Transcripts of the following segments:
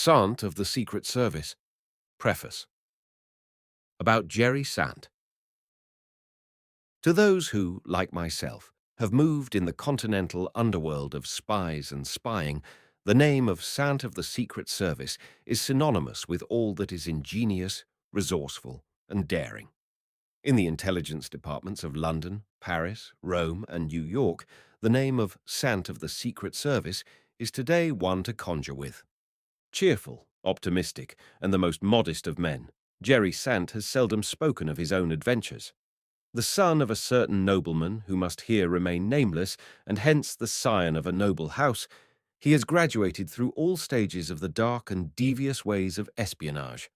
Sant of the Secret Service. Preface. About Jerry Sant. To those who, like myself, have moved in the continental underworld of spies and spying, the name of Sant of the Secret Service is synonymous with all that is ingenious, resourceful, and daring. In the intelligence departments of London, Paris, Rome, and New York, the name of Sant of the Secret Service is today one to conjure with. Cheerful, optimistic, and the most modest of men, Jerry Sant has seldom spoken of his own adventures. The son of a certain nobleman who must here remain nameless, and hence the scion of a noble house, he has graduated through all stages of the dark and devious ways of espionage.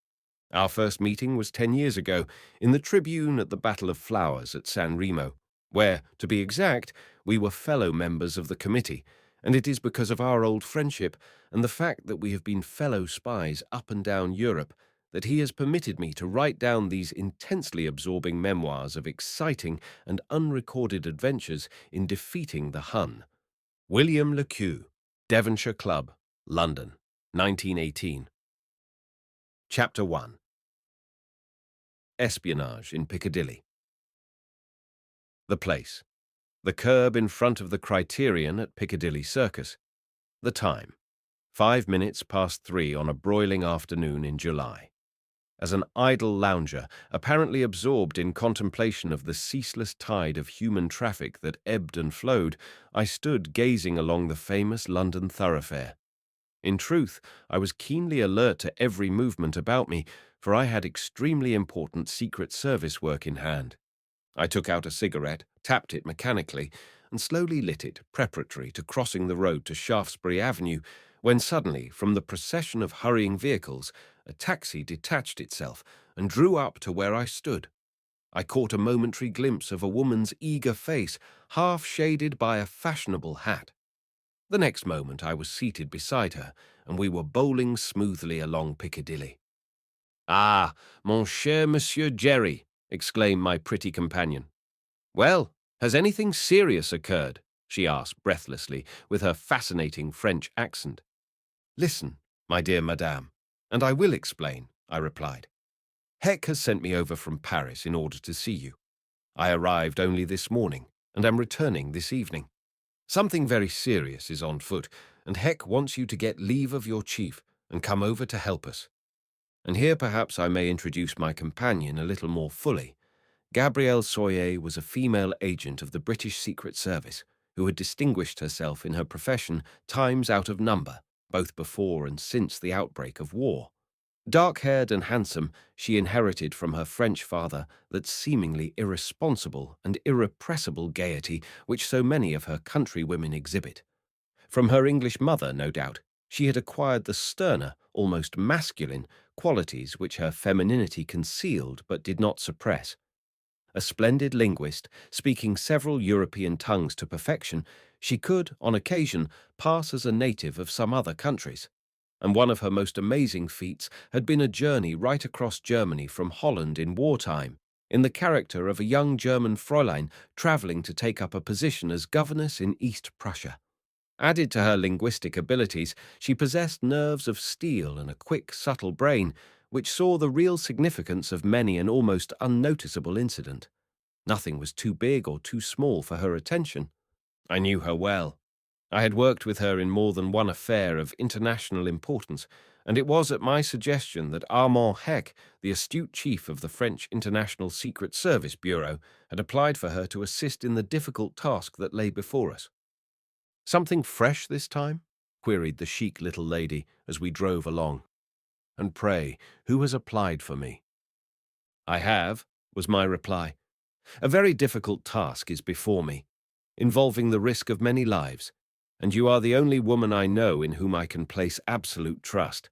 Our first meeting was 10 years ago, in the Tribune at the Battle of Flowers at San Remo, where, to be exact, we were fellow members of the committee, and it is because of our old friendship and the fact that we have been fellow spies up and down Europe that he has permitted me to write down these intensely absorbing memoirs of exciting and unrecorded adventures in defeating the Hun. William Le Queux, Devonshire Club, London, 1918. Chapter 1. Espionage in Piccadilly. The place. The curb in front of the Criterion at Piccadilly Circus. The time. 5 minutes past 3 on a broiling afternoon in July. As an idle lounger, apparently absorbed in contemplation of the ceaseless tide of human traffic that ebbed and flowed, I stood gazing along the famous London thoroughfare. In truth, I was keenly alert to every movement about me, for I had extremely important Secret Service work in hand. I took out a cigarette, tapped it mechanically, and slowly lit it, preparatory to crossing the road to Shaftesbury Avenue, when suddenly, from the procession of hurrying vehicles, a taxi detached itself and drew up to where I stood. I caught a momentary glimpse of a woman's eager face, half shaded by a fashionable hat. The next moment I was seated beside her, and we were bowling smoothly along Piccadilly. "Ah, mon cher Monsieur Jerry," exclaimed my pretty companion. "Well, has anything serious occurred?" she asked breathlessly, with her fascinating French accent. "Listen, my dear madame, and I will explain," I replied. "Heck has sent me over from Paris in order to see you. I arrived only this morning, and am returning this evening. Something very serious is on foot, and Heck wants you to get leave of your chief and come over to help us. And here perhaps I may introduce my companion a little more fully. Gabrielle Soyer was a female agent of the British Secret Service, who had distinguished herself in her profession times out of number, both before and since the outbreak of war. Dark-haired and handsome, she inherited from her French father that seemingly irresponsible and irrepressible gaiety which so many of her countrywomen exhibit. From her English mother, no doubt, she had acquired the sterner, almost masculine, qualities which her femininity concealed but did not suppress. A splendid linguist, speaking several European tongues to perfection, she could, on occasion, pass as a native of some other countries. And one of her most amazing feats had been a journey right across Germany from Holland in wartime, in the character of a young German Fräulein travelling to take up a position as governess in East Prussia. Added to her linguistic abilities, she possessed nerves of steel and a quick, subtle brain, which saw the real significance of many an almost unnoticeable incident. Nothing was too big or too small for her attention. I knew her well. I had worked with her in more than one affair of international importance, and it was at my suggestion that Armand Heck, the astute chief of the French International Secret Service Bureau, had applied for her to assist in the difficult task that lay before us. "Something fresh this time?" queried the chic little lady as we drove along. "And pray, who has applied for me?" "I have," was my reply. "A very difficult task is before me, involving the risk of many lives, and you are the only woman I know in whom I can place absolute trust."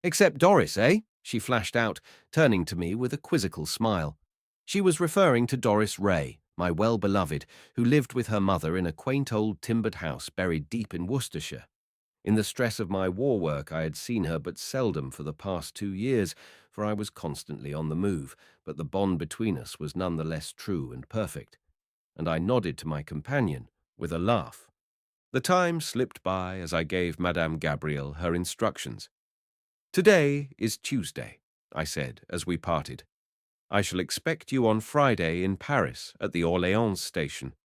"Except Doris, eh?" she flashed out, turning to me with a quizzical smile. She was referring to Doris Ray, my well-beloved, who lived with her mother in a quaint old timbered house buried deep in Worcestershire. In the stress of my war work, I had seen her but seldom for the past 2 years, for I was constantly on the move, but the bond between us was none the less true and perfect, and I nodded to my companion with a laugh. The time slipped by as I gave Madame Gabrielle her instructions. "Today is Tuesday," I said as we parted. "I shall expect you on Friday in Paris at the Orléans station.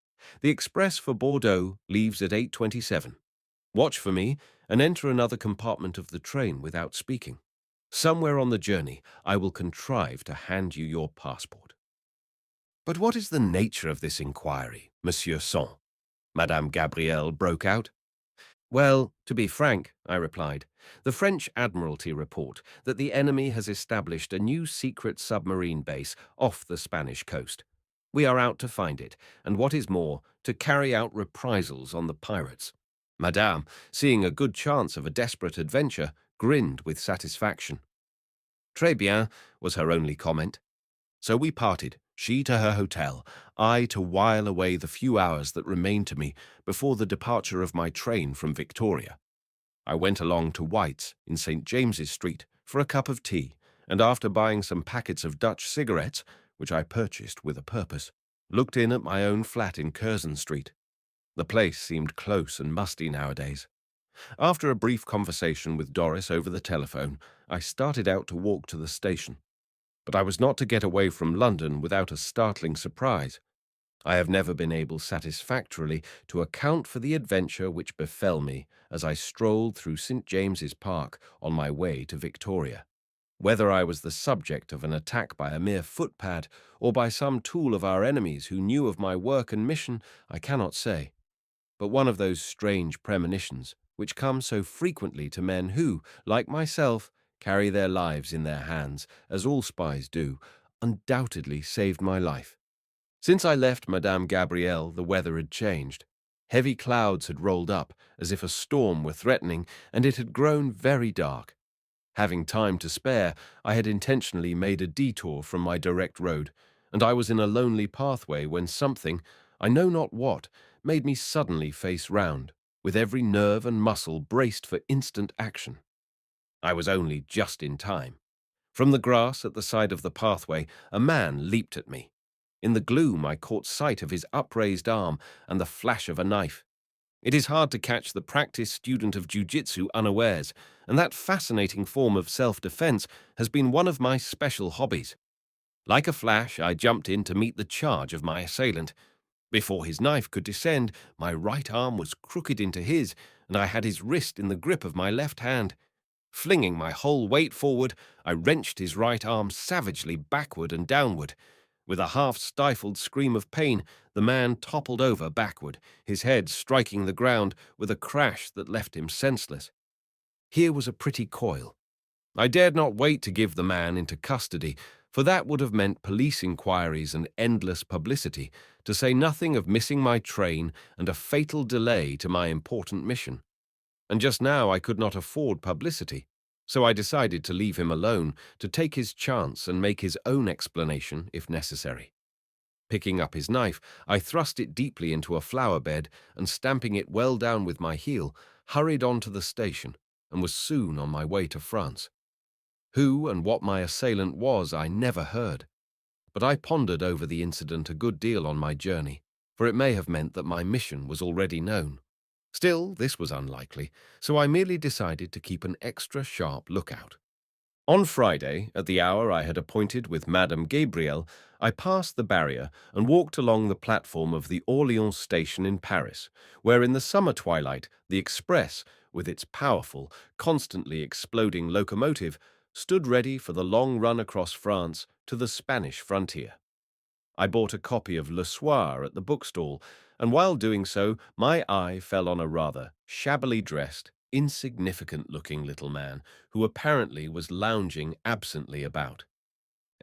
The express for Bordeaux leaves at 8:27. Watch for me and enter another compartment of the train without speaking. Somewhere on the journey, I will contrive to hand you your passport." "But what is the nature of this inquiry, Monsieur Sant?" Madame Gabrielle broke out. "Well, to be frank," I replied, "the French Admiralty report that the enemy has established a new secret submarine base off the Spanish coast. We are out to find it, and what is more, to carry out reprisals on the pirates." Madame, seeing a good chance of a desperate adventure, grinned with satisfaction. "Très bien," was her only comment. So we parted, she to her hotel, I to while away the few hours that remained to me before the departure of my train from Victoria. I went along to White's in St. James's Street for a cup of tea, and after buying some packets of Dutch cigarettes, which I purchased with a purpose, looked in at my own flat in Curzon Street. The place seemed close and musty nowadays. After a brief conversation with Doris over the telephone, I started out to walk to the station. But I was not to get away from London without a startling surprise. I have never been able satisfactorily to account for the adventure which befell me as I strolled through St. James's Park on my way to Victoria. Whether I was the subject of an attack by a mere footpad or by some tool of our enemies who knew of my work and mission, I cannot say. But one of those strange premonitions which come so frequently to men who, like myself, carry their lives in their hands, as all spies do, undoubtedly saved my life. Since I left Madame Gabrielle, the weather had changed. Heavy clouds had rolled up, as if a storm were threatening, and it had grown very dark. Having time to spare, I had intentionally made a detour from my direct road, and I was in a lonely pathway when something, I know not what, made me suddenly face round, with every nerve and muscle braced for instant action. I was only just in time. From the grass at the side of the pathway, a man leaped at me. In the gloom, I caught sight of his upraised arm and the flash of a knife. It is hard to catch the practiced student of jiu-jitsu unawares, and that fascinating form of self-defense has been one of my special hobbies. Like a flash, I jumped in to meet the charge of my assailant. Before his knife could descend, my right arm was crooked into his, and I had his wrist in the grip of my left hand. Flinging my whole weight forward, I wrenched his right arm savagely backward and downward. With a half-stifled scream of pain, the man toppled over backward, his head striking the ground with a crash that left him senseless. Here was a pretty coil. I dared not wait to give the man into custody, for that would have meant police inquiries and endless publicity, to say nothing of missing my train and a fatal delay to my important mission. And just now I could not afford publicity, so I decided to leave him alone, to take his chance and make his own explanation if necessary. Picking up his knife, I thrust it deeply into a flower bed and, stamping it well down with my heel, hurried on to the station and was soon on my way to France. Who and what my assailant was I never heard, but I pondered over the incident a good deal on my journey, for it may have meant that my mission was already known. Still, this was unlikely, so I merely decided to keep an extra sharp lookout. On Friday, at the hour I had appointed with Madame Gabrielle, I passed the barrier and walked along the platform of the Orléans station in Paris, where in the summer twilight the express, with its powerful, constantly exploding locomotive, stood ready for the long run across France to the Spanish frontier. I bought a copy of Le Soir at the bookstall, and while doing so, my eye fell on a rather shabbily dressed, insignificant-looking little man who apparently was lounging absently about.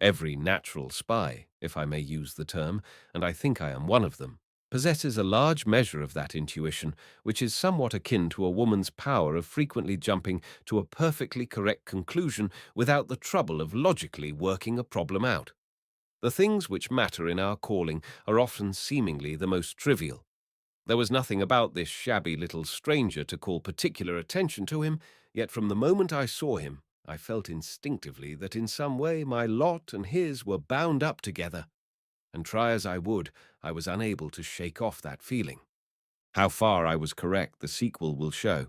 Every natural spy, if I may use the term, and I think I am one of them, possesses a large measure of that intuition, which is somewhat akin to a woman's power of frequently jumping to a perfectly correct conclusion without the trouble of logically working a problem out. The things which matter in our calling are often seemingly the most trivial. There was nothing about this shabby little stranger to call particular attention to him, yet from the moment I saw him, I felt instinctively that in some way my lot and his were bound up together, and try as I would, I was unable to shake off that feeling. How far I was correct, the sequel will show.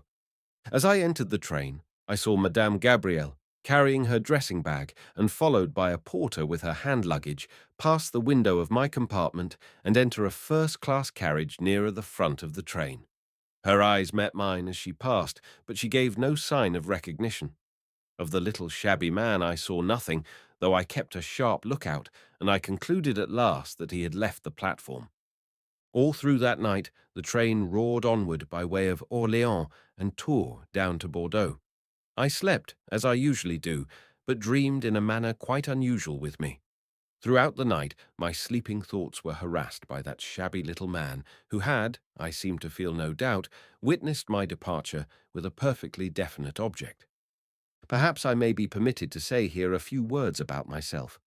As I entered the train, I saw Madame Gabrielle, carrying her dressing bag and followed by a porter with her hand luggage, pass the window of my compartment and enter a first-class carriage nearer the front of the train. Her eyes met mine as she passed, but she gave no sign of recognition. Of the little shabby man I saw nothing, though I kept a sharp lookout, and I concluded at last that he had left the platform. All through that night the train roared onward by way of Orléans and Tours down to Bordeaux. I slept, as I usually do, but dreamed in a manner quite unusual with me. Throughout the night my sleeping thoughts were harassed by that shabby little man who had, I seem to feel no doubt, witnessed my departure with a perfectly definite object. Perhaps I may be permitted to say here a few words about myself.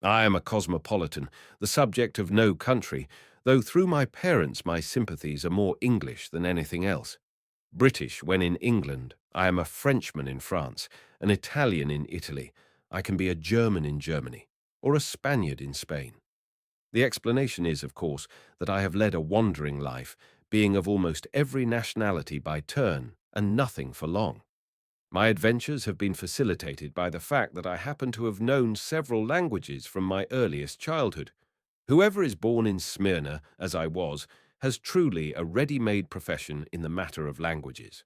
I am a cosmopolitan, the subject of no country, though through my parents my sympathies are more English than anything else. British when in England, I am a Frenchman in France, an Italian in Italy, I can be a German in Germany, or a Spaniard in Spain. The explanation is, of course, that I have led a wandering life, being of almost every nationality by turn, and nothing for long. My adventures have been facilitated by the fact that I happen to have known several languages from my earliest childhood. Whoever is born in Smyrna, as I was, has truly a ready-made profession in the matter of languages.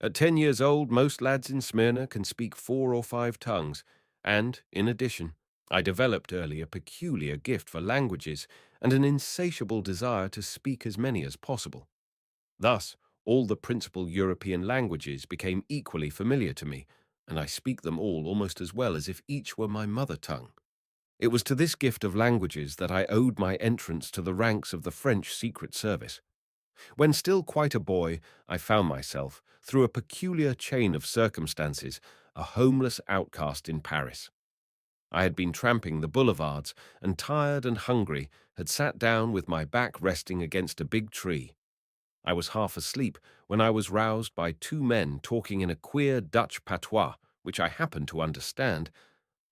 At 10 years old, most lads in Smyrna can speak 4 or 5 tongues, and, in addition, I developed early a peculiar gift for languages and an insatiable desire to speak as many as possible. Thus, all the principal European languages became equally familiar to me, and I speak them all almost as well as if each were my mother tongue. It was to this gift of languages that I owed my entrance to the ranks of the French Secret Service. When still quite a boy, I found myself, through a peculiar chain of circumstances, a homeless outcast in Paris. I had been tramping the boulevards, and tired and hungry, had sat down with my back resting against a big tree. I was half asleep when I was roused by 2 men talking in a queer Dutch patois, which I happened to understand.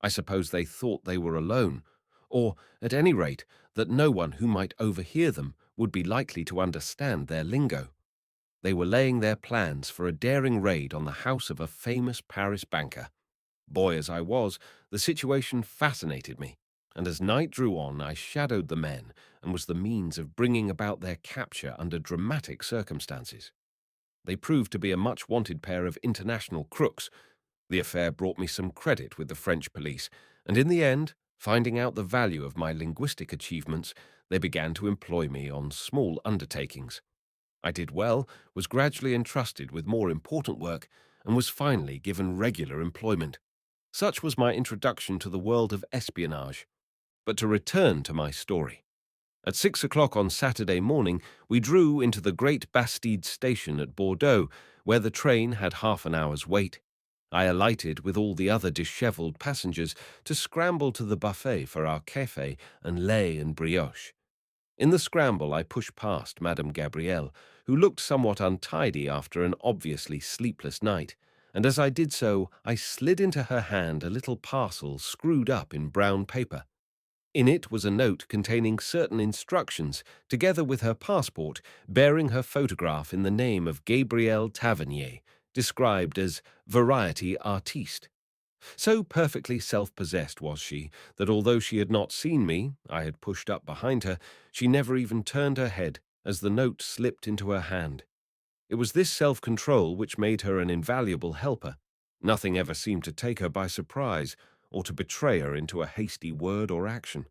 I suppose they thought they were alone, or, at any rate, that no one who might overhear them would be likely to understand their lingo. They were laying their plans for a daring raid on the house of a famous Paris banker. Boy as I was, the situation fascinated me, and as night drew on I shadowed the men and was the means of bringing about their capture under dramatic circumstances. They proved to be a much-wanted pair of international crooks. The affair brought me some credit with the French police, and in the end, finding out the value of my linguistic achievements, they began to employ me on small undertakings. I did well, was gradually entrusted with more important work, and was finally given regular employment. Such was my introduction to the world of espionage. But to return to my story. At 6 o'clock on Saturday morning, we drew into the great Bastide station at Bordeaux, where the train had half an hour's wait. I alighted with all the other dishevelled passengers to scramble to the buffet for our café and lait and brioche. In the scramble I pushed past Madame Gabrielle, who looked somewhat untidy after an obviously sleepless night, and as I did so I slid into her hand a little parcel screwed up in brown paper. In it was a note containing certain instructions, together with her passport, bearing her photograph in the name of Gabrielle Tavernier, described as variety artiste. So perfectly self-possessed was she that although she had not seen me, I had pushed up behind her, she never even turned her head as the note slipped into her hand. It was this self-control which made her an invaluable helper. Nothing ever seemed to take her by surprise or to betray her into a hasty word or action.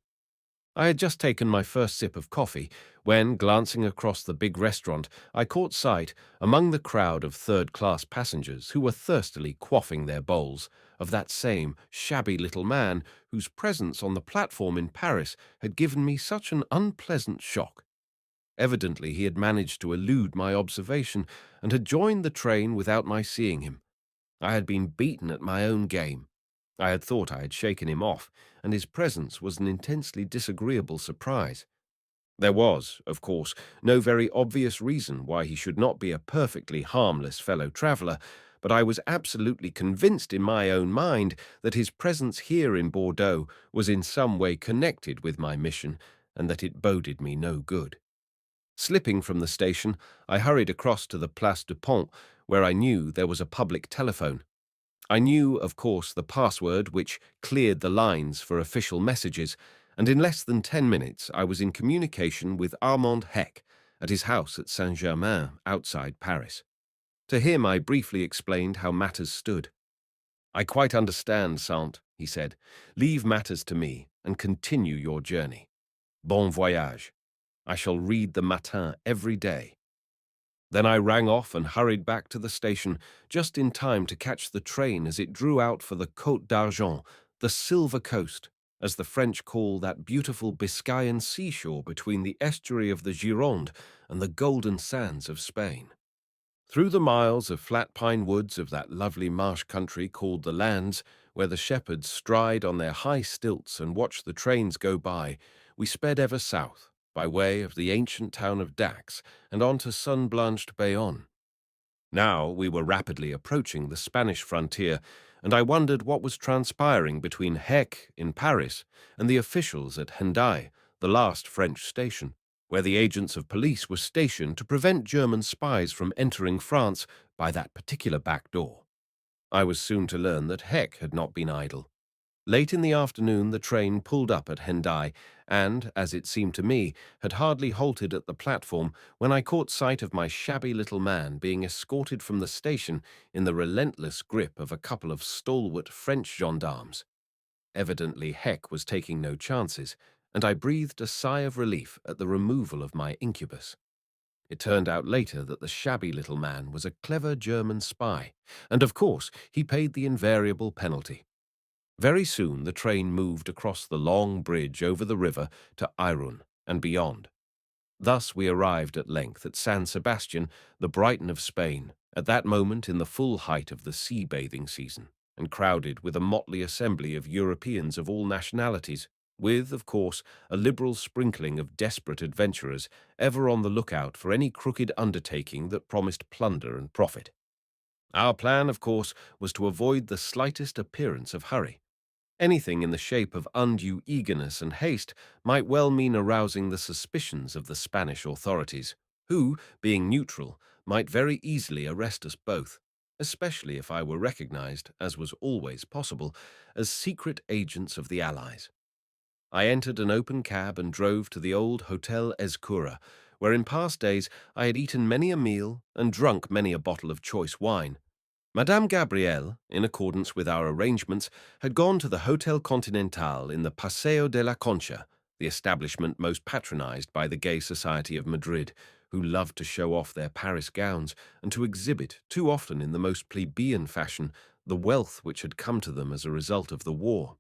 I had just taken my first sip of coffee when, glancing across the big restaurant, I caught sight, among the crowd of third-class passengers who were thirstily quaffing their bowls, of that same shabby little man whose presence on the platform in Paris had given me such an unpleasant shock. Evidently he had managed to elude my observation and had joined the train without my seeing him. I had been beaten at my own game. I had thought I had shaken him off, and his presence was an intensely disagreeable surprise. There was, of course, no very obvious reason why he should not be a perfectly harmless fellow traveller, but I was absolutely convinced in my own mind that his presence here in Bordeaux was in some way connected with my mission, and that it boded me no good. Slipping from the station, I hurried across to the Place du Pont, where I knew there was a public telephone. I knew, of course, the password which cleared the lines for official messages, and in less than 10 minutes I was in communication with Armand Heck at his house at Saint-Germain outside Paris. To him I briefly explained how matters stood. "I quite understand, Sant," he said. "Leave matters to me and continue your journey. Bon voyage. I shall read the Matin every day." Then I rang off and hurried back to the station, just in time to catch the train as it drew out for the Côte d'Argent, the Silver Coast, as the French call that beautiful Biscayan seashore between the estuary of the Gironde and the golden sands of Spain. Through the miles of flat pine woods of that lovely marsh country called the Landes, where the shepherds stride on their high stilts and watch the trains go by, we sped ever south, by way of the ancient town of Dax and on to sun-blanched Bayonne. Now we were rapidly approaching the Spanish frontier, and I wondered what was transpiring between Heck in Paris and the officials at Hendaye, the last French station, where the agents of police were stationed to prevent German spies from entering France by that particular back door. I was soon to learn that Heck had not been idle. Late in the afternoon the train pulled up at Hendaye and, as it seemed to me, had hardly halted at the platform when I caught sight of my shabby little man being escorted from the station in the relentless grip of a couple of stalwart French gendarmes. Evidently Heck was taking no chances, and I breathed a sigh of relief at the removal of my incubus. It turned out later that the shabby little man was a clever German spy, and of course he paid the invariable penalty. Very soon the train moved across the long bridge over the river to Irun and beyond. Thus we arrived at length at San Sebastian, the Brighton of Spain, at that moment in the full height of the sea-bathing season, and crowded with a motley assembly of Europeans of all nationalities, with, of course, a liberal sprinkling of desperate adventurers ever on the lookout for any crooked undertaking that promised plunder and profit. Our plan, of course, was to avoid the slightest appearance of hurry. Anything in the shape of undue eagerness and haste might well mean arousing the suspicions of the Spanish authorities, who, being neutral, might very easily arrest us both, especially if I were recognized, as was always possible, as secret agents of the Allies. I entered an open cab and drove to the old Hotel Escura, where in past days I had eaten many a meal and drunk many a bottle of choice wine. Madame Gabrielle, in accordance with our arrangements, had gone to the Hotel Continental in the Paseo de la Concha, the establishment most patronized by the gay society of Madrid, who loved to show off their Paris gowns and to exhibit, too often in the most plebeian fashion, the wealth which had come to them as a result of the war.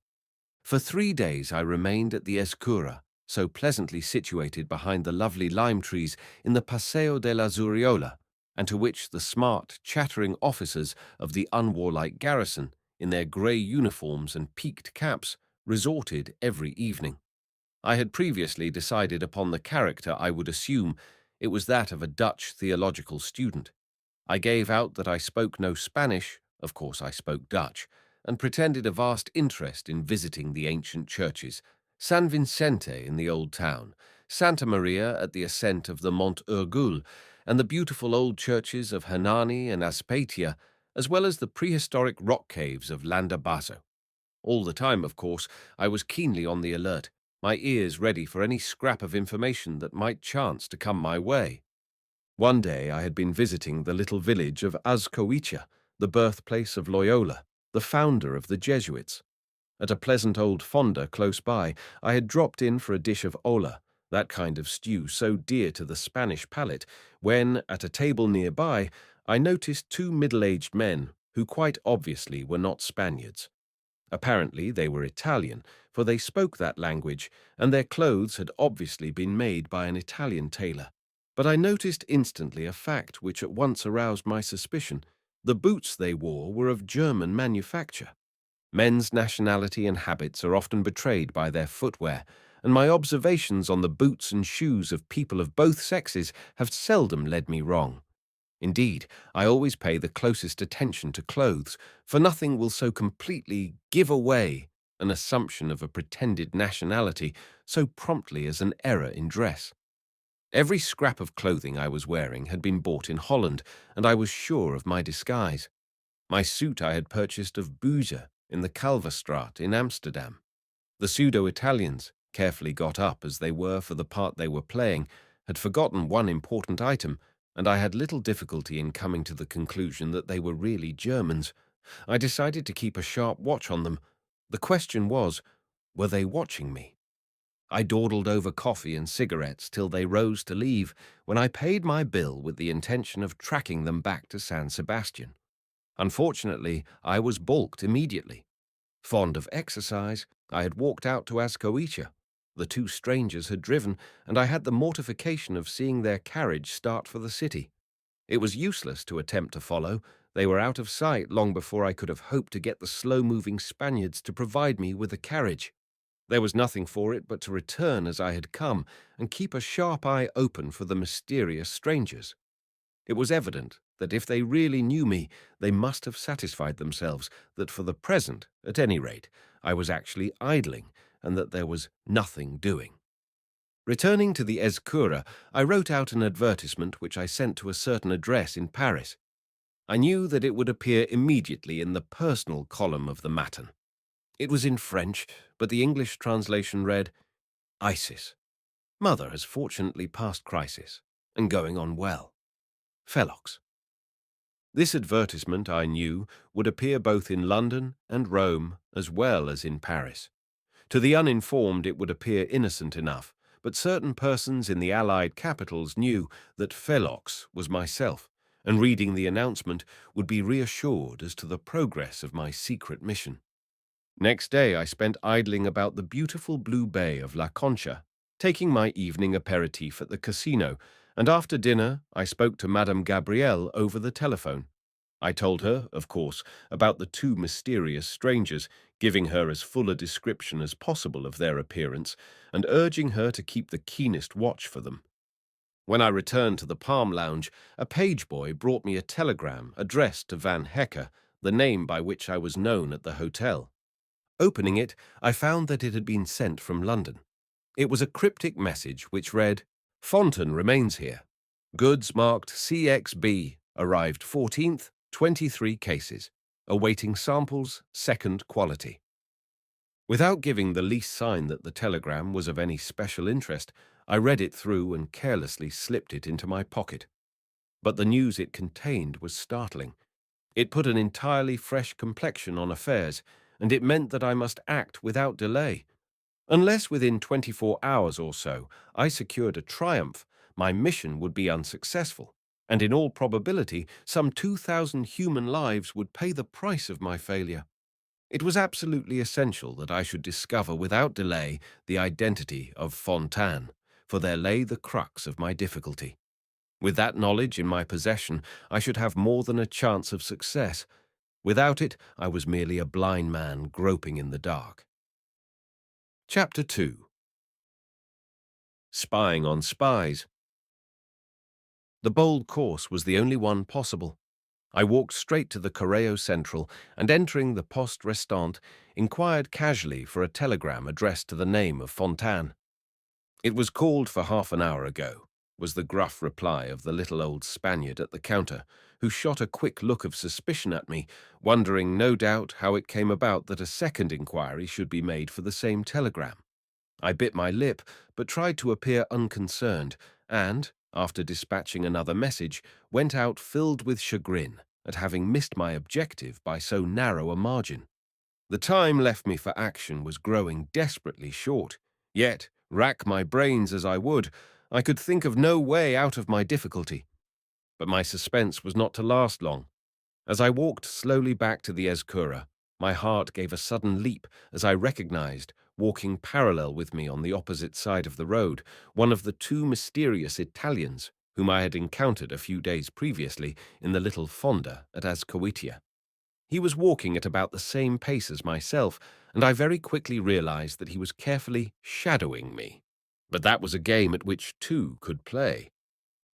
For 3 days I remained at the Escura, so pleasantly situated behind the lovely lime trees in the Paseo de la Zuriola, and to which the smart, chattering officers of the unwarlike garrison, in their grey uniforms and peaked caps, resorted every evening. I had previously decided upon the character I would assume. It was that of a Dutch theological student. I gave out that I spoke no Spanish, of course I spoke Dutch, and pretended a vast interest in visiting the ancient churches, San Vicente in the old town, Santa Maria at the ascent of the Mont Urgul, and the beautiful old churches of Hernani and Aspatia, as well as the prehistoric rock caves of Landabasso. All the time, of course, I was keenly on the alert, my ears ready for any scrap of information that might chance to come my way. One day I had been visiting the little village of Azcoitia, the birthplace of Loyola, the founder of the Jesuits. At a pleasant old fonda close by, I had dropped in for a dish of olla, that kind of stew so dear to the Spanish palate, when, at a table nearby, I noticed 2 middle-aged men who quite obviously were not Spaniards. Apparently they were Italian, for they spoke that language, and their clothes had obviously been made by an Italian tailor. But I noticed instantly a fact which at once aroused my suspicion. The boots they wore were of German manufacture. Men's nationality and habits are often betrayed by their footwear, and my observations on the boots and shoes of people of both sexes have seldom led me wrong. Indeed, I always pay the closest attention to clothes, for nothing will so completely give away an assumption of a pretended nationality so promptly as an error in dress. Every scrap of clothing I was wearing had been bought in Holland, and I was sure of my disguise. My suit I had purchased of Boozer in the Kalverstraat in Amsterdam. The pseudo-Italians, carefully got up as they were for the part they were playing, had forgotten one important item, and I had little difficulty in coming to the conclusion that they were really Germans. I decided to keep a sharp watch on them. The question was, were they watching me? I dawdled over coffee and cigarettes till they rose to leave, when I paid my bill with the intention of tracking them back to San Sebastian. Unfortunately, I was balked immediately. Fond of exercise, I had walked out to Azcoitia. The two strangers had driven, and I had the mortification of seeing their carriage start for the city. It was useless to attempt to follow. They were out of sight long before I could have hoped to get the slow-moving Spaniards to provide me with a carriage. There was nothing for it but to return as I had come and keep a sharp eye open for the mysterious strangers. It was evident that if they really knew me, they must have satisfied themselves that for the present, at any rate, I was actually idling and that there was nothing doing. Returning to the Escura, I wrote out an advertisement which I sent to a certain address in Paris. I knew that it would appear immediately in the personal column of the Matin. It was in French, but the English translation read, Isis. Mother has fortunately passed crisis, and going on well. Felox. This advertisement, I knew, would appear both in London and Rome as well as in Paris. To the uninformed it would appear innocent enough, but certain persons in the Allied capitals knew that Felox was myself, and reading the announcement would be reassured as to the progress of my secret mission. Next day I spent idling about the beautiful blue bay of La Concha, taking my evening aperitif at the casino, and after dinner I spoke to Madame Gabrielle over the telephone. I told her, of course, about the two mysterious strangers, giving her as full a description as possible of their appearance, and urging her to keep the keenest watch for them. When I returned to the Palm Lounge, a page boy brought me a telegram addressed to Van Hecker, the name by which I was known at the hotel. Opening it, I found that it had been sent from London. It was a cryptic message which read, Fontaine remains here. Goods marked CXB, arrived 14th, 23 cases. Awaiting samples, second quality. Without giving the least sign that the telegram was of any special interest, I read it through and carelessly slipped it into my pocket. But the news it contained was startling. It put an entirely fresh complexion on affairs, and it meant that I must act without delay. Unless within 24 hours or so I secured a triumph, my mission would be unsuccessful, and in all probability some 2,000 human lives would pay the price of my failure. It was absolutely essential that I should discover without delay the identity of Fontaine, for there lay the crux of my difficulty. With that knowledge in my possession, I should have more than a chance of success. Without it, I was merely a blind man groping in the dark. Chapter 2. Spying on Spies. The bold course was the only one possible. I walked straight to the Correo Central and, entering the Poste Restante, inquired casually for a telegram addressed to the name of Fontaine. It was called for half an hour ago, was the gruff reply of the little old Spaniard at the counter, who shot a quick look of suspicion at me, wondering, no doubt, how it came about that a second inquiry should be made for the same telegram. I bit my lip, but tried to appear unconcerned, and, after dispatching another message, went out filled with chagrin at having missed my objective by so narrow a margin. The time left me for action was growing desperately short, yet, rack my brains as I would, I could think of no way out of my difficulty. But my suspense was not to last long. As I walked slowly back to the Escura, my heart gave a sudden leap as I recognized, walking parallel with me on the opposite side of the road, one of the two mysterious Italians whom I had encountered a few days previously in the little fonda at Azcoitia. He was walking at about the same pace as myself, and I very quickly realized that he was carefully shadowing me. But that was a game at which two could play.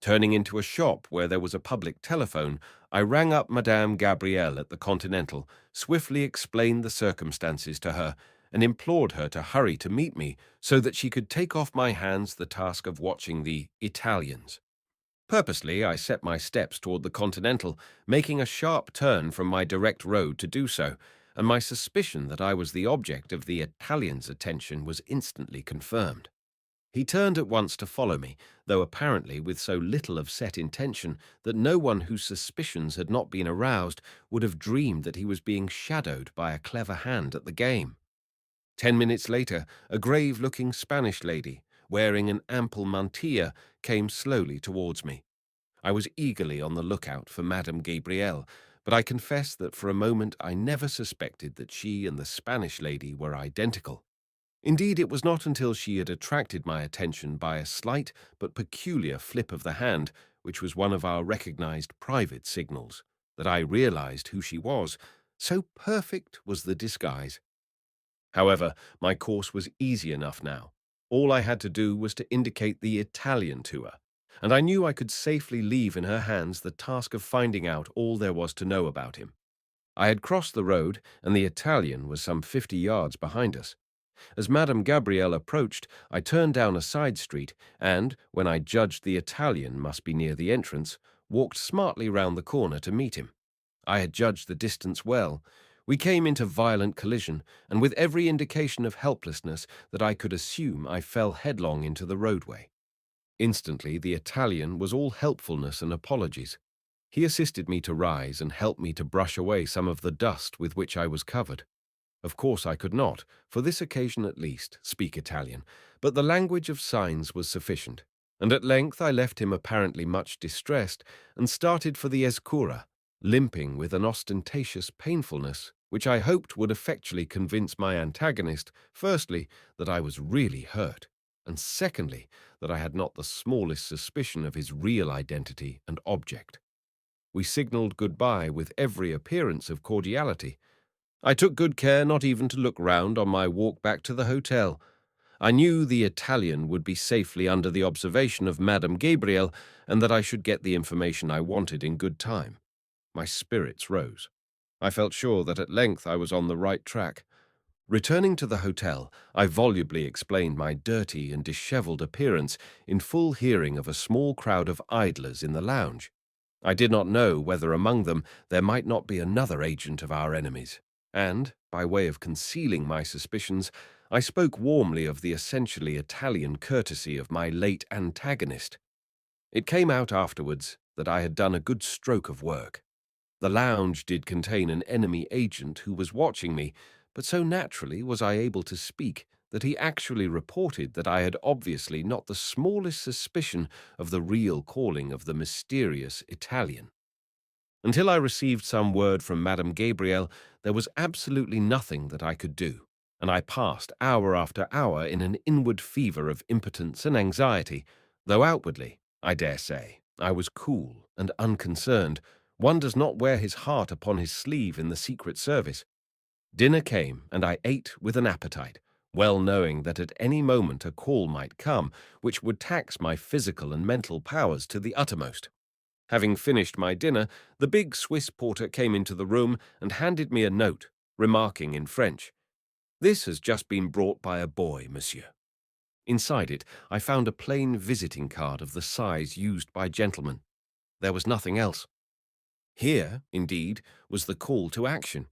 Turning into a shop where there was a public telephone, I rang up Madame Gabrielle at the Continental, swiftly explained the circumstances to her, and implored her to hurry to meet me so that she could take off my hands the task of watching the Italians. Purposely, I set my steps toward the Continental, making a sharp turn from my direct road to do so, and my suspicion that I was the object of the Italian's attention was instantly confirmed. He turned at once to follow me, though apparently with so little of set intention that no one whose suspicions had not been aroused would have dreamed that he was being shadowed by a clever hand at the game. 10 minutes later, a grave-looking Spanish lady, wearing an ample mantilla, came slowly towards me. I was eagerly on the lookout for Madame Gabrielle, but I confess that for a moment I never suspected that she and the Spanish lady were identical. Indeed, it was not until she had attracted my attention by a slight but peculiar flip of the hand, which was one of our recognized private signals, that I realized who she was. So perfect was the disguise. However, my course was easy enough now. All I had to do was to indicate the Italian to her, and I knew I could safely leave in her hands the task of finding out all there was to know about him. I had crossed the road, and the Italian was some 50 yards behind us. As Madame Gabrielle approached, I turned down a side street and, when I judged the Italian must be near the entrance, walked smartly round the corner to meet him. I had judged the distance well. We came into violent collision, and with every indication of helplessness that I could assume, I fell headlong into the roadway. Instantly, the Italian was all helpfulness and apologies. He assisted me to rise and helped me to brush away some of the dust with which I was covered. Of course I could not, for this occasion at least, speak Italian, but the language of signs was sufficient, and at length I left him apparently much distressed and started for the Escura, limping with an ostentatious painfulness which I hoped would effectually convince my antagonist, firstly, that I was really hurt, and secondly, that I had not the smallest suspicion of his real identity and object. We signalled goodbye with every appearance of cordiality. I took good care not even to look round on my walk back to the hotel. I knew the Italian would be safely under the observation of Madame Gabrielle, and that I should get the information I wanted in good time. My spirits rose. I felt sure that at length I was on the right track. Returning to the hotel, I volubly explained my dirty and dishevelled appearance in full hearing of a small crowd of idlers in the lounge. I did not know whether among them there might not be another agent of our enemies, and, by way of concealing my suspicions, I spoke warmly of the essentially Italian courtesy of my late antagonist. It came out afterwards that I had done a good stroke of work. The lounge did contain an enemy agent who was watching me, but so naturally was I able to speak that he actually reported that I had obviously not the smallest suspicion of the real calling of the mysterious Italian. Until I received some word from Madame Gabrielle, there was absolutely nothing that I could do, and I passed hour after hour in an inward fever of impotence and anxiety, though outwardly, I dare say, I was cool and unconcerned. One does not wear his heart upon his sleeve in the Secret Service. Dinner came, and I ate with an appetite, well knowing that at any moment a call might come which would tax my physical and mental powers to the uttermost. Having finished my dinner, the big Swiss porter came into the room and handed me a note, remarking in French, "This has just been brought by a boy, monsieur." Inside it, I found a plain visiting card of the size used by gentlemen. There was nothing else. Here, indeed, was the call to action.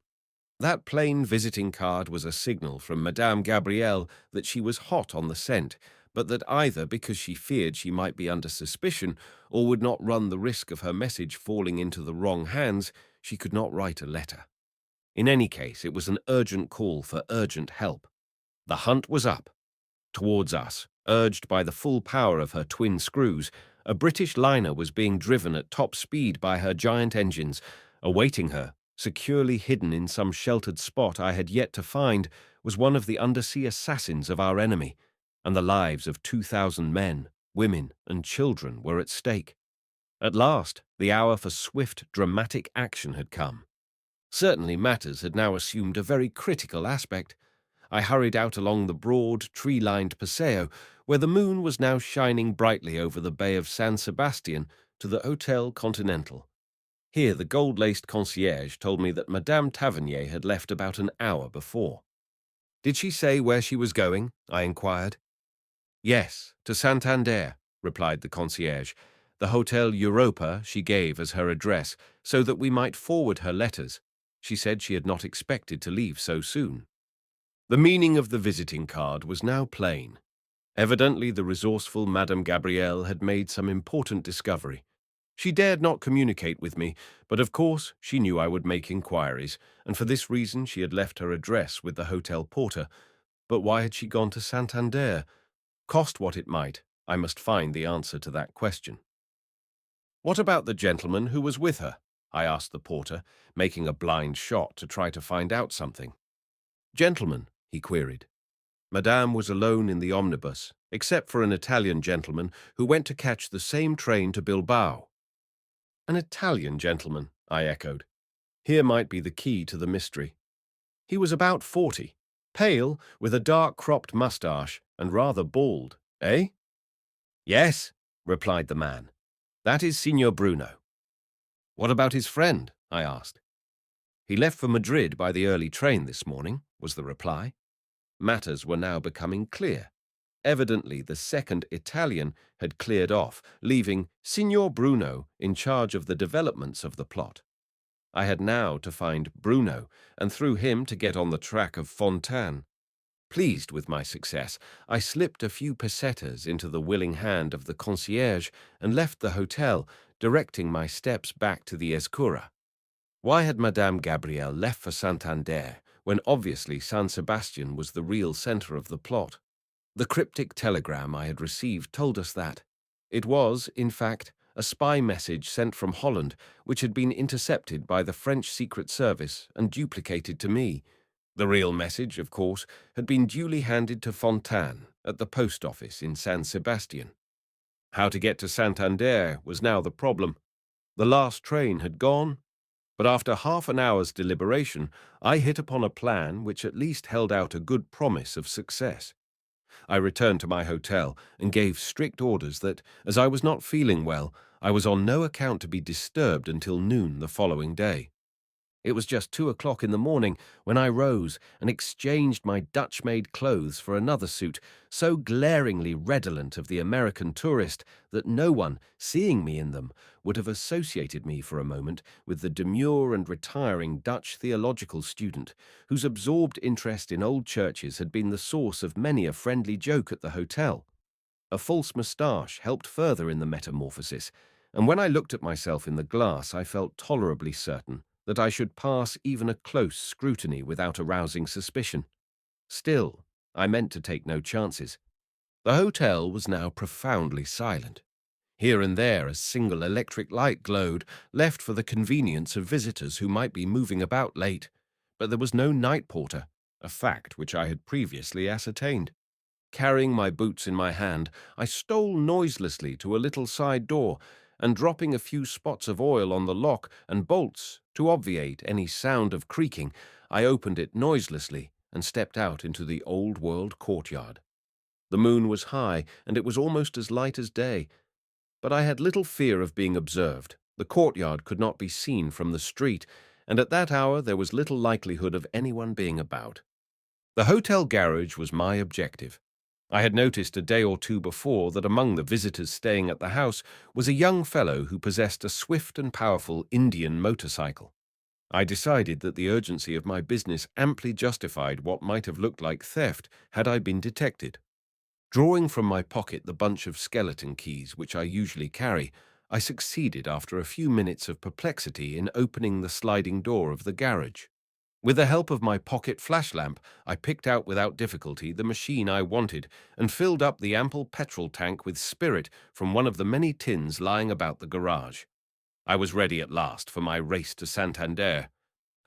That plain visiting card was a signal from Madame Gabrielle that she was hot on the scent, but that either because she feared she might be under suspicion or would not run the risk of her message falling into the wrong hands, she could not write a letter. In any case, it was an urgent call for urgent help. The hunt was up. Towards us, urged by the full power of her twin screws, a British liner was being driven at top speed by her giant engines. Awaiting her, securely hidden in some sheltered spot I had yet to find, was one of the undersea assassins of our enemy, and the lives of 2,000 men, women, and children were at stake. At last, the hour for swift, dramatic action had come. Certainly matters had now assumed a very critical aspect. I hurried out along the broad, tree-lined Paseo, where the moon was now shining brightly over the bay of San Sebastian, to the Hotel Continental. Here the gold-laced concierge told me that Madame Tavernier had left about an hour before. "Did she say where she was going?" I inquired. "Yes, to Santander," replied the concierge. The Hotel Europa she gave as her address so that we might forward her letters. She said she had not expected to leave so soon. The meaning of the visiting card was now plain. Evidently, the resourceful Madame Gabrielle had made some important discovery. She dared not communicate with me, but of course she knew I would make inquiries, and for this reason she had left her address with the hotel porter. But why had she gone to Santander? Cost what it might, I must find the answer to that question. "What about the gentleman who was with her?" I asked the porter, making a blind shot to try to find out something. "Gentleman?" he queried. Madame was alone in the omnibus, except for an Italian gentleman who went to catch the same train to Bilbao. An Italian gentleman, I echoed. Here might be the key to the mystery. He was about 40, pale, with a dark cropped moustache, and rather bald, eh? Yes, replied the man. That is Signor Bruno. What about his friend? I asked. He left for Madrid by the early train this morning, was the reply. Matters were now becoming clear. Evidently, the second Italian had cleared off, leaving Signor Bruno in charge of the developments of the plot. I had now to find Bruno, and through him to get on the track of Fontaine. Pleased with my success, I slipped a few pesetas into the willing hand of the concierge and left the hotel, directing my steps back to the Escura. Why had Madame Gabrielle left for Santander, when obviously San Sebastian was the real centre of the plot? The cryptic telegram I had received told us that. It was, in fact, a spy message sent from Holland, which had been intercepted by the French Secret Service and duplicated to me. The real message, of course, had been duly handed to Fontaine at the post office in San Sebastian. How to get to Santander was now the problem. The last train had gone, but after half an hour's deliberation, I hit upon a plan which at least held out a good promise of success. I returned to my hotel and gave strict orders that, as I was not feeling well, I was on no account to be disturbed until noon the following day. It was just 2 o'clock in the morning when I rose and exchanged my Dutch-made clothes for another suit, so glaringly redolent of the American tourist that no one, seeing me in them, would have associated me for a moment with the demure and retiring Dutch theological student, whose absorbed interest in old churches had been the source of many a friendly joke at the hotel. A false moustache helped further in the metamorphosis, and when I looked at myself in the glass I felt tolerably certain that I should pass even a close scrutiny without arousing suspicion. Still, I meant to take no chances. The hotel was now profoundly silent. Here and there a single electric light glowed, left for the convenience of visitors who might be moving about late, but there was no night porter, a fact which I had previously ascertained. Carrying my boots in my hand, I stole noiselessly to a little side door, and dropping a few spots of oil on the lock and bolts to obviate any sound of creaking, I opened it noiselessly and stepped out into the old-world courtyard. The moon was high, and it was almost as light as day, but I had little fear of being observed. The courtyard could not be seen from the street, and at that hour there was little likelihood of anyone being about. The hotel garage was my objective. I had noticed a day or two before that among the visitors staying at the house was a young fellow who possessed a swift and powerful Indian motorcycle. I decided that the urgency of my business amply justified what might have looked like theft had I been detected. Drawing from my pocket the bunch of skeleton keys which I usually carry, I succeeded after a few minutes of perplexity in opening the sliding door of the garage. With the help of my pocket flashlamp, I picked out without difficulty the machine I wanted and filled up the ample petrol tank with spirit from one of the many tins lying about the garage. I was ready at last for my race to Santander.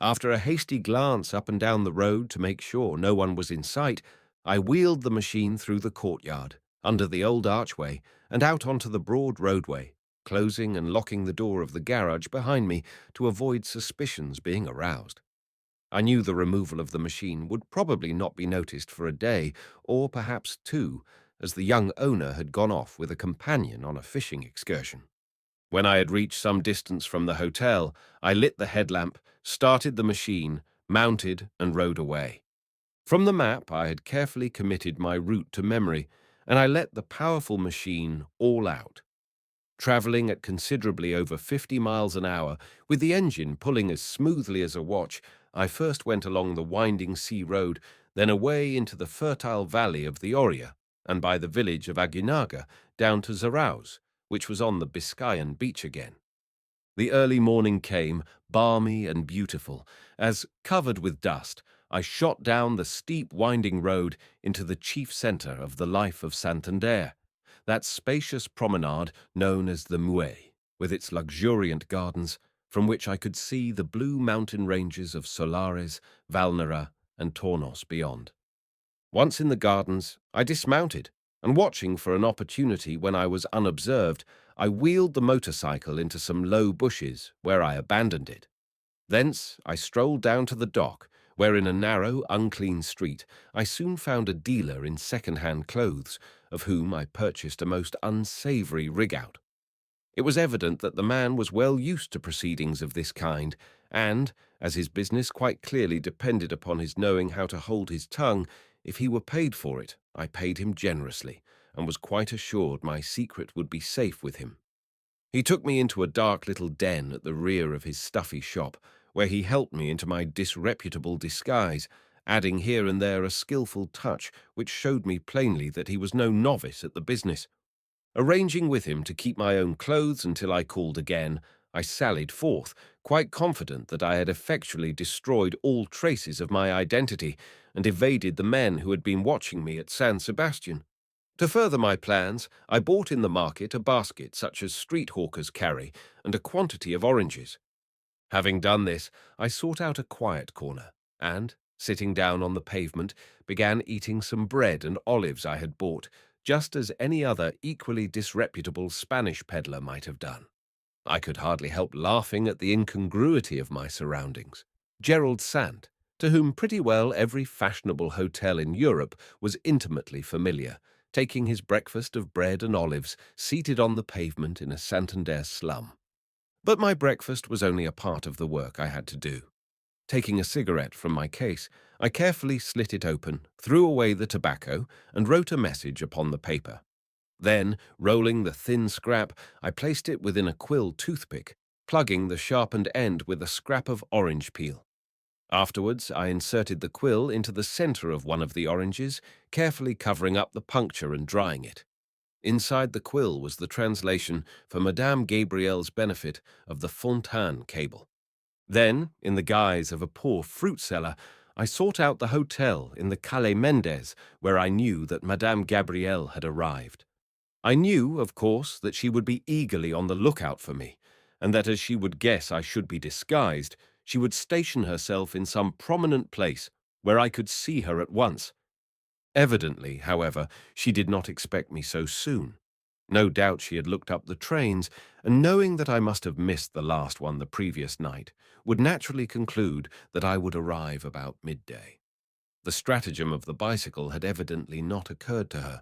After a hasty glance up and down the road to make sure no one was in sight, I wheeled the machine through the courtyard, under the old archway, and out onto the broad roadway, closing and locking the door of the garage behind me to avoid suspicions being aroused. I knew the removal of the machine would probably not be noticed for a day, or perhaps 2, as the young owner had gone off with a companion on a fishing excursion. When I had reached some distance from the hotel, I lit the headlamp, started the machine, mounted, and rode away. From the map, I had carefully committed my route to memory, and I let the powerful machine all out. Travelling at considerably over 50 miles an hour, with the engine pulling as smoothly as a watch, I first went along the winding sea road, then away into the fertile valley of the Oria, and by the village of Aguinaga down to Zarauz, which was on the Biscayan beach again. The early morning came, balmy and beautiful, as, covered with dust, I shot down the steep winding road into the chief centre of the life of Santander, that spacious promenade known as the Muay, with its luxuriant gardens, from which I could see the blue mountain ranges of Solares, Valnera, and Tornos beyond. Once in the gardens, I dismounted, and watching for an opportunity when I was unobserved, I wheeled the motorcycle into some low bushes, where I abandoned it. Thence I strolled down to the dock, where in a narrow, unclean street I soon found a dealer in second-hand clothes, of whom I purchased a most unsavoury rig-out. It was evident that the man was well used to proceedings of this kind, and, as his business quite clearly depended upon his knowing how to hold his tongue, if he were paid for it, I paid him generously, and was quite assured my secret would be safe with him. He took me into a dark little den at the rear of his stuffy shop, where he helped me into my disreputable disguise, adding here and there a skilful touch which showed me plainly that he was no novice at the business. Arranging with him to keep my own clothes until I called again, I sallied forth, quite confident that I had effectually destroyed all traces of my identity and evaded the men who had been watching me at San Sebastian. To further my plans, I bought in the market a basket such as street hawkers carry and a quantity of oranges. Having done this, I sought out a quiet corner and, sitting down on the pavement, began eating some bread and olives I had bought, just as any other equally disreputable Spanish peddler might have done. I could hardly help laughing at the incongruity of my surroundings. Gerald Sant, to whom pretty well every fashionable hotel in Europe was intimately familiar, taking his breakfast of bread and olives, seated on the pavement in a Santander slum. But my breakfast was only a part of the work I had to do. Taking a cigarette from my case, I carefully slit it open, threw away the tobacco, and wrote a message upon the paper. Then, rolling the thin scrap, I placed it within a quill toothpick, plugging the sharpened end with a scrap of orange peel. Afterwards, I inserted the quill into the center of one of the oranges, carefully covering up the puncture and drying it. Inside the quill was the translation, for Madame Gabrielle's benefit, of the Fontaine cable. Then, in the guise of a poor fruit seller, I sought out the hotel in the Calle Mendez, where I knew that Madame Gabrielle had arrived. I knew, of course, that she would be eagerly on the lookout for me, and that as she would guess I should be disguised, she would station herself in some prominent place where I could see her at once. Evidently, however, she did not expect me so soon. No doubt she had looked up the trains, and knowing that I must have missed the last one the previous night, would naturally conclude that I would arrive about midday. The stratagem of the bicycle had evidently not occurred to her.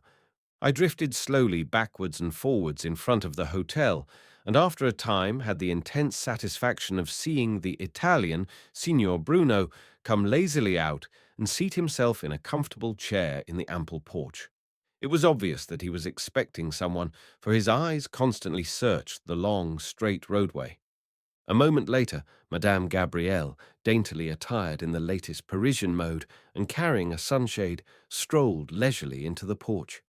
I drifted slowly backwards and forwards in front of the hotel, and after a time had the intense satisfaction of seeing the Italian, Signor Bruno, come lazily out and seat himself in a comfortable chair in the ample porch. It was obvious that he was expecting someone, for his eyes constantly searched the long, straight roadway. A moment later, Madame Gabrielle, daintily attired in the latest Parisian mode and carrying a sunshade, strolled leisurely into the porch.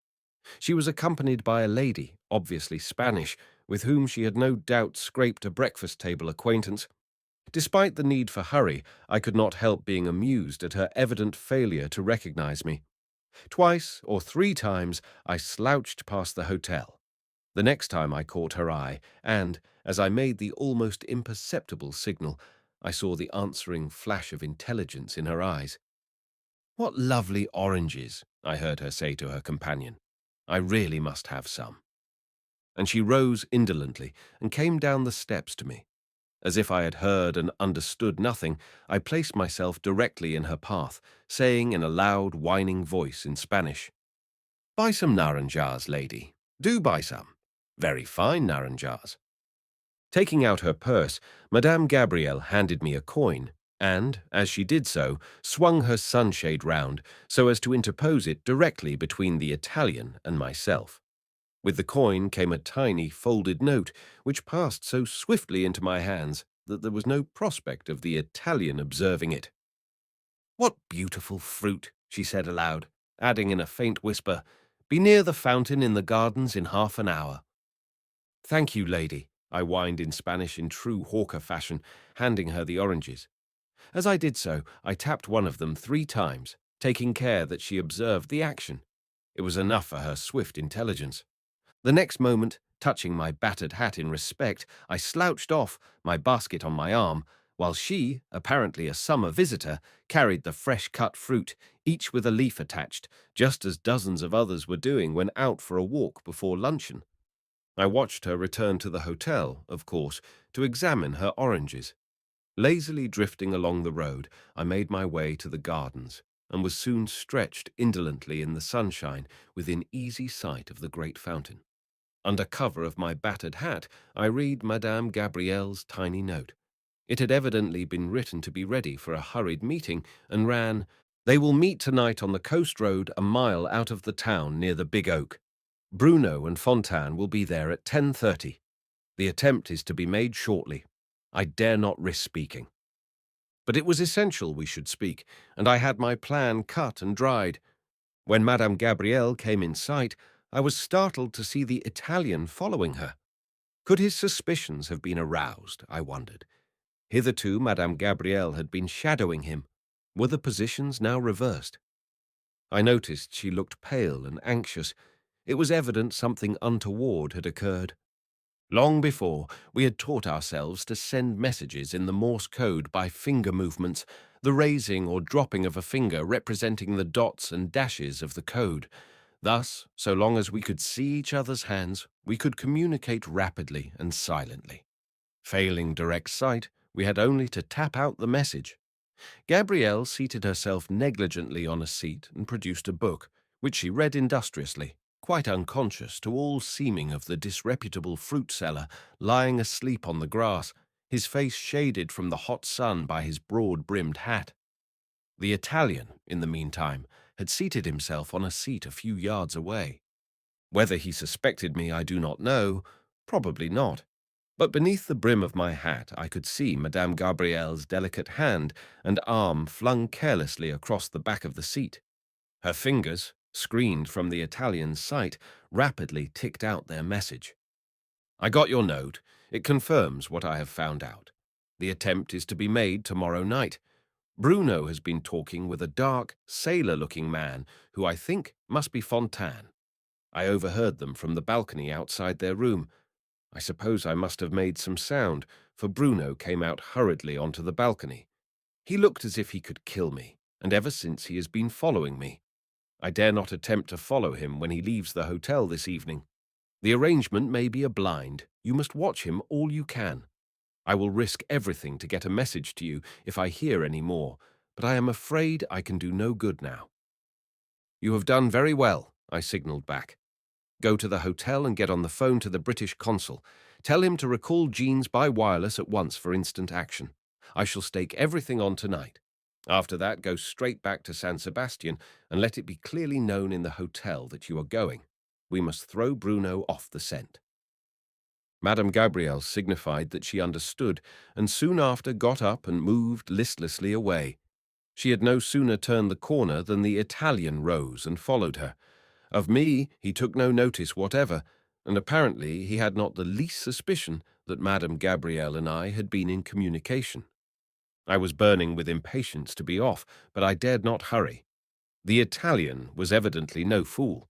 She was accompanied by a lady, obviously Spanish, with whom she had no doubt scraped a breakfast-table acquaintance. Despite the need for hurry, I could not help being amused at her evident failure to recognize me. Twice or three times I slouched past the hotel. The next time I caught her eye, and, as I made the almost imperceptible signal, I saw the answering flash of intelligence in her eyes. "What lovely oranges," I heard her say to her companion. "I really must have some." And she rose indolently and came down the steps to me. As if I had heard and understood nothing, I placed myself directly in her path, saying in a loud, whining voice in Spanish, "Buy some naranjas, lady. Do buy some. Very fine naranjas." Taking out her purse, Madame Gabrielle handed me a coin, and, as she did so, swung her sunshade round so as to interpose it directly between the Italian and myself. With the coin came a tiny folded note, which passed so swiftly into my hands that there was no prospect of the Italian observing it. "What beautiful fruit," she said aloud, adding in a faint whisper, "Be near the fountain in the gardens in half an hour." "Thank you, lady," I whined in Spanish in true hawker fashion, handing her the oranges. As I did so, I tapped one of them 3 times, taking care that she observed the action. It was enough for her swift intelligence. The next moment, touching my battered hat in respect, I slouched off, my basket on my arm, while she, apparently a summer visitor, carried the fresh-cut fruit, each with a leaf attached, just as dozens of others were doing when out for a walk before luncheon. I watched her return to the hotel, of course, to examine her oranges. Lazily drifting along the road, I made my way to the gardens, and was soon stretched indolently in the sunshine within easy sight of the great fountain. Under cover of my battered hat, I read Madame Gabrielle's tiny note. It had evidently been written to be ready for a hurried meeting, and ran, "They will meet tonight on the coast road a mile out of the town near the Big Oak. Bruno and Fontaine will be there at 10:30. The attempt is to be made shortly. I dare not risk speaking." But it was essential we should speak, and I had my plan cut and dried. When Madame Gabrielle came in sight, I was startled to see the Italian following her. Could his suspicions have been aroused, I wondered. Hitherto Madame Gabrielle had been shadowing him. Were the positions now reversed? I noticed she looked pale and anxious. It was evident something untoward had occurred. Long before, we had taught ourselves to send messages in the Morse code by finger movements, the raising or dropping of a finger representing the dots and dashes of the code. Thus, so long as we could see each other's hands, we could communicate rapidly and silently. Failing direct sight, we had only to tap out the message. Gabrielle seated herself negligently on a seat and produced a book, which she read industriously, quite unconscious to all seeming of the disreputable fruit seller lying asleep on the grass, his face shaded from the hot sun by his broad-brimmed hat. The Italian, in the meantime, had seated himself on a seat a few yards away. Whether he suspected me I do not know, probably not. But beneath the brim of my hat I could see Madame Gabrielle's delicate hand and arm flung carelessly across the back of the seat. Her fingers, screened from the Italian's sight, rapidly ticked out their message. "I got your note. It confirms what I have found out. The attempt is to be made tomorrow night. Bruno has been talking with a dark, sailor-looking man who I think must be Fontaine. I overheard them from the balcony outside their room. I suppose I must have made some sound, for Bruno came out hurriedly onto the balcony. He looked as if he could kill me, and ever since he has been following me. I dare not attempt to follow him when he leaves the hotel this evening. The arrangement may be a blind. You must watch him all you can. I will risk everything to get a message to you if I hear any more, but I am afraid I can do no good now." "You have done very well," I signalled back. "Go to the hotel and get on the phone to the British consul. Tell him to recall Jeans by wireless at once for instant action. I shall stake everything on tonight. After that, go straight back to San Sebastian and let it be clearly known in the hotel that you are going. We must throw Bruno off the scent." Madame Gabrielle signified that she understood, and soon after got up and moved listlessly away. She had no sooner turned the corner than the Italian rose and followed her. Of me he took no notice whatever, and apparently he had not the least suspicion that Madame Gabrielle and I had been in communication. I was burning with impatience to be off, but I dared not hurry. The Italian was evidently no fool.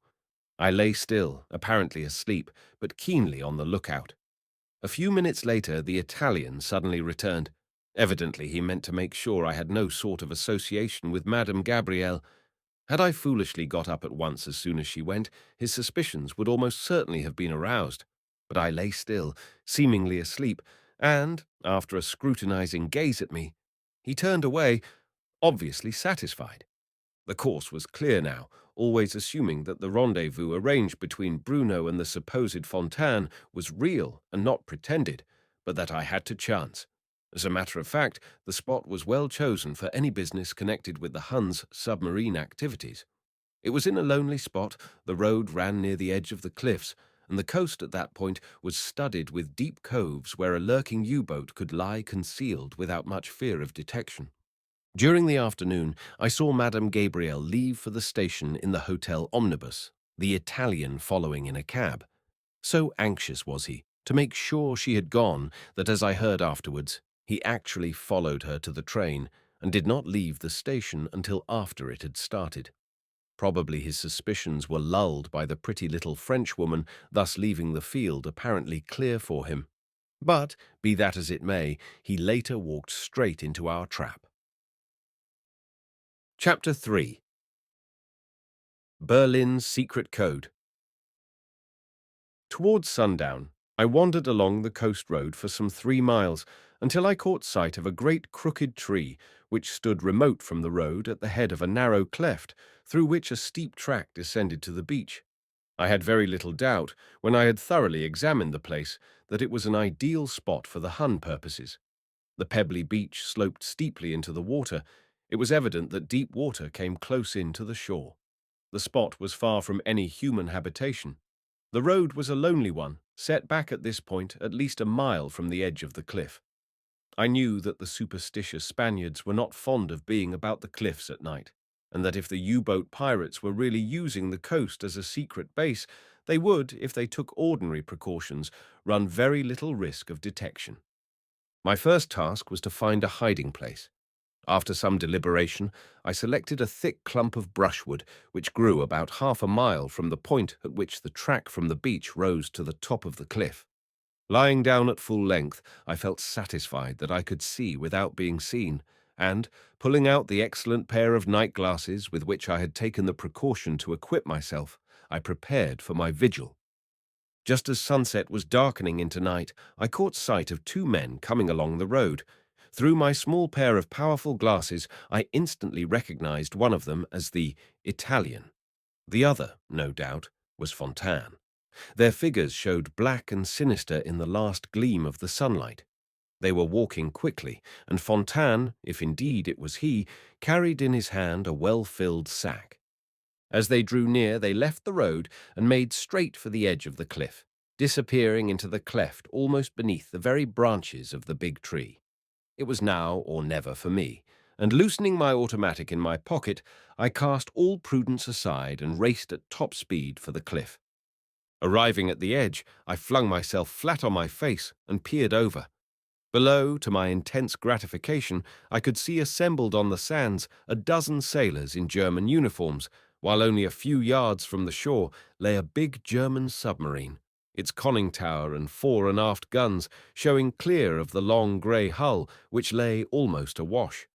I lay still, apparently asleep, but keenly on the lookout. A few minutes later, the Italian suddenly returned. Evidently he meant to make sure I had no sort of association with Madame Gabrielle. Had I foolishly got up at once as soon as she went, his suspicions would almost certainly have been aroused. But I lay still, seemingly asleep, and, after a scrutinizing gaze at me, he turned away, obviously satisfied. The course was clear now, always assuming that the rendezvous arranged between Bruno and the supposed Fontaine was real and not pretended, but that I had to chance. As a matter of fact, the spot was well chosen for any business connected with the Hun's submarine activities. It was in a lonely spot, the road ran near the edge of the cliffs, and the coast at that point was studded with deep coves where a lurking U-boat could lie concealed without much fear of detection. During the afternoon, I saw Madame Gabrielle leave for the station in the hotel omnibus, the Italian following in a cab. So anxious was he to make sure she had gone that, as I heard afterwards, he actually followed her to the train and did not leave the station until after it had started. Probably his suspicions were lulled by the pretty little Frenchwoman thus leaving the field apparently clear for him. But, be that as it may, he later walked straight into our trap. Chapter 3. Berlin's Secret Code. Towards sundown, I wandered along the coast road for some 3 miles until I caught sight of a great crooked tree which stood remote from the road at the head of a narrow cleft through which a steep track descended to the beach. I had very little doubt, when I had thoroughly examined the place, that it was an ideal spot for the Hun purposes. The pebbly beach sloped steeply into the water. It was evident that deep water came close in to the shore. The spot was far from any human habitation. The road was a lonely one, set back at this point at least a mile from the edge of the cliff. I knew that the superstitious Spaniards were not fond of being about the cliffs at night, and that if the U-boat pirates were really using the coast as a secret base, they would, if they took ordinary precautions, run very little risk of detection. My first task was to find a hiding place. After some deliberation, I selected a thick clump of brushwood which grew about half a mile from the point at which the track from the beach rose to the top of the cliff. Lying down at full length, I felt satisfied that I could see without being seen, and, pulling out the excellent pair of night glasses with which I had taken the precaution to equip myself, I prepared for my vigil. Just as sunset was darkening into night, I caught sight of 2 men coming along the road. Through my small pair of powerful glasses, I instantly recognized one of them as the Italian. The other, no doubt, was Fontaine. Their figures showed black and sinister in the last gleam of the sunlight. They were walking quickly, and Fontaine, if indeed it was he, carried in his hand a well-filled sack. As they drew near, they left the road and made straight for the edge of the cliff, disappearing into the cleft almost beneath the very branches of the big tree. It was now or never for me, and loosening my automatic in my pocket, I cast all prudence aside and raced at top speed for the cliff. Arriving at the edge, I flung myself flat on my face and peered over. Below, to my intense gratification, I could see assembled on the sands a dozen sailors in German uniforms, while only a few yards from the shore lay a big German submarine, its conning tower and fore and aft guns showing clear of the long grey hull which lay almost awash.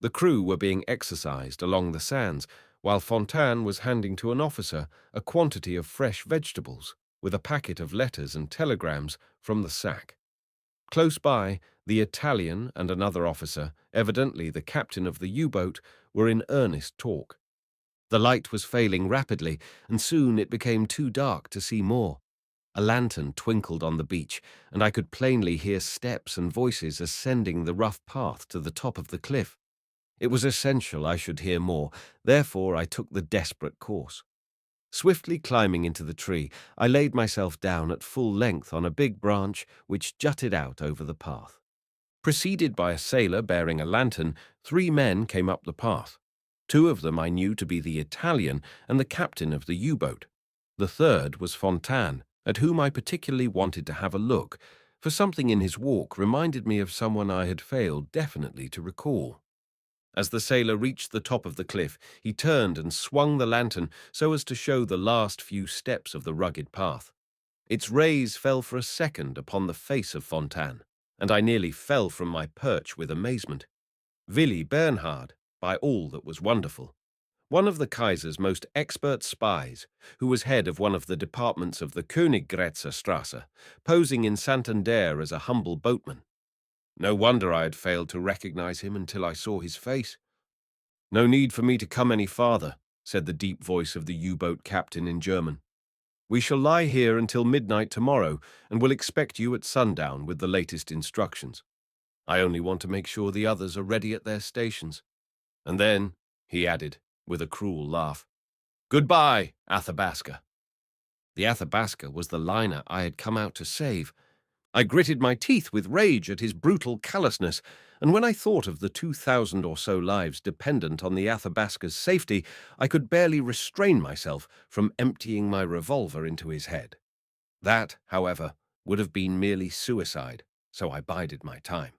The crew were being exercised along the sands, while Fontaine was handing to an officer a quantity of fresh vegetables, with a packet of letters and telegrams from the sack. Close by, the Italian and another officer, evidently the captain of the U-boat, were in earnest talk. The light was failing rapidly, and soon it became too dark to see more. A lantern twinkled on the beach, and I could plainly hear steps and voices ascending the rough path to the top of the cliff. It was essential I should hear more, therefore I took the desperate course. Swiftly climbing into the tree, I laid myself down at full length on a big branch which jutted out over the path. Preceded by a sailor bearing a lantern, 3 men came up the path. 2 of them I knew to be the Italian and the captain of the U-boat. The third was Fontaine, at whom I particularly wanted to have a look, for something in his walk reminded me of someone I had failed definitely to recall. As the sailor reached the top of the cliff, he turned and swung the lantern so as to show the last few steps of the rugged path. Its rays fell for a second upon the face of Fontaine, and I nearly fell from my perch with amazement. Willi Bernhard, by all that was wonderful. One of the Kaiser's most expert spies, who was head of one of the departments of the Königgrätzer Strasse, posing in Santander as a humble boatman. No wonder I had failed to recognize him until I saw his face. "No need for me to come any farther," said the deep voice of the U-boat captain in German. "We shall lie here until midnight tomorrow, and will expect you at sundown with the latest instructions. I only want to make sure the others are ready at their stations. And then," he added, with a cruel laugh, "goodbye, Athabasca." The Athabasca was the liner I had come out to save. I gritted my teeth with rage at his brutal callousness, and when I thought of the 2,000 or so lives dependent on the Athabasca's safety, I could barely restrain myself from emptying my revolver into his head. That, however, would have been merely suicide, so I bided my time.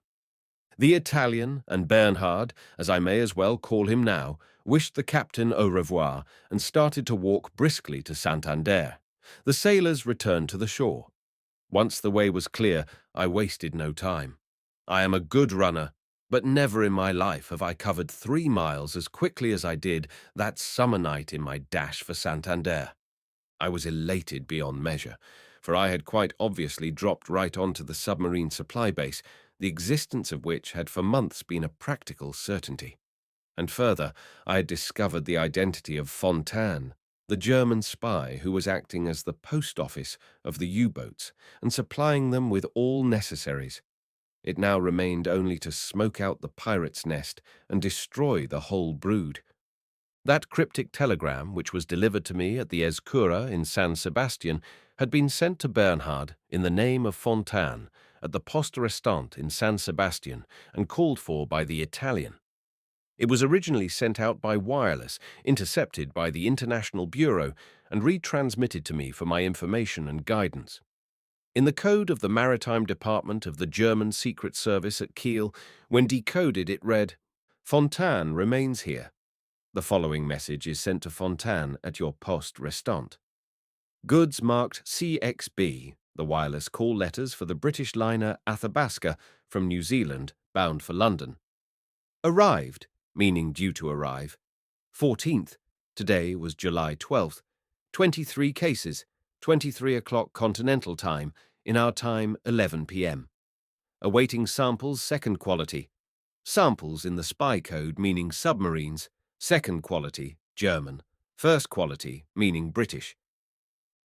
The Italian and Bernhard, as I may as well call him now, wished the captain au revoir and started to walk briskly to Santander. The sailors returned to the shore. Once the way was clear, I wasted no time. I am a good runner, but never in my life have I covered 3 miles as quickly as I did that summer night in my dash for Santander. I was elated beyond measure, for I had quite obviously dropped right onto the submarine supply base, the existence of which had for months been a practical certainty. And further, I had discovered the identity of Fontaine, the German spy who was acting as the post office of the U-boats and supplying them with all necessaries. It now remained only to smoke out the pirate's nest and destroy the whole brood. That cryptic telegram, which was delivered to me at the Escura in San Sebastian, had been sent to Bernhard in the name of Fontaine at the Poste Restante in San Sebastian and called for by the Italian. It was originally sent out by wireless, intercepted by the International Bureau, and retransmitted to me for my information and guidance. In the code of the Maritime Department of the German Secret Service at Kiel, when decoded it read, "Fontaine remains here. The following message is sent to Fontaine at your poste restante. Goods marked CXB, the wireless call letters for the British liner Athabasca from New Zealand, bound for London. Arrived, meaning due to arrive. 14th, today was July 12th. 23 cases, 23 o'clock continental time, in our time 11 p.m. Awaiting samples second quality. Samples in the spy code meaning submarines, second quality, German, first quality, meaning British.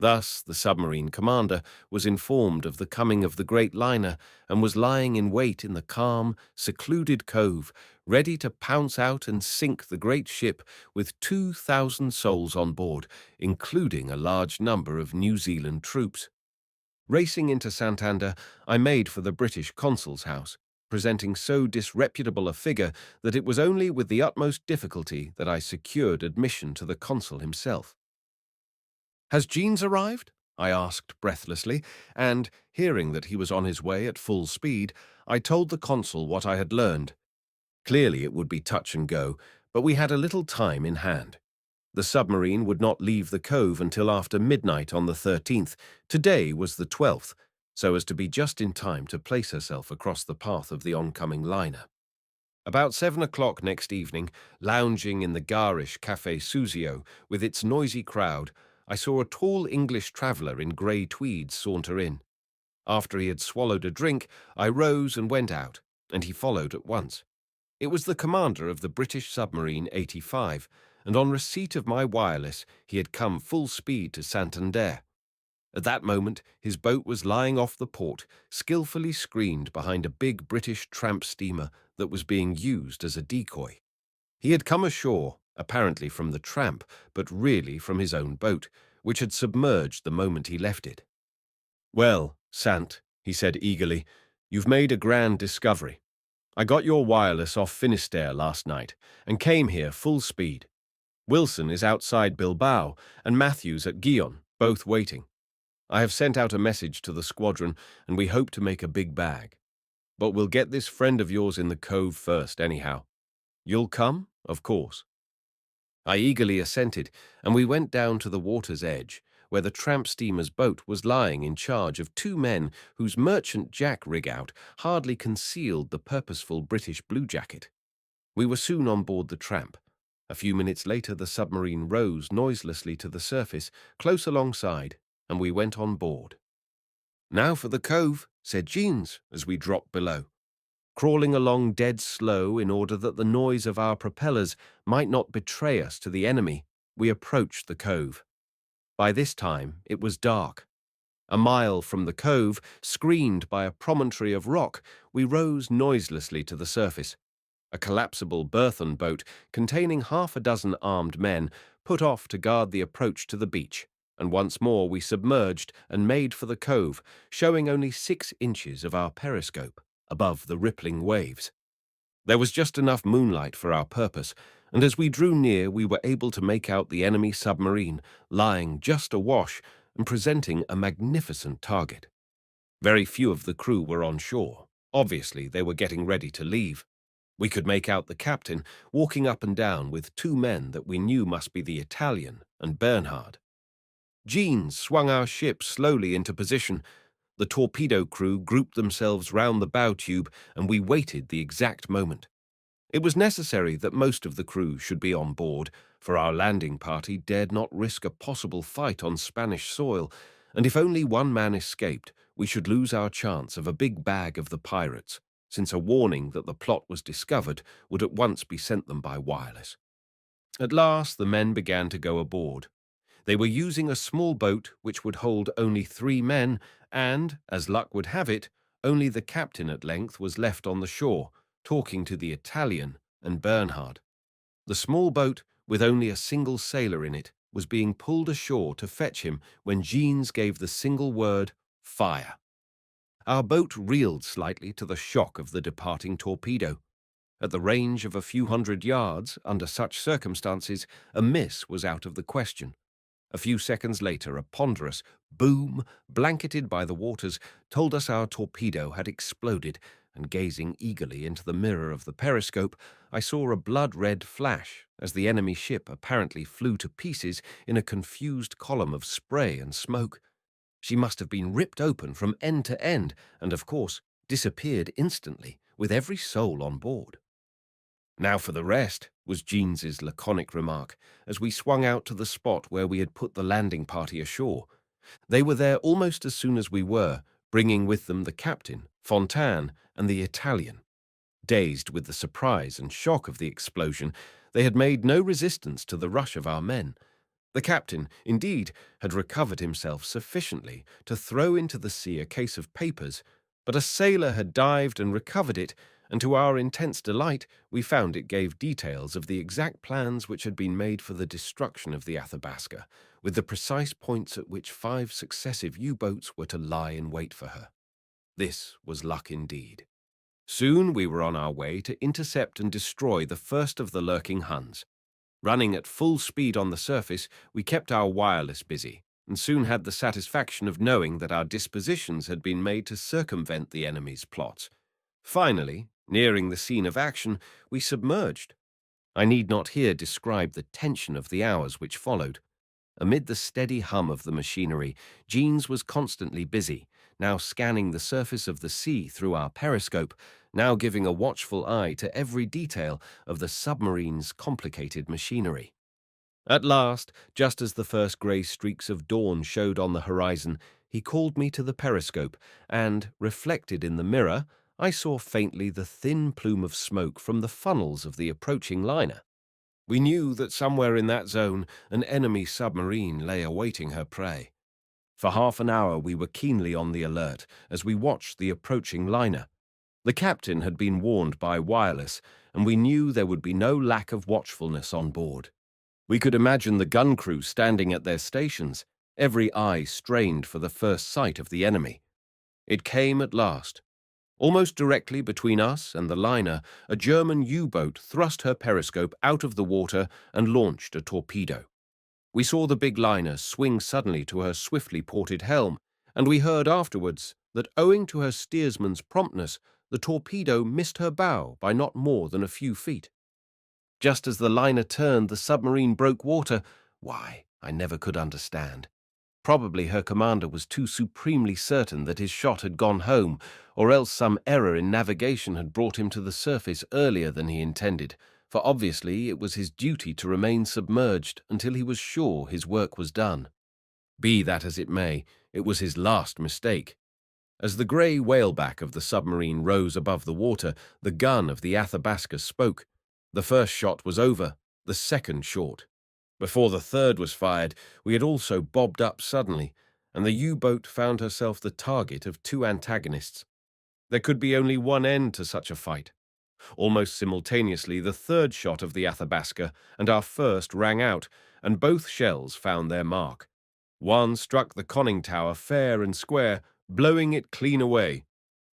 Thus, the submarine commander was informed of the coming of the great liner and was lying in wait in the calm, secluded cove, ready to pounce out and sink the great ship with 2,000 souls on board, including a large number of New Zealand troops. Racing into Santander, I made for the British consul's house, presenting so disreputable a figure that it was only with the utmost difficulty that I secured admission to the consul himself. "Has Jeans arrived?" I asked breathlessly, and, hearing that he was on his way at full speed, I told the consul what I had learned. Clearly it would be touch and go, but we had a little time in hand. The submarine would not leave the cove until after midnight on the 13th. Today was the 12th, so as to be just in time to place herself across the path of the oncoming liner. About 7 o'clock next evening, lounging in the garish Café Suzio with its noisy crowd, I saw a tall English traveller in grey tweeds saunter in. After he had swallowed a drink, I rose and went out, and he followed at once. It was the commander of the British submarine 85, and on receipt of my wireless, he had come full speed to Santander. At that moment, his boat was lying off the port, skillfully screened behind a big British tramp steamer that was being used as a decoy. He had come ashore, apparently from the tramp, but really from his own boat, which had submerged the moment he left it. "Well, Sant," he said eagerly, "you've made a grand discovery. I got your wireless off Finisterre last night and came here full speed. Wilson is outside Bilbao and Matthews at Guion, both waiting. I have sent out a message to the squadron and we hope to make a big bag. But we'll get this friend of yours in the cove first anyhow. You'll come, of course." I eagerly assented, and we went down to the water's edge, where the tramp steamer's boat was lying in charge of 2 men whose merchant jack rig-out hardly concealed the purposeful British bluejacket. We were soon on board the tramp. A few minutes later the submarine rose noiselessly to the surface, close alongside, and we went on board. "Now for the cove," said Jeans as we dropped below. Crawling along dead slow in order that the noise of our propellers might not betray us to the enemy, we approached the cove. By this time it was dark. A mile from the cove, screened by a promontory of rock, we rose noiselessly to the surface. A collapsible Burthon boat containing half a dozen armed men put off to guard the approach to the beach. and once more we submerged and made for the cove, showing only 6 inches of our periscope above the rippling waves. There was just enough moonlight for our purpose, and as we drew near we were able to make out the enemy submarine lying just awash and presenting a magnificent target. Very few of the crew were on shore. Obviously, they were getting ready to leave. We could make out the captain walking up and down with 2 men that we knew must be the Italian and Bernhard. Jeans swung our ship slowly into position. The torpedo crew grouped themselves round the bow tube, and we waited the exact moment. It was necessary that most of the crew should be on board, for our landing party dared not risk a possible fight on Spanish soil, and if only one man escaped, we should lose our chance of a big bag of the pirates, since a warning that the plot was discovered would at once be sent them by wireless. At last the men began to go aboard. They were using a small boat which would hold only 3 men, and, as luck would have it, only the captain at length was left on the shore, talking to the Italian and Bernhard. The small boat, with only a single sailor in it, was being pulled ashore to fetch him when Jeans gave the single word, "Fire." Our boat reeled slightly to the shock of the departing torpedo. At the range of a few hundred yards, under such circumstances, a miss was out of the question. A few seconds later, a ponderous boom, blanketed by the waters, told us our torpedo had exploded, and gazing eagerly into the mirror of the periscope, I saw a blood-red flash as the enemy ship apparently flew to pieces in a confused column of spray and smoke. She must have been ripped open from end to end and, of course, disappeared instantly, with every soul on board. "Now for the rest," was Jeans's laconic remark, as we swung out to the spot where we had put the landing party ashore. They were there almost as soon as we were, bringing with them the captain, Fontaine, and the Italian. Dazed with the surprise and shock of the explosion, they had made no resistance to the rush of our men. The captain, indeed, had recovered himself sufficiently to throw into the sea a case of papers, but a sailor had dived and recovered it, and to our intense delight we found it gave details of the exact plans which had been made for the destruction of the Athabasca, with the precise points at which 5 successive U-boats were to lie in wait for her. This was luck indeed. Soon we were on our way to intercept and destroy the first of the lurking Huns. Running at full speed on the surface, we kept our wireless busy, and soon had the satisfaction of knowing that our dispositions had been made to circumvent the enemy's plots. Finally, nearing the scene of action, we submerged. I need not here describe the tension of the hours which followed. Amid the steady hum of the machinery, Jeans was constantly busy, now scanning the surface of the sea through our periscope, now giving a watchful eye to every detail of the submarine's complicated machinery. At last, just as the first grey streaks of dawn showed on the horizon, he called me to the periscope, and, reflected in the mirror, I saw faintly the thin plume of smoke from the funnels of the approaching liner. We knew that somewhere in that zone an enemy submarine lay awaiting her prey. For half an hour we were keenly on the alert as we watched the approaching liner. The captain had been warned by wireless, and we knew there would be no lack of watchfulness on board. We could imagine the gun crew standing at their stations, every eye strained for the first sight of the enemy. It came at last. Almost directly between us and the liner, a German U-boat thrust her periscope out of the water and launched a torpedo. We saw the big liner swing suddenly to her swiftly ported helm, and we heard afterwards that, owing to her steersman's promptness, the torpedo missed her bow by not more than a few feet. Just as the liner turned, the submarine broke water. Why, I never could understand. Probably her commander was too supremely certain that his shot had gone home, or else some error in navigation had brought him to the surface earlier than he intended, for obviously it was his duty to remain submerged until he was sure his work was done. Be that as it may, it was his last mistake. As the grey whaleback of the submarine rose above the water, the gun of the Athabasca spoke. The first shot was over, the second short. Before the third was fired, we had also bobbed up suddenly, and the U-boat found herself the target of 2 antagonists. There could be only one end to such a fight. Almost simultaneously, the third shot of the Athabasca and our first rang out, and both shells found their mark. One struck the conning tower fair and square, blowing it clean away.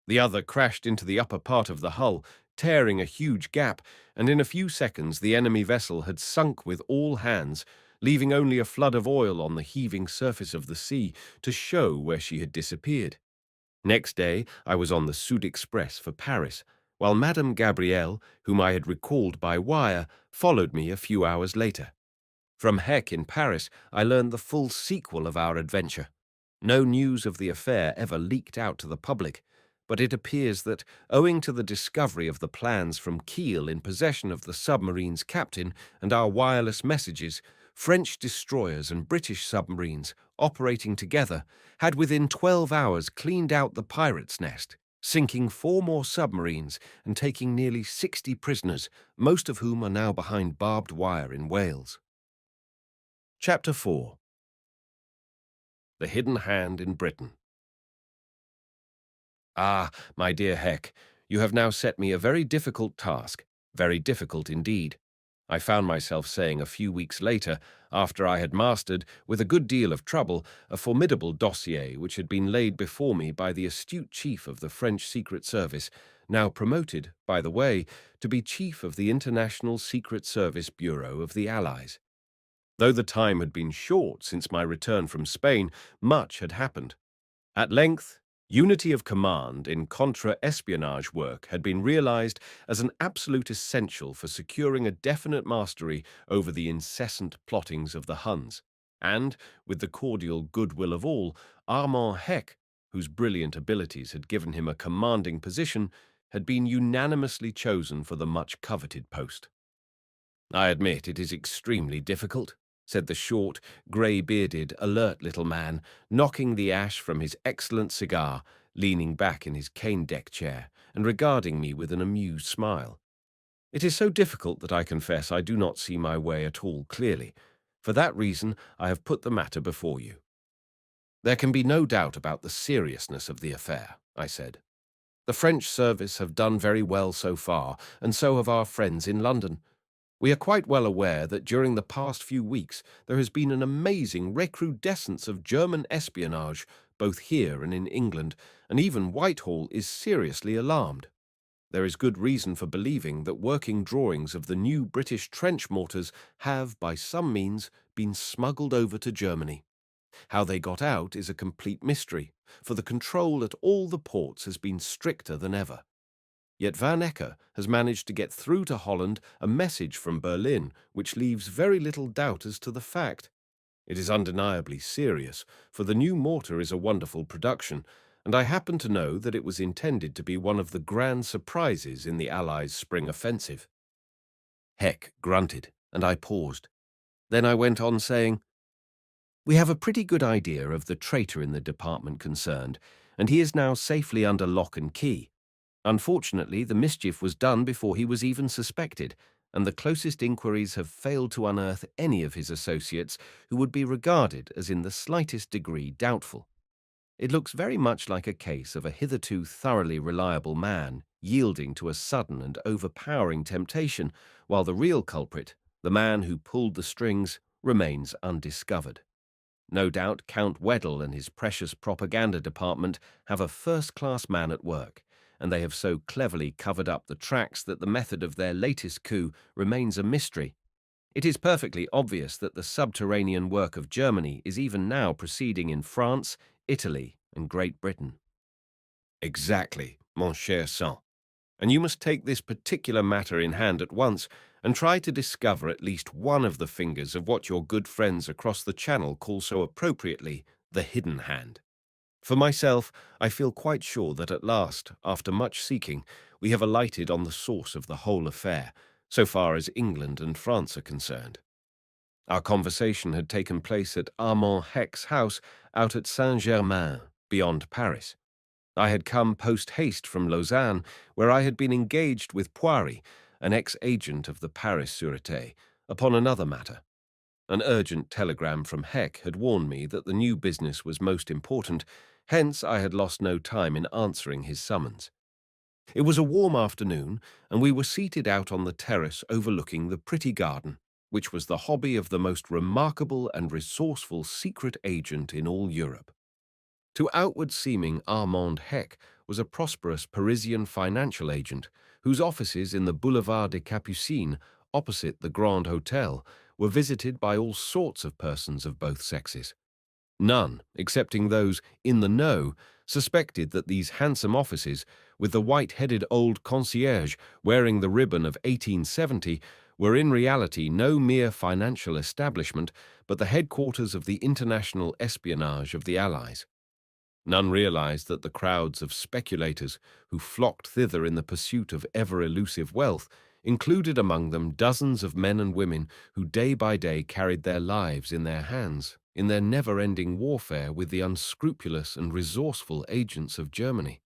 The other crashed into the upper part of the hull, tearing a huge gap, and in a few seconds the enemy vessel had sunk with all hands, leaving only a flood of oil on the heaving surface of the sea to show where she had disappeared. Next day I was on the Sud Express for Paris, while Madame Gabrielle, whom I had recalled by wire, followed me a few hours later. From Heck in Paris, I learned the full sequel of our adventure. No news of the affair ever leaked out to the public, but it appears that, owing to the discovery of the plans from Kiel in possession of the submarine's captain and our wireless messages, French destroyers and British submarines, operating together, had within 12 hours cleaned out the pirates' nest, sinking 4 more submarines and taking nearly 60 prisoners, most of whom are now behind barbed wire in Wales. Chapter 4. The Hidden Hand in Britain. Ah, my dear Heck, you have now set me a very difficult task, very difficult indeed. I found myself saying a few weeks later, after I had mastered, with a good deal of trouble, a formidable dossier which had been laid before me by the astute chief of the French Secret Service, now promoted, by the way, to be chief of the International Secret Service Bureau of the Allies. Though the time had been short since my return from Spain, much had happened. At length, unity of command in contra-espionage work had been realized as an absolute essential for securing a definite mastery over the incessant plottings of the Huns, and, with the cordial goodwill of all, Armand Heck, whose brilliant abilities had given him a commanding position, had been unanimously chosen for the much-coveted post. "I admit it is extremely difficult," said the short, grey-bearded, alert little man, knocking the ash from his excellent cigar, leaning back in his cane-deck chair, and regarding me with an amused smile. "It is so difficult that I confess I do not see my way at all clearly. For that reason I have put the matter before you." "There can be no doubt about the seriousness of the affair," I said. "The French service have done very well so far, and so have our friends in London. We are quite well aware that during the past few weeks there has been an amazing recrudescence of German espionage, both here and in England, and even Whitehall is seriously alarmed. There is good reason for believing that working drawings of the new British trench mortars have, by some means, been smuggled over to Germany. How they got out is a complete mystery, for the control at all the ports has been stricter than ever. Yet Van Ecker has managed to get through to Holland a message from Berlin which leaves very little doubt as to the fact. It is undeniably serious, for the new mortar is a wonderful production, and I happen to know that it was intended to be one of the grand surprises in the Allies' spring offensive." Heck grunted, and I paused. Then I went on saying, "We have a pretty good idea of the traitor in the department concerned, and he is now safely under lock and key. Unfortunately, the mischief was done before he was even suspected, and the closest inquiries have failed to unearth any of his associates who would be regarded as in the slightest degree doubtful. It looks very much like a case of a hitherto thoroughly reliable man yielding to a sudden and overpowering temptation, while the real culprit, the man who pulled the strings, remains undiscovered. No doubt Count Weddell and his precious propaganda department have a first-class man at work, and they have so cleverly covered up the tracks that the method of their latest coup remains a mystery. It is perfectly obvious that the subterranean work of Germany is even now proceeding in France, Italy, and Great Britain." "Exactly, mon cher Sant. And you must take this particular matter in hand at once and try to discover at least one of the fingers of what your good friends across the Channel call so appropriately the hidden hand. For myself, I feel quite sure that at last, after much seeking, we have alighted on the source of the whole affair, so far as England and France are concerned." Our conversation had taken place at Armand Heck's house out at Saint-Germain, beyond Paris. I had come post-haste from Lausanne, where I had been engaged with Poiry, an ex-agent of the Paris Sûreté, upon another matter. An urgent telegram from Heck had warned me that the new business was most important, hence I had lost no time in answering his summons. It was a warm afternoon, and we were seated out on the terrace overlooking the pretty garden. which was the hobby of the most remarkable and resourceful secret agent in all Europe. To outward seeming, Armand Heck was a prosperous Parisian financial agent whose offices in the Boulevard des Capucines, opposite the Grand Hotel, were visited by all sorts of persons of both sexes. None, excepting those in the know, suspected that these handsome offices, with the white-headed old concierge wearing the ribbon of 1870, were in reality no mere financial establishment, but the headquarters of the international espionage of the Allies. None realized that the crowds of speculators who flocked thither in the pursuit of ever-elusive wealth included among them dozens of men and women who day by day carried their lives in their hands, in their never-ending warfare with the unscrupulous and resourceful agents of Germany.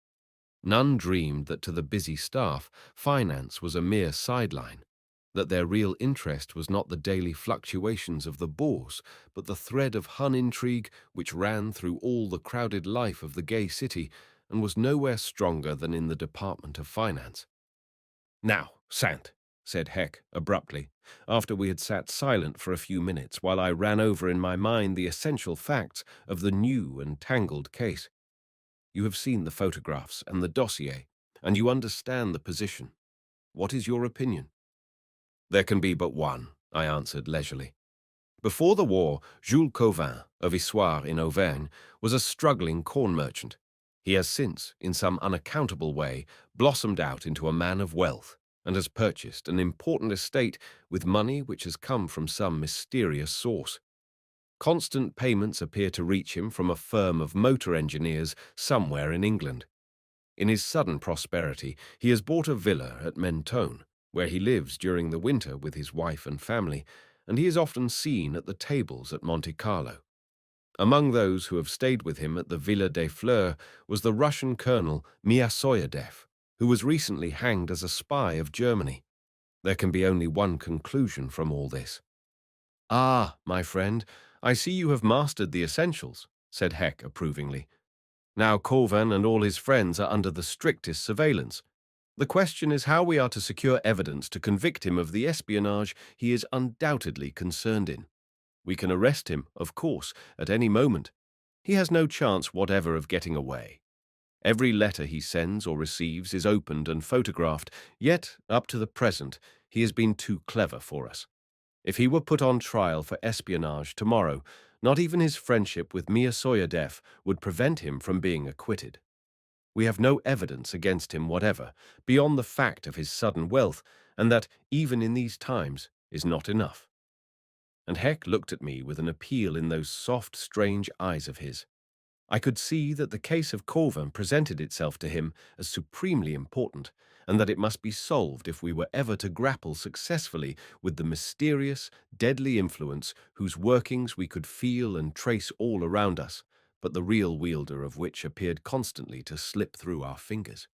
None dreamed that to the busy staff, finance was a mere sideline, that their real interest was not the daily fluctuations of the bourse, but the thread of Hun intrigue which ran through all the crowded life of the gay city and was nowhere stronger than in the department of finance. "Now, Sant," said Heck abruptly, after we had sat silent for a few minutes while I ran over in my mind the essential facts of the new and tangled case. "You have seen the photographs and the dossier, and you understand the position. What is your opinion?" "There can be but one," I answered leisurely. "Before the war, Jules Cauvin, of Issoire in Auvergne, was a struggling corn merchant. He has since, in some unaccountable way, blossomed out into a man of wealth, and has purchased an important estate with money which has come from some mysterious source. Constant payments appear to reach him from a firm of motor engineers somewhere in England. In his sudden prosperity, he has bought a villa at Mentone, where he lives during the winter with his wife and family, and he is often seen at the tables at Monte Carlo. Among those who have stayed with him at the Villa des Fleurs was the Russian colonel Miasoyadev, who was recently hanged as a spy of Germany. There can be only one conclusion from all this." "Ah, my friend, I see you have mastered the essentials," said Heck approvingly. "Now Cauvin and all his friends are under the strictest surveillance. The question is how we are to secure evidence to convict him of the espionage he is undoubtedly concerned in. We can arrest him, of course, at any moment. He has no chance whatever of getting away. Every letter he sends or receives is opened and photographed, yet, up to the present, he has been too clever for us. If he were put on trial for espionage tomorrow, not even his friendship with Miasoyadev would prevent him from being acquitted. We have no evidence against him whatever, beyond the fact of his sudden wealth, and that, even in these times, is not enough." And Heck looked at me with an appeal in those soft, strange eyes of his. I could see that the case of Cauvin presented itself to him as supremely important, and that it must be solved if we were ever to grapple successfully with the mysterious, deadly influence whose workings we could feel and trace all around us, but the real wielder of which appeared constantly to slip through our fingers.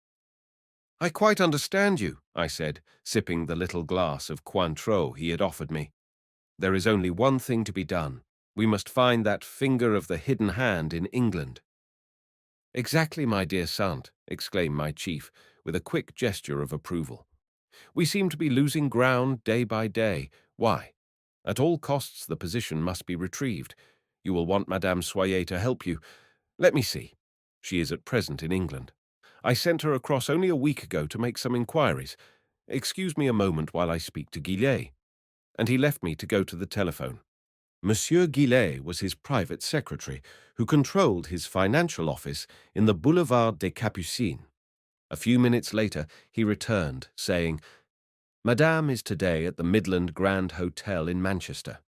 "I quite understand you," I said, sipping the little glass of Cointreau he had offered me. "There is only one thing to be done. We must find that finger of the hidden hand in England." "Exactly, my dear Sant," exclaimed my chief, with a quick gesture of approval. "We seem to be losing ground day by day. Why? At all costs the position must be retrieved. You will want Madame Soyer to help you. Let me see. She is at present in England. I sent her across only a week ago to make some inquiries. Excuse me a moment while I speak to Guillet." And he left me to go to the telephone. Monsieur Guillet was his private secretary, who controlled his financial office in the Boulevard des Capucines. A few minutes later, he returned, saying, "Madame is today at the Midland Grand Hotel in Manchester.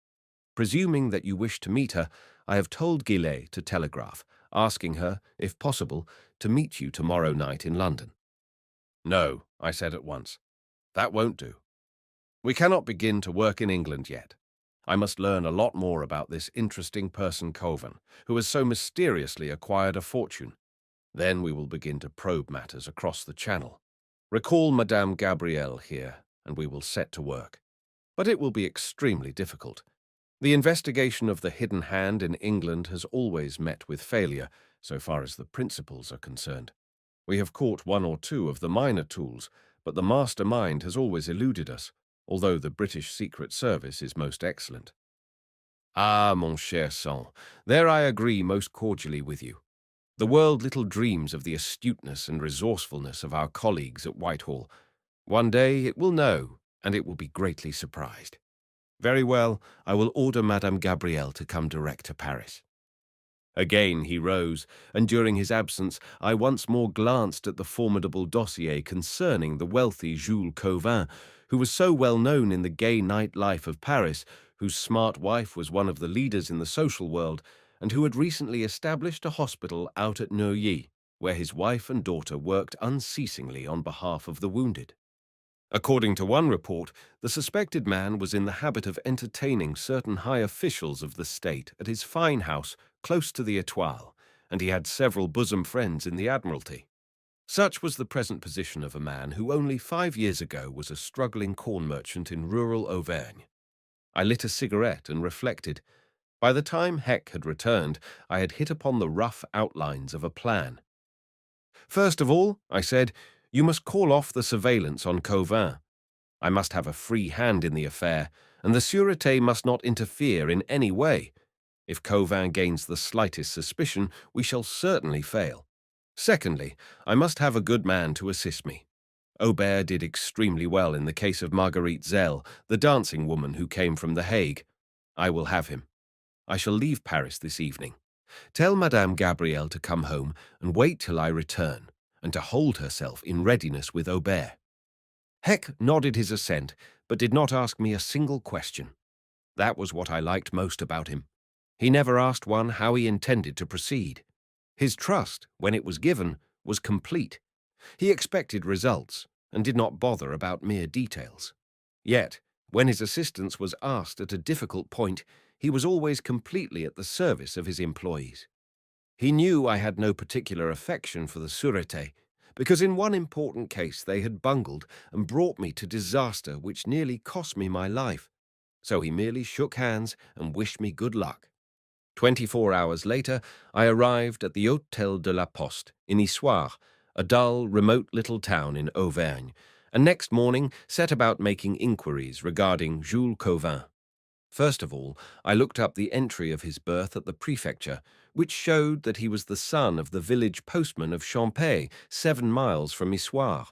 Presuming that you wish to meet her, I have told Guillet to telegraph, asking her, if possible, to meet you tomorrow night in London." "No," I said at once. "That won't do. We cannot begin to work in England yet. I must learn a lot more about this interesting person Cauvin, who has so mysteriously acquired a fortune. Then we will begin to probe matters across the Channel. Recall Madame Gabrielle here, and we will set to work. But it will be extremely difficult. The investigation of the hidden hand in England has always met with failure, so far as the principals are concerned. We have caught one or two of the minor tools, but the mastermind has always eluded us. although the British Secret Service is most excellent. Ah, mon cher Sant, there I agree most cordially with you. The world little dreams of the astuteness and resourcefulness of our colleagues at Whitehall. One day it will know, and it will be greatly surprised. Very well, I will order Madame Gabrielle to come direct to Paris. Again he rose, and during his absence I once more glanced at the formidable dossier concerning the wealthy Jules Cauvin, who was so well known in the gay night life of Paris, whose smart wife was one of the leaders in the social world, and who had recently established a hospital out at Neuilly, where his wife and daughter worked unceasingly on behalf of the wounded. According to one report, the suspected man was in the habit of entertaining certain high officials of the state at his fine house close to the Étoile, and he had several bosom friends in the Admiralty. Such was the present position of a man who only 5 years ago was a struggling corn merchant in rural Auvergne. I lit a cigarette and reflected. By the time Heck had returned, I had hit upon the rough outlines of a plan. First of all, I said, you must call off the surveillance on Cauvin. I must have a free hand in the affair, and the Sûreté must not interfere in any way. If Cauvin gains the slightest suspicion, we shall certainly fail. Secondly, I must have a good man to assist me. Aubert did extremely well in the case of Marguerite Zell, the dancing woman who came from The Hague. I will have him. I shall leave Paris this evening. Tell Madame Gabrielle to come home and wait till I return, and to hold herself in readiness with Aubert. Heck nodded his assent, but did not ask me a single question. That was what I liked most about him. He never asked one how he intended to proceed. His trust, when it was given, was complete. He expected results, and did not bother about mere details. Yet, when his assistance was asked at a difficult point, he was always completely at the service of his employees. He knew I had no particular affection for the Sûreté, because in one important case they had bungled and brought me to disaster which nearly cost me my life. So he merely shook hands and wished me good luck. 24 hours later, I arrived at the Hôtel de la Poste in Issoire, a dull, remote little town in Auvergne, and next morning set about making inquiries regarding Jules Cauvin. First of all, I looked up the entry of his birth at the prefecture, which showed that he was the son of the village postman of Champay, 7 miles from Issoire.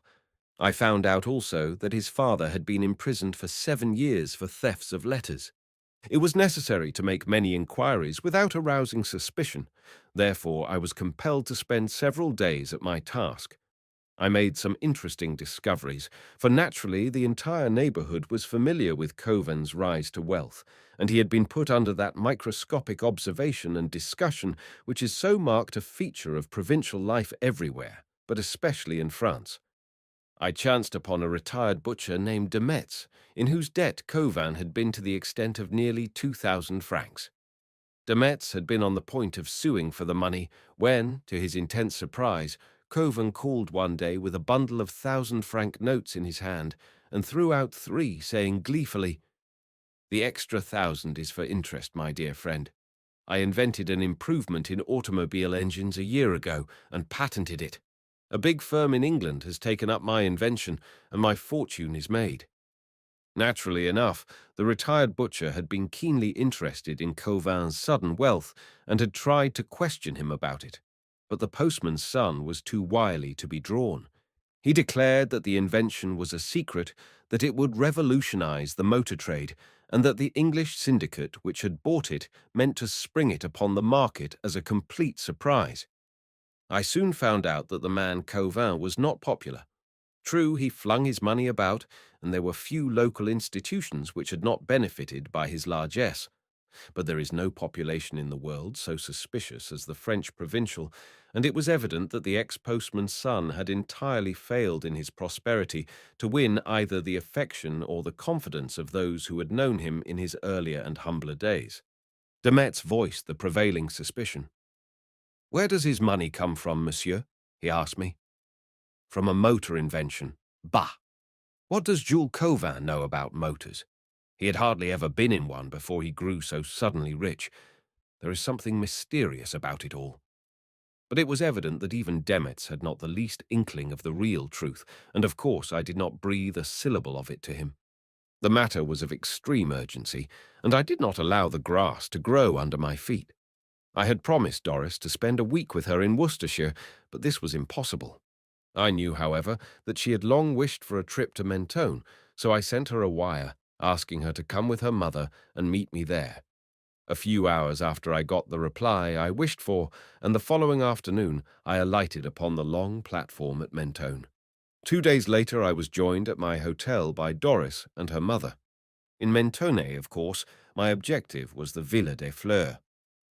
I found out also that his father had been imprisoned for 7 years for thefts of letters. It was necessary to make many inquiries without arousing suspicion. Therefore, I was compelled to spend several days at my task. I made some interesting discoveries, for naturally the entire neighborhood was familiar with Cauvin's rise to wealth, and he had been put under that microscopic observation and discussion which is so marked a feature of provincial life everywhere, but especially in France. I chanced upon a retired butcher named de Metz, in whose debt Cauvin had been to the extent of nearly 2,000 francs. De Metz had been on the point of suing for the money when, to his intense surprise, Cauvin called one day with a bundle of 1,000-franc notes in his hand and threw out 3, saying gleefully, "The extra 1,000 is for interest, my dear friend. I invented an improvement in automobile engines a year ago and patented it. A big firm in England has taken up my invention, and my fortune is made." Naturally enough, the retired butcher had been keenly interested in Cauvin's sudden wealth and had tried to question him about it. But the postman's son was too wily to be drawn. He declared that the invention was a secret, that it would revolutionize the motor trade, and that the English syndicate which had bought it meant to spring it upon the market as a complete surprise. I soon found out that the man Cauvin was not popular. True, he flung his money about, and there were few local institutions which had not benefited by his largesse. But there is no population in the world so suspicious as the French provincial, and it was evident that the ex-postman's son had entirely failed in his prosperity to win either the affection or the confidence of those who had known him in his earlier and humbler days. De Metz voiced the prevailing suspicion. "Where does his money come from, monsieur?" he asked me. "From a motor invention. Bah! What does Jules Cauvin know about motors? He had hardly ever been in one before he grew so suddenly rich. There is something mysterious about it all." But it was evident that even Demetz had not the least inkling of the real truth, and of course I did not breathe a syllable of it to him. The matter was of extreme urgency, and I did not allow the grass to grow under my feet. I had promised Doris to spend a week with her in Worcestershire, but this was impossible. I knew, however, that she had long wished for a trip to Mentone, so I sent her a wire, asking her to come with her mother and meet me there. A few hours after I got the reply I wished for, and the following afternoon I alighted upon the long platform at Mentone. 2 days later I was joined at my hotel by Doris and her mother. In Mentone, of course, my objective was the Villa des Fleurs.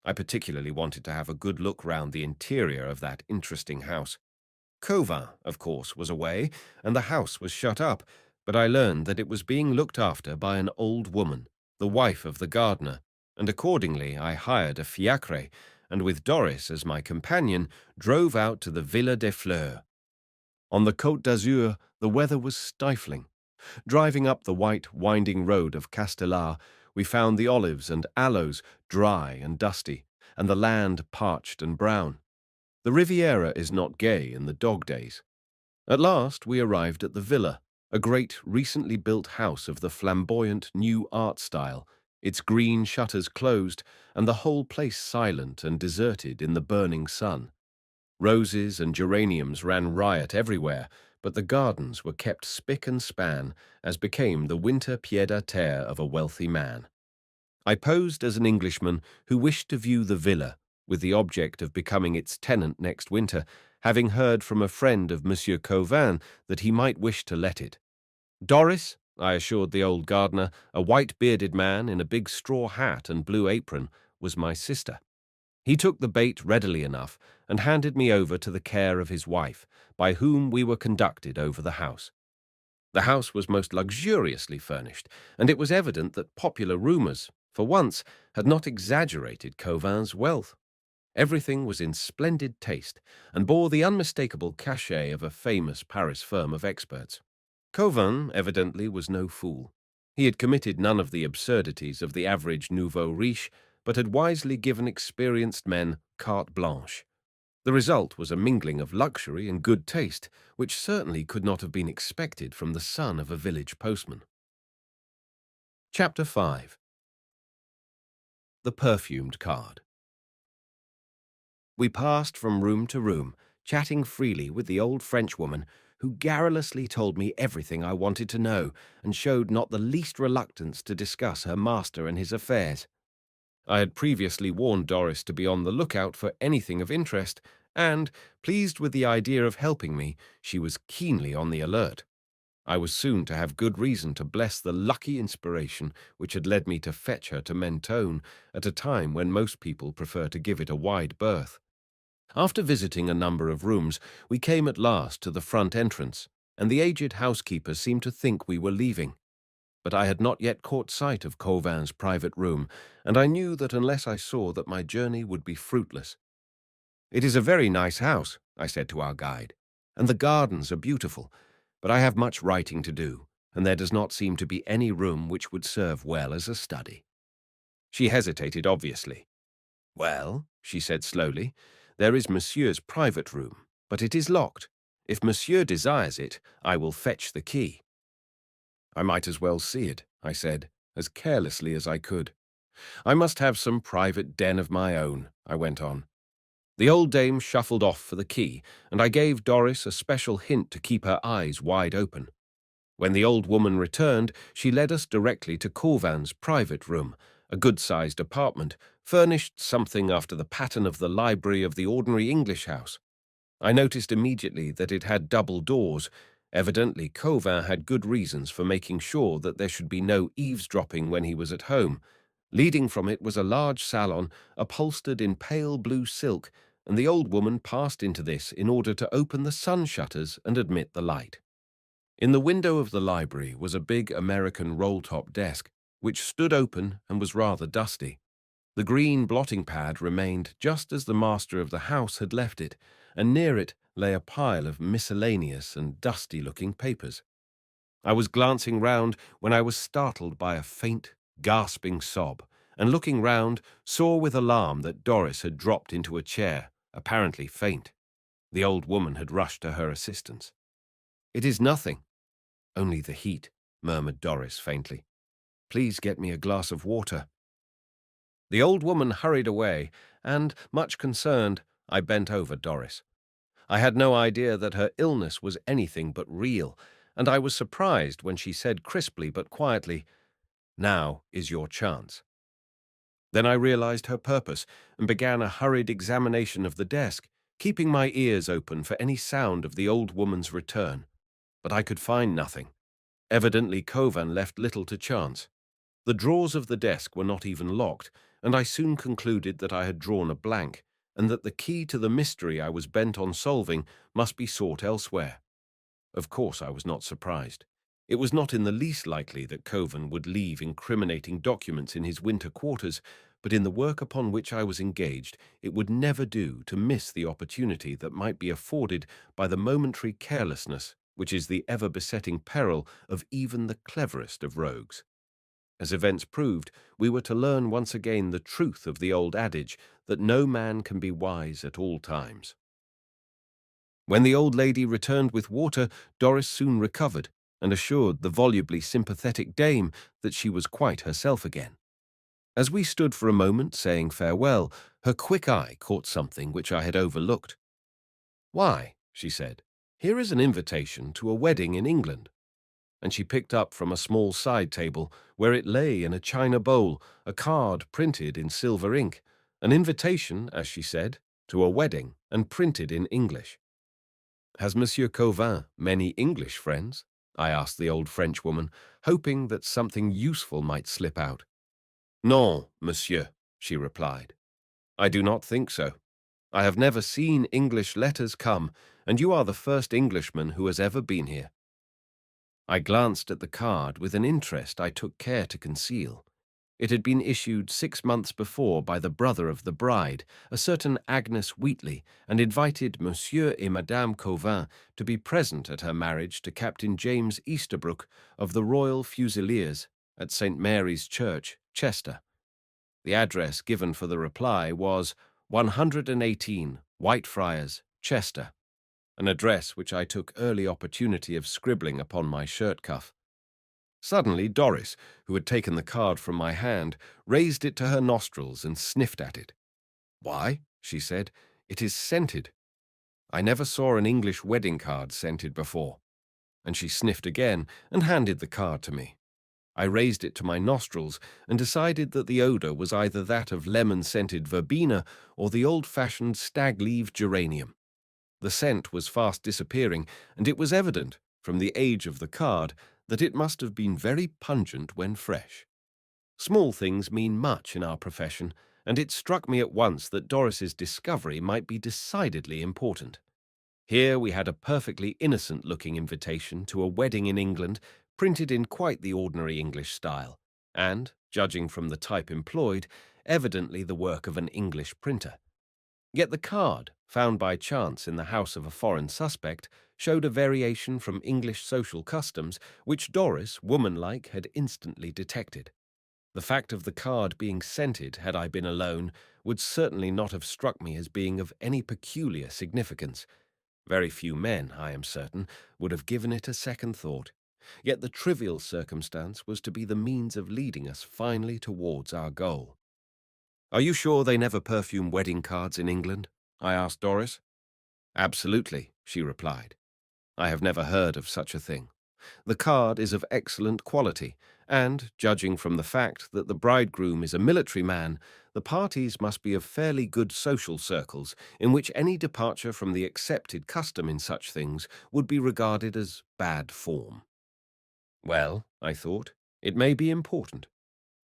I particularly wanted to have a good look round the interior of that interesting house. Cauvin, of course, was away, and the house was shut up, but I learned that it was being looked after by an old woman, the wife of the gardener, and accordingly I hired a fiacre, and with Doris as my companion, drove out to the Villa des Fleurs. On the Côte d'Azur, the weather was stifling. Driving up the white, winding road of Castellar, we found the olives and aloes dry and dusty, and the land parched and brown. The Riviera is not gay in the dog days. At last we arrived at the villa, a great, recently built house of the flamboyant new art style, its green shutters closed, and the whole place silent and deserted in the burning sun. Roses and geraniums ran riot everywhere, but the gardens were kept spick and span, as became the winter pied-à-terre of a wealthy man. I posed as an Englishman who wished to view the villa, with the object of becoming its tenant next winter, having heard from a friend of Monsieur Cauvin that he might wish to let it. Doris, I assured the old gardener, a white-bearded man in a big straw hat and blue apron, was my sister. He took the bait readily enough and handed me over to the care of his wife, by whom we were conducted over the house. The house was most luxuriously furnished, and it was evident that popular rumours, for once, had not exaggerated Cauvin's wealth. Everything was in splendid taste, and bore the unmistakable cachet of a famous Paris firm of experts. Cauvin, evidently, was no fool. He had committed none of the absurdities of the average nouveau riche, but had wisely given experienced men carte blanche. The result was a mingling of luxury and good taste, which certainly could not have been expected from the son of a village postman. Chapter 5. The Perfumed Card. We passed from room to room, chatting freely with the old Frenchwoman, who garrulously told me everything I wanted to know, and showed not the least reluctance to discuss her master and his affairs. I had previously warned Doris to be on the lookout for anything of interest, and, pleased with the idea of helping me, she was keenly on the alert. I was soon to have good reason to bless the lucky inspiration which had led me to fetch her to Mentone at a time when most people prefer to give it a wide berth. After visiting a number of rooms, we came at last to the front entrance, and the aged housekeeper seemed to think we were leaving. But I had not yet caught sight of Cauvin's private room, and I knew that unless I saw that my journey would be fruitless. "It is a very nice house," I said to our guide, "and the gardens are beautiful, but I have much writing to do, and there does not seem to be any room which would serve well as a study." She hesitated obviously. "Well," she said slowly, "there is Monsieur's private room, but it is locked. If Monsieur desires it, I will fetch the key." "I might as well see it," I said, as carelessly as I could. "I must have some private den of my own," I went on. The old dame shuffled off for the key, and I gave Doris a special hint to keep her eyes wide open. When the old woman returned, she led us directly to Cauvin's private room, a good-sized apartment, furnished something after the pattern of the library of the ordinary English house. I noticed immediately that it had double doors. Evidently, Cauvin had good reasons for making sure that there should be no eavesdropping when he was at home. Leading from it was a large salon, upholstered in pale blue silk, and the old woman passed into this in order to open the sun shutters and admit the light. In the window of the library was a big American roll-top desk, which stood open and was rather dusty. The green blotting pad remained just as the master of the house had left it, and near it lay a pile of miscellaneous and dusty-looking papers. I was glancing round when I was startled by a faint, gasping sob, and looking round, saw with alarm that Doris had dropped into a chair, apparently faint. The old woman had rushed to her assistance. "It is nothing, only the heat," murmured Doris faintly. "Please get me a glass of water." The old woman hurried away, and, much concerned, I bent over Doris. I had no idea that her illness was anything but real, and I was surprised when she said crisply but quietly, "Now is your chance." Then I realized her purpose and began a hurried examination of the desk, keeping my ears open for any sound of the old woman's return. But I could find nothing. Evidently Kovan left little to chance. The drawers of the desk were not even locked, and I soon concluded that I had drawn a blank, and that the key to the mystery I was bent on solving must be sought elsewhere. Of course I was not surprised. It was not in the least likely that Kovan would leave incriminating documents in his winter quarters, but in the work upon which I was engaged it would never do to miss the opportunity that might be afforded by the momentary carelessness which is the ever-besetting peril of even the cleverest of rogues. As events proved, we were to learn once again the truth of the old adage that no man can be wise at all times. When the old lady returned with water, Doris soon recovered and assured the volubly sympathetic dame that she was quite herself again. As we stood for a moment saying farewell, her quick eye caught something which I had overlooked. "Why," she said, "here is an invitation to a wedding in England." And she picked up from a small side table, where it lay in a china bowl, a card printed in silver ink, an invitation, as she said, to a wedding, and printed in English. "Has Monsieur Cauvin many English friends?" I asked the old Frenchwoman, hoping that something useful might slip out. "Non, monsieur," she replied. "I do not think so. I have never seen English letters come, and you are the first Englishman who has ever been here." I glanced at the card with an interest I took care to conceal. It had been issued 6 months before by the brother of the bride, a certain Agnes Wheatley, and invited Monsieur et Madame Cauvin to be present at her marriage to Captain James Easterbrook of the Royal Fusiliers at St. Mary's Church, Chester. The address given for the reply was 118 Whitefriars, Chester, an address which I took early opportunity of scribbling upon my shirt cuff. Suddenly Doris, who had taken the card from my hand, raised it to her nostrils and sniffed at it. "Why," she said, "it is scented. I never saw an English wedding card scented before." And she sniffed again and handed the card to me. I raised it to my nostrils and decided that the odor was either that of lemon-scented verbena or the old-fashioned stag-leaved geranium. The scent was fast disappearing, and it was evident, from the age of the card, that it must have been very pungent when fresh. Small things mean much in our profession, and it struck me at once that Doris's discovery might be decidedly important. Here we had a perfectly innocent-looking invitation to a wedding in England, printed in quite the ordinary English style, and, judging from the type employed, evidently the work of an English printer. Yet the card, found by chance in the house of a foreign suspect, showed a variation from English social customs which Doris, womanlike, had instantly detected. The fact of the card being scented, had I been alone, would certainly not have struck me as being of any peculiar significance. Very few men, I am certain, would have given it a second thought. Yet the trivial circumstance was to be the means of leading us finally towards our goal. "Are you sure they never perfume wedding cards in England?" I asked Doris. "Absolutely," she replied. "I have never heard of such a thing. The card is of excellent quality, and, judging from the fact that the bridegroom is a military man, the parties must be of fairly good social circles in which any departure from the accepted custom in such things would be regarded as bad form." Well, I thought, it may be important.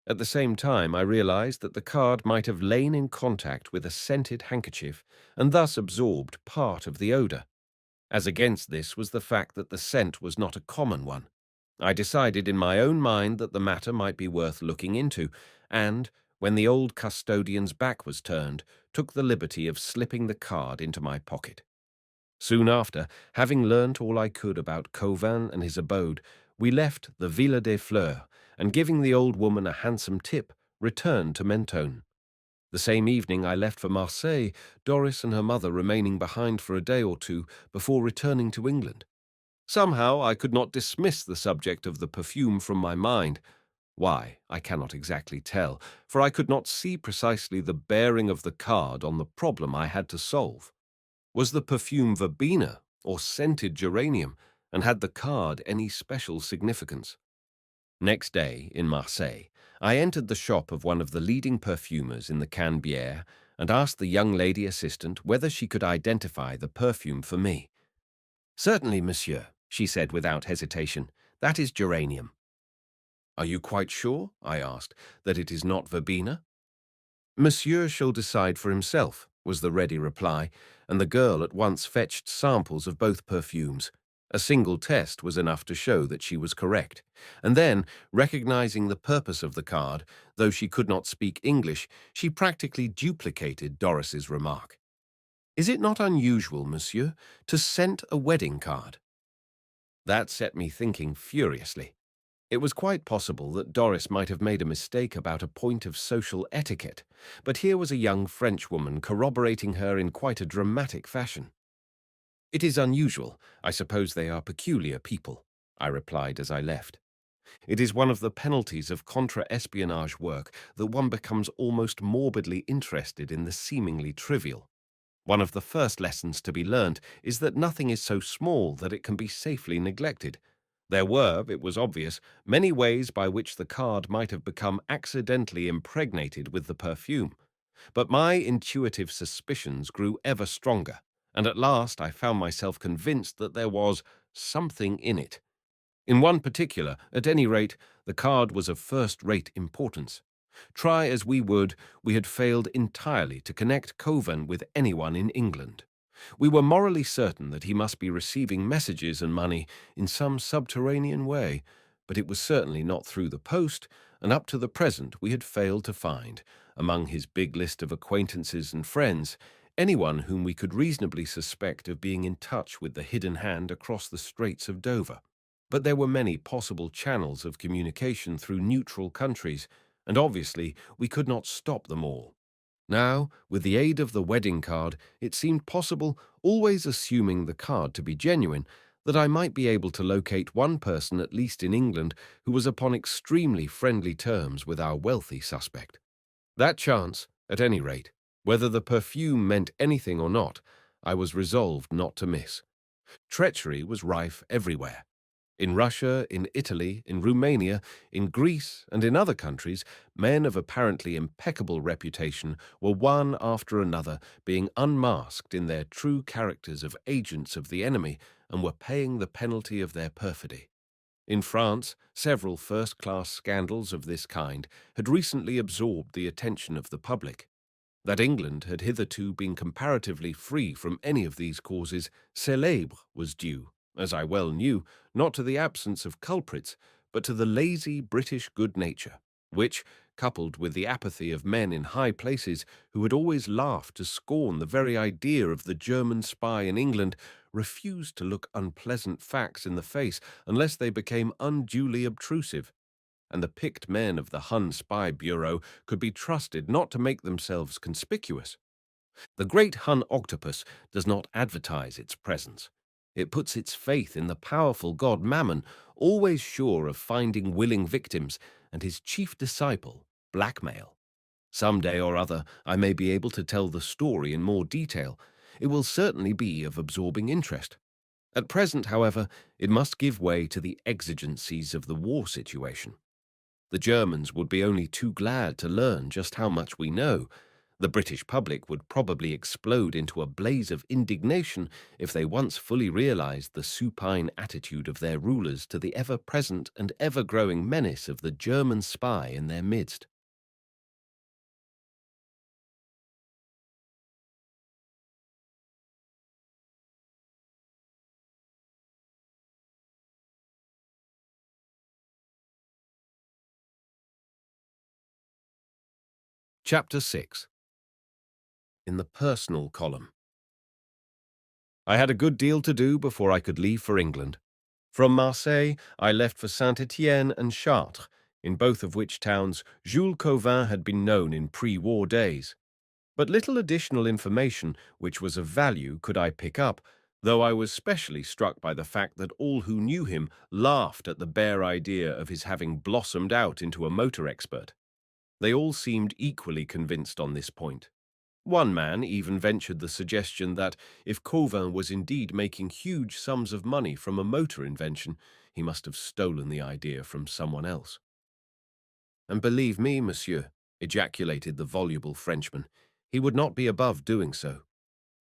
At the same time, I realized that the card might have lain in contact with a scented handkerchief and thus absorbed part of the odor. As against this was the fact that the scent was not a common one. I decided in my own mind that the matter might be worth looking into, and, when the old custodian's back was turned, took the liberty of slipping the card into my pocket. Soon after, having learnt all I could about Cauvin and his abode, we left the Villa des Fleurs, and giving the old woman a handsome tip, returned to Mentone. The same evening I left for Marseille, Doris and her mother remaining behind for a day or two before returning to England. Somehow I could not dismiss the subject of the perfume from my mind. Why, I cannot exactly tell, for I could not see precisely the bearing of the card on the problem I had to solve. Was the perfume verbena or scented geranium, and had the card any special significance? Next day, in Marseille, I entered the shop of one of the leading perfumers in the Canebière and asked the young lady assistant whether she could identify the perfume for me. "Certainly, monsieur," she said without hesitation. "That is geranium." "Are you quite sure," I asked, "that it is not verbena?" "Monsieur shall decide for himself," was the ready reply, and the girl at once fetched samples of both perfumes. A single test was enough to show that she was correct. And then, recognizing the purpose of the card, though she could not speak English, she practically duplicated Doris's remark. "Is it not unusual, monsieur, to scent a wedding card?" That set me thinking furiously. It was quite possible that Doris might have made a mistake about a point of social etiquette, but here was a young Frenchwoman corroborating her in quite a dramatic fashion. "It is unusual. I suppose they are peculiar people," I replied as I left. It is one of the penalties of contra-espionage work that one becomes almost morbidly interested in the seemingly trivial. One of the first lessons to be learned is that nothing is so small that it can be safely neglected. There were, it was obvious, many ways by which the card might have become accidentally impregnated with the perfume. But my intuitive suspicions grew ever stronger, and at last I found myself convinced that there was something in it. In one particular, at any rate, the card was of first-rate importance. Try as we would, we had failed entirely to connect Coven with anyone in England. We were morally certain that he must be receiving messages and money in some subterranean way, but it was certainly not through the post, and up to the present we had failed to find, among his big list of acquaintances and friends, anyone whom we could reasonably suspect of being in touch with the hidden hand across the Straits of Dover. But there were many possible channels of communication through neutral countries, and obviously we could not stop them all. Now, with the aid of the wedding card, it seemed possible, always assuming the card to be genuine, that I might be able to locate one person at least in England who was upon extremely friendly terms with our wealthy suspect. That chance, at any rate, whether the perfume meant anything or not, I was resolved not to miss. Treachery was rife everywhere. In Russia, in Italy, in Romania, in Greece, and in other countries, men of apparently impeccable reputation were one after another being unmasked in their true characters of agents of the enemy and were paying the penalty of their perfidy. In France, several first-class scandals of this kind had recently absorbed the attention of the public. That England had hitherto been comparatively free from any of these causes célèbre was due, as I well knew, not to the absence of culprits, but to the lazy British good nature, which, coupled with the apathy of men in high places who had always laughed to scorn the very idea of the German spy in England, refused to look unpleasant facts in the face unless they became unduly obtrusive, and the picked men of the Hun Spy Bureau could be trusted not to make themselves conspicuous. The great Hun octopus does not advertise its presence. It puts its faith in the powerful god Mammon, always sure of finding willing victims, and his chief disciple, blackmail. Some day or other I may be able to tell the story in more detail. It will certainly be of absorbing interest. At present, however, it must give way to the exigencies of the war situation. The Germans would be only too glad to learn just how much we know. The British public would probably explode into a blaze of indignation if they once fully realized the supine attitude of their rulers to the ever-present and ever-growing menace of the German spy in their midst. Chapter 6. In the personal column. I had a good deal to do before I could leave for England. From Marseille, I left for Saint-Étienne and Chartres, in both of which towns Jules Cauvin had been known in pre-war days. But little additional information which was of value could I pick up, though I was specially struck by the fact that all who knew him laughed at the bare idea of his having blossomed out into a motor expert. They all seemed equally convinced on this point. One man even ventured the suggestion that if Cauvin was indeed making huge sums of money from a motor invention, he must have stolen the idea from someone else. And believe me, monsieur, ejaculated the voluble Frenchman, he would not be above doing so.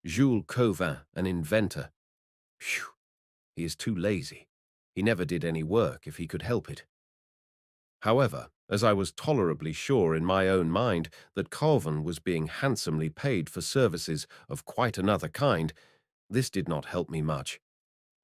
Jules Cauvin, an inventor. Phew, he is too lazy. He never did any work if he could help it. However, as I was tolerably sure in my own mind that Cauvin was being handsomely paid for services of quite another kind, this did not help me much.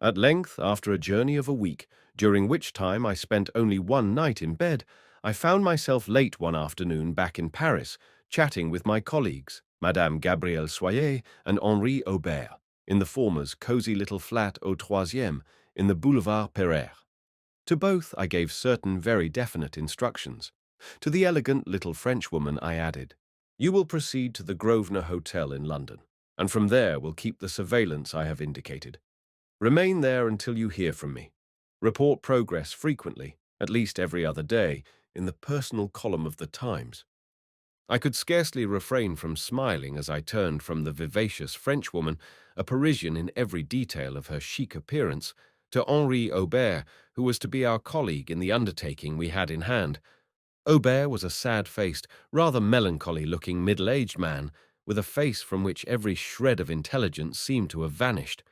At length, after a journey of a week, during which time I spent only one night in bed, I found myself late one afternoon back in Paris, chatting with my colleagues, Madame Gabrielle Soyer and Henri Aubert, in the former's cosy little flat au troisième in the Boulevard Pereire. To both I gave certain very definite instructions. To the elegant little Frenchwoman I added, "You will proceed to the Grosvenor Hotel in London, and from there will keep the surveillance I have indicated. Remain there until you hear from me. Report progress frequently, at least every other day, in the personal column of the Times." I could scarcely refrain from smiling as I turned from the vivacious Frenchwoman, a Parisian in every detail of her chic appearance, to Henri Aubert, who was to be our colleague in the undertaking we had in hand. Aubert was a sad-faced, rather melancholy-looking middle-aged man, with a face from which every shred of intelligence seemed to have vanished.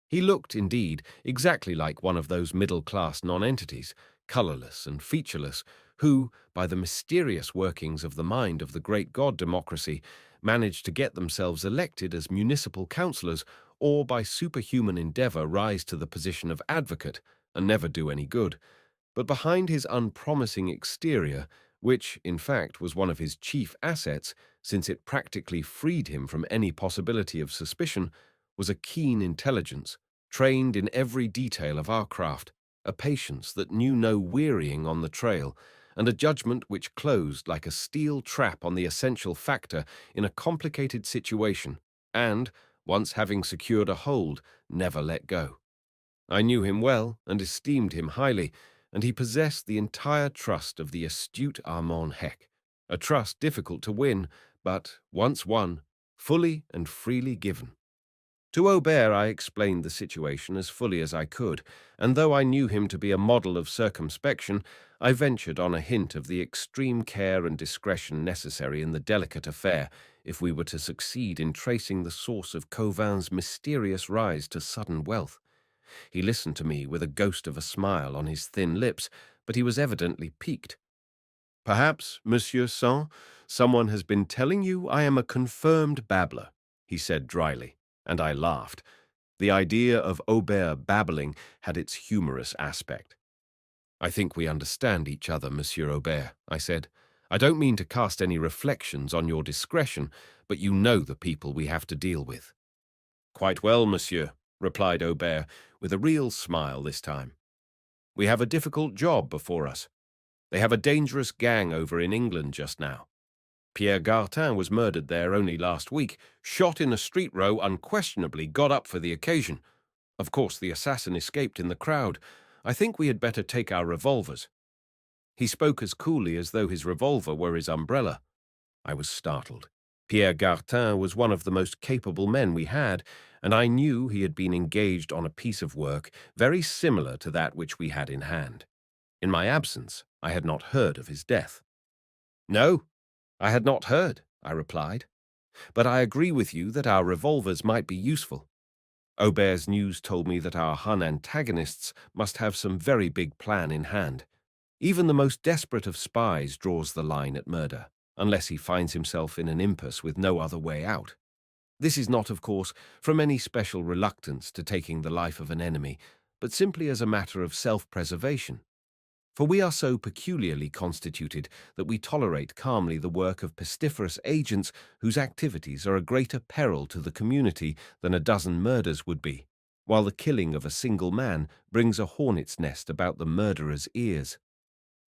He looked, indeed, exactly like one of those middle-class nonentities, colourless and featureless, who, by the mysterious workings of the mind of the great god democracy, managed to get themselves elected as municipal councillors, or by superhuman endeavour rise to the position of advocate, and never do any good. But behind his unpromising exterior, which, in fact, was one of his chief assets, since it practically freed him from any possibility of suspicion, was a keen intelligence, trained in every detail of our craft, a patience that knew no wearying on the trail, and a judgment which closed like a steel trap on the essential factor in a complicated situation, and, once having secured a hold, never let go. I knew him well and esteemed him highly, and he possessed the entire trust of the astute Armand Heck, a trust difficult to win, but, once won, fully and freely given. To Aubert I explained the situation as fully as I could, and though I knew him to be a model of circumspection, I ventured on a hint of the extreme care and discretion necessary in the delicate affair if we were to succeed in tracing the source of Cauvin's mysterious rise to sudden wealth. He listened to me with a ghost of a smile on his thin lips, but he was evidently piqued. "Perhaps, Monsieur Sant, someone has been telling you I am a confirmed babbler," he said dryly, and I laughed. The idea of Aubert babbling had its humorous aspect. "I think we understand each other, Monsieur Aubert," I said. "I don't mean to cast any reflections on your discretion, but you know the people we have to deal with." "Quite well, monsieur," replied Aubert, with a real smile this time. "We have a difficult job before us. They have a dangerous gang over in England just now. Pierre Gartin was murdered there only last week, shot in a street row, unquestionably got up for the occasion. Of course, the assassin escaped in the crowd. I think we had better take our revolvers." He spoke as coolly as though his revolver were his umbrella. I was startled. Pierre Gartin was one of the most capable men we had, and I knew he had been engaged on a piece of work very similar to that which we had in hand. In my absence, I had not heard of his death. "No, I had not heard," I replied. "But I agree with you that our revolvers might be useful. Aubert's news told me that our Hun antagonists must have some very big plan in hand. Even the most desperate of spies draws the line at murder, unless he finds himself in an impasse with no other way out. This is not, of course, from any special reluctance to taking the life of an enemy, but simply as a matter of self-preservation. For we are so peculiarly constituted that we tolerate calmly the work of pestiferous agents whose activities are a greater peril to the community than a dozen murders would be, while the killing of a single man brings a hornet's nest about the murderer's ears.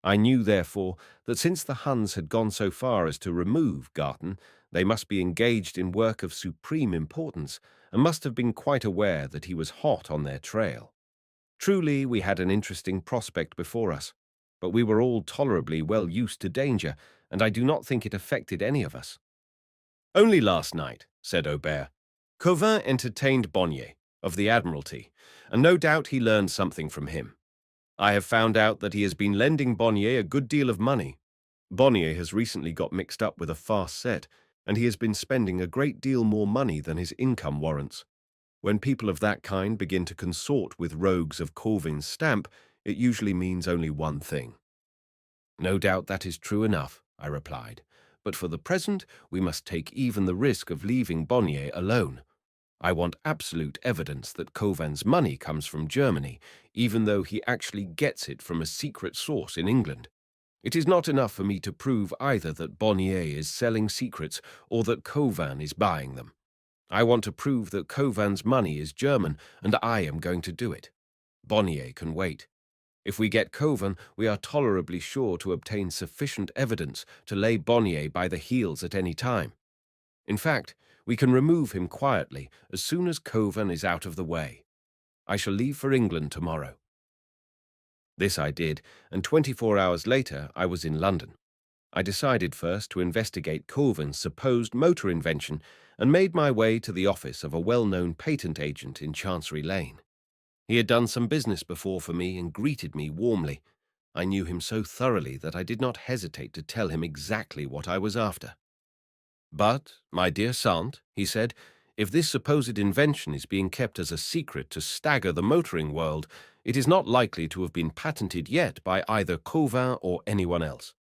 I knew, therefore, that since the Huns had gone so far as to remove Garten, They must be engaged in work of supreme importance and must have been quite aware that he was hot on their trail. Truly, we had an interesting prospect before us, but we were all tolerably well used to danger, and I do not think it affected any of us. "Only last night," said Aubert, "Cauvin entertained Bonnier, of the Admiralty, and no doubt he learned something from him. I have found out that he has been lending Bonnier a good deal of money. Bonnier has recently got mixed up with a fast set, and he has been spending a great deal more money than his income warrants. When people of that kind begin to consort with rogues of Corvin's stamp, it usually means only one thing." "No doubt that is true enough," I replied, "but for the present we must take even the risk of leaving Bonnier alone. I want absolute evidence that Covan's money comes from Germany, even though he actually gets it from a secret source in England. It is not enough for me to prove either that Bonnier is selling secrets or that Covan is buying them. I want to prove that Covan's money is German, and I am going to do it. Bonnier can wait. If we get Covan, we are tolerably sure to obtain sufficient evidence to lay Bonnier by the heels at any time. In fact, we can remove him quietly as soon as Covan is out of the way. I shall leave for England tomorrow." This I did, and 24 hours later I was in London. I decided first to investigate Covan's supposed motor invention and made my way to the office of a well-known patent agent in Chancery Lane. He had done some business before for me and greeted me warmly. I knew him so thoroughly that I did not hesitate to tell him exactly what I was after. "But, my dear Sant," he said, "if this supposed invention is being kept as a secret to stagger the motoring world, it is not likely to have been patented yet by either Cauvin or anyone else.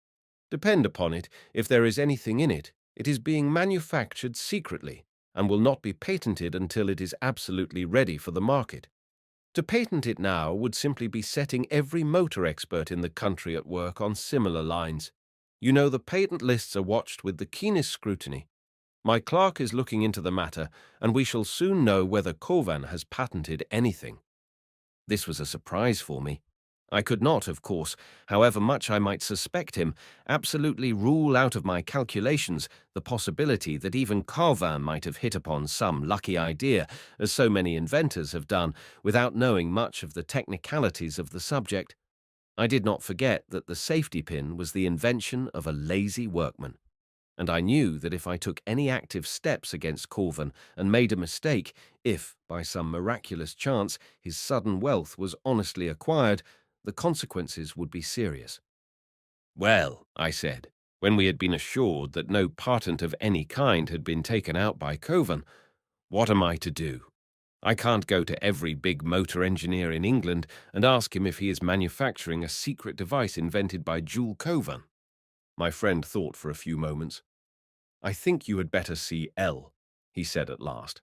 Depend upon it, if there is anything in it, it is being manufactured secretly and will not be patented until it is absolutely ready for the market. To patent it now would simply be setting every motor expert in the country at work on similar lines. You know, the patent lists are watched with the keenest scrutiny. My clerk is looking into the matter, and we shall soon know whether Covan has patented anything." This was a surprise for me. I could not, of course, however much I might suspect him, absolutely rule out of my calculations the possibility that even Carvin might have hit upon some lucky idea, as so many inventors have done, without knowing much of the technicalities of the subject. I did not forget that the safety pin was the invention of a lazy workman, and I knew that if I took any active steps against Corvin and made a mistake, if, by some miraculous chance, his sudden wealth was honestly acquired, the consequences would be serious. "Well," I said, when we had been assured that no patent of any kind had been taken out by Covan, "what am I to do? I can't go to every big motor engineer in England and ask him if he is manufacturing a secret device invented by Jules Covan." My friend thought for a few moments. "I think you had better see L," he said at last.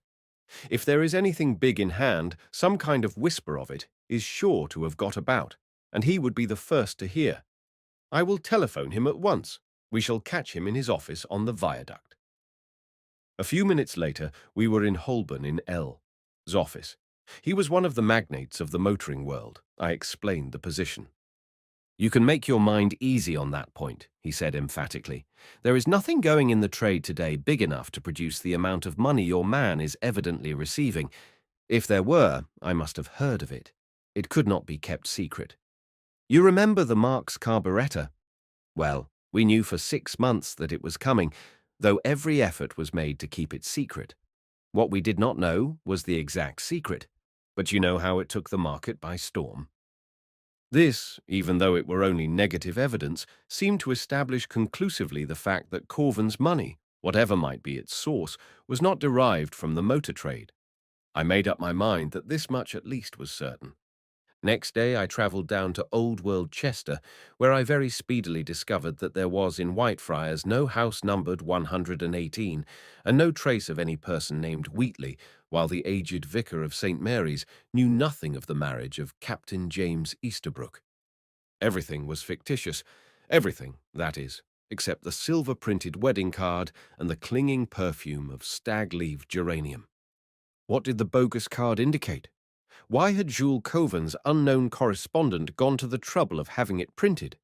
"If there is anything big in hand, some kind of whisper of it is sure to have got about, and he would be the first to hear. I will telephone him at once. We shall catch him in his office on the viaduct." A few minutes later, we were in Holborn in L's office. He was one of the magnates of the motoring world. I explained the position. "You can make your mind easy on that point," he said emphatically. "There is nothing going in the trade today big enough to produce the amount of money your man is evidently receiving. If there were, I must have heard of it. It could not be kept secret. You remember the Marx carburetor? Well, we knew for 6 months that it was coming, though every effort was made to keep it secret. What we did not know was the exact secret, but you know how it took the market by storm. This, even though it were only negative evidence, seemed to establish conclusively the fact that Corvin's money, whatever might be its source, was not derived from the motor trade. I made up my mind that this much at least was certain. Next day I travelled down to Old World Chester, where I very speedily discovered that there was in Whitefriars no house numbered 118, and no trace of any person named Wheatley, while the aged vicar of St. Mary's knew nothing of the marriage of Captain James Easterbrook. Everything was fictitious, everything, that is, except the silver-printed wedding card and the clinging perfume of stag-leaved geranium. What did the bogus card indicate? Why had Jules Covan's unknown correspondent gone to the trouble of having it printed?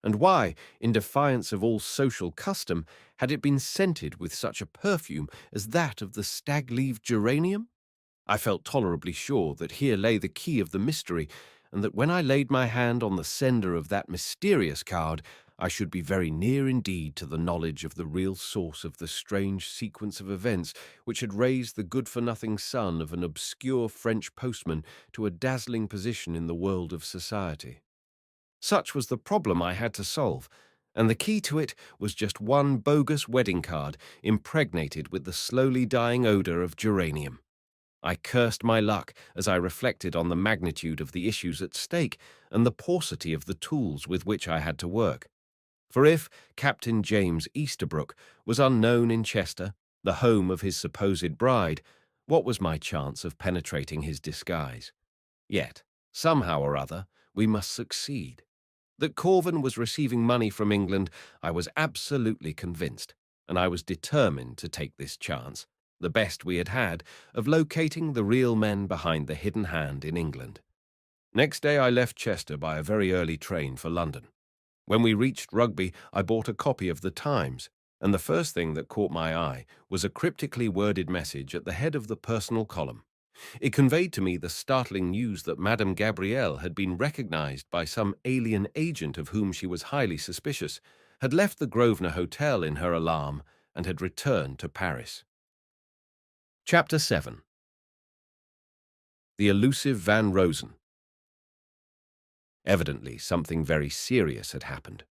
And why, in defiance of all social custom, had it been scented with such a perfume as that of the stag-leaved geranium? I felt tolerably sure that here lay the key of the mystery, and that when I laid my hand on the sender of that mysterious card, I should be very near indeed to the knowledge of the real source of the strange sequence of events which had raised the good-for-nothing son of an obscure French postman to a dazzling position in the world of society. Such was the problem I had to solve, and the key to it was just one bogus wedding card impregnated with the slowly dying odor of geranium. I cursed my luck as I reflected on the magnitude of the issues at stake and the paucity of the tools with which I had to work. For if Captain James Easterbrook was unknown in Chester, the home of his supposed bride, what was my chance of penetrating his disguise? Yet, somehow or other, we must succeed. That Corvin was receiving money from England, I was absolutely convinced, and I was determined to take this chance, the best we had had, of locating the real men behind the hidden hand in England. Next day I left Chester by a very early train for London. When we reached Rugby, I bought a copy of the Times, and the first thing that caught my eye was a cryptically worded message at the head of the personal column. It conveyed to me the startling news that Madame Gabrielle had been recognized by some alien agent of whom she was highly suspicious, had left the Grosvenor Hotel in her alarm, and had returned to Paris. Chapter 7. The Elusive Van Rosen. Evidently, something very serious had happened.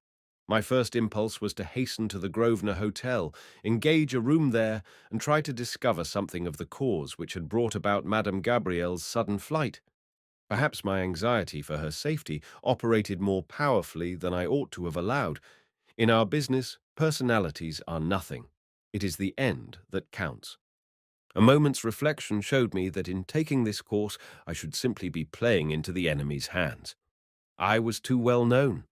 My first impulse was to hasten to the Grosvenor Hotel, engage a room there, and try to discover something of the cause which had brought about Madame Gabrielle's sudden flight. Perhaps my anxiety for her safety operated more powerfully than I ought to have allowed. In our business, personalities are nothing. It is the end that counts. A moment's reflection showed me that in taking this course I should simply be playing into the enemy's hands. I was too well known.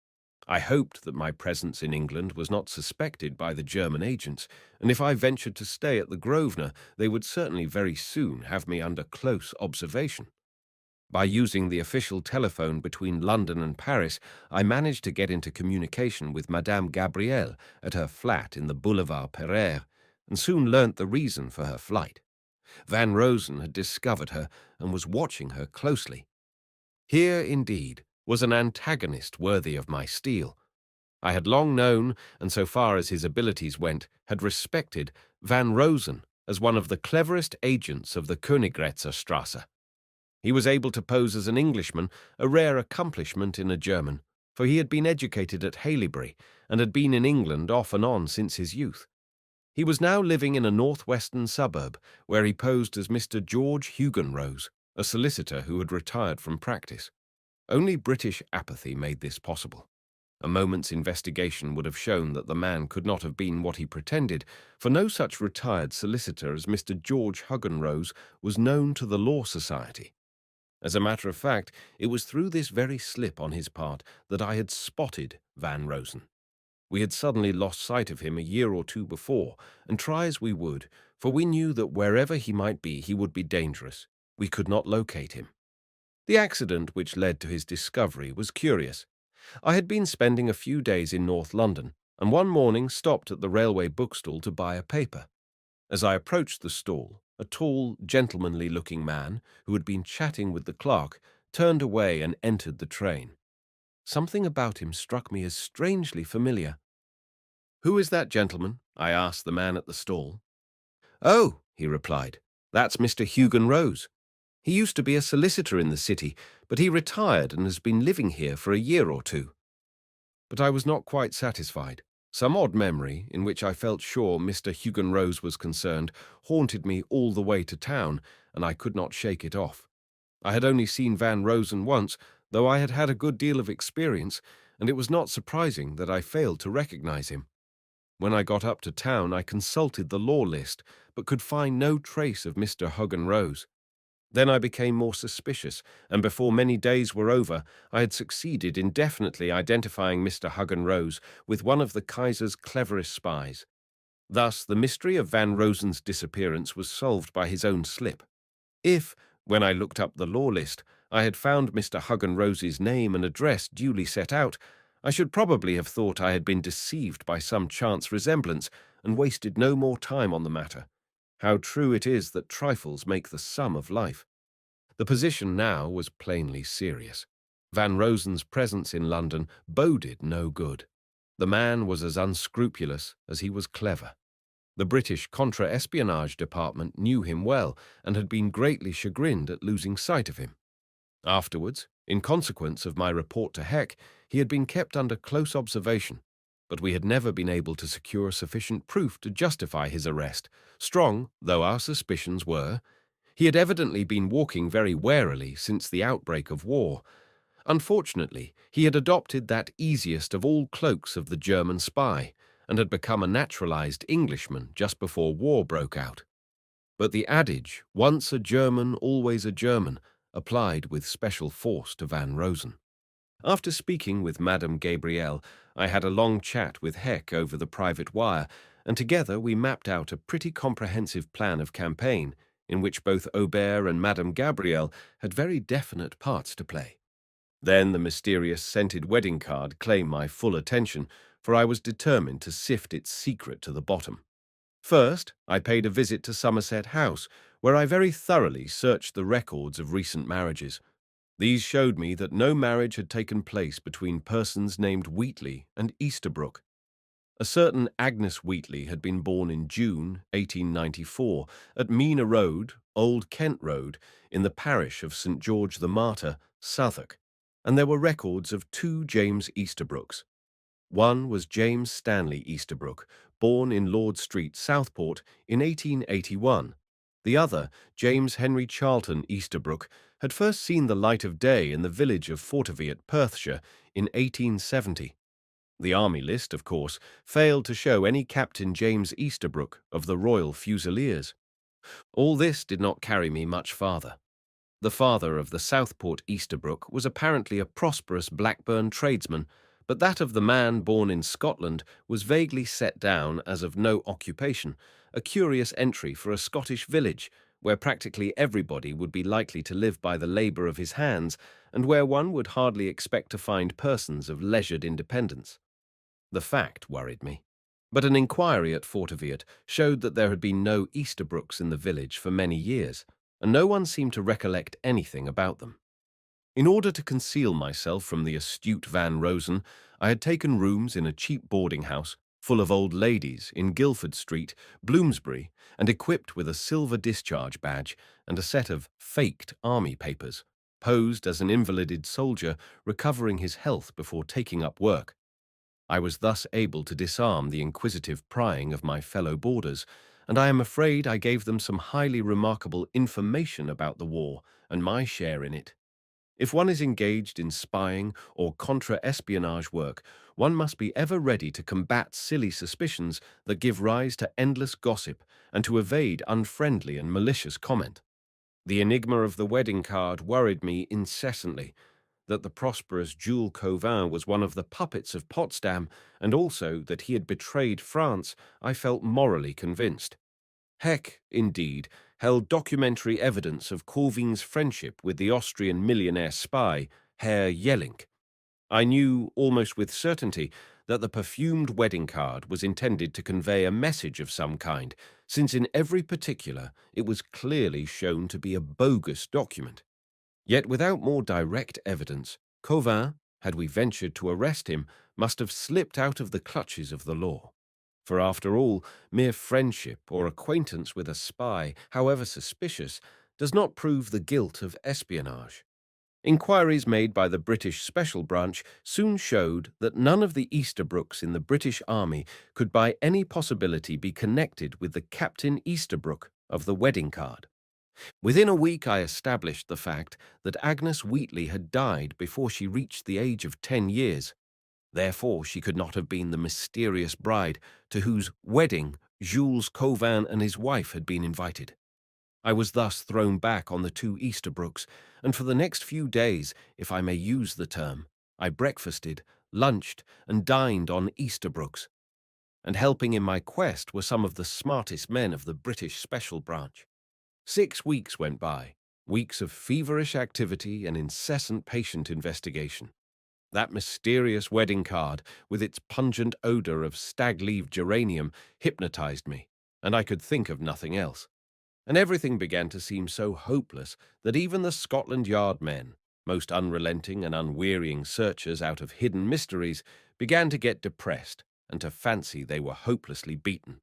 I hoped that my presence in England was not suspected by the German agents, and if I ventured to stay at the Grosvenor, they would certainly very soon have me under close observation. By using the official telephone between London and Paris, I managed to get into communication with Madame Gabrielle at her flat in the Boulevard Pereire, and soon learnt the reason for her flight. Van Rosen had discovered her and was watching her closely. Here, indeed, was an antagonist worthy of my steel. I had long known, and so far as his abilities went, had respected Van Rosen as one of the cleverest agents of the Königgrätzerstrasse. He was able to pose as an Englishman, a rare accomplishment in a German, for he had been educated at Haileybury and had been in England off and on since his youth. He was now living in a northwestern suburb, where he posed as Mr. George Hugenrose, a solicitor who had retired from practice. Only British apathy made this possible. A moment's investigation would have shown that the man could not have been what he pretended, for no such retired solicitor as Mr. George Hugenrose was known to the Law Society. As a matter of fact, it was through this very slip on his part that I had spotted Van Rosen. We had suddenly lost sight of him a year or two before, and try as we would, for we knew that wherever he might be, he would be dangerous. We could not locate him. The accident which led to his discovery was curious. I had been spending a few days in North London, and one morning stopped at the railway bookstall to buy a paper. As I approached the stall, a tall, gentlemanly-looking man, who had been chatting with the clerk, turned away and entered the train. Something about him struck me as strangely familiar. "Who is that gentleman?" I asked the man at the stall. "Oh," he replied, "that's Mr. Hugenrose. He used to be a solicitor in the city, but he retired and has been living here for a year or two." But I was not quite satisfied. Some odd memory, in which I felt sure Mr. Hugenrose was concerned, haunted me all the way to town, and I could not shake it off. I had only seen Van Rosen once, though I had had a good deal of experience, and it was not surprising that I failed to recognize him. When I got up to town, I consulted the law list, but could find no trace of Mr. Hugenrose. Then I became more suspicious, and before many days were over, I had succeeded in definitely identifying Mr. Hugenrose with one of the Kaiser's cleverest spies. Thus, the mystery of Van Rosen's disappearance was solved by his own slip. If, when I looked up the law list, I had found Mr. Hugenrose's name and address duly set out, I should probably have thought I had been deceived by some chance resemblance and wasted no more time on the matter. How true it is that trifles make the sum of life. The position now was plainly serious. Van Rosen's presence in London boded no good. The man was as unscrupulous as he was clever. The British Contra-Espionage Department knew him well and had been greatly chagrined at losing sight of him. Afterwards, in consequence of my report to Heck, he had been kept under close observation, but we had never been able to secure sufficient proof to justify his arrest, strong though our suspicions were. He had evidently been walking very warily since the outbreak of war. Unfortunately, he had adopted that easiest of all cloaks of the German spy, and had become a naturalized Englishman just before war broke out. But the adage, once a German, always a German, applied with special force to Van Rosen. After speaking with Madame Gabrielle, I had a long chat with Heck over the private wire, and together we mapped out a pretty comprehensive plan of campaign, in which both Aubert and Madame Gabrielle had very definite parts to play. Then the mysterious scented wedding card claimed my full attention, for I was determined to sift its secret to the bottom. First, I paid a visit to Somerset House, where I very thoroughly searched the records of recent marriages. These showed me that no marriage had taken place between persons named Wheatley and Easterbrook. A certain Agnes Wheatley had been born in June 1894 at Mina Road, Old Kent Road, in the parish of St. George the Martyr, Southwark, and there were records of two James Easterbrooks. One was James Stanley Easterbrook, born in Lord Street, Southport, in 1881. The other, James Henry Charlton Easterbrook, had first seen the light of day in the village of Fortiviat, Perthshire, in 1870. The army list, of course, failed to show any Captain James Easterbrook of the Royal Fusiliers. All this did not carry me much farther. The father of the Southport Easterbrook was apparently a prosperous Blackburn tradesman, but that of the man born in Scotland was vaguely set down as of no occupation, a curious entry for a Scottish village, where practically everybody would be likely to live by the labour of his hands, and where one would hardly expect to find persons of leisured independence. The fact worried me, but an inquiry at Fortiviat showed that there had been no Easterbrooks in the village for many years, and no one seemed to recollect anything about them. In order to conceal myself from the astute Van Rosen, I had taken rooms in a cheap boarding house full of old ladies in Guildford Street, Bloomsbury, and equipped with a silver discharge badge and a set of faked army papers, posed as an invalided soldier recovering his health before taking up work. I was thus able to disarm the inquisitive prying of my fellow boarders, and I am afraid I gave them some highly remarkable information about the war and my share in it. If one is engaged in spying or contra-espionage work, one must be ever ready to combat silly suspicions that give rise to endless gossip and to evade unfriendly and malicious comment. The enigma of the wedding card worried me incessantly. That the prosperous Jules Cauvin was one of the puppets of Potsdam, and also that he had betrayed France, I felt morally convinced. Heck, indeed, held documentary evidence of Cauvin's friendship with the Austrian millionaire spy, Herr Jellink. I knew, almost with certainty, that the perfumed wedding card was intended to convey a message of some kind, since in every particular it was clearly shown to be a bogus document. Yet without more direct evidence, Cauvin, had we ventured to arrest him, must have slipped out of the clutches of the law. For after all, mere friendship or acquaintance with a spy, however suspicious, does not prove the guilt of espionage. Inquiries made by the British Special Branch soon showed that none of the Easterbrooks in the British Army could by any possibility be connected with the Captain Easterbrook of the wedding card. Within a week I established the fact that Agnes Wheatley had died before she reached the age of 10 years. Therefore she could not have been the mysterious bride to whose wedding Jules Cauvin and his wife had been invited. I was thus thrown back on the two Easterbrooks, and for the next few days, if I may use the term, I breakfasted, lunched, and dined on Easterbrooks. And helping in my quest were some of the smartest men of the British Special Branch. 6 weeks went by, weeks of feverish activity and incessant patient investigation. That mysterious wedding card, with its pungent odor of stag-leaved geranium, hypnotized me, and I could think of nothing else. And everything began to seem so hopeless that even the Scotland Yard men, most unrelenting and unwearying searchers out of hidden mysteries, began to get depressed and to fancy they were hopelessly beaten.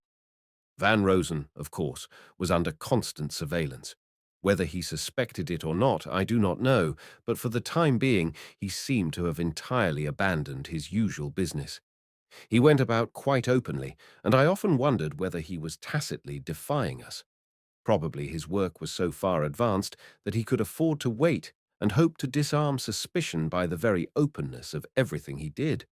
Van Rosen, of course, was under constant surveillance. Whether he suspected it or not, I do not know, but for the time being he seemed to have entirely abandoned his usual business. He went about quite openly, and I often wondered whether he was tacitly defying us. Probably his work was so far advanced that he could afford to wait and hope to disarm suspicion by the very openness of everything he did.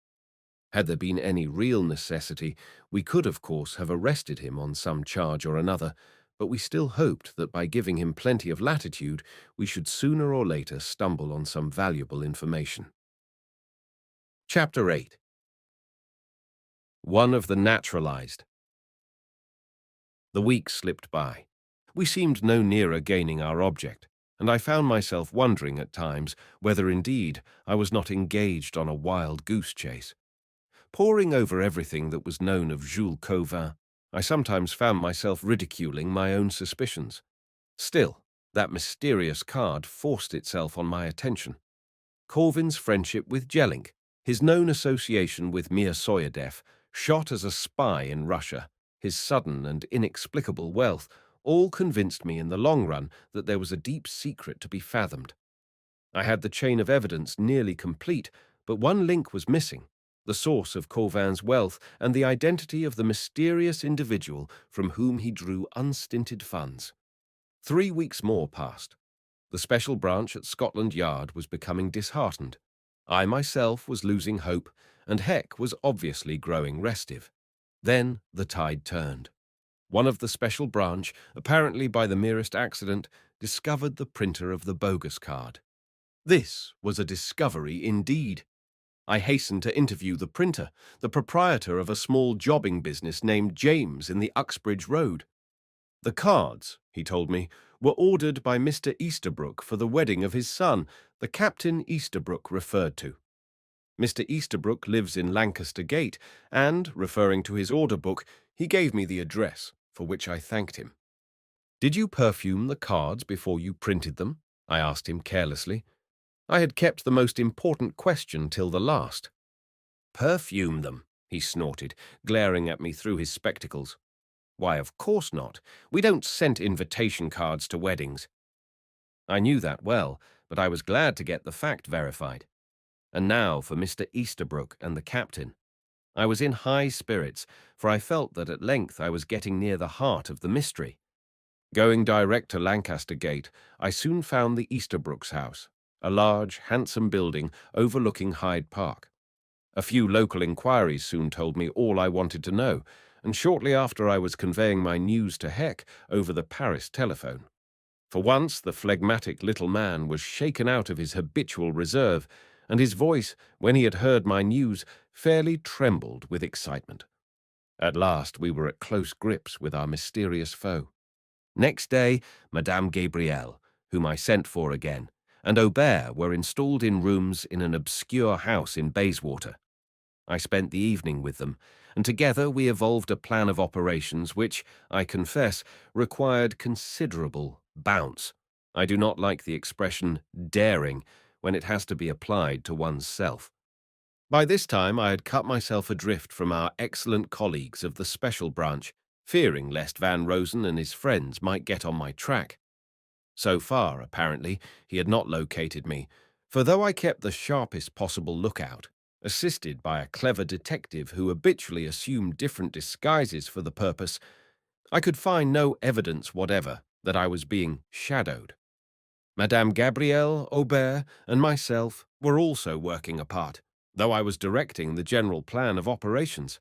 Had there been any real necessity, we could, of course, have arrested him on some charge or another, but we still hoped that by giving him plenty of latitude, we should sooner or later stumble on some valuable information. Chapter 8. One of the Naturalized. The weeks slipped by. We seemed no nearer gaining our object, and I found myself wondering at times whether indeed I was not engaged on a wild goose chase. Poring over everything that was known of Jules Cauvin, I sometimes found myself ridiculing my own suspicions. Still, that mysterious card forced itself on my attention. Corvin's friendship with Jellink, his known association with Mir-Soyadev, shot as a spy in Russia, his sudden and inexplicable wealth, all convinced me in the long run that there was a deep secret to be fathomed. I had the chain of evidence nearly complete, but one link was missing: the source of Corvin's wealth and the identity of the mysterious individual from whom he drew unstinted funds. 3 weeks more passed. The special branch at Scotland Yard was becoming disheartened. I myself was losing hope, and Heck was obviously growing restive. Then the tide turned. One of the special branch, apparently by the merest accident, discovered the printer of the bogus card. This was a discovery indeed. I hastened to interview the printer, the proprietor of a small jobbing business named James in the Uxbridge Road. The cards, he told me, were ordered by Mr. Easterbrook for the wedding of his son, the Captain Easterbrook referred to. Mr. Easterbrook lives in Lancaster Gate, and, referring to his order book, he gave me the address, for which I thanked him. "Did you perfume the cards before you printed them?" I asked him carelessly. I had kept the most important question till the last. "Perfume them," he snorted, glaring at me through his spectacles. "Why, of course not. We don't send invitation cards to weddings." I knew that well, but I was glad to get the fact verified. And now for Mr. Easterbrook and the captain. I was in high spirits, for I felt that at length I was getting near the heart of the mystery. Going direct to Lancaster Gate, I soon found the Easterbrooks' house, a large, handsome building overlooking Hyde Park. A few local inquiries soon told me all I wanted to know, and shortly after I was conveying my news to Heck over the Paris telephone. For once the phlegmatic little man was shaken out of his habitual reserve, and his voice, when he had heard my news, fairly trembled with excitement. At last we were at close grips with our mysterious foe. Next day, Madame Gabrielle, whom I sent for again, and Aubert were installed in rooms in an obscure house in Bayswater. I spent the evening with them, and together we evolved a plan of operations which, I confess, required considerable bounce. I do not like the expression daring when it has to be applied to one's self. By this time I had cut myself adrift from our excellent colleagues of the special branch, fearing lest Van Rosen and his friends might get on my track. So far, apparently, he had not located me, for though I kept the sharpest possible lookout, assisted by a clever detective who habitually assumed different disguises for the purpose, I could find no evidence whatever that I was being shadowed. Madame Gabrielle, Aubert, and myself were also working apart, though I was directing the general plan of operations.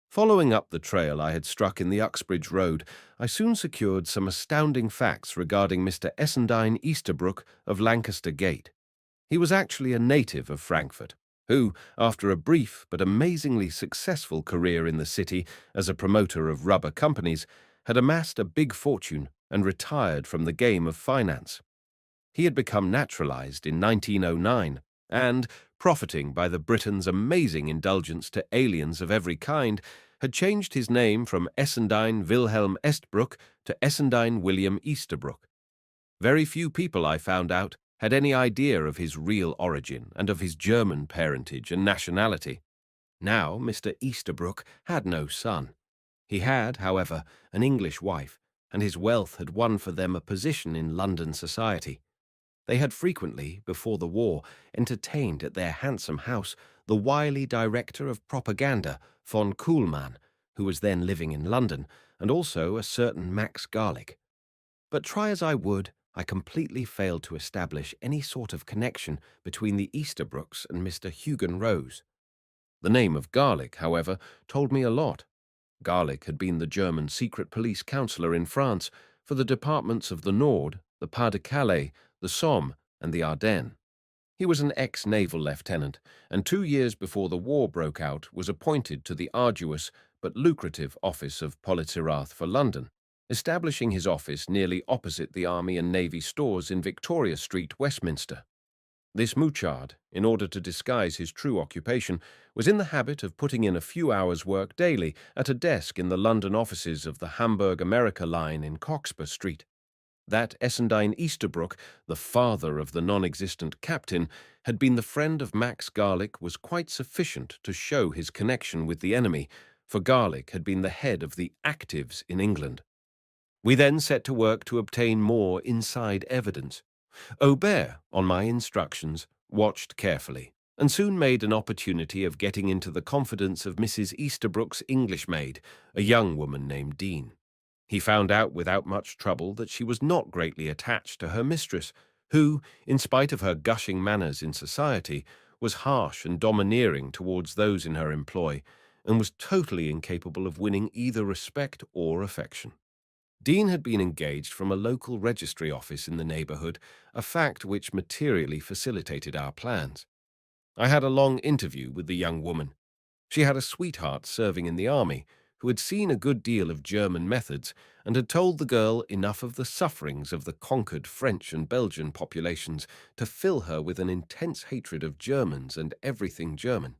Following up the trail I had struck in the Uxbridge Road, I soon secured some astounding facts regarding Mr. Essendine Easterbrook of Lancaster Gate. He was actually a native of Frankfurt, who, after a brief but amazingly successful career in the city as a promoter of rubber companies, had amassed a big fortune and retired from the game of finance. He had become naturalized in 1909 and, profiting by the Briton's amazing indulgence to aliens of every kind, had changed his name from Essendine Wilhelm Estbrook to Essendine William Easterbrook. Very few people, I found out, had any idea of his real origin and of his German parentage and nationality. Now Mr. Easterbrook had no son. He had, however, an English wife, and his wealth had won for them a position in London society. They had frequently, before the war, entertained at their handsome house the wily director of propaganda, von Kuhlmann, who was then living in London, and also a certain Max Garlick. But try as I would, I completely failed to establish any sort of connection between the Easterbrooks and Mr. Hugon Rose. The name of Garlick, however, told me a lot. Garlick had been the German secret police counselor in France for the departments of the Nord, the Pas-de-Calais, the Somme, and the Ardennes. He was an ex-naval lieutenant, and 2 years before the war broke out was appointed to the arduous but lucrative office of Politerath for London, establishing his office nearly opposite the Army and Navy stores in Victoria Street, Westminster. This Mouchard, in order to disguise his true occupation, was in the habit of putting in a few hours' work daily at a desk in the London offices of the Hamburg America line in Cockspur Street. That Essendine Easterbrook, the father of the non-existent captain, had been the friend of Max Garlick was quite sufficient to show his connection with the enemy, for Garlick had been the head of the actives in England. We then set to work to obtain more inside evidence. Aubert, on my instructions, watched carefully, and soon made an opportunity of getting into the confidence of Mrs. Easterbrook's English maid, a young woman named Dean. He found out without much trouble that she was not greatly attached to her mistress, who, in spite of her gushing manners in society, was harsh and domineering towards those in her employ, and was totally incapable of winning either respect or affection. Dean had been engaged from a local registry office in the neighbourhood, a fact which materially facilitated our plans. I had a long interview with the young woman. She had a sweetheart serving in the army, who had seen a good deal of German methods and had told the girl enough of the sufferings of the conquered French and Belgian populations to fill her with an intense hatred of Germans and everything German.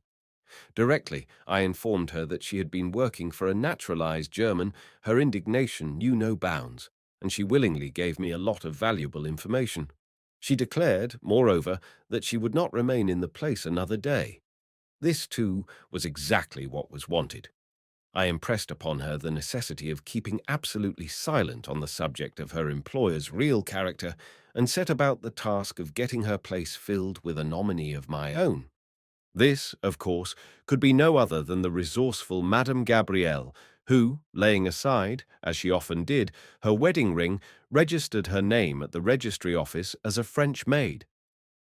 Directly I informed her that she had been working for a naturalized German, her indignation knew no bounds, and she willingly gave me a lot of valuable information. She declared, moreover, that she would not remain in the place another day. This, too, was exactly what was wanted. I impressed upon her the necessity of keeping absolutely silent on the subject of her employer's real character, and set about the task of getting her place filled with a nominee of my own. This, of course, could be no other than the resourceful Madame Gabrielle, who, laying aside, as she often did, her wedding ring, registered her name at the registry office as a French maid.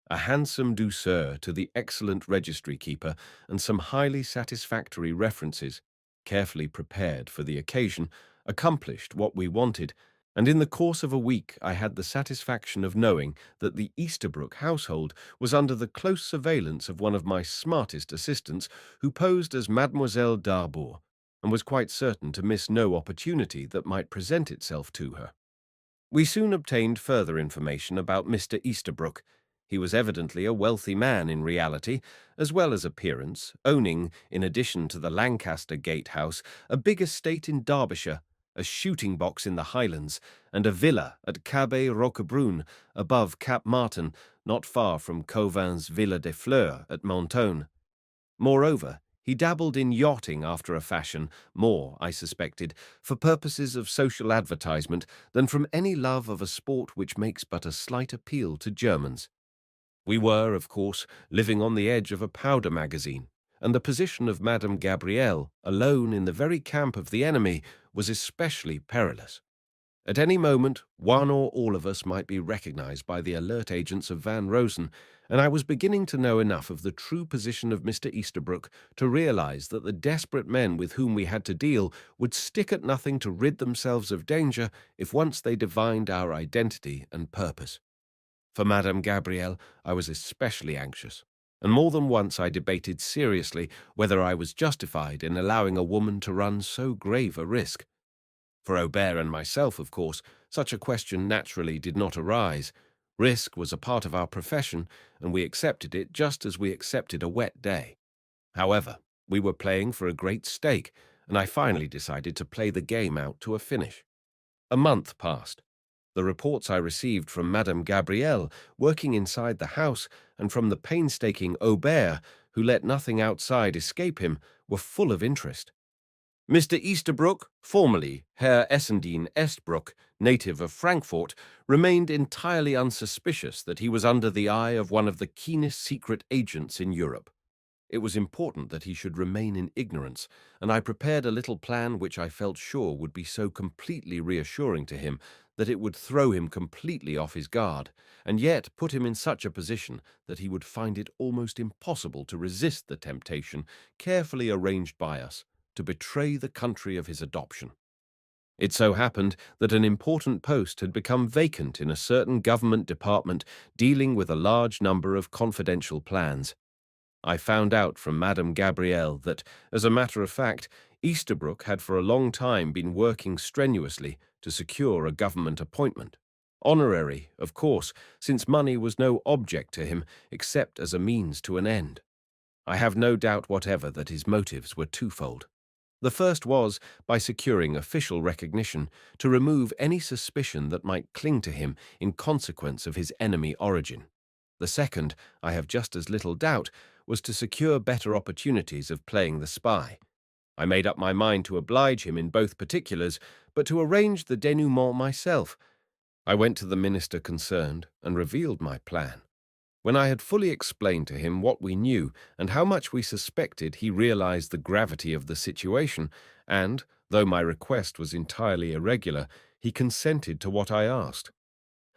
A handsome douceur to the excellent registry keeper and some highly satisfactory references, carefully prepared for the occasion, accomplished what we wanted, and in the course of a week I had the satisfaction of knowing that the Easterbrook household was under the close surveillance of one of my smartest assistants, who posed as Mademoiselle d'Arbour, and was quite certain to miss no opportunity that might present itself to her. We soon obtained further information about Mr. Easterbrook. He was evidently a wealthy man in reality, as well as appearance, owning, in addition to the Lancaster Gatehouse, a big estate in Derbyshire, a shooting box in the Highlands, and a villa at Cabé Roquebrune, above Cap Martin, not far from Cauvin's Villa des Fleurs at Mentone. Moreover, he dabbled in yachting after a fashion, more, I suspected, for purposes of social advertisement than from any love of a sport which makes but a slight appeal to Germans. We were, of course, living on the edge of a powder magazine, and the position of Madame Gabrielle, alone in the very camp of the enemy, was especially perilous. At any moment, one or all of us might be recognized by the alert agents of Van Rosen, and I was beginning to know enough of the true position of Mr. Easterbrook to realize that the desperate men with whom we had to deal would stick at nothing to rid themselves of danger if once they divined our identity and purpose. For Madame Gabrielle, I was especially anxious, and more than once I debated seriously whether I was justified in allowing a woman to run so grave a risk. For Aubert and myself, of course, such a question naturally did not arise. Risk was a part of our profession, and we accepted it just as we accepted a wet day. However, we were playing for a great stake, and I finally decided to play the game out to a finish. A month passed. The reports I received from Madame Gabrielle, working inside the house, and from the painstaking Aubert, who let nothing outside escape him, were full of interest. Mr. Easterbrook, formerly Herr Essendine Estbrook, native of Frankfort, remained entirely unsuspicious that he was under the eye of one of the keenest secret agents in Europe. It was important that he should remain in ignorance, and I prepared a little plan which I felt sure would be so completely reassuring to him that it would throw him completely off his guard, and yet put him in such a position that he would find it almost impossible to resist the temptation carefully arranged by us to betray the country of his adoption. It so happened that an important post had become vacant in a certain government department dealing with a large number of confidential plans. I found out from Madame Gabrielle that, as a matter of fact, Easterbrook had for a long time been working strenuously to secure a government appointment. Honorary, of course, since money was no object to him except as a means to an end. I have no doubt whatever that his motives were twofold. The first was, by securing official recognition, to remove any suspicion that might cling to him in consequence of his enemy origin. The second, I have just as little doubt, was to secure better opportunities of playing the spy. I made up my mind to oblige him in both particulars, but to arrange the denouement myself. I went to the minister concerned and revealed my plan. When I had fully explained to him what we knew and how much we suspected, he realized the gravity of the situation, and, though my request was entirely irregular, he consented to what I asked.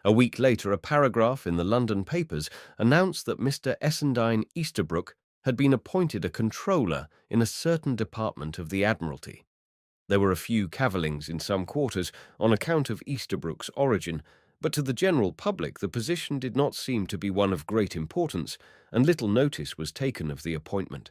A week later, a paragraph in the London papers announced that Mr. Essendine Easterbrook had been appointed a controller in a certain department of the Admiralty. There were a few cavillings in some quarters on account of Easterbrook's origin, but to the general public the position did not seem to be one of great importance, and little notice was taken of the appointment.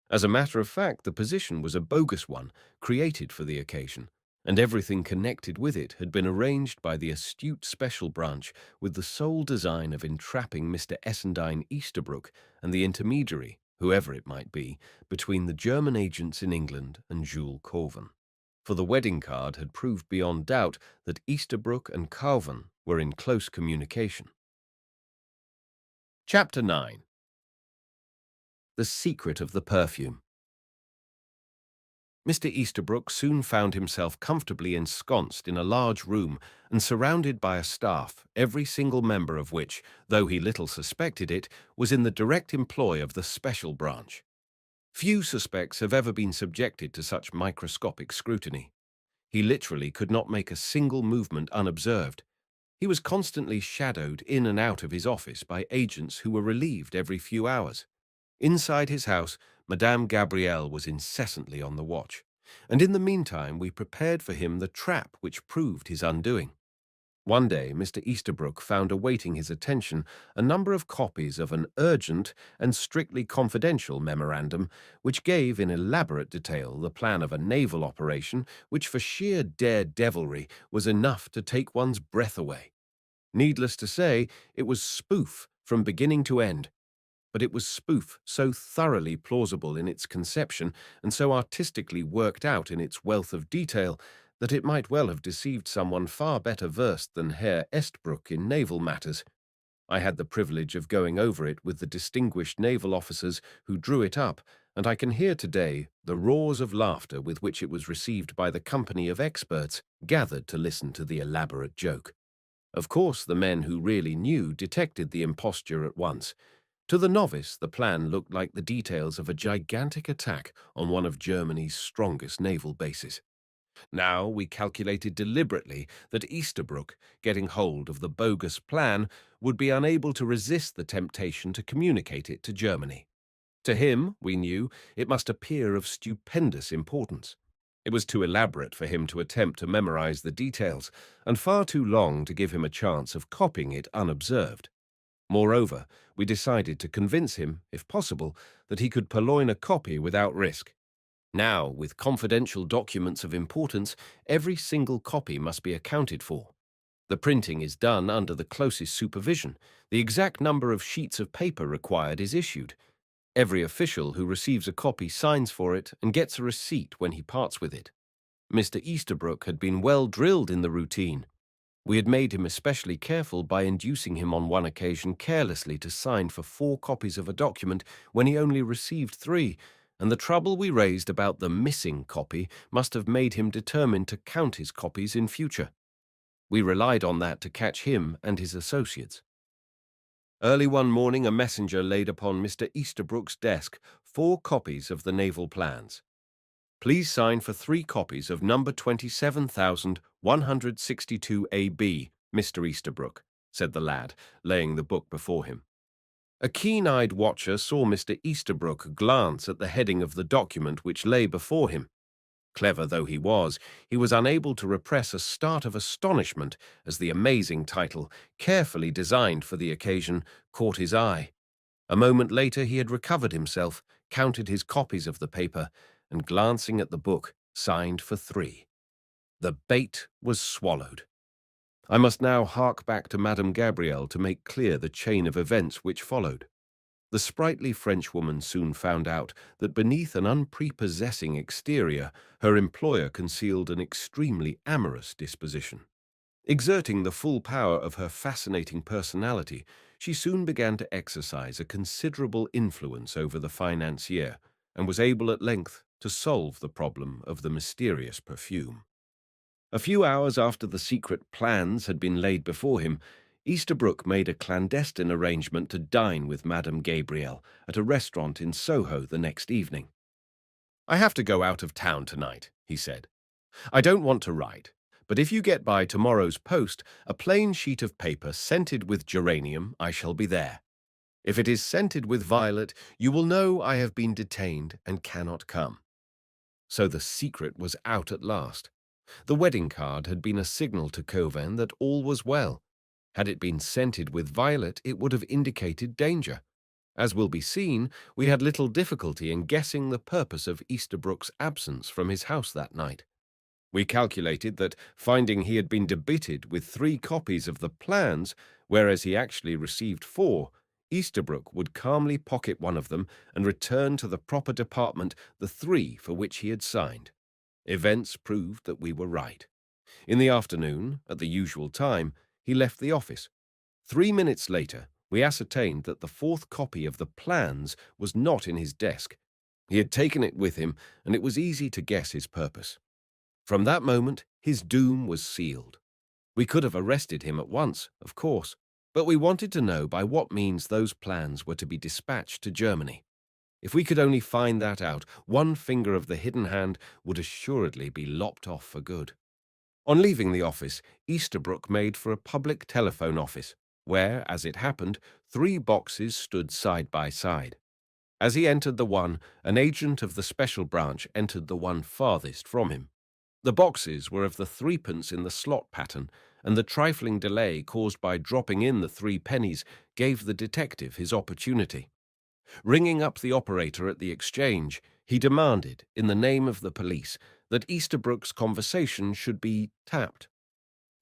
As a matter of fact, the position was a bogus one, created for the occasion, and everything connected with it had been arranged by the astute special branch with the sole design of entrapping Mr. Essendine Easterbrook and the intermediary, whoever it might be, between the German agents in England and Jules Corvan. For the wedding card had proved beyond doubt that Easterbrook and Corvan were in close communication. Chapter 9. The Secret of the Perfume. Mr. Easterbrook soon found himself comfortably ensconced in a large room and surrounded by a staff, every single member of which, though he little suspected it, was in the direct employ of the special branch. Few suspects have ever been subjected to such microscopic scrutiny. He literally could not make a single movement unobserved. He was constantly shadowed in and out of his office by agents who were relieved every few hours. Inside his house, Madame Gabrielle was incessantly on the watch, and in the meantime we prepared for him the trap which proved his undoing. One day Mr. Easterbrook found awaiting his attention a number of copies of an urgent and strictly confidential memorandum which gave in elaborate detail the plan of a naval operation which for sheer daredevilry was enough to take one's breath away. Needless to say, it was spoof from beginning to end. But it was spoof so thoroughly plausible in its conception and so artistically worked out in its wealth of detail that it might well have deceived someone far better versed than Herr Estbrook in naval matters. I had the privilege of going over it with the distinguished naval officers who drew it up, and I can hear today the roars of laughter with which it was received by the company of experts gathered to listen to the elaborate joke. Of course, the men who really knew detected the imposture at once. To the novice, the plan looked like the details of a gigantic attack on one of Germany's strongest naval bases. Now we calculated deliberately that Easterbrook, getting hold of the bogus plan, would be unable to resist the temptation to communicate it to Germany. To him, we knew, it must appear of stupendous importance. It was too elaborate for him to attempt to memorize the details, and far too long to give him a chance of copying it unobserved. Moreover, we decided to convince him, if possible, that he could purloin a copy without risk. Now, with confidential documents of importance, every single copy must be accounted for. The printing is done under the closest supervision. The exact number of sheets of paper required is issued. Every official who receives a copy signs for it and gets a receipt when he parts with it. Mr. Easterbrook had been well drilled in the routine. We had made him especially careful by inducing him on one occasion carelessly to sign for 4 copies of a document when he only received 3, and the trouble we raised about the missing copy must have made him determined to count his copies in future. We relied on that to catch him and his associates. Early one morning, a messenger laid upon Mr. Easterbrook's desk 4 copies of the naval plans. Please sign for 3 copies of number 27,162 AB, Mr. Easterbrook, said the lad, laying the book before him. A keen-eyed watcher saw Mr. Easterbrook glance at the heading of the document which lay before him. Clever though he was unable to repress a start of astonishment as the amazing title, carefully designed for the occasion, caught his eye. A moment later he had recovered himself, counted his copies of the paper, and glancing at the book, signed for 3. The bait was swallowed. I must now hark back to Madame Gabrielle to make clear the chain of events which followed. The sprightly Frenchwoman soon found out that beneath an unprepossessing exterior, her employer concealed an extremely amorous disposition. Exerting the full power of her fascinating personality, she soon began to exercise a considerable influence over the financier, and was able at length to solve the problem of the mysterious perfume. A few hours after the secret plans had been laid before him, Easterbrook made a clandestine arrangement to dine with Madame Gabrielle at a restaurant in Soho the next evening. "I have to go out of town tonight," he said. "I don't want to write, but if you get by tomorrow's post a plain sheet of paper scented with geranium, I shall be there. If it is scented with violet, you will know I have been detained and cannot come." So the secret was out at last. The wedding card had been a signal to Coven that all was well. Had it been scented with violet, it would have indicated danger. As will be seen, we had little difficulty in guessing the purpose of Easterbrook's absence from his house that night. We calculated that, finding he had been debited with 3 copies of the plans, whereas he actually received 4, Easterbrook would calmly pocket one of them and return to the proper department the 3 for which he had signed. Events proved that we were right. In the afternoon, at the usual time, he left the office. 3 minutes later, we ascertained that the 4th copy of the plans was not in his desk. He had taken it with him, and it was easy to guess his purpose. From that moment, his doom was sealed. We could have arrested him at once, of course, but we wanted to know by what means those plans were to be dispatched to Germany. If we could only find that out, one finger of the hidden hand would assuredly be lopped off for good. On leaving the office, Easterbrook made for a public telephone office, where, as it happened, 3 boxes stood side by side. As he entered the one, an agent of the special branch entered the one farthest from him. The boxes were of the 3pence in the slot pattern, and the trifling delay caused by dropping in the 3 pennies gave the detective his opportunity. Ringing up the operator at the exchange, he demanded, in the name of the police, that Easterbrook's conversation should be tapped.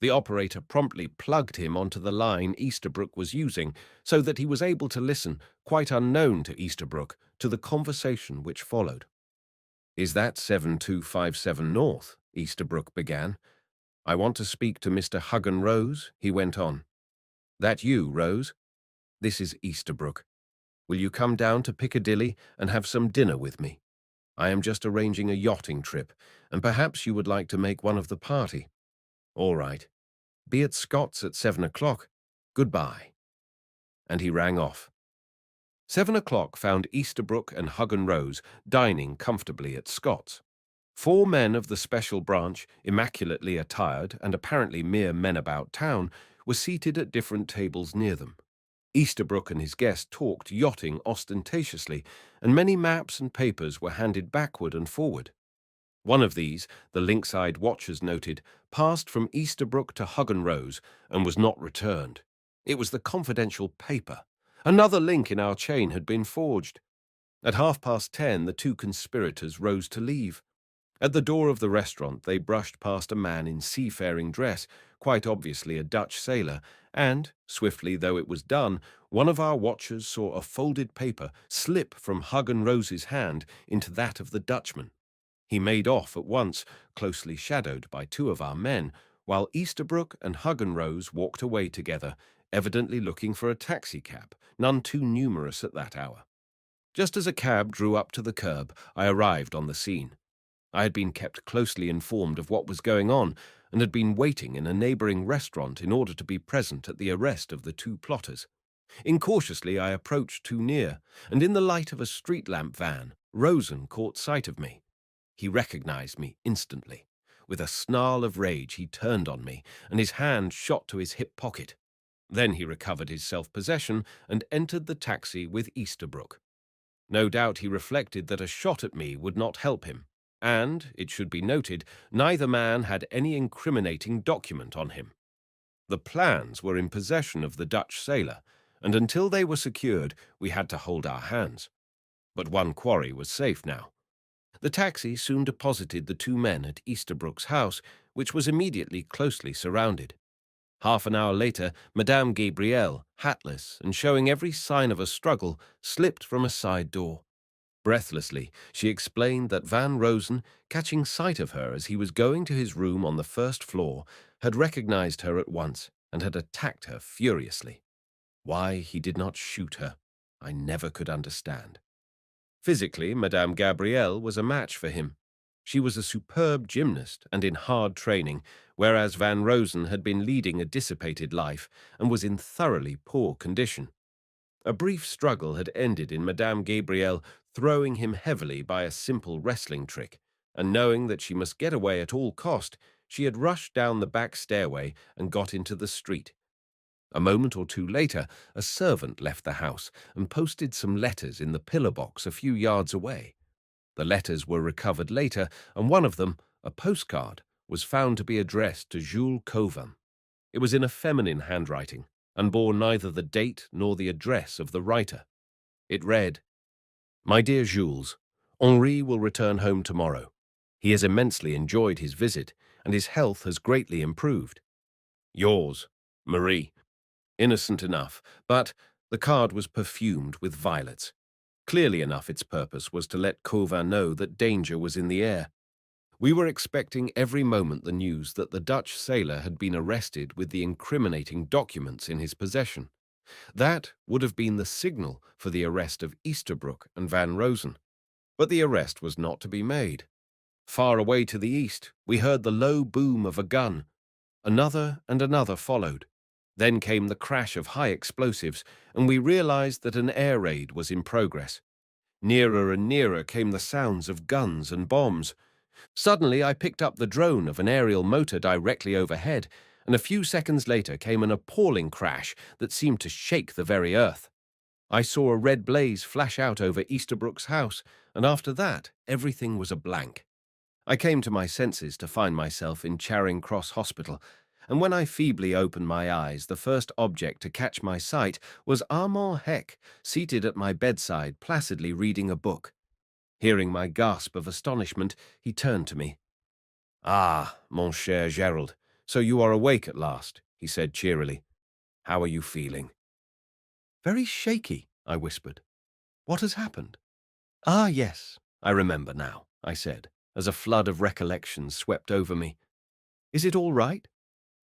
The operator promptly plugged him onto the line Easterbrook was using, so that he was able to listen, quite unknown to Easterbrook, to the conversation which followed. "Is that 7257 North?" Easterbrook began. "I want to speak to Mr. Huggan Rose," he went on. "That you, Rose? This is Easterbrook. Will you come down to Piccadilly and have some dinner with me? I am just arranging a yachting trip, and perhaps you would like to make one of the party. All right. Be at Scott's at 7 o'clock. Goodbye." And he rang off. 7 o'clock found Easterbrook and Huggan Rose dining comfortably at Scott's. 4 men of the special branch, immaculately attired and apparently mere men about town, were seated at different tables near them. Easterbrook and his guest talked yachting ostentatiously, and many maps and papers were handed backward and forward. One of these, the lynx-eyed watchers noted, passed from Easterbrook to Huggan Rose and was not returned. It was the confidential paper. Another link in our chain had been forged. At 10:30, the 2 conspirators rose to leave. At the door of the restaurant, they brushed past a man in seafaring dress, quite obviously a Dutch sailor, and, swiftly though it was done, one of our watchers saw a folded paper slip from Hug and Rose's hand into that of the Dutchman. He made off at once, closely shadowed by two of our men, while Easterbrook and Hug and Rose walked away together, evidently looking for a taxicab, none too numerous at that hour. Just as a cab drew up to the curb, I arrived on the scene. I had been kept closely informed of what was going on and had been waiting in a neighbouring restaurant in order to be present at the arrest of the two plotters. Incautiously, I approached too near, and in the light of a street lamp van, Rosen caught sight of me. He recognized me instantly. With a snarl of rage, he turned on me, and his hand shot to his hip pocket. Then he recovered his self-possession and entered the taxi with Easterbrook. No doubt he reflected that a shot at me would not help him, and, it should be noted, neither man had any incriminating document on him. The plans were in possession of the Dutch sailor, and until they were secured, we had to hold our hands. But one quarry was safe now. The taxi soon deposited the two men at Easterbrook's house, which was immediately closely surrounded. Half an hour later, Madame Gabrielle, hatless and showing every sign of a struggle, slipped from a side door. Breathlessly, she explained that Van Rosen, catching sight of her as he was going to his room on the first floor, had recognized her at once and had attacked her furiously. Why he did not shoot her, I never could understand. Physically, Madame Gabrielle was a match for him. She was a superb gymnast and in hard training, whereas Van Rosen had been leading a dissipated life and was in thoroughly poor condition. A brief struggle had ended in Madame Gabrielle throwing him heavily by a simple wrestling trick, and knowing that she must get away at all cost, she had rushed down the back stairway and got into the street. A moment or two later, a servant left the house and posted some letters in the pillar box a few yards away. The letters were recovered later, and one of them, a postcard, was found to be addressed to Jules Cauvin. It was in a feminine handwriting, and bore neither the date nor the address of the writer. It read, "My dear Jules, Henri will return home tomorrow. He has immensely enjoyed his visit, and his health has greatly improved. Yours, Marie." Innocent enough, but the card was perfumed with violets. Clearly enough its purpose was to let Cauvin know that danger was in the air. We were expecting every moment the news that the Dutch sailor had been arrested with the incriminating documents in his possession. That would have been the signal for the arrest of Easterbrook and Van Rosen. But the arrest was not to be made. Far away to the east, we heard the low boom of a gun. Another and another followed. Then came the crash of high explosives, and we realized that an air raid was in progress. Nearer and nearer came the sounds of guns and bombs. Suddenly, I picked up the drone of an aerial motor directly overhead, and a few seconds later came an appalling crash that seemed to shake the very earth. I saw a red blaze flash out over Easterbrook's house, and after that, everything was a blank. I came to my senses to find myself in Charing Cross Hospital, and when I feebly opened my eyes, the first object to catch my sight was Armand Heck, seated at my bedside, placidly reading a book. Hearing my gasp of astonishment, he turned to me. "Ah, mon cher Gerald, so you are awake at last," he said cheerily. "How are you feeling?" "Very shaky," I whispered. "What has happened?" "Ah, yes, I remember now," I said, as a flood of recollections swept over me. "Is it all right?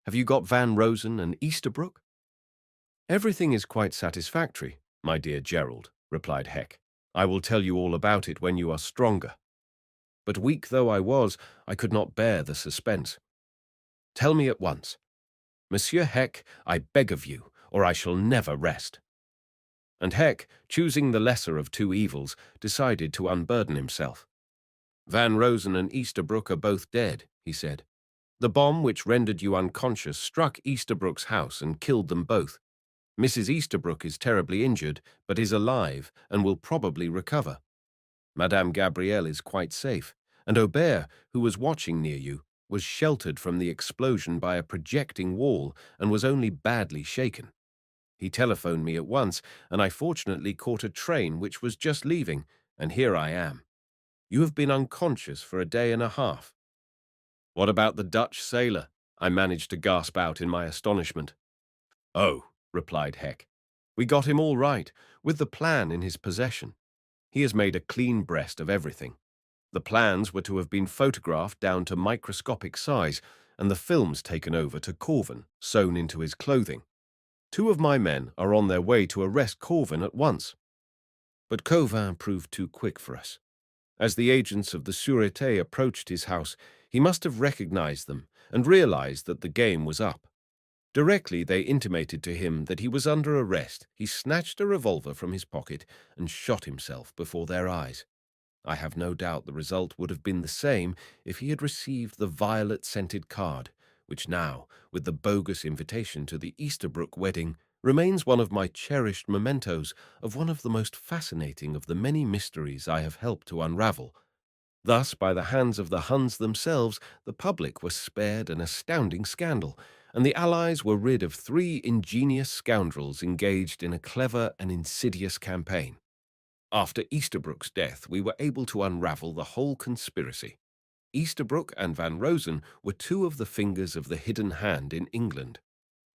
Have you got Van Rosen and Easterbrook?" "Everything is quite satisfactory, my dear Gerald," replied Heck. "I will tell you all about it when you are stronger." But weak though I was, I could not bear the suspense. "Tell me at once. Monsieur Heck, I beg of you, or I shall never rest." And Heck, choosing the lesser of two evils, decided to unburden himself. "Van Rosen and Easterbrook are both dead," he said. "The bomb which rendered you unconscious struck Easterbrook's house and killed them both. Mrs. Easterbrook is terribly injured, but is alive and will probably recover. Madame Gabrielle is quite safe, and Aubert, who was watching near you, was sheltered from the explosion by a projecting wall and was only badly shaken. He telephoned me at once, and I fortunately caught a train which was just leaving, and here I am. You have been unconscious for a day and a half." "What about the Dutch sailor?" I managed to gasp out in my astonishment. "Oh," replied Heck, "we got him all right, with the plan in his possession. He has made a clean breast of everything. The plans were to have been photographed down to microscopic size, and the films taken over to Corvin, sewn into his clothing. 2 of my men are on their way to arrest Corvin at once." But Cauvin proved too quick for us. As the agents of the Sûreté approached his house, he must have recognized them and realized that the game was up. Directly they intimated to him that he was under arrest, he snatched a revolver from his pocket and shot himself before their eyes. I have no doubt the result would have been the same if he had received the violet-scented card, which now, with the bogus invitation to the Easterbrook wedding, remains one of my cherished mementos of one of the most fascinating of the many mysteries I have helped to unravel. Thus, by the hands of the Huns themselves, the public was spared an astounding scandal, and the Allies were rid of 3 ingenious scoundrels engaged in a clever and insidious campaign. After Easterbrook's death, we were able to unravel the whole conspiracy. Easterbrook and Van Rosen were 2 of the fingers of the hidden hand in England.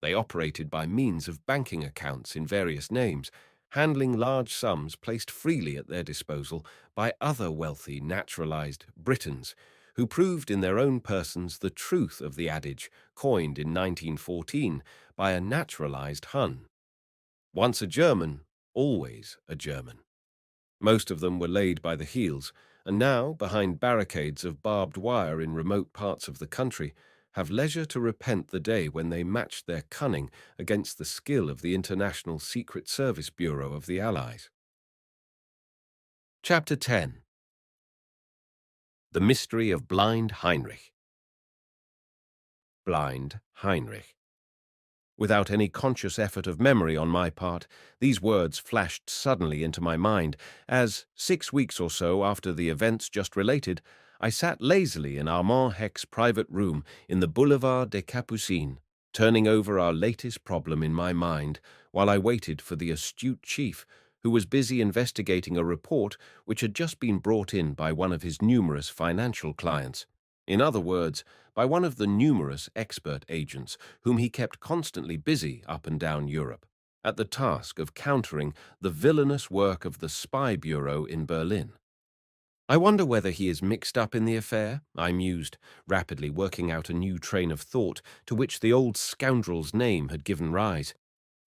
They operated by means of banking accounts in various names, handling large sums placed freely at their disposal by other wealthy naturalized Britons, who proved in their own persons the truth of the adage coined in 1914 by a naturalized Hun. Once a German, always a German. Most of them were laid by the heels, and now, behind barricades of barbed wire in remote parts of the country, have leisure to repent the day when they matched their cunning against the skill of the International Secret Service Bureau of the Allies. Chapter 10. The Mystery of Blind Heinrich. Blind Heinrich. Without any conscious effort of memory on my part, these words flashed suddenly into my mind as, 6 weeks or so after the events just related, I sat lazily in Armand Heck's private room in the Boulevard des Capucines, turning over our latest problem in my mind while I waited for the astute chief, who was busy investigating a report which had just been brought in by one of his numerous financial clients. In other words, by one of the numerous expert agents whom he kept constantly busy up and down Europe, at the task of countering the villainous work of the spy bureau in Berlin. "I wonder whether he is mixed up in the affair," I mused, rapidly working out a new train of thought to which the old scoundrel's name had given rise.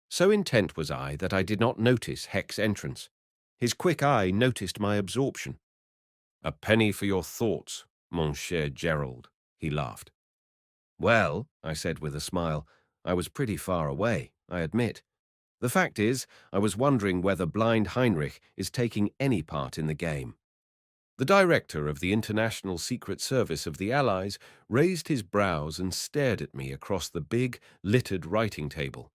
So intent was I that I did not notice Heck's entrance. His quick eye noticed my absorption. "A penny for your thoughts, mon cher Gerald," he laughed. "Well," I said with a smile, "I was pretty far away, I admit. The fact is, I was wondering whether blind Heinrich is taking any part in the game." The director of the International Secret Service of the Allies raised his brows and stared at me across the big, littered writing table.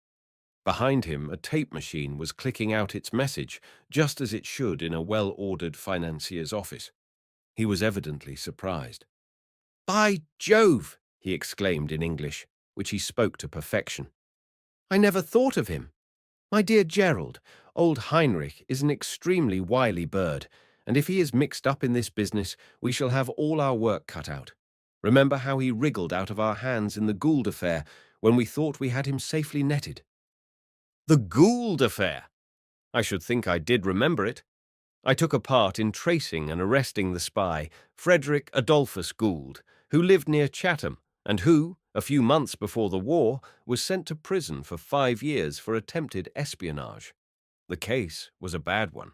Behind him, a tape machine was clicking out its message, just as it should in a well-ordered financier's office. He was evidently surprised. "By Jove!" he exclaimed in English, which he spoke to perfection. "I never thought of him. My dear Gerald, old Heinrich is an extremely wily bird, and if he is mixed up in this business, we shall have all our work cut out. Remember how he wriggled out of our hands in the Gould affair when we thought we had him safely netted?" "The Gould affair! I should think I did remember it. I took a part in tracing and arresting the spy, Frederick Adolphus Gould, who lived near Chatham, and who, a few months before the war, was sent to prison for 5 years for attempted espionage. The case was a bad one.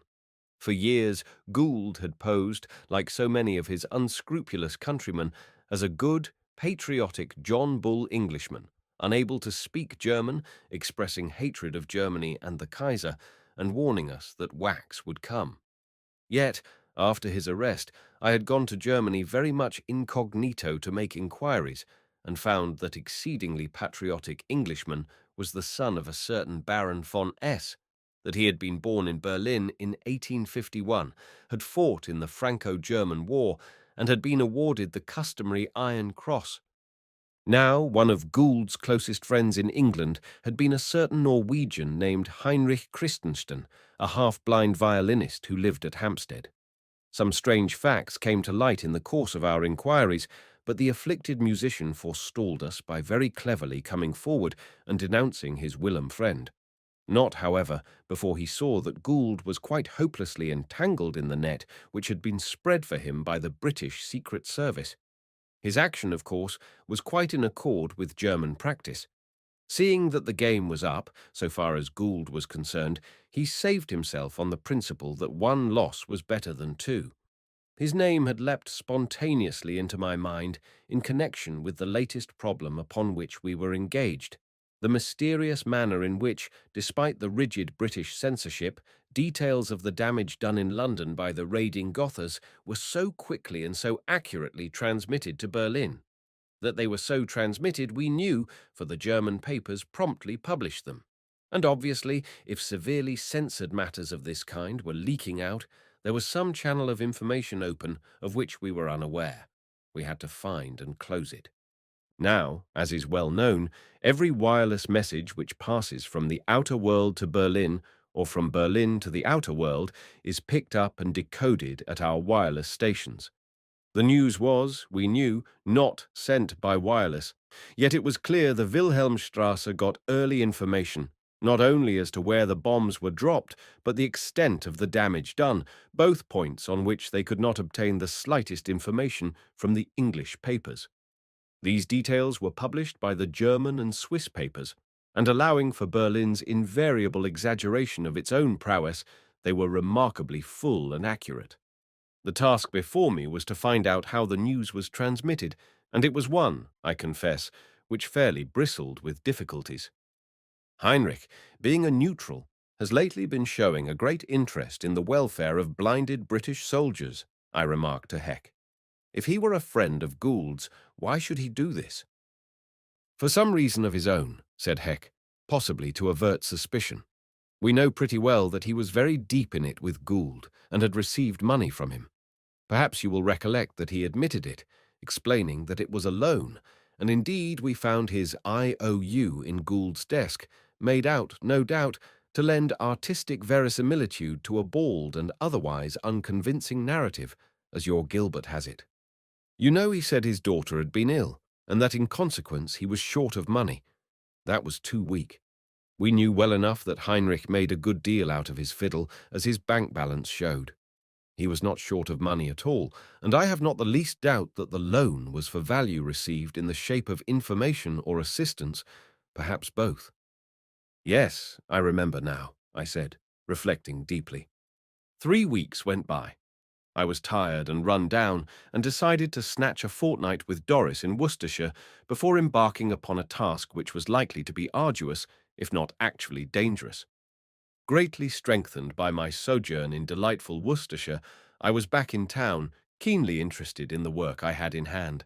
For years, Gould had posed, like so many of his unscrupulous countrymen, as a good, patriotic John Bull Englishman, unable to speak German, expressing hatred of Germany and the Kaiser, and warning us that wax would come. Yet, after his arrest, I had gone to Germany very much incognito to make inquiries, and found that exceedingly patriotic Englishman was the son of a certain Baron von S., that he had been born in Berlin in 1851, had fought in the Franco-German War, and had been awarded the customary Iron Cross. Now, one of Gould's closest friends in England had been a certain Norwegian named Heinrich Christensen, a half-blind violinist who lived at Hampstead. Some strange facts came to light in the course of our inquiries, but the afflicted musician forestalled us by very cleverly coming forward and denouncing his whilom friend. Not, however, before he saw that Gould was quite hopelessly entangled in the net which had been spread for him by the British Secret Service. His action, of course, was quite in accord with German practice. Seeing that the game was up, so far as Gould was concerned, he saved himself on the principle that one loss was better than two. His name had leapt spontaneously into my mind in connection with the latest problem upon which we were engaged, the mysterious manner in which, despite the rigid British censorship, details of the damage done in London by the raiding Gothas were so quickly and so accurately transmitted to Berlin. That they were so transmitted we knew, for the German papers promptly published them. And obviously, if severely censored matters of this kind were leaking out, there was some channel of information open of which we were unaware. We had to find and close it. Now, as is well known, every wireless message which passes from the outer world to Berlin or from Berlin to the outer world is picked up and decoded at our wireless stations. The news was, we knew, not sent by wireless, yet it was clear the Wilhelmstrasse got early information, not only as to where the bombs were dropped, but the extent of the damage done, both points on which they could not obtain the slightest information from the English papers. These details were published by the German and Swiss papers, and allowing for Berlin's invariable exaggeration of its own prowess, they were remarkably full and accurate. The task before me was to find out how the news was transmitted, and it was one, I confess, which fairly bristled with difficulties. Heinrich, being a neutral, has lately been showing a great interest in the welfare of blinded British soldiers, I remarked to Heck. If he were a friend of Gould's, why should he do this? For some reason of his own, said Heck, possibly to avert suspicion. We know pretty well that he was very deep in it with Gould and had received money from him. Perhaps you will recollect that he admitted it, explaining that it was a loan, and indeed we found his IOU in Gould's desk, made out, no doubt, to lend artistic verisimilitude to a bald and otherwise unconvincing narrative, as your Gilbert has it. You know he said his daughter had been ill, and that in consequence he was short of money. That was too weak. We knew well enough that Heinrich made a good deal out of his fiddle, as his bank balance showed. He was not short of money at all, and I have not the least doubt that the loan was for value received in the shape of information or assistance, perhaps both. Yes, I remember now, I said, reflecting deeply. 3 weeks went by. I was tired and run down, and decided to snatch a fortnight with Doris in Worcestershire before embarking upon a task which was likely to be arduous, if not actually dangerous. Greatly strengthened by my sojourn in delightful Worcestershire, I was back in town, keenly interested in the work I had in hand.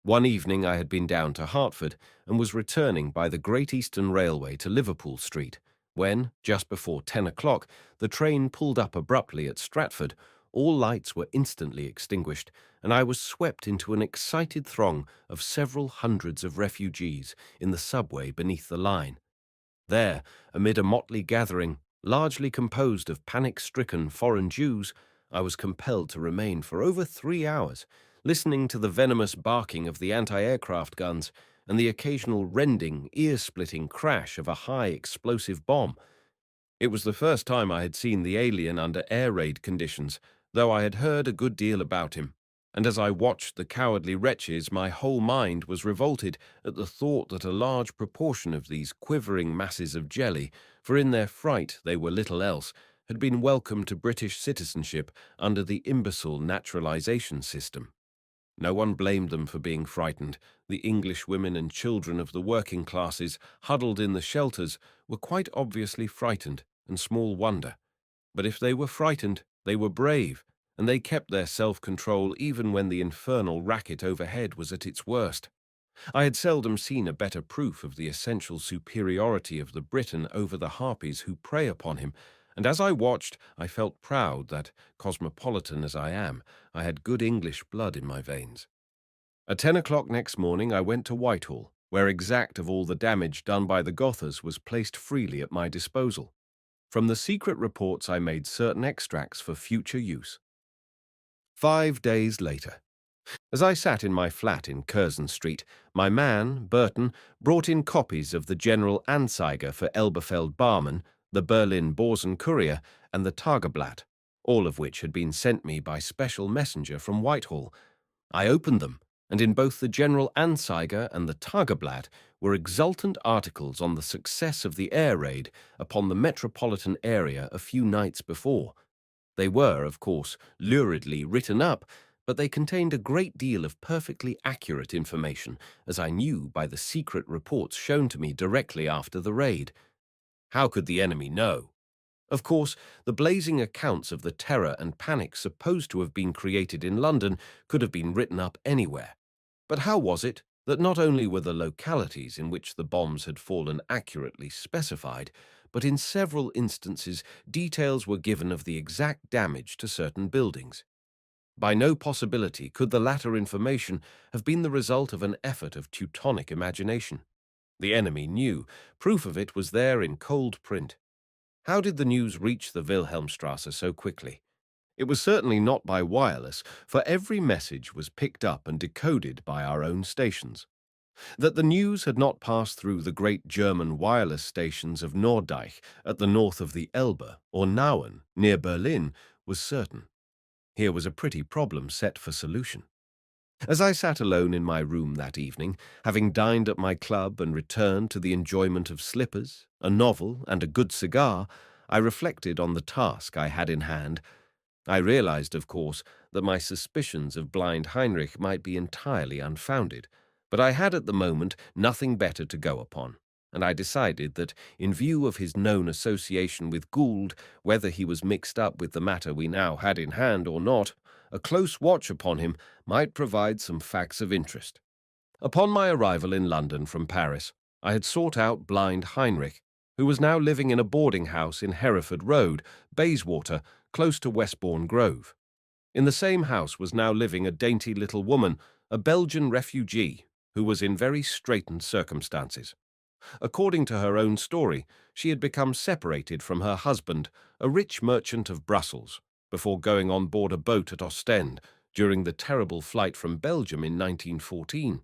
One evening I had been down to Hertford and was returning by the Great Eastern Railway to Liverpool Street, when, just before 10 o'clock, the train pulled up abruptly at Stratford. All lights were instantly extinguished, and I was swept into an excited throng of several hundreds of refugees in the subway beneath the line. There, amid a motley gathering, largely composed of panic-stricken foreign Jews, I was compelled to remain for over 3 hours, listening to the venomous barking of the anti-aircraft guns and the occasional rending, ear-splitting crash of a high-explosive bomb. It was the first time I had seen the alien under air raid conditions, though I had heard a good deal about him, and as I watched the cowardly wretches, my whole mind was revolted at the thought that a large proportion of these quivering masses of jelly, for in their fright they were little else, had been welcomed to British citizenship under the imbecile naturalization system. No one blamed them for being frightened. The English women and children of the working classes, huddled in the shelters, were quite obviously frightened, and small wonder. But if they were frightened, they were brave, and they kept their self-control even when the infernal racket overhead was at its worst. I had seldom seen a better proof of the essential superiority of the Briton over the harpies who prey upon him, and as I watched, I felt proud that, cosmopolitan as I am, I had good English blood in my veins. At 10 o'clock next morning I went to Whitehall, where exact of all the damage done by the Gothas was placed freely at my disposal. From the secret reports I made certain extracts for future use. 5 days later. As I sat in my flat in Curzon Street, my man, Burton, brought in copies of the General Anzeiger for Elberfeld Barman, the Berlin Borsen Courier, and the Tageblatt, all of which had been sent me by special messenger from Whitehall. I opened them, and in both the General Anzeiger and the Tageblatt were exultant articles on the success of the air raid upon the metropolitan area a few nights before. They were, of course, luridly written up, but they contained a great deal of perfectly accurate information, as I knew by the secret reports shown to me directly after the raid. How could the enemy know? Of course, the blazing accounts of the terror and panic supposed to have been created in London could have been written up anywhere. But how was it that not only were the localities in which the bombs had fallen accurately specified, but in several instances details were given of the exact damage to certain buildings? By no possibility could the latter information have been the result of an effort of Teutonic imagination. The enemy knew. Proof of it was there in cold print. How did the news reach the Wilhelmstrasse so quickly? It was certainly not by wireless, for every message was picked up and decoded by our own stations. That the news had not passed through the great German wireless stations of Norddeich at the north of the Elbe or Nauen, near Berlin, was certain. Here was a pretty problem set for solution. As I sat alone in my room that evening, having dined at my club and returned to the enjoyment of slippers, a novel, and a good cigar, I reflected on the task I had in hand. I realized, of course, that my suspicions of blind Heinrich might be entirely unfounded, but I had at the moment nothing better to go upon, and I decided that, in view of his known association with Gould, whether he was mixed up with the matter we now had in hand or not, a close watch upon him might provide some facts of interest. Upon my arrival in London from Paris, I had sought out blind Heinrich, who was now living in a boarding house in Hereford Road, Bayswater, close to Westbourne Grove. In the same house was now living a dainty little woman, a Belgian refugee, who was in very straitened circumstances. According to her own story, she had become separated from her husband, a rich merchant of Brussels, before going on board a boat at Ostend during the terrible flight from Belgium in 1914.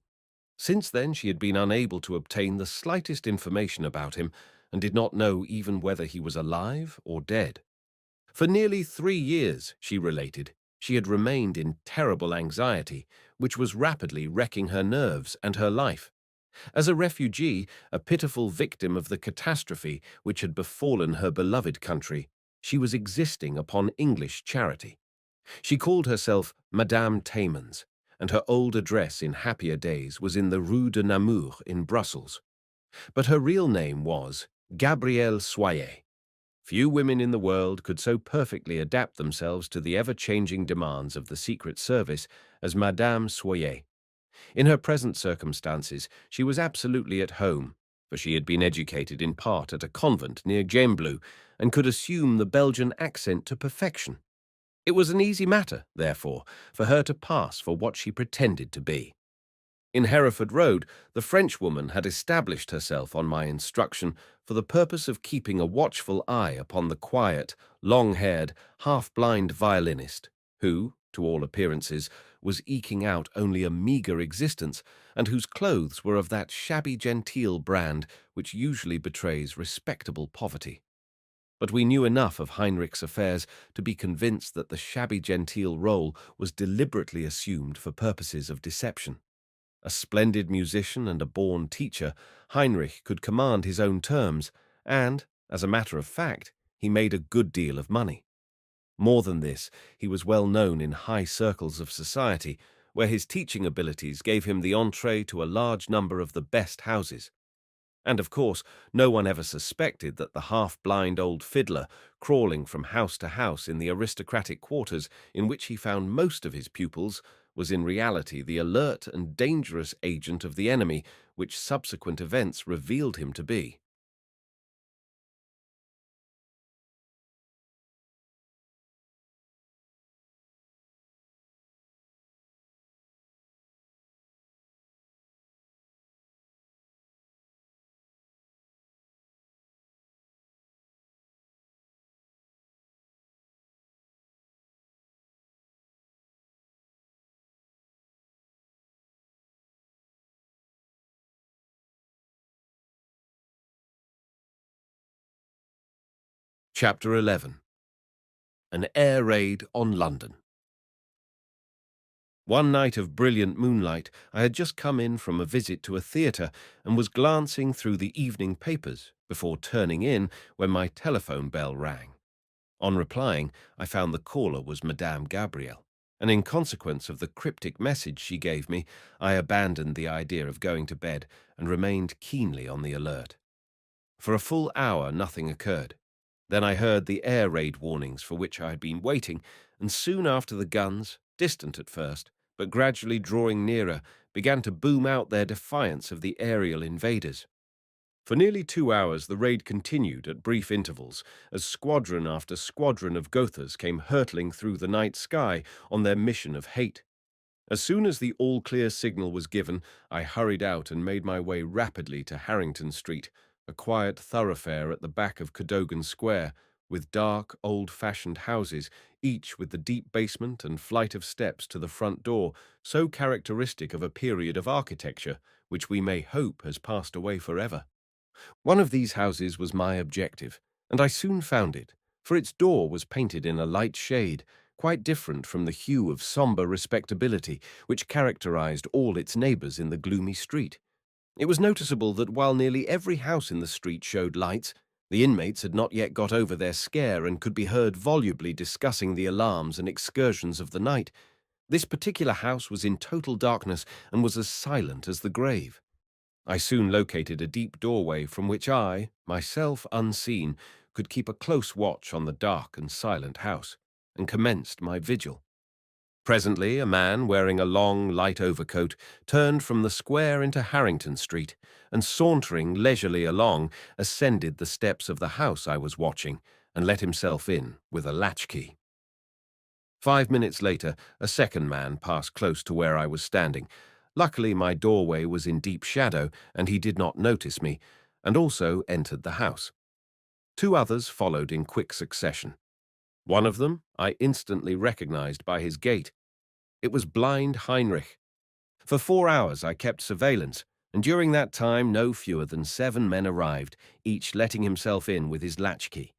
Since then, she had been unable to obtain the slightest information about him and did not know even whether he was alive or dead. For nearly 3 years, she related, she had remained in terrible anxiety, which was rapidly wrecking her nerves and her life. As a refugee, a pitiful victim of the catastrophe which had befallen her beloved country, she was existing upon English charity. She called herself Madame Taymans, and her old address in happier days was in the Rue de Namur in Brussels. But her real name was Gabrielle Soyer. Few women in the world could so perfectly adapt themselves to the ever-changing demands of the Secret Service as Madame Soyer. In her present circumstances, she was absolutely at home, for she had been educated in part at a convent near Gembloux and could assume the Belgian accent to perfection. It was an easy matter, therefore, for her to pass for what she pretended to be. In Hereford Road, the Frenchwoman had established herself on my instruction for the purpose of keeping a watchful eye upon the quiet, long-haired, half-blind violinist, who, to all appearances, was eking out only a meagre existence, and whose clothes were of that shabby-genteel brand which usually betrays respectable poverty. But we knew enough of Heinrich's affairs to be convinced that the shabby-genteel role was deliberately assumed for purposes of deception. A splendid musician and a born teacher, Heinrich could command his own terms, and, as a matter of fact, he made a good deal of money. More than this, he was well known in high circles of society, where his teaching abilities gave him the entree to a large number of the best houses. And, of course, no one ever suspected that the half-blind old fiddler, crawling from house to house in the aristocratic quarters in which he found most of his pupils, was in reality the alert and dangerous agent of the enemy, which subsequent events revealed him to be. Chapter 11. An Air Raid on London. One night of brilliant moonlight, I had just come in from a visit to a theatre and was glancing through the evening papers before turning in when my telephone bell rang. On replying, I found the caller was Madame Gabrielle, and in consequence of the cryptic message she gave me, I abandoned the idea of going to bed and remained keenly on the alert. For a full hour, nothing occurred. Then I heard the air raid warnings for which I had been waiting, and soon after the guns, distant at first, but gradually drawing nearer, began to boom out their defiance of the aerial invaders. For nearly 2 hours the raid continued at brief intervals, as squadron after squadron of Gothas came hurtling through the night sky on their mission of hate. As soon as the all-clear signal was given, I hurried out and made my way rapidly to Harrington Street, a quiet thoroughfare at the back of Cadogan Square, with dark, old-fashioned houses, each with the deep basement and flight of steps to the front door, so characteristic of a period of architecture which we may hope has passed away forever. One of these houses was my objective, and I soon found it, for its door was painted in a light shade, quite different from the hue of sombre respectability which characterized all its neighbors in the gloomy street. It was noticeable that while nearly every house in the street showed lights, the inmates had not yet got over their scare and could be heard volubly discussing the alarms and excursions of the night. This particular house was in total darkness and was as silent as the grave. I soon located a deep doorway from which I, myself unseen, could keep a close watch on the dark and silent house, and commenced my vigil. Presently, a man wearing a long, light overcoat turned from the square into Harrington Street, and sauntering leisurely along, ascended the steps of the house I was watching, and let himself in with a latchkey. 5 minutes later, a second man passed close to where I was standing. Luckily, my doorway was in deep shadow, and he did not notice me, and also entered the house. 2 others followed in quick succession. One of them I instantly recognized by his gait. It was blind Heinrich. For 4 hours I kept surveillance, and during that time no fewer than 7 men arrived, each letting himself in with his latchkey.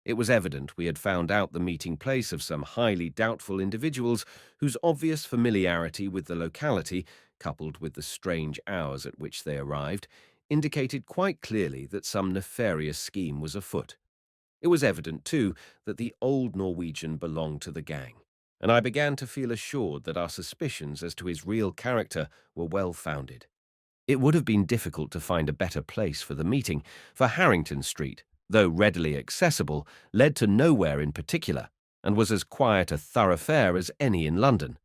It was evident we had found out the meeting place of some highly doubtful individuals whose obvious familiarity with the locality, coupled with the strange hours at which they arrived, indicated quite clearly that some nefarious scheme was afoot. It was evident, too, that the old Norwegian belonged to the gang, and I began to feel assured that our suspicions as to his real character were well founded. It would have been difficult to find a better place for the meeting, for Harrington Street, though readily accessible, led to nowhere in particular, and was as quiet a thoroughfare as any in London.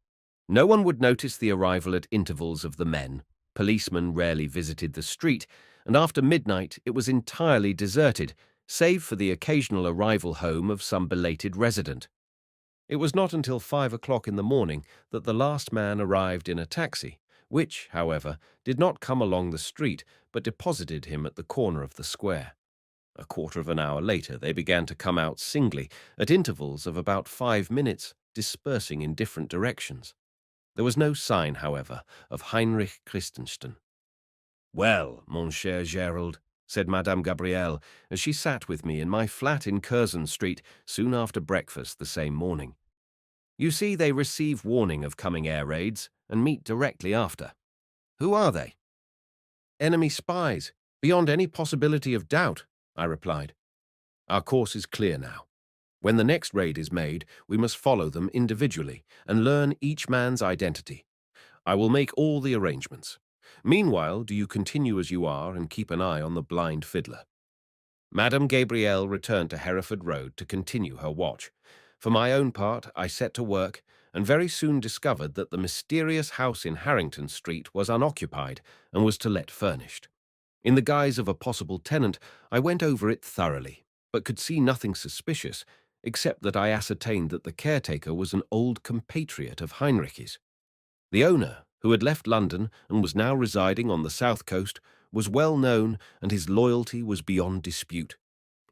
No one would notice the arrival at intervals of the men, policemen rarely visited the street, and after midnight it was entirely deserted, save for the occasional arrival home of some belated resident. It was not until 5 o'clock in the morning that the last man arrived in a taxi, which, however, did not come along the street, but deposited him at the corner of the square. A quarter of an hour later they began to come out singly, at intervals of about 5 minutes, dispersing in different directions. There was no sign, however, of Heinrich Christensen. "Well, mon cher Gerald," said Madame Gabrielle, as she sat with me in my flat in Curzon Street soon after breakfast the same morning. "You see, they receive warning of coming air raids, and meet directly after. Who are they?" "Enemy spies, beyond any possibility of doubt," I replied. "Our course is clear now. When the next raid is made, we must follow them individually and learn each man's identity. I will make all the arrangements. Meanwhile, do you continue as you are and keep an eye on the blind fiddler." Madame Gabrielle returned to Hereford Road to continue her watch. For my own part, I set to work and very soon discovered that the mysterious house in Harrington Street was unoccupied and was to let furnished. In the guise of a possible tenant, I went over it thoroughly, but could see nothing suspicious, except that I ascertained that the caretaker was an old compatriot of Heinrich's. The owner, who had left London and was now residing on the south coast, was well known, and his loyalty was beyond dispute.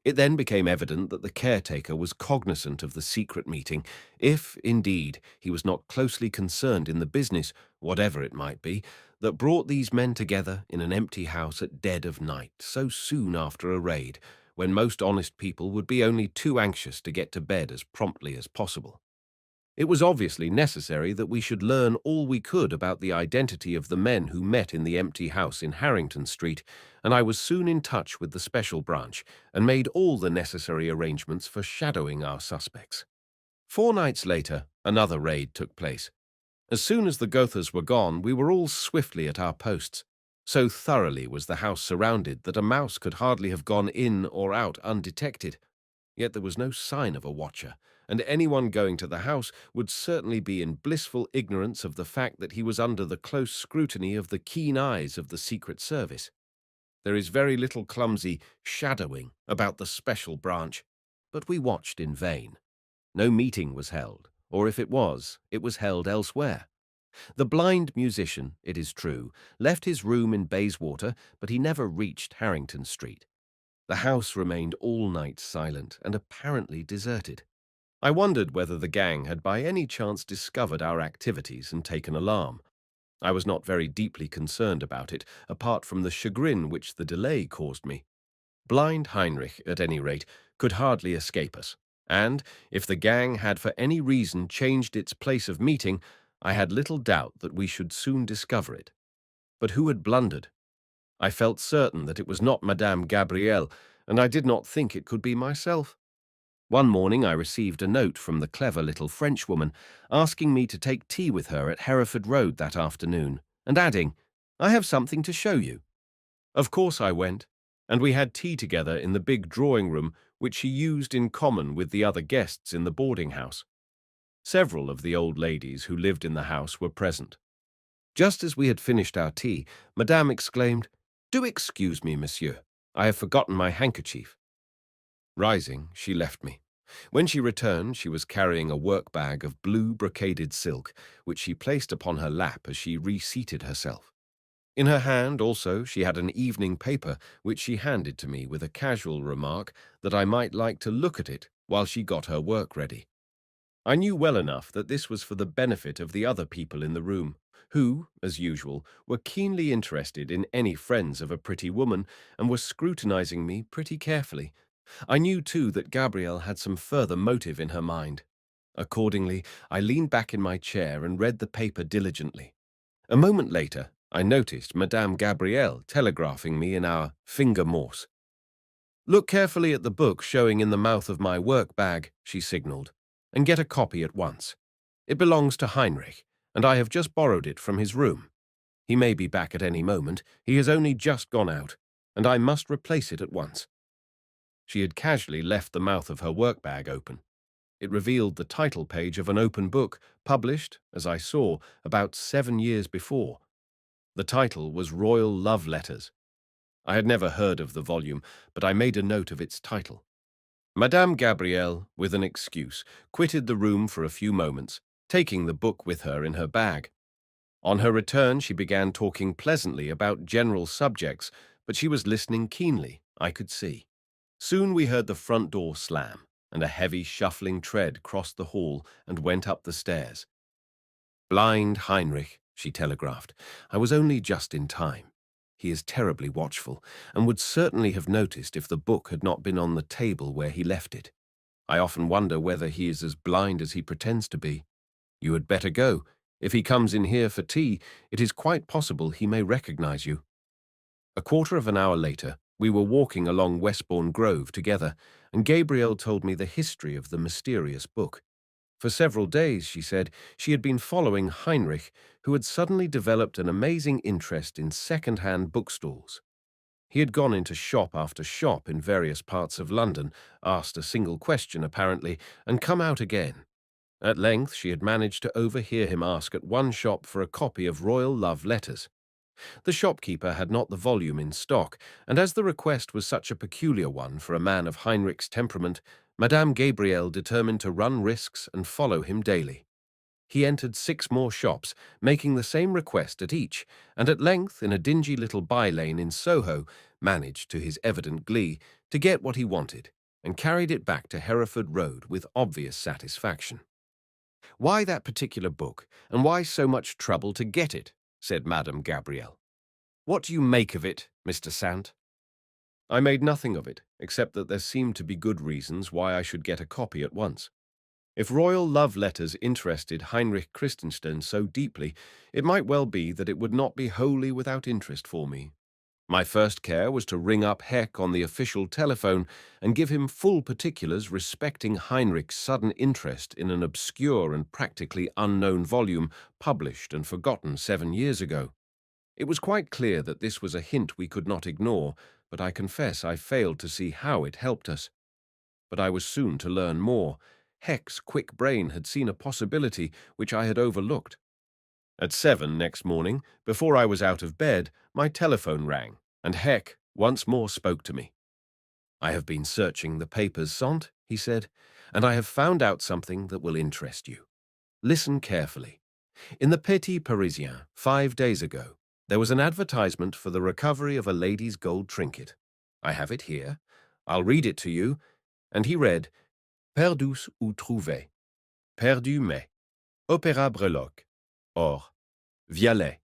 It then became evident that the caretaker was cognizant of the secret meeting, if, indeed, he was not closely concerned in the business, whatever it might be, that brought these men together in an empty house at dead of night, so soon after a raid, when most honest people would be only too anxious to get to bed as promptly as possible. It was obviously necessary that we should learn all we could about the identity of the men who met in the empty house in Harrington Street, and I was soon in touch with the special branch and made all the necessary arrangements for shadowing our suspects. 4 nights later, another raid took place. As soon as the Gothas were gone, we were all swiftly at our posts. So thoroughly was the house surrounded that a mouse could hardly have gone in or out undetected. Yet there was no sign of a watcher, and anyone going to the house would certainly be in blissful ignorance of the fact that he was under the close scrutiny of the keen eyes of the Secret Service. There is very little clumsy shadowing about the special branch, but we watched in vain. No meeting was held, or if it was held elsewhere. The blind musician, it is true, left his room in Bayswater, but he never reached Harrington Street. The house remained all night silent and apparently deserted. I wondered whether the gang had by any chance discovered our activities and taken alarm. I was not very deeply concerned about it, apart from the chagrin which the delay caused me. Blind Heinrich, at any rate, could hardly escape us, and, if the gang had for any reason changed its place of meeting, I had little doubt that we should soon discover it. But who had blundered? I felt certain that it was not Madame Gabrielle, and I did not think it could be myself. One morning I received a note from the clever little Frenchwoman asking me to take tea with her at Hereford Road that afternoon, and adding, "I have something to show you." Of course I went, and we had tea together in the big drawing-room which she used in common with the other guests in the boarding-house. Several of the old ladies who lived in the house were present. Just as we had finished our tea, Madame exclaimed, "Do excuse me, monsieur. I have forgotten my handkerchief." Rising, she left me. When she returned, she was carrying a work-bag of blue brocaded silk, which she placed upon her lap as she reseated herself. In her hand, also, she had an evening paper, which she handed to me with a casual remark that I might like to look at it while she got her work ready. I knew well enough that this was for the benefit of the other people in the room, who, as usual, were keenly interested in any friends of a pretty woman and were scrutinizing me pretty carefully. I knew, too, that Gabrielle had some further motive in her mind. Accordingly, I leaned back in my chair and read the paper diligently. A moment later, I noticed Madame Gabrielle telegraphing me in our finger Morse. "Look carefully at the book showing in the mouth of my work bag," she signaled, "and get a copy at once. It belongs to Heinrich, and I have just borrowed it from his room. He may be back at any moment. He has only just gone out, and I must replace it at once." She had casually left the mouth of her work-bag open. It revealed the title page of an open book, published, as I saw, about 7 years before. The title was Royal Love Letters. I had never heard of the volume, but I made a note of its title. Madame Gabrielle, with an excuse, quitted the room for a few moments, taking the book with her in her bag. On her return, she began talking pleasantly about general subjects, but she was listening keenly, I could see. Soon we heard the front door slam, and a heavy shuffling tread crossed the hall and went up the stairs. "Blind Heinrich," she telegraphed. "I was only just in time. He is terribly watchful, and would certainly have noticed if the book had not been on the table where he left it. I often wonder whether he is as blind as he pretends to be. You had better go. If he comes in here for tea, it is quite possible he may recognize you." A quarter of an hour later, we were walking along Westbourne Grove together, and Gabrielle told me the history of the mysterious book. For several days, she said, she had been following Heinrich, who had suddenly developed an amazing interest in second-hand bookstalls. He had gone into shop after shop in various parts of London, asked a single question apparently, and come out again. At length, she had managed to overhear him ask at one shop for a copy of Royal Love Letters. The shopkeeper had not the volume in stock, and as the request was such a peculiar one for a man of Heinrich's temperament, Madame Gabrielle determined to run risks and follow him daily. He entered 6 more shops, making the same request at each, and at length, in a dingy little by-lane in Soho, managed, to his evident glee, to get what he wanted, and carried it back to Hereford Road with obvious satisfaction. "Why that particular book, and why so much trouble to get it?" said Madame Gabrielle. "What do you make of it, Mr. Sant?" I made nothing of it, except that there seemed to be good reasons why I should get a copy at once. If royal love letters interested Heinrich Christensen so deeply, it might well be that it would not be wholly without interest for me. My first care was to ring up Heck on the official telephone and give him full particulars respecting Heinrich's sudden interest in an obscure and practically unknown volume published and forgotten 7 years ago. It was quite clear that this was a hint we could not ignore, but I confess I failed to see how it helped us. But I was soon to learn more. Heck's quick brain had seen a possibility which I had overlooked. At 7 next morning, before I was out of bed, my telephone rang, and Heck once more spoke to me. "I have been searching the papers, Sant," he said, "and I have found out something that will interest you. Listen carefully. In the Petit Parisien, 5 days ago, there was an advertisement for the recovery of a lady's gold trinket. I have it here. I'll read it to you." And he read, "Perdus ou trouvé. Perdu mais. Opéra breloque. Or. Vialet.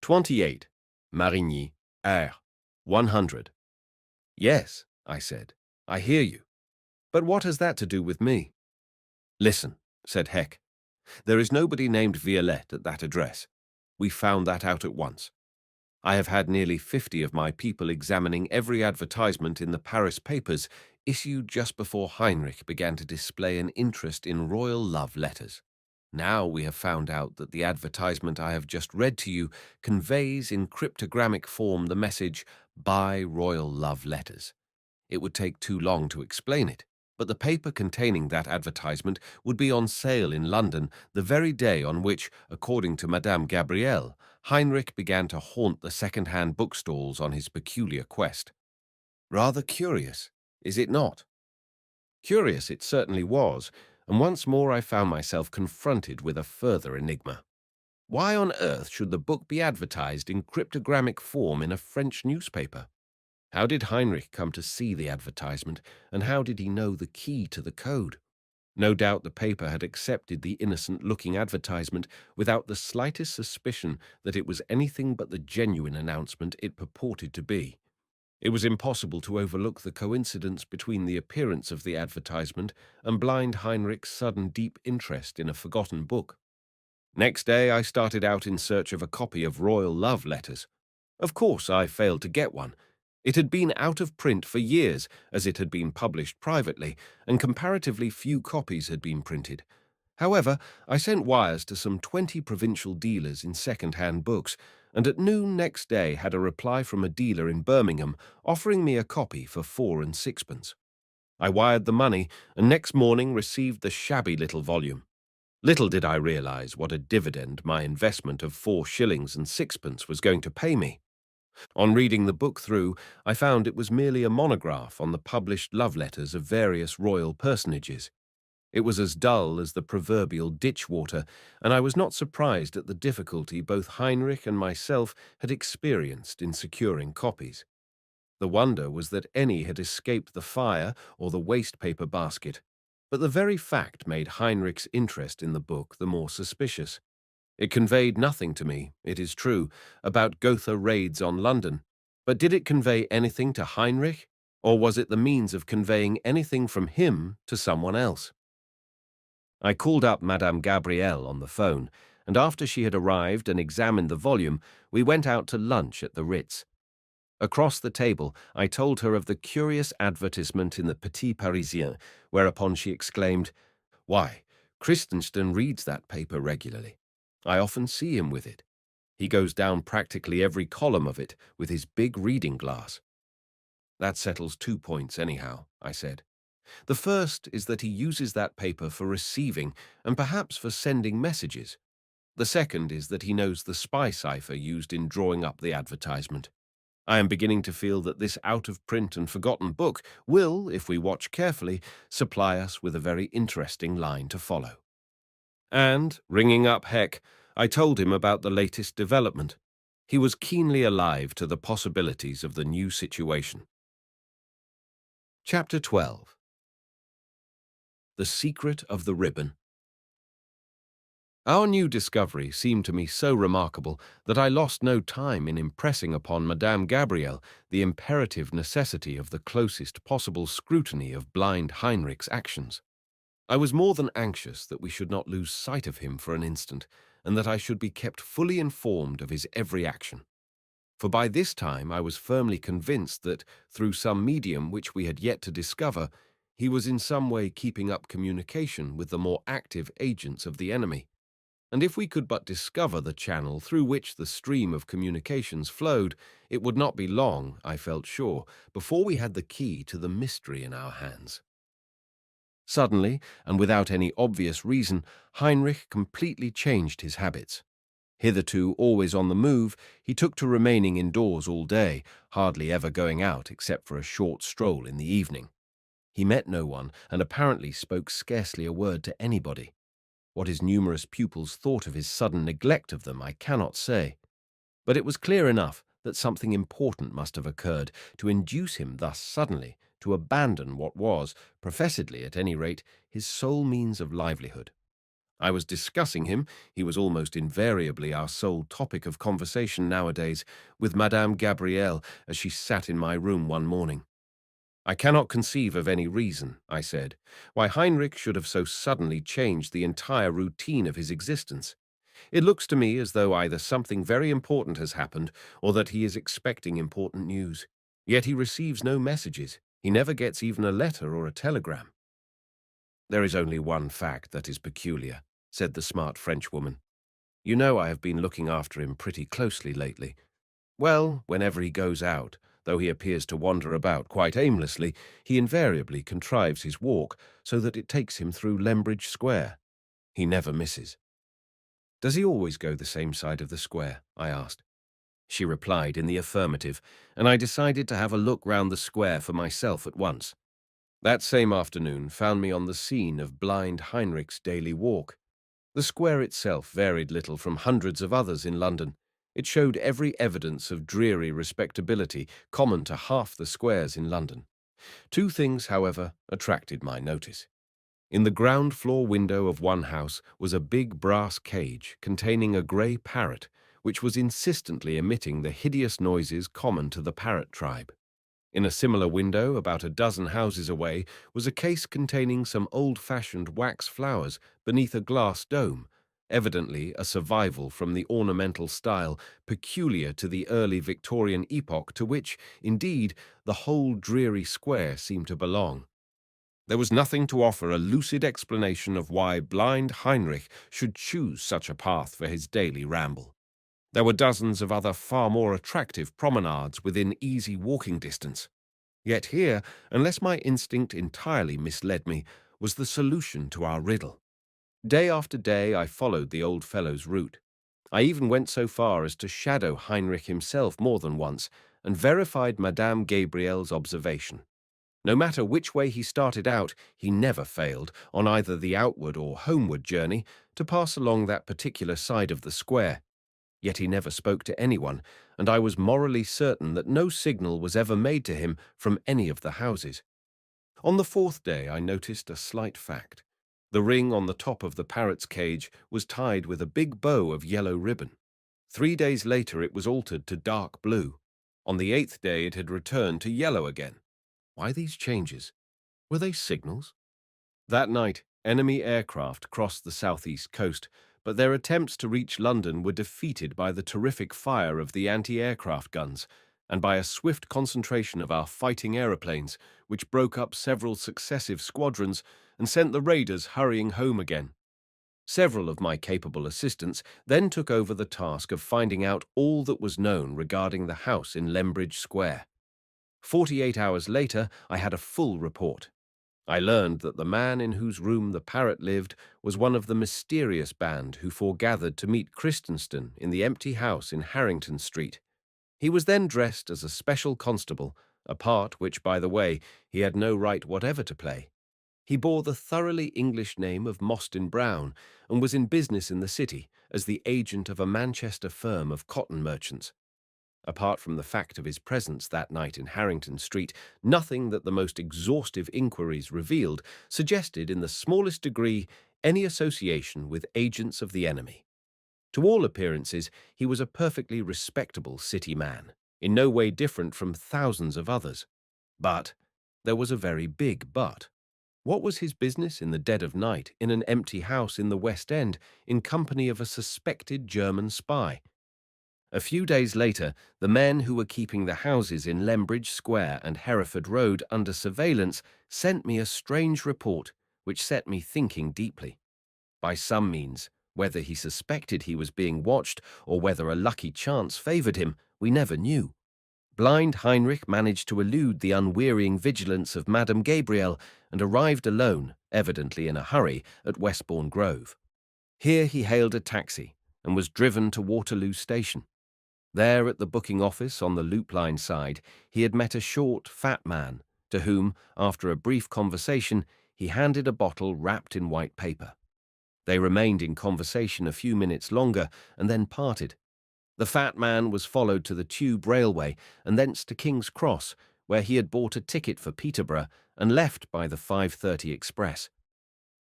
28. Marigny. R. 100. "Yes," I said. "I hear you. But what has that to do with me?" "Listen," said Heck. "There is nobody named Vialet at that address. We found that out at once. I have had nearly 50 of my people examining every advertisement in the Paris papers issued just before Heinrich began to display an interest in royal love letters. Now we have found out that the advertisement I have just read to you conveys in cryptogrammic form the message, 'Buy royal love letters.' It would take too long to explain it, but the paper containing that advertisement would be on sale in London the very day on which, according to Madame Gabrielle, Heinrich began to haunt the second-hand bookstalls on his peculiar quest. Rather curious, is it not?" Curious it certainly was, and once more I found myself confronted with a further enigma. Why on earth should the book be advertised in cryptogrammic form in a French newspaper? How did Heinrich come to see the advertisement, and how did he know the key to the code? No doubt the paper had accepted the innocent-looking advertisement without the slightest suspicion that it was anything but the genuine announcement it purported to be. It was impossible to overlook the coincidence between the appearance of the advertisement and blind Heinrich's sudden deep interest in a forgotten book. Next day I started out in search of a copy of Royal Love Letters. Of course I failed to get one. It had been out of print for years, as it had been published privately, and comparatively few copies had been printed. However, I sent wires to some 20 provincial dealers in second-hand books, and at noon next day had a reply from a dealer in Birmingham offering me a copy for 4 and 6pence. I wired the money, and next morning received the shabby little volume. Little did I realize what a dividend my investment of 4 shillings and 6pence was going to pay me. On reading the book through, I found it was merely a monograph on the published love letters of various royal personages. It was as dull as the proverbial ditch water, and I was not surprised at the difficulty both Heinrich and myself had experienced in securing copies. The wonder was that any had escaped the fire or the waste-paper basket, but the very fact made Heinrich's interest in the book the more suspicious. It conveyed nothing to me, it is true, about Gotha raids on London, but did it convey anything to Heinrich, or was it the means of conveying anything from him to someone else? I called up Madame Gabrielle on the phone, and after she had arrived and examined the volume, we went out to lunch at the Ritz. Across the table, I told her of the curious advertisement in the Petit Parisien, whereupon she exclaimed, "Why, Christensen reads that paper regularly. I often see him with it. He goes down practically every column of it with his big reading glass." "That settles 2 points anyhow," I said. "The first is that he uses that paper for receiving and perhaps for sending messages. The second is that he knows the spy cipher used in drawing up the advertisement. I am beginning to feel that this out-of-print and forgotten book will, if we watch carefully, supply us with a very interesting line to follow." And, ringing up Heck, I told him about the latest development. He was keenly alive to the possibilities of the new situation. Chapter 12. The Secret of the Ribbon. Our new discovery seemed to me so remarkable that I lost no time in impressing upon Madame Gabrielle the imperative necessity of the closest possible scrutiny of blind Heinrich's actions. I was more than anxious that we should not lose sight of him for an instant, and that I should be kept fully informed of his every action. For by this time I was firmly convinced that, through some medium which we had yet to discover, he was in some way keeping up communication with the more active agents of the enemy. And if we could but discover the channel through which the stream of communications flowed, it would not be long, I felt sure, before we had the key to the mystery in our hands. Suddenly, and without any obvious reason, Heinrich completely changed his habits. Hitherto always on the move, he took to remaining indoors all day, hardly ever going out except for a short stroll in the evening. He met no one, and apparently spoke scarcely a word to anybody. What his numerous pupils thought of his sudden neglect of them I cannot say, but it was clear enough that something important must have occurred to induce him thus suddenly to abandon what was, professedly at any rate, his sole means of livelihood. I was discussing him, he was almost invariably our sole topic of conversation nowadays, with Madame Gabrielle as she sat in my room one morning. I cannot conceive of any reason, I said, why Heinrich should have so suddenly changed the entire routine of his existence. It looks to me as though either something very important has happened or that he is expecting important news. Yet he receives no messages. He never gets even a letter or a telegram. There is only one fact that is peculiar, said the smart Frenchwoman. You know I have been looking after him pretty closely lately. Well, whenever he goes out, though he appears to wander about quite aimlessly, he invariably contrives his walk so that it takes him through Lembridge Square. He never misses. Does he always go the same side of the square? I asked. She replied in the affirmative, and I decided to have a look round the square for myself at once. That same afternoon found me on the scene of blind Heinrich's daily walk. The square itself varied little from hundreds of others in London. It showed every evidence of dreary respectability common to half the squares in London. Two things, however, attracted my notice. In the ground-floor window of one house was a big brass cage containing a grey parrot, which was insistently emitting the hideous noises common to the parrot tribe. In a similar window, about a dozen houses away, was a case containing some old-fashioned wax flowers beneath a glass dome, evidently a survival from the ornamental style peculiar to the early Victorian epoch to which, indeed, the whole dreary square seemed to belong. There was nothing to offer a lucid explanation of why blind Heinrich should choose such a path for his daily ramble. There were dozens of other far more attractive promenades within easy walking distance. Yet here, unless my instinct entirely misled me, was the solution to our riddle. Day after day I followed the old fellow's route. I even went so far as to shadow Heinrich himself more than once, and verified Madame Gabrielle's observation. No matter which way he started out, he never failed, on either the outward or homeward journey, to pass along that particular side of the square. Yet he never spoke to anyone, and I was morally certain that no signal was ever made to him from any of the houses. On the fourth day I noticed a slight fact. The ring on the top of the parrot's cage was tied with a big bow of yellow ribbon. 3 days later it was altered to dark blue. On the 8th day it had returned to yellow again. Why these changes? Were they signals? That night, enemy aircraft crossed the southeast coast, but their attempts to reach London were defeated by the terrific fire of the anti-aircraft guns and by a swift concentration of our fighting aeroplanes, which broke up several successive squadrons and sent the raiders hurrying home again. Several of my capable assistants then took over the task of finding out all that was known regarding the house in Lembridge Square. 48 hours later, I had a full report. I learned that the man in whose room the parrot lived was one of the mysterious band who foregathered to meet Christenston in the empty house in Harrington Street. He was then dressed as a special constable, a part which, by the way, he had no right whatever to play. He bore the thoroughly English name of Mostyn Brown and was in business in the city as the agent of a Manchester firm of cotton merchants. Apart from the fact of his presence that night in Harrington Street, nothing that the most exhaustive inquiries revealed suggested in the smallest degree any association with agents of the enemy. To all appearances, he was a perfectly respectable city man, in no way different from thousands of others. But there was a very big but. What was his business in the dead of night in an empty house in the West End in company of a suspected German spy? A few days later, the men who were keeping the houses in Lembridge Square and Hereford Road under surveillance sent me a strange report which set me thinking deeply. By some means, whether he suspected he was being watched or whether a lucky chance favoured him, we never knew. Blind Heinrich managed to elude the unwearying vigilance of Madame Gabrielle and arrived alone, evidently in a hurry, at Westbourne Grove. Here he hailed a taxi and was driven to Waterloo Station. There at the booking office on the Loop Line side, he had met a short, fat man, to whom, after a brief conversation, he handed a bottle wrapped in white paper. They remained in conversation a few minutes longer and then parted. The fat man was followed to the Tube Railway and thence to King's Cross, where he had bought a ticket for Peterborough and left by the 5:30 express.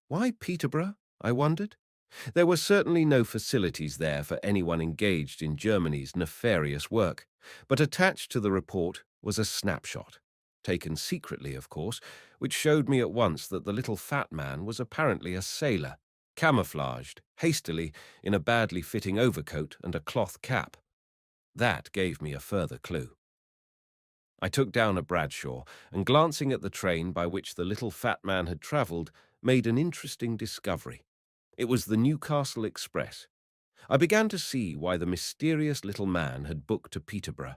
Why Peterborough? I wondered. There were certainly no facilities there for anyone engaged in Germany's nefarious work, but attached to the report was a snapshot, taken secretly, of course, which showed me at once that the little fat man was apparently a sailor, camouflaged, hastily, in a badly fitting overcoat and a cloth cap. That gave me a further clue. I took down a Bradshaw, and glancing at the train by which the little fat man had travelled, made an interesting discovery. It was the Newcastle Express. I began to see why the mysterious little man had booked to Peterborough.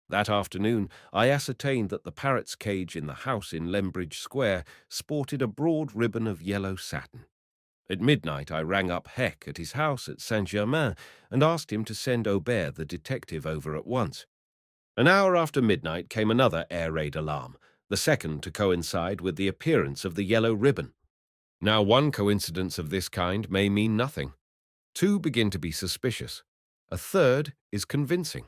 That afternoon, I ascertained that the parrot's cage in the house in Lembridge Square sported a broad ribbon of yellow satin. At midnight, I rang up Heck at his house at Saint-Germain and asked him to send Aubert, the detective, over at once. An hour after midnight came another air raid alarm, the second to coincide with the appearance of the yellow ribbon. Now, one coincidence of this kind may mean nothing. Two begin to be suspicious. A third is convincing.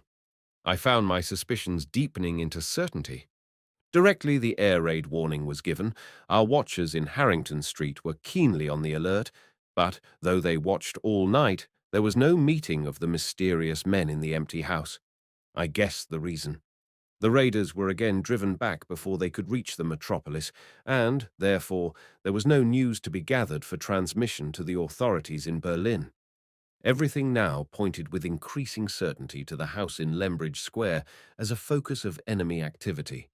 I found my suspicions deepening into certainty. Directly the air raid warning was given, our watchers in Harrington Street were keenly on the alert, but, though they watched all night, there was no meeting of the mysterious men in the empty house. I guessed the reason. The raiders were again driven back before they could reach the metropolis, and, therefore, there was no news to be gathered for transmission to the authorities in Berlin. Everything now pointed with increasing certainty to the house in Lembridge Square as a focus of enemy activity.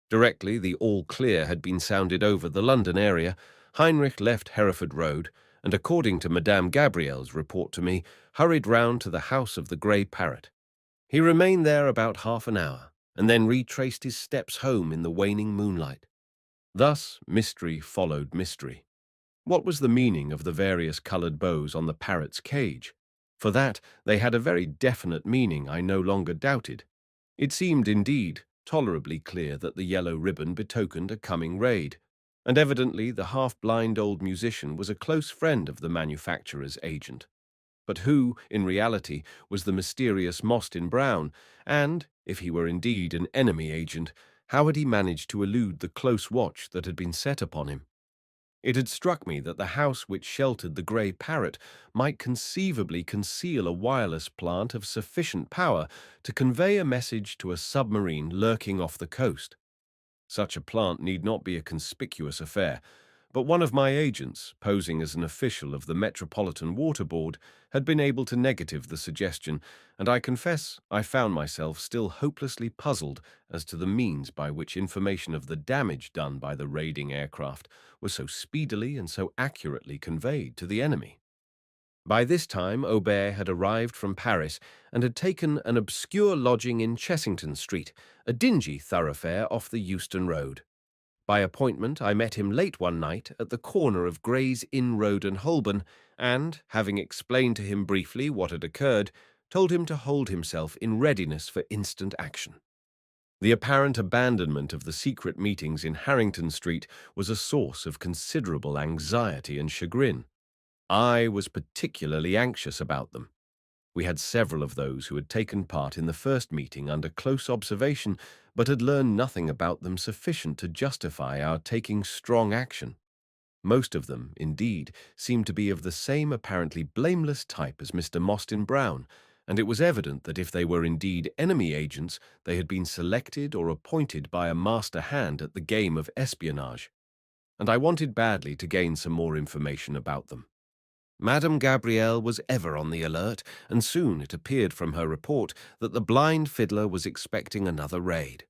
Directly the all-clear had been sounded over the London area, Heinrich left Hereford Road and, according to Madame Gabrielle's report to me, hurried round to the house of the Grey Parrot. He remained there about half an hour, and then retraced his steps home in the waning moonlight. Thus mystery followed mystery. What was the meaning of the various coloured bows on the parrot's cage? For that, they had a very definite meaning I no longer doubted. It seemed, indeed, tolerably clear that the yellow ribbon betokened a coming raid, and evidently the half-blind old musician was a close friend of the manufacturer's agent. But who, in reality, was the mysterious Most in Brown, and, if he were indeed an enemy agent, how had he managed to elude the close watch that had been set upon him? It had struck me that the house which sheltered the Grey Parrot might conceivably conceal a wireless plant of sufficient power to convey a message to a submarine lurking off the coast. Such a plant need not be a conspicuous affair, but one of my agents, posing as an official of the Metropolitan Water Board, had been able to negative the suggestion, and I confess I found myself still hopelessly puzzled as to the means by which information of the damage done by the raiding aircraft was so speedily and so accurately conveyed to the enemy. By this time, Aubert had arrived from Paris and had taken an obscure lodging in Chessington Street, a dingy thoroughfare off the Euston Road. By appointment, I met him late one night at the corner of Gray's Inn Road and Holborn, and, having explained to him briefly what had occurred, told him to hold himself in readiness for instant action. The apparent abandonment of the secret meetings in Harrington Street was a source of considerable anxiety and chagrin. I was particularly anxious about them. We had several of those who had taken part in the first meeting under close observation, but had learned nothing about them sufficient to justify our taking strong action. Most of them, indeed, seemed to be of the same apparently blameless type as Mr. Mostyn Brown, and it was evident that if they were indeed enemy agents, they had been selected or appointed by a master hand at the game of espionage. And I wanted badly to gain some more information about them. Madame Gabrielle was ever on the alert, and soon it appeared from her report that the blind fiddler was expecting another raid.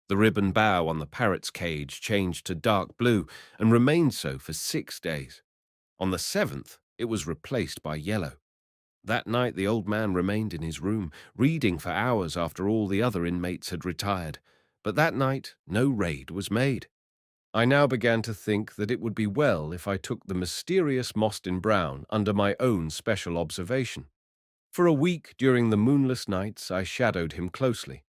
The ribbon bow on the parrot's cage changed to dark blue and remained so for 6 days. On the 7th, it was replaced by yellow. That night the old man remained in his room, reading for hours after all the other inmates had retired. But that night no raid was made. I now began to think that it would be well if I took the mysterious Mostyn Brown under my own special observation. For a week during the moonless nights I shadowed him closely.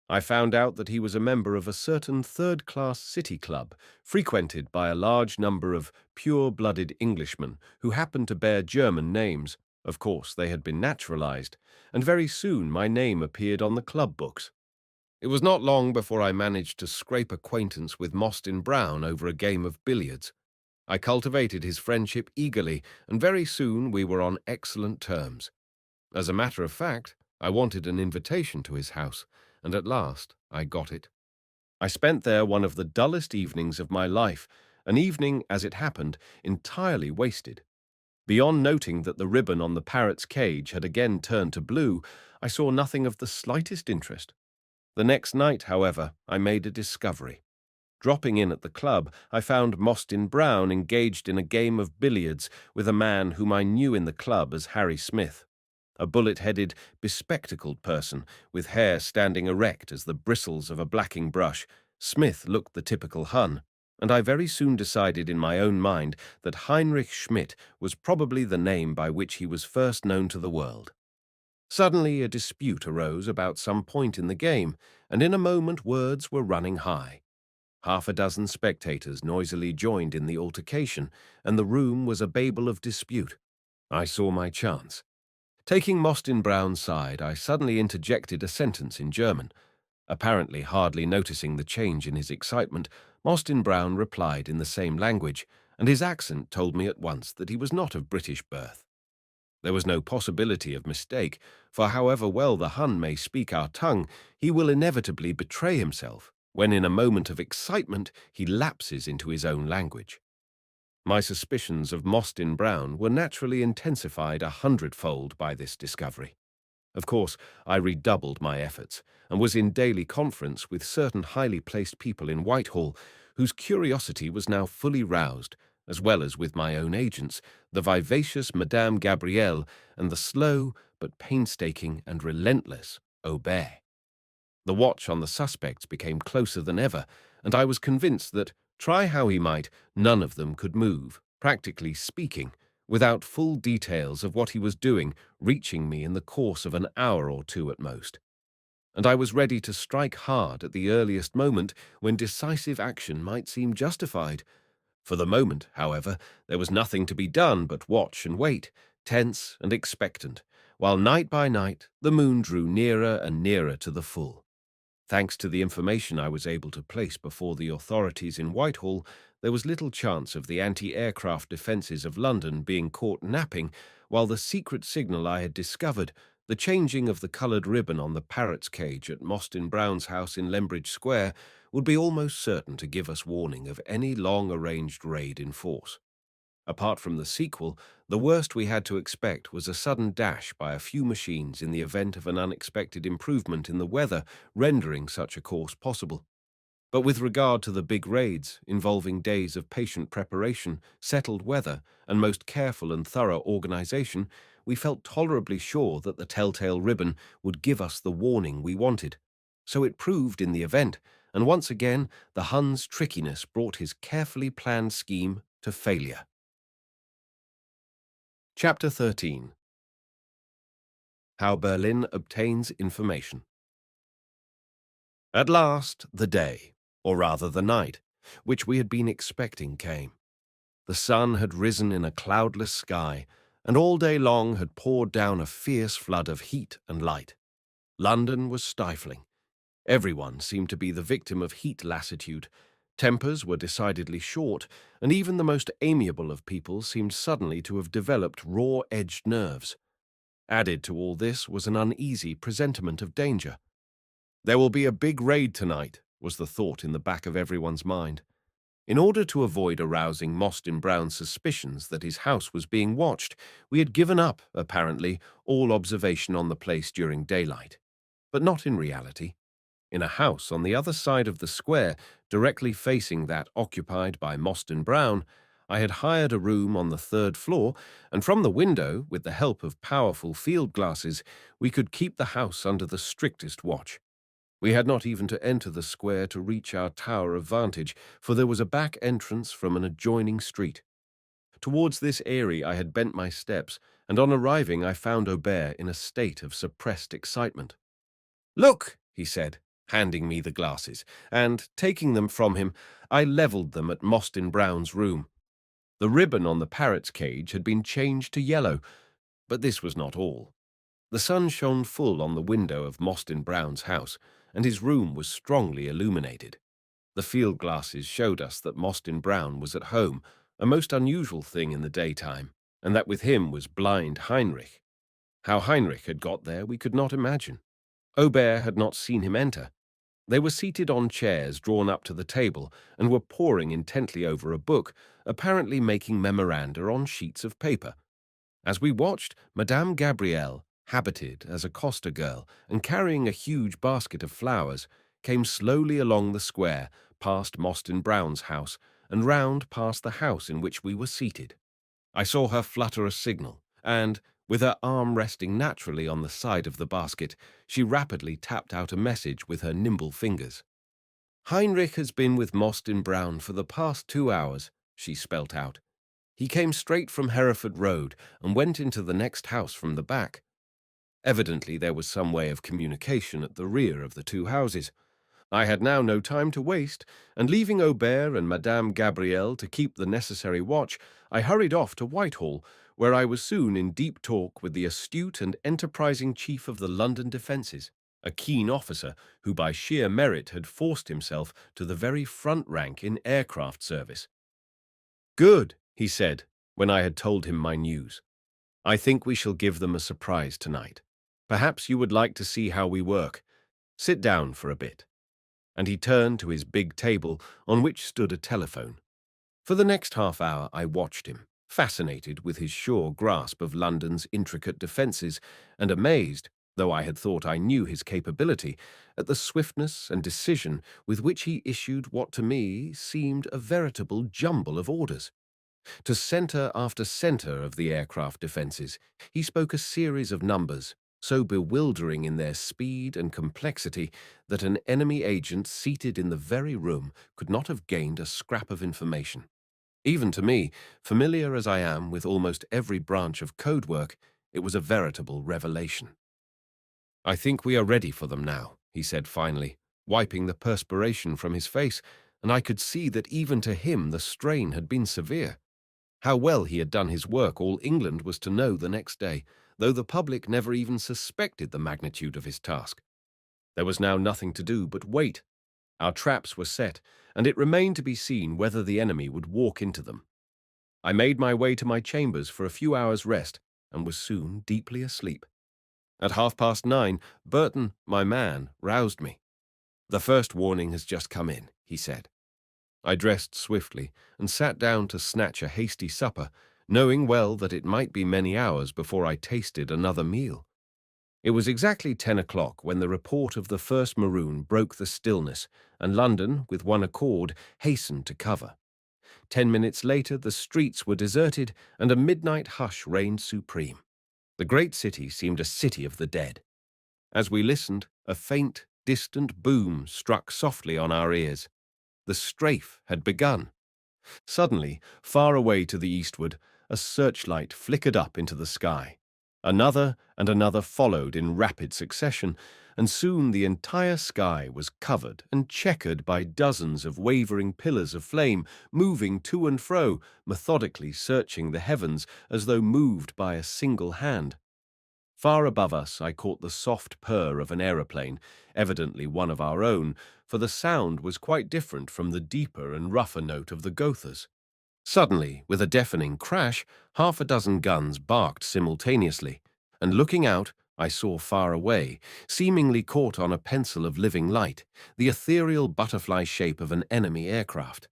I found out that he was a member of a certain third-class city club, frequented by a large number of pure-blooded Englishmen who happened to bear German names. Of course, they had been naturalized, and very soon my name appeared on the club books. It was not long before I managed to scrape acquaintance with Mostyn Brown over a game of billiards. I cultivated his friendship eagerly, and very soon we were on excellent terms. As a matter of fact, I wanted an invitation to his house, and at last I got it. I spent there one of the dullest evenings of my life, an evening, as it happened, entirely wasted. Beyond noting that the ribbon on the parrot's cage had again turned to blue, I saw nothing of the slightest interest. The next night, however, I made a discovery. Dropping in at the club, I found Mostyn Brown engaged in a game of billiards with a man whom I knew in the club as Harry Smith, a bullet-headed, bespectacled person with hair standing erect as the bristles of a blacking brush. Smith looked the typical Hun, and I very soon decided in my own mind that Heinrich Schmidt was probably the name by which he was first known to the world. Suddenly a dispute arose about some point in the game, and in a moment words were running high. Half a dozen spectators noisily joined in the altercation, and the room was a babel of dispute. I saw my chance. Taking Mostyn Brown's side, I suddenly interjected a sentence in German. Apparently hardly noticing the change in his excitement, Mostyn Brown replied in the same language, and his accent told me at once that he was not of British birth. There was no possibility of mistake, for however well the Hun may speak our tongue, he will inevitably betray himself when in a moment of excitement he lapses into his own language. My suspicions of Mostyn Brown were naturally intensified 100-fold by this discovery. Of course, I redoubled my efforts, and was in daily conference with certain highly placed people in Whitehall, whose curiosity was now fully roused, as well as with my own agents, the vivacious Madame Gabrielle and the slow but painstaking and relentless Aubert. The watch on the suspects became closer than ever, and I was convinced that, try how he might, none of them could move, practically speaking, without full details of what he was doing reaching me in the course of an hour or two at most. And I was ready to strike hard at the earliest moment when decisive action might seem justified. For the moment, however, there was nothing to be done but watch and wait, tense and expectant, while night by night the moon drew nearer and nearer to the full. Thanks to the information I was able to place before the authorities in Whitehall, there was little chance of the anti-aircraft defences of London being caught napping, while the secret signal I had discovered, the changing of the coloured ribbon on the parrot's cage at Mostyn Brown's house in Lembridge Square, would be almost certain to give us warning of any long-arranged raid in force. Apart from the sequel, the worst we had to expect was a sudden dash by a few machines in the event of an unexpected improvement in the weather rendering such a course possible. But with regard to the big raids, involving days of patient preparation, settled weather, and most careful and thorough organization, we felt tolerably sure that the telltale ribbon would give us the warning we wanted. So it proved in the event, and once again the Hun's trickiness brought his carefully planned scheme to failure. Chapter 13. How Berlin Obtains Information. At last, the day, or rather the night, which we had been expecting came. The sun had risen in a cloudless sky, and all day long had poured down a fierce flood of heat and light. London was stifling. Everyone seemed to be the victim of heat lassitude. Tempers were decidedly short, and even the most amiable of people seemed suddenly to have developed raw-edged nerves. Added to all this was an uneasy presentiment of danger. "There will be a big raid tonight," was the thought in the back of everyone's mind. In order to avoid arousing Mostyn Brown's suspicions that his house was being watched, we had given up, apparently, all observation on the place during daylight. But not in reality. In a house on the other side of the square, directly facing that occupied by Mostyn Brown, I had hired a room on the third floor, and from the window, with the help of powerful field glasses, we could keep the house under the strictest watch. We had not even to enter the square to reach our tower of vantage, for there was a back entrance from an adjoining street. Towards this eyrie I had bent my steps, and on arriving I found Aubert in a state of suppressed excitement. "Look," he said, handing me the glasses, and, taking them from him, I levelled them at Mostyn Brown's room. The ribbon on the parrot's cage had been changed to yellow, but this was not all. The sun shone full on the window of Mostyn Brown's house, and his room was strongly illuminated. The field glasses showed us that Mostyn Brown was at home, a most unusual thing in the daytime, and that with him was blind Heinrich. How Heinrich had got there we could not imagine. Aubert had not seen him enter. They were seated on chairs drawn up to the table and were poring intently over a book, apparently making memoranda on sheets of paper. As we watched, Madame Gabrielle, habited as a coster girl and carrying a huge basket of flowers, came slowly along the square, past Mostyn Brown's house, and round past the house in which we were seated. I saw her flutter a signal, and, with her arm resting naturally on the side of the basket, she rapidly tapped out a message with her nimble fingers. "Heinrich has been with Mostyn Brown for the past 2 hours," she spelt out. "He came straight from Hereford Road and went into the next house from the back." Evidently there was some way of communication at the rear of the two houses. I had now no time to waste, and leaving Aubert and Madame Gabrielle to keep the necessary watch, I hurried off to Whitehall, where I was soon in deep talk with the astute and enterprising chief of the London defences, a keen officer who by sheer merit had forced himself to the very front rank in aircraft service. "Good," he said, when I had told him my news. "I think we shall give them a surprise tonight. Perhaps you would like to see how we work. Sit down for a bit." And he turned to his big table on which stood a telephone. For the next half-hour I watched him, fascinated with his sure grasp of London's intricate defences, and amazed, though I had thought I knew his capability, at the swiftness and decision with which he issued what to me seemed a veritable jumble of orders. To centre after centre of the aircraft defences, he spoke a series of numbers, so bewildering in their speed and complexity that an enemy agent seated in the very room could not have gained a scrap of information. Even to me, familiar as I am with almost every branch of code work, it was a veritable revelation. "I think we are ready for them now," he said finally, wiping the perspiration from his face, and I could see that even to him the strain had been severe. How well he had done his work all England was to know the next day, though the public never even suspected the magnitude of his task. There was now nothing to do but wait. Our traps were set, and it remained to be seen whether the enemy would walk into them. I made my way to my chambers for a few hours' rest, and was soon deeply asleep. At 9:30, Burton, my man, roused me. "The first warning has just come in," he said. I dressed swiftly and sat down to snatch a hasty supper, knowing well that it might be many hours before I tasted another meal. It was exactly 10 o'clock when the report of the first maroon broke the stillness, and London, with one accord, hastened to cover. 10 minutes later the streets were deserted, and a midnight hush reigned supreme. The great city seemed a city of the dead. As we listened, a faint, distant boom struck softly on our ears. The strafe had begun. Suddenly, far away to the eastward, a searchlight flickered up into the sky. Another and another followed in rapid succession, and soon the entire sky was covered and checkered by dozens of wavering pillars of flame, moving to and fro, methodically searching the heavens as though moved by a single hand. Far above us, I caught the soft purr of an aeroplane, evidently one of our own, for the sound was quite different from the deeper and rougher note of the Gothas. Suddenly, with a deafening crash, half a dozen guns barked simultaneously, and looking out, I saw far away, seemingly caught on a pencil of living light, the ethereal butterfly shape of an enemy aircraft.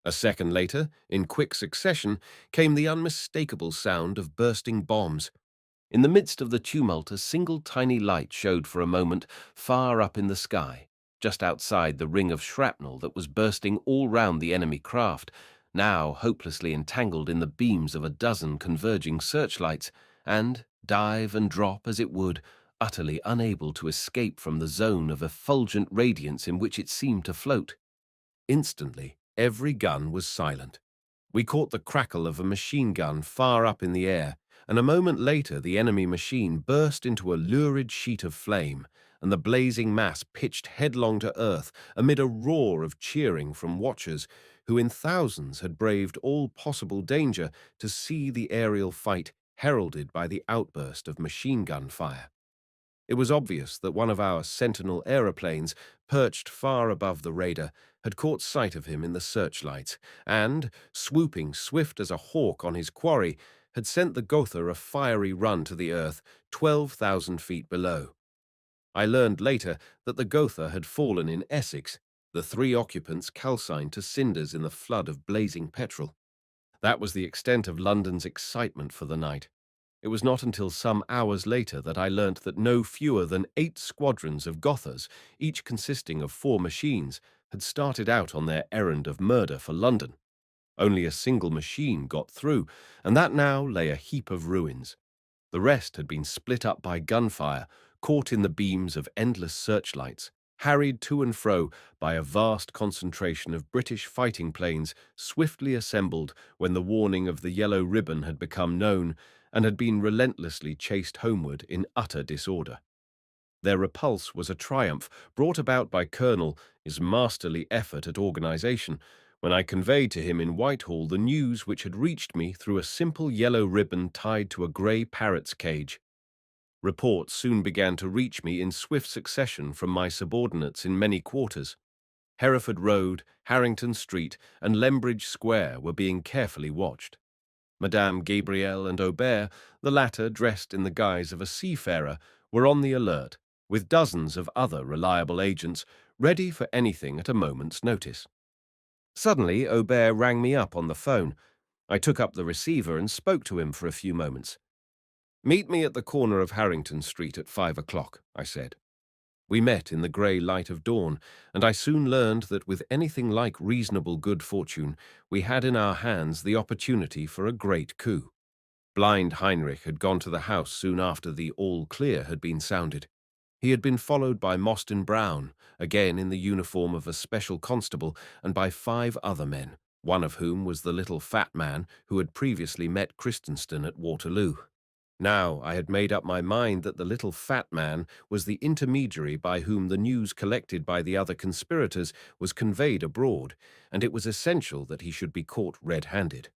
A second later, in quick succession, came the unmistakable sound of bursting bombs. In the midst of the tumult, a single tiny light showed for a moment far up in the sky, just outside the ring of shrapnel that was bursting all round the enemy craft, now hopelessly entangled in the beams of a dozen converging searchlights, and, dive and drop as it would, utterly unable to escape from the zone of effulgent radiance in which it seemed to float. Instantly, every gun was silent. We caught the crackle of a machine gun far up in the air, and a moment later the enemy machine burst into a lurid sheet of flame, and the blazing mass pitched headlong to earth amid a roar of cheering from watchers who in thousands had braved all possible danger to see the aerial fight heralded by the outburst of machine gun fire. It was obvious that one of our Sentinel aeroplanes, perched far above the raider, had caught sight of him in the searchlights, and, swooping swift as a hawk on his quarry, had sent the Gotha a fiery run to the earth 12,000 feet below. I learned later that the Gotha had fallen in Essex, the three occupants calcined to cinders in the flood of blazing petrol. That was the extent of London's excitement for the night. It was not until some hours later that I learnt that no fewer than 8 squadrons of Gothas, each consisting of 4 machines, had started out on their errand of murder for London. Only a single machine got through, and that now lay a heap of ruins. The rest had been split up by gunfire, caught in the beams of endless searchlights, harried to and fro by a vast concentration of British fighting planes swiftly assembled when the warning of the yellow ribbon had become known and had been relentlessly chased homeward in utter disorder. Their repulse was a triumph brought about by Colonel's masterly effort at organization, when I conveyed to him in Whitehall the news which had reached me through a simple yellow ribbon tied to a grey parrot's cage. Reports soon began to reach me in swift succession from my subordinates in many quarters. Hereford Road, Harrington Street, and Lembridge Square were being carefully watched. Madame Gabrielle and Aubert, the latter dressed in the guise of a seafarer, were on the alert, with dozens of other reliable agents ready for anything at a moment's notice. Suddenly, Aubert rang me up on the phone. I took up the receiver and spoke to him for a few moments. "Meet me at the corner of Harrington Street at 5 o'clock, I said. We met in the grey light of dawn, and I soon learned that with anything like reasonable good fortune, we had in our hands the opportunity for a great coup. Blind Heinrich had gone to the house soon after the all clear had been sounded. He had been followed by Mostyn Brown, again in the uniform of a special constable, and by 5 other men, one of whom was the little fat man who had previously met Christensen at Waterloo. Now I had made up my mind that the little fat man was the intermediary by whom the news collected by the other conspirators was conveyed abroad, and it was essential that he should be caught red-handed.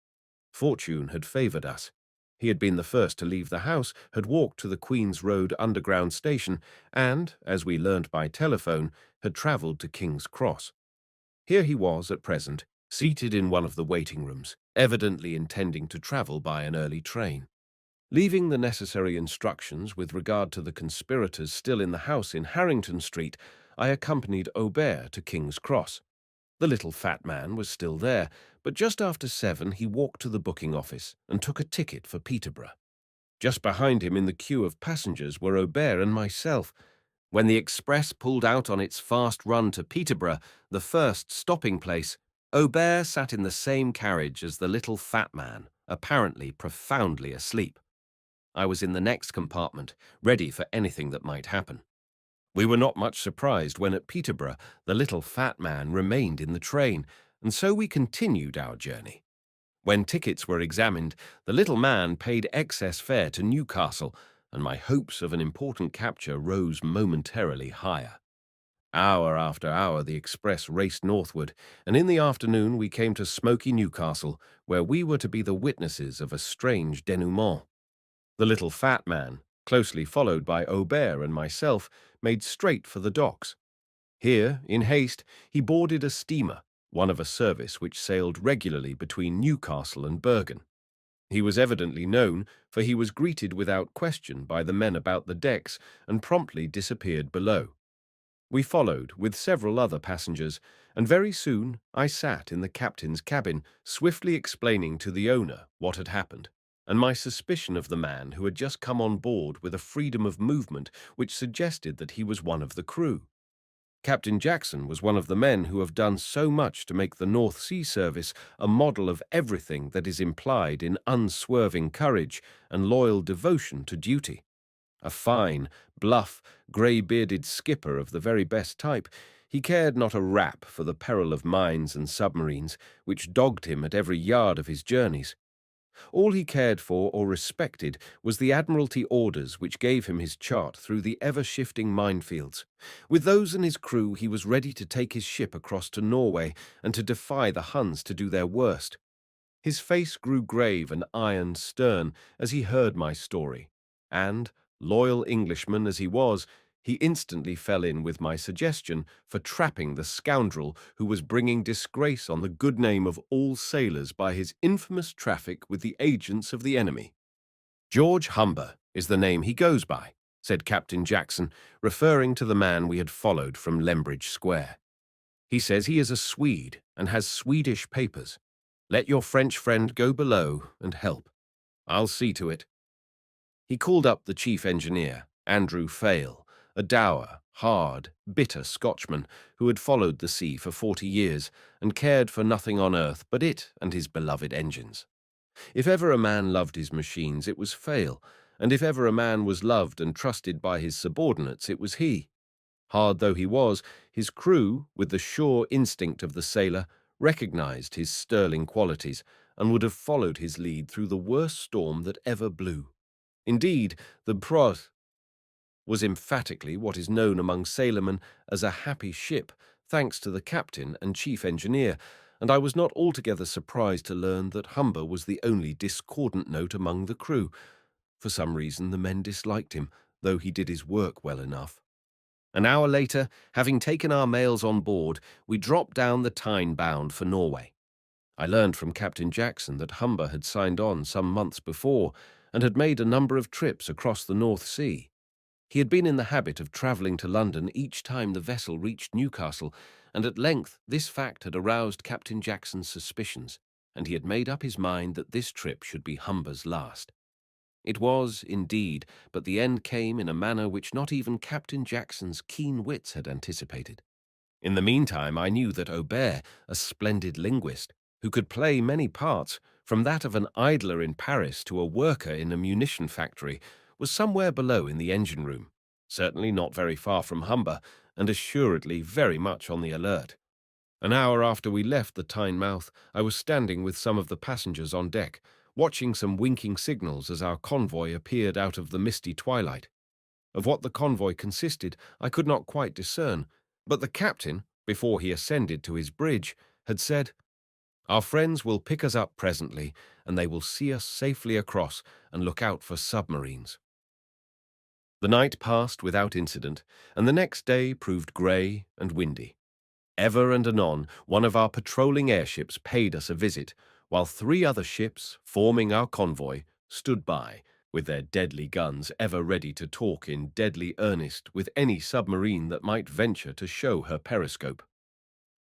Fortune had favoured us. He had been the first to leave the house, had walked to the Queen's Road Underground station, and, as we learnt by telephone, had travelled to King's Cross. Here he was at present, seated in one of the waiting rooms, evidently intending to travel by an early train. Leaving the necessary instructions with regard to the conspirators still in the house in Harrington Street, I accompanied Aubert to King's Cross. The little fat man was still there, but just after 7 he walked to the booking office and took a ticket for Peterborough. Just behind him in the queue of passengers were Aubert and myself. When the express pulled out on its fast run to Peterborough, the first stopping place, Aubert sat in the same carriage as the little fat man, apparently profoundly asleep. I was in the next compartment, ready for anything that might happen. We were not much surprised when at Peterborough the little fat man remained in the train, and so we continued our journey. When tickets were examined, the little man paid excess fare to Newcastle, and my hopes of an important capture rose momentarily higher. Hour after hour the express raced northward, and in the afternoon we came to smoky Newcastle, where we were to be the witnesses of a strange denouement. The little fat man, closely followed by Aubert and myself, made straight for the docks. Here, in haste, he boarded a steamer, one of a service which sailed regularly between Newcastle and Bergen. He was evidently known, for he was greeted without question by the men about the decks and promptly disappeared below. We followed with several other passengers, and very soon I sat in the captain's cabin, swiftly explaining to the owner what had happened, and my suspicion of the man who had just come on board with a freedom of movement which suggested that he was one of the crew. Captain Jackson was one of the men who have done so much to make the North Sea Service a model of everything that is implied in unswerving courage and loyal devotion to duty. A fine, bluff, grey-bearded skipper of the very best type, he cared not a rap for the peril of mines and submarines, which dogged him at every yard of his journeys. All he cared for or respected was the Admiralty orders which gave him his chart through the ever-shifting minefields. With those and his crew, he was ready to take his ship across to Norway and to defy the Huns to do their worst. His face grew grave and iron stern as he heard my story, and, loyal Englishman as he was, he instantly fell in with my suggestion for trapping the scoundrel who was bringing disgrace on the good name of all sailors by his infamous traffic with the agents of the enemy. "George Humber is the name he goes by," said Captain Jackson, referring to the man we had followed from Lembridge Square. "He says he is a Swede and has Swedish papers. Let your French friend go below and help. I'll see to it." He called up the chief engineer, Andrew Fail, a dour, hard, bitter Scotchman who had followed the sea for 40 years and cared for nothing on earth but it and his beloved engines. If ever a man loved his machines, it was Fail, and if ever a man was loved and trusted by his subordinates, it was he. Hard though he was, his crew, with the sure instinct of the sailor, recognized his sterling qualities and would have followed his lead through the worst storm that ever blew. Indeed, the Prot was emphatically what is known among sailormen as a happy ship, thanks to the captain and chief engineer, and I was not altogether surprised to learn that Humber was the only discordant note among the crew. For some reason the men disliked him, though he did his work well enough. An hour later, having taken our mails on board, we dropped down the Tyne bound for Norway. I learned from Captain Jackson that Humber had signed on some months before and had made a number of trips across the North Sea. He had been in the habit of travelling to London each time the vessel reached Newcastle, and at length this fact had aroused Captain Jackson's suspicions, and he had made up his mind that this trip should be Humber's last. It was, indeed, but the end came in a manner which not even Captain Jackson's keen wits had anticipated. In the meantime, I knew that Aubert, a splendid linguist, who could play many parts, from that of an idler in Paris to a worker in a munition factory, was somewhere below in the engine-room, certainly not very far from Humber, and assuredly very much on the alert. An hour after we left the Tyne mouth, I was standing with some of the passengers on deck, watching some winking signals as our convoy appeared out of the misty twilight. Of what the convoy consisted, I could not quite discern, but the captain, before he ascended to his bridge, had said, "Our friends will pick us up presently, and they will see us safely across and look out for submarines." The night passed without incident, and the next day proved grey and windy. Ever and anon, one of our patrolling airships paid us a visit, while 3 other ships, forming our convoy, stood by, with their deadly guns ever ready to talk in deadly earnest with any submarine that might venture to show her periscope.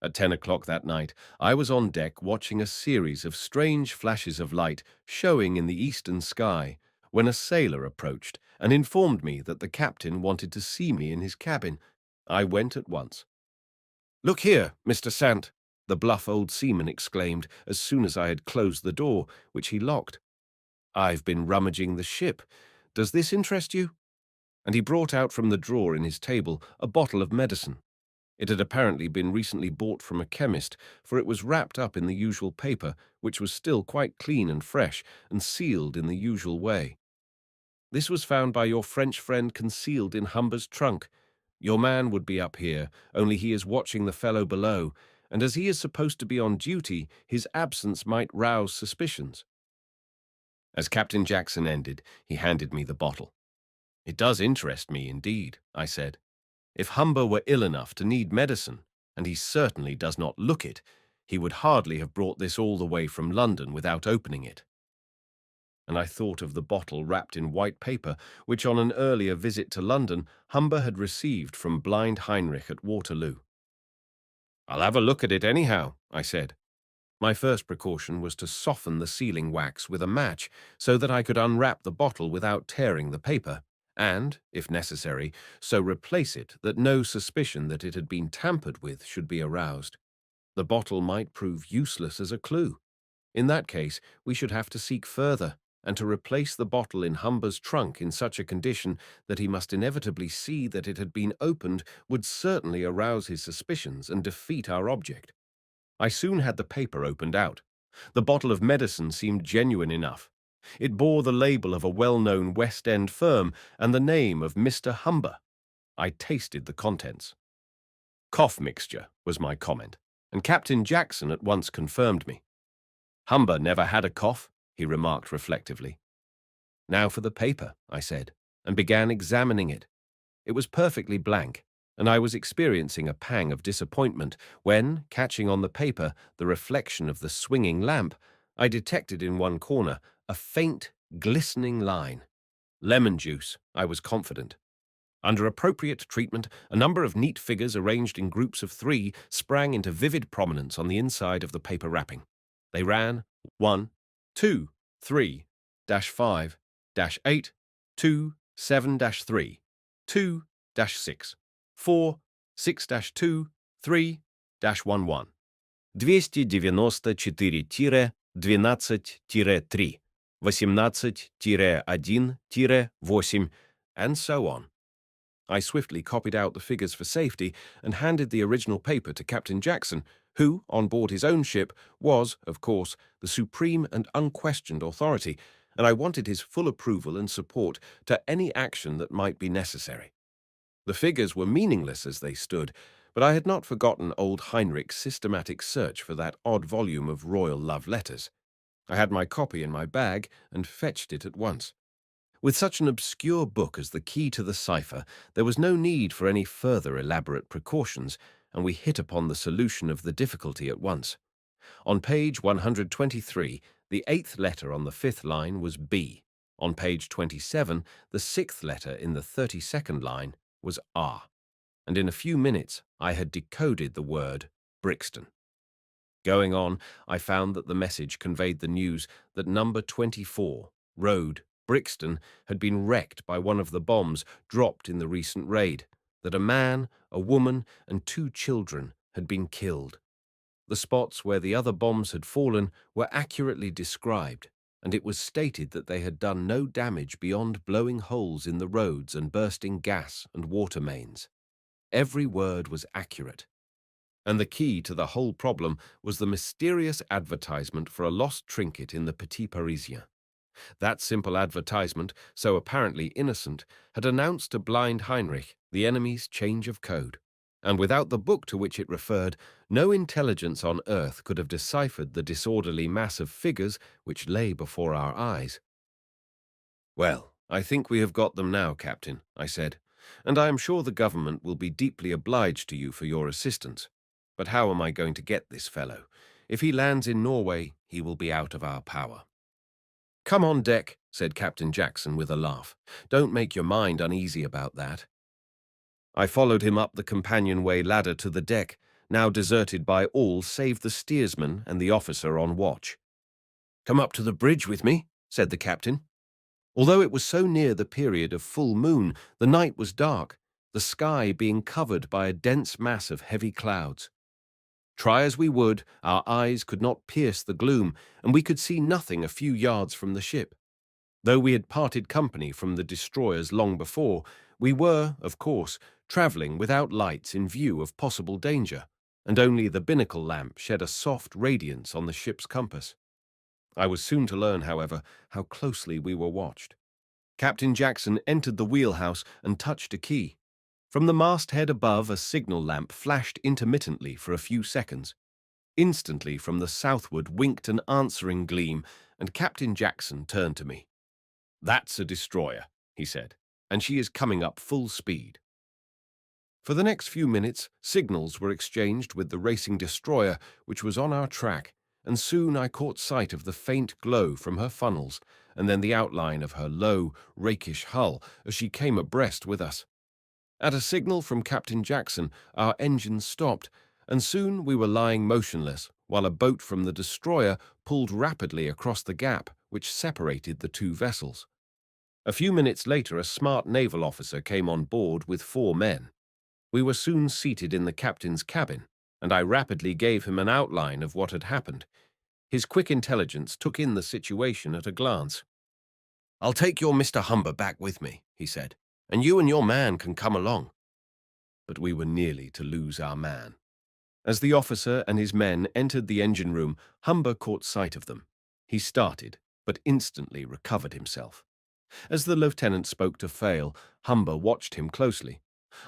At 10 o'clock that night, I was on deck watching a series of strange flashes of light showing in the eastern sky, when a sailor approached and informed me that the captain wanted to see me in his cabin. I went at once. "Look here, Mr. Sant," the bluff old seaman exclaimed as soon as I had closed the door, which he locked. "I've been rummaging the ship. Does this interest you?" And he brought out from the drawer in his table a bottle of medicine. It had apparently been recently bought from a chemist, for it was wrapped up in the usual paper, which was still quite clean and fresh, and sealed in the usual way. "This was found by your French friend concealed in Humber's trunk. Your man would be up here, only he is watching the fellow below, and as he is supposed to be on duty, his absence might rouse suspicions." As Captain Jackson ended, he handed me the bottle. It does interest me indeed, I said. If Humber were ill enough to need medicine, and he certainly does not look it, he would hardly have brought this all the way from London without opening it. And I thought of the bottle wrapped in white paper, which on an earlier visit to London Humber had received from blind Heinrich at Waterloo. I'll have a look at it anyhow, I said. My first precaution was to soften the sealing wax with a match so that I could unwrap the bottle without tearing the paper, and, if necessary, so replace it that no suspicion that it had been tampered with should be aroused. The bottle might prove useless as a clue. In that case, we should have to seek further, and to replace the bottle in Humber's trunk in such a condition that he must inevitably see that it had been opened would certainly arouse his suspicions and defeat our object. I soon had the paper opened out. The bottle of medicine seemed genuine enough. It bore the label of a well-known West End firm and the name of Mr. Humber. I tasted the contents. Cough mixture, was my comment, and Captain Jackson at once confirmed me. Humber never had a cough, he remarked reflectively. Now for the paper, I said, and began examining it. It was perfectly blank, and I was experiencing a pang of disappointment when, catching on the paper the reflection of the swinging lamp, I detected in one corner a faint, glistening line. Lemon juice, I was confident. Under appropriate treatment, a number of neat figures arranged in groups of 3 sprang into vivid prominence on the inside of the paper wrapping. They ran 1, 2, 3, -5, -8, 2, 7-3, 2, -6, 4, 6-2, 3-11. 294-12-3, 18-1-8, and so on. I swiftly copied out the figures for safety and handed the original paper to Captain Jackson, who, on board his own ship, was, of course, the supreme and unquestioned authority, and I wanted his full approval and support to any action that might be necessary. The figures were meaningless as they stood, but I had not forgotten old Heinrich's systematic search for that odd volume of royal love letters. I had my copy in my bag and fetched it at once. With such an obscure book as the key to the cipher, there was no need for any further elaborate precautions, and we hit upon the solution of the difficulty at once. On page 123, the 8th letter on the 5th line was B. On page 27, the 6th letter in the 32nd line was R. And in a few minutes, I had decoded the word Brixton. Going on, I found that the message conveyed the news that number 24, Road, Brixton, had been wrecked by one of the bombs dropped in the recent raid, that a man, a woman, and 2 children had been killed. The spots where the other bombs had fallen were accurately described, and it was stated that they had done no damage beyond blowing holes in the roads and bursting gas and water mains. Every word was accurate. And the key to the whole problem was the mysterious advertisement for a lost trinket in the Petit Parisien. That simple advertisement, so apparently innocent, had announced to blind Heinrich the enemy's change of code. And without the book to which it referred, no intelligence on earth could have deciphered the disorderly mass of figures which lay before our eyes. "Well, I think we have got them now, Captain," I said, "and I am sure the government will be deeply obliged to you for your assistance. But how am I going to get this fellow? If he lands in Norway, he will be out of our power." "Come on deck," said Captain Jackson with a laugh. "Don't make your mind uneasy about that." I followed him up the companionway ladder to the deck, now deserted by all save the steersman and the officer on watch. "Come up to the bridge with me," said the captain. Although it was so near the period of full moon, the night was dark, the sky being covered by a dense mass of heavy clouds. Try as we would, our eyes could not pierce the gloom, and we could see nothing a few yards from the ship. Though we had parted company from the destroyers long before, we were, of course, travelling without lights in view of possible danger, and only the binnacle lamp shed a soft radiance on the ship's compass. I was soon to learn, however, how closely we were watched. Captain Jackson entered the wheelhouse and touched a key. From the masthead above, a signal lamp flashed intermittently for a few seconds. Instantly from the southward winked an answering gleam, and Captain Jackson turned to me. "That's a destroyer," he said. and she is coming up full speed." For the next few minutes, signals were exchanged with the racing destroyer, which was on our track, and soon I caught sight of the faint glow from her funnels, and then the outline of her low, rakish hull as she came abreast with us. At a signal from Captain Jackson, our engines stopped, and soon we were lying motionless, while a boat from the destroyer pulled rapidly across the gap which separated the two vessels. A few minutes later, a smart naval officer came on board with 4 men. We were soon seated in the captain's cabin, and I rapidly gave him an outline of what had happened. His quick intelligence took in the situation at a glance. "I'll take your Mr. Humber back with me," he said, "and you and your man can come along." But we were nearly to lose our man. As the officer and his men entered the engine room, Humber caught sight of them. He started, but instantly recovered himself. As the lieutenant spoke to Fail, Humber watched him closely.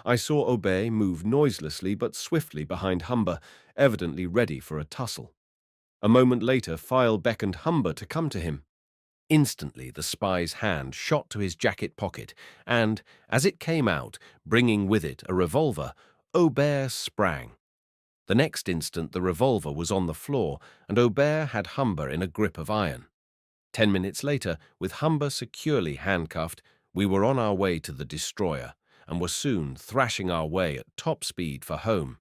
I saw Obey move noiselessly but swiftly behind Humber, evidently ready for a tussle. A moment later, Fail beckoned Humber to come to him. Instantly, the spy's hand shot to his jacket pocket, and, as it came out, bringing with it a revolver, Aubert sprang. The next instant, the revolver was on the floor, and Aubert had Humber in a grip of iron. 10 minutes later, with Humber securely handcuffed, we were on our way to the destroyer, and were soon thrashing our way at top speed for home.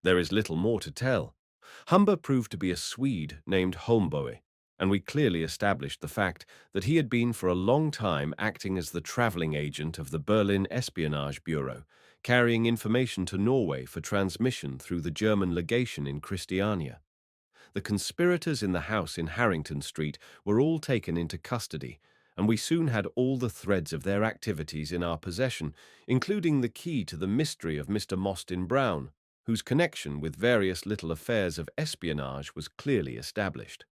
There is little more to tell. Humber proved to be a Swede named Holmboe, and we clearly established the fact that he had been for a long time acting as the traveling agent of the Berlin Espionage Bureau, carrying information to Norway for transmission through the German legation in Christiania. The conspirators in the house in Harrington Street were all taken into custody, and we soon had all the threads of their activities in our possession, including the key to the mystery of Mr. Mostyn Brown, whose connection with various little affairs of espionage was clearly established.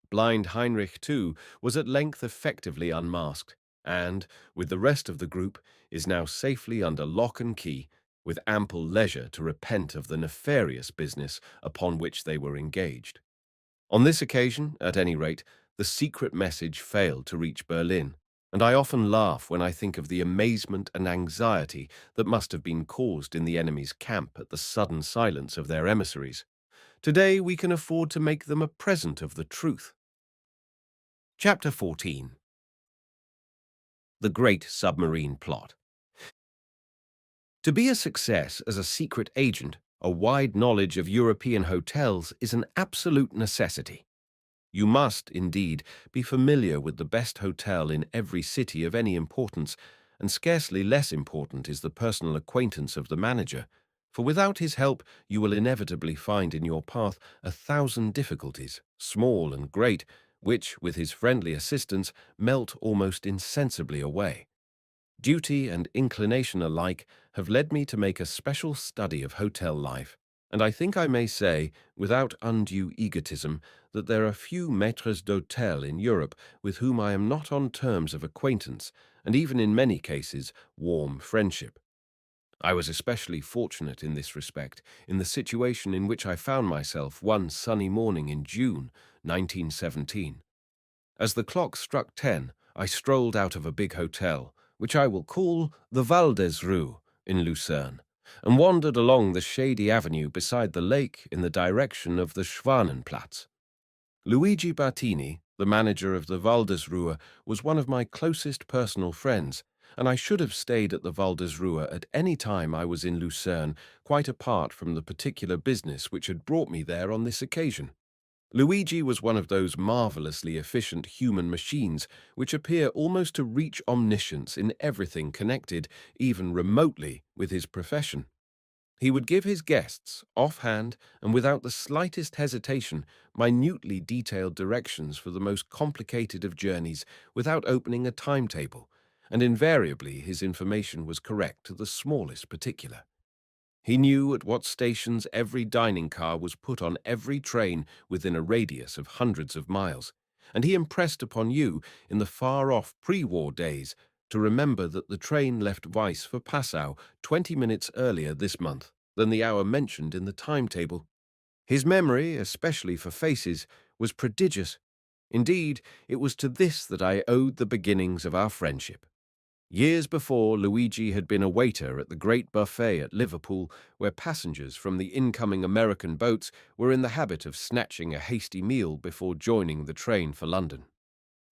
Blind Heinrich, too, was at length effectively unmasked, and, with the rest of the group, is now safely under lock and key, with ample leisure to repent of the nefarious business upon which they were engaged. On this occasion, at any rate, the secret message failed to reach Berlin, and I often laugh when I think of the amazement and anxiety that must have been caused in the enemy's camp at the sudden silence of their emissaries. Today we can afford to make them a present of the truth. Chapter 14. The Great Submarine Plot. To be a success as a secret agent, a wide knowledge of European hotels is an absolute necessity. You must, indeed, be familiar with the best hotel in every city of any importance, and scarcely less important is the personal acquaintance of the manager, for without his help you will inevitably find in your path 1,000 difficulties, small and great, which, with his friendly assistance, melt almost insensibly away. Duty and inclination alike have led me to make a special study of hotel life, and I think I may say, without undue egotism, that there are few maîtres d'hôtel in Europe with whom I am not on terms of acquaintance, and even in many cases warm friendship. I was especially fortunate in this respect in the situation in which I found myself one sunny morning in June 1917. As the clock struck 10, I strolled out of a big hotel, which I will call the Waldesruhe in Lucerne, and wandered along the shady avenue beside the lake in the direction of the Schwanenplatz. Luigi Battini, the manager of the Waldesruhe, was one of my closest personal friends, and I should have stayed at the Waldesruhe at any time I was in Lucerne, quite apart from the particular business which had brought me there on this occasion. Luigi was one of those marvelously efficient human machines which appear almost to reach omniscience in everything connected, even remotely, with his profession. He would give his guests, offhand and without the slightest hesitation, minutely detailed directions for the most complicated of journeys without opening a timetable, and invariably his information was correct to the smallest particular. He knew at what stations every dining car was put on every train within a radius of hundreds of miles, and he impressed upon you, in the far-off pre-war days, to remember that the train left Weiss for Passau 20 minutes earlier this month than the hour mentioned in the timetable. His memory, especially for faces, was prodigious. Indeed, it was to this that I owed the beginnings of our friendship. Years before, Luigi had been a waiter at the Great Buffet at Liverpool, where passengers from the incoming American boats were in the habit of snatching a hasty meal before joining the train for London.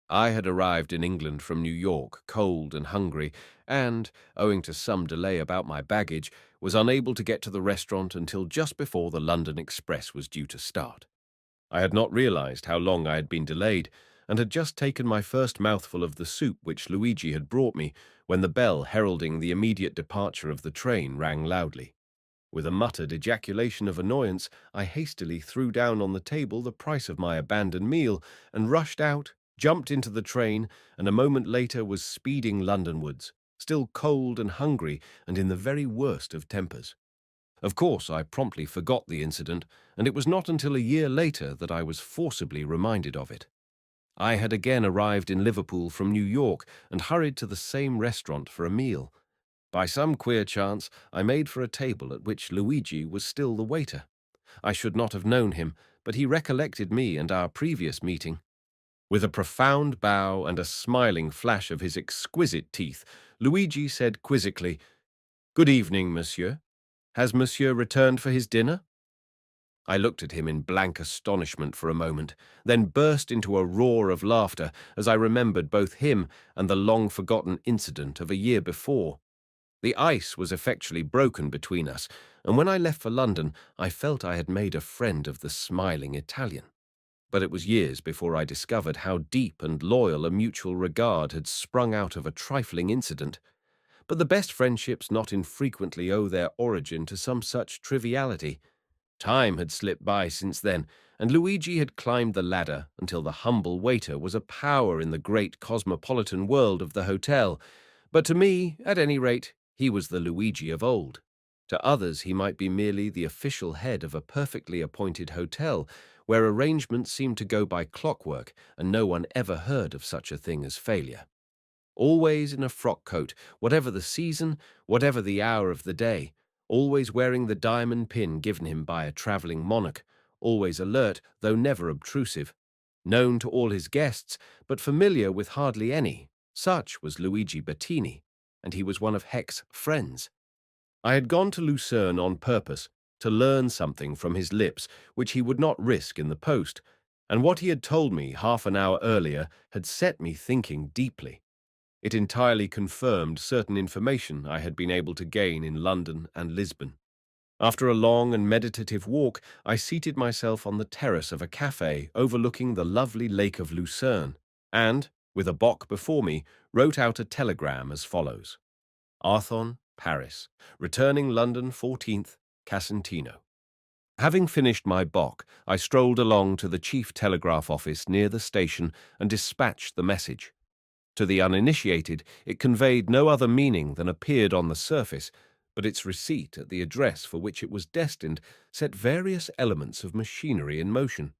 I had arrived in England from New York, cold and hungry, and, owing to some delay about my baggage, was unable to get to the restaurant until just before the London Express was due to start. I had not realized how long I had been delayed, and had just taken my first mouthful of the soup which Luigi had brought me when the bell heralding the immediate departure of the train rang loudly. With a muttered ejaculation of annoyance, I hastily threw down on the table the price of my abandoned meal and rushed out, jumped into the train, and a moment later was speeding Londonwards, still cold and hungry and in the very worst of tempers. Of course, I promptly forgot the incident, and it was not until a year later that I was forcibly reminded of it. I had again arrived in Liverpool from New York and hurried to the same restaurant for a meal. By some queer chance, I made for a table at which Luigi was still the waiter. I should not have known him, but he recollected me and our previous meeting. With a profound bow and a smiling flash of his exquisite teeth, Luigi said quizzically, "Good evening, monsieur. Has monsieur returned for his dinner?" I looked at him in blank astonishment for a moment, then burst into a roar of laughter as I remembered both him and the long-forgotten incident of a year before. The ice was effectually broken between us, and when I left for London, I felt I had made a friend of the smiling Italian. But it was years before I discovered how deep and loyal a mutual regard had sprung out of a trifling incident. But the best friendships not infrequently owe their origin to some such triviality. Time had slipped by since then, and Luigi had climbed the ladder until the humble waiter was a power in the great cosmopolitan world of the hotel. But to me, at any rate, he was the Luigi of old. To others, he might be merely the official head of a perfectly appointed hotel, where arrangements seemed to go by clockwork, and no one ever heard of such a thing as failure. Always in a frock coat, whatever the season, whatever the hour of the day, always wearing the diamond pin given him by a travelling monarch, always alert, though never obtrusive, known to all his guests, but familiar with hardly any. Such was Luigi Bettini, and he was one of Heck's friends. I had gone to Lucerne on purpose to learn something from his lips which he would not risk in the post, and what he had told me half an hour earlier had set me thinking deeply. It entirely confirmed certain information I had been able to gain in London and Lisbon. After a long and meditative walk, I seated myself on the terrace of a café overlooking the lovely lake of Lucerne, and, with a bock before me, wrote out a telegram as follows: Arthon, Paris, returning London 14th, Casentino. Having finished my bock, I strolled along to the chief telegraph office near the station and dispatched the message. To the uninitiated, it conveyed no other meaning than appeared on the surface, but its receipt at the address for which it was destined set various elements of machinery in motion.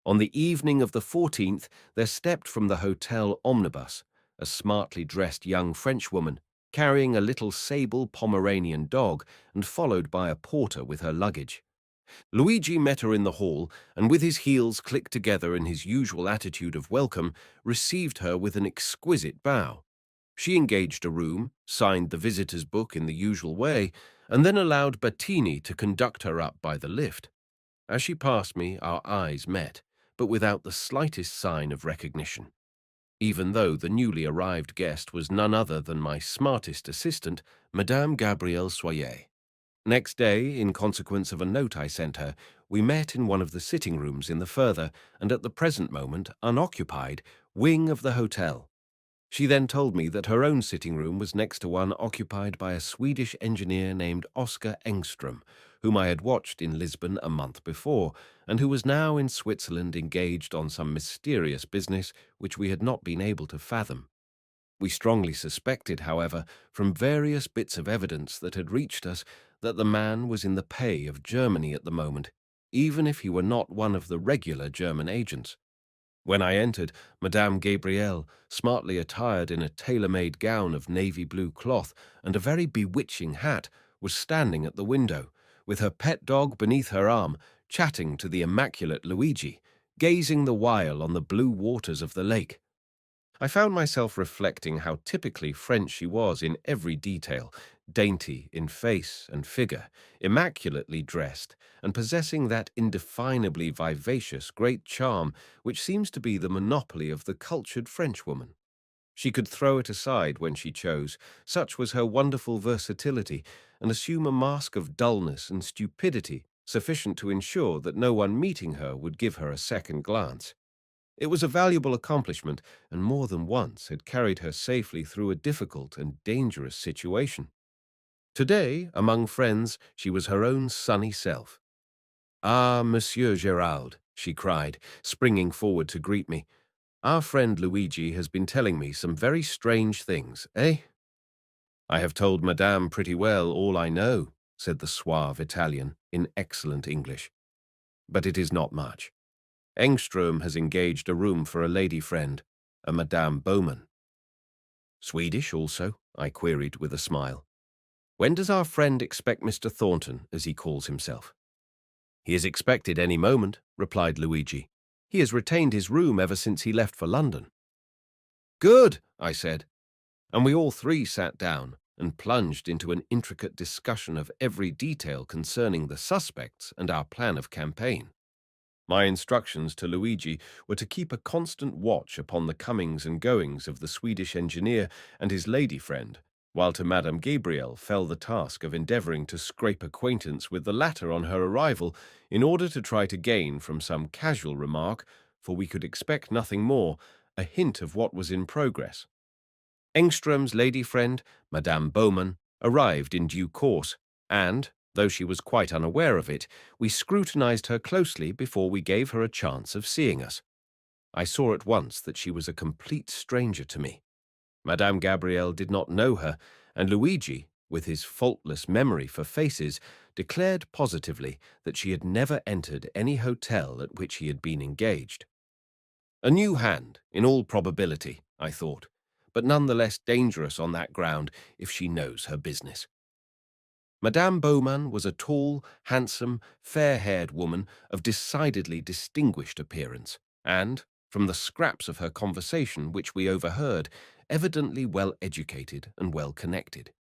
On the evening of the 14th, there stepped from the hotel omnibus a smartly dressed young Frenchwoman, carrying a little sable Pomeranian dog and followed by a porter with her luggage. Luigi met her in the hall, and with his heels clicked together in his usual attitude of welcome, received her with an exquisite bow. She engaged a room, signed the visitor's book in the usual way, and then allowed Bettini to conduct her up by the lift. As she passed me, our eyes met, but without the slightest sign of recognition, even though the newly arrived guest was none other than my smartest assistant, Madame Gabrielle Soyer. Next day, in consequence of a note I sent her, we met in one of the sitting rooms in the further, and at the present moment unoccupied, wing of the hotel. She then told me that her own sitting room was next to one occupied by a Swedish engineer named Oscar Engström, whom I had watched in Lisbon a month before, and who was now in Switzerland engaged on some mysterious business which we had not been able to fathom. We strongly suspected, however, from various bits of evidence that had reached us, that the man was in the pay of Germany at the moment, even if he were not one of the regular German agents. When I entered, Madame Gabrielle, smartly attired in a tailor-made gown of navy blue cloth and a very bewitching hat, was standing at the window, with her pet dog beneath her arm, chatting to the immaculate Luigi, gazing the while on the blue waters of the lake. I found myself reflecting how typically French she was in every detail, dainty in face and figure, immaculately dressed, and possessing that indefinably vivacious great charm which seems to be the monopoly of the cultured Frenchwoman. She could throw it aside when she chose, such was her wonderful versatility, and assume a mask of dullness and stupidity sufficient to ensure that no one meeting her would give her a second glance. It was a valuable accomplishment, and more than once had carried her safely through a difficult and dangerous situation. Today, among friends, she was her own sunny self. "Ah, Monsieur Gerald," she cried, springing forward to greet me. "Our friend Luigi has been telling me some very strange things, eh?" "I have told Madame pretty well all I know," said the suave Italian in excellent English. "But it is not much. Engström has engaged a room for a lady friend, a Madame Bowman." "Swedish also?" I queried with a smile. "When does our friend expect Mr. Thornton, as he calls himself?" "He is expected any moment," replied Luigi. "He has retained his room ever since he left for London." "Good," I said, and we all three sat down and plunged into an intricate discussion of every detail concerning the suspects and our plan of campaign. My instructions to Luigi were to keep a constant watch upon the comings and goings of the Swedish engineer and his lady friend, while to Madame Gabriel fell the task of endeavouring to scrape acquaintance with the latter on her arrival in order to try to gain from some casual remark, for we could expect nothing more, a hint of what was in progress. Engström's lady friend, Madame Bowman, arrived in due course, and, though she was quite unaware of it, we scrutinized her closely before we gave her a chance of seeing us. I saw at once that she was a complete stranger to me. Madame Gabrielle did not know her, and Luigi, with his faultless memory for faces, declared positively that she had never entered any hotel at which he had been engaged. A new hand, in all probability, I thought, but none the less dangerous on that ground if she knows her business. Madame Bowman was a tall, handsome, fair-haired woman of decidedly distinguished appearance, and, from the scraps of her conversation which we overheard, evidently well educated and well connected.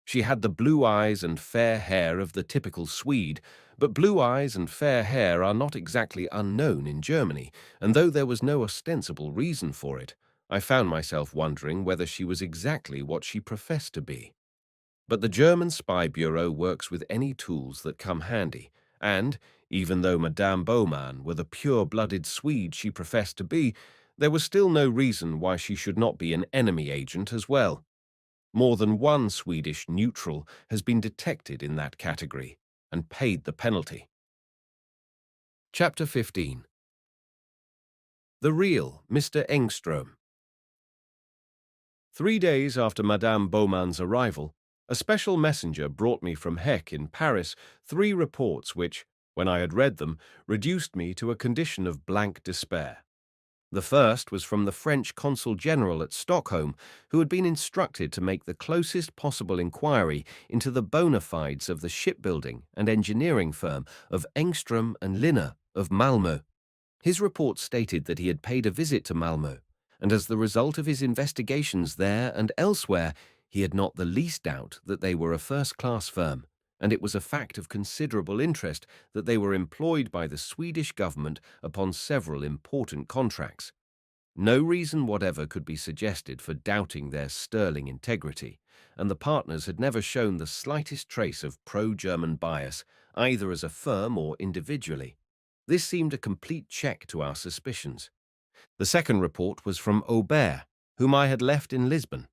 She had the blue eyes and fair hair of the typical Swede, but blue eyes and fair hair are not exactly unknown in Germany, and though there was no ostensible reason for it, I found myself wondering whether she was exactly what she professed to be. But the German spy bureau works with any tools that come handy, and, even though Madame Bowman were the pure-blooded Swede she professed to be, there was still no reason why she should not be an enemy agent as well. More than one Swedish neutral has been detected in that category and paid the penalty. Chapter 15. The Real Mr. Engström. 3 days after Madame Bowman's arrival, a special messenger brought me from Heck in Paris 3 reports which, when I had read them, reduced me to a condition of blank despair. The first was from the French Consul General at Stockholm, who had been instructed to make the closest possible inquiry into the bona fides of the shipbuilding and engineering firm of Engström and Linner of Malmö. His report stated that he had paid a visit to Malmö, and as the result of his investigations there and elsewhere, he had not the least doubt that they were a first-class firm, and it was a fact of considerable interest that they were employed by the Swedish government upon several important contracts. No reason whatever could be suggested for doubting their sterling integrity, and the partners had never shown the slightest trace of pro-German bias, either as a firm or individually. This seemed a complete check to our suspicions. The second report was from Aubert, whom I had left in Lisbon.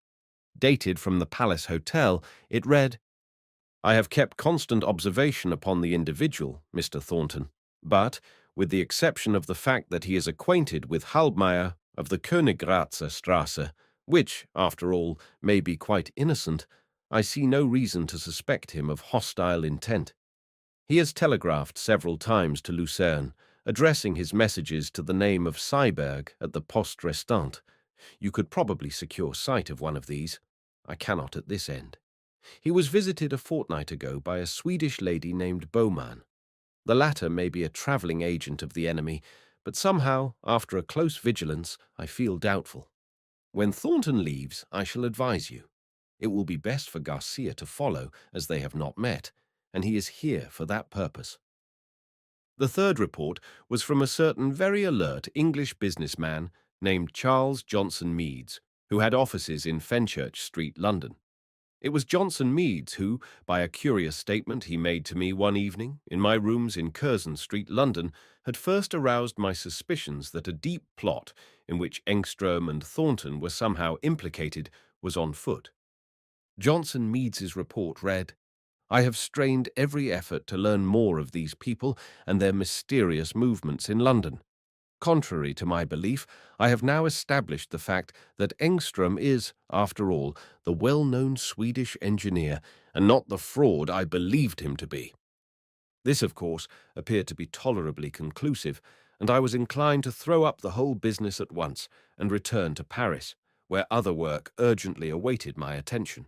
Dated from the Palace Hotel, it read, "I have kept constant observation upon the individual, Mr. Thornton, but, with the exception of the fact that he is acquainted with Halbmeier of the Königgrätzer Strasse, which, after all, may be quite innocent, I see no reason to suspect him of hostile intent. He has telegraphed several times to Lucerne, addressing his messages to the name of Syberg at the Poste Restante. You could probably secure sight of one of these. I cannot at this end. He was visited a fortnight ago by a Swedish lady named Bowman. The latter may be a travelling agent of the enemy, but somehow, after a close vigilance, I feel doubtful. When Thornton leaves, I shall advise you. It will be best for Garcia to follow, as they have not met, and he is here for that purpose. The third report was from a certain very alert English businessman named Charles Johnson Meads, who had offices in Fenchurch Street, London. It was Johnson Meads who, by a curious statement he made to me one evening in my rooms in Curzon Street, London, had first aroused my suspicions that a deep plot, in which Engström and Thornton were somehow implicated, was on foot. Johnson Meads's report read, "I have strained every effort to learn more of these people and their mysterious movements in London. Contrary to my belief, I have now established the fact that Engström is, after all, the well-known Swedish engineer, and not the fraud I believed him to be." This, of course, appeared to be tolerably conclusive, and I was inclined to throw up the whole business at once and return to Paris, where other work urgently awaited my attention.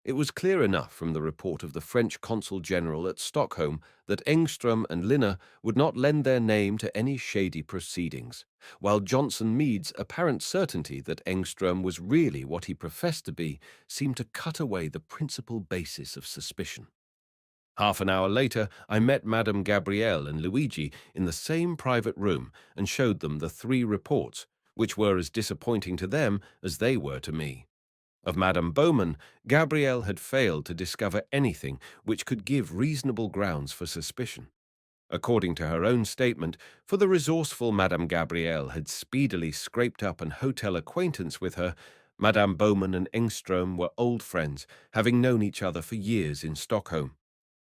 It was clear enough from the report of the French Consul General at Stockholm that Engström and Linner would not lend their name to any shady proceedings, while Johnson Meads' apparent certainty that Engström was really what he professed to be seemed to cut away the principal basis of suspicion. Half an hour later, I met Madame Gabrielle and Luigi in the same private room and showed them the three reports, which were as disappointing to them as they were to me. Of Madame Bowman, Gabrielle had failed to discover anything which could give reasonable grounds for suspicion. According to her own statement, for the resourceful Madame Gabrielle had speedily scraped up an hotel acquaintance with her, Madame Bowman and Engström were old friends, having known each other for years in Stockholm.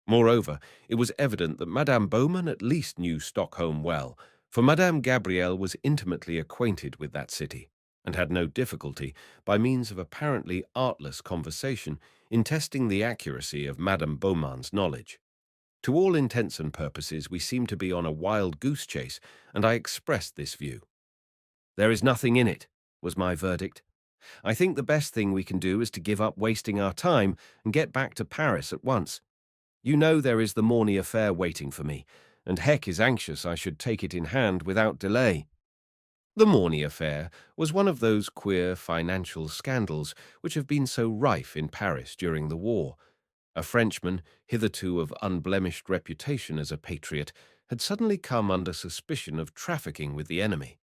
Moreover, it was evident that Madame Bowman at least knew Stockholm well, for Madame Gabrielle was intimately acquainted with that city, and had no difficulty, by means of apparently artless conversation, in testing the accuracy of Madame Bowman's knowledge. To all intents and purposes, we seemed to be on a wild goose chase, and I expressed this view. "There is nothing in it," was my verdict. "I think the best thing we can do is to give up wasting our time and get back to Paris at once. You know there is the Morny affair waiting for me, and Heck is anxious I should take it in hand without delay." The Morny affair was one of those queer financial scandals which have been so rife in Paris during the war. A Frenchman, hitherto of unblemished reputation as a patriot, had suddenly come under suspicion of trafficking with the enemy.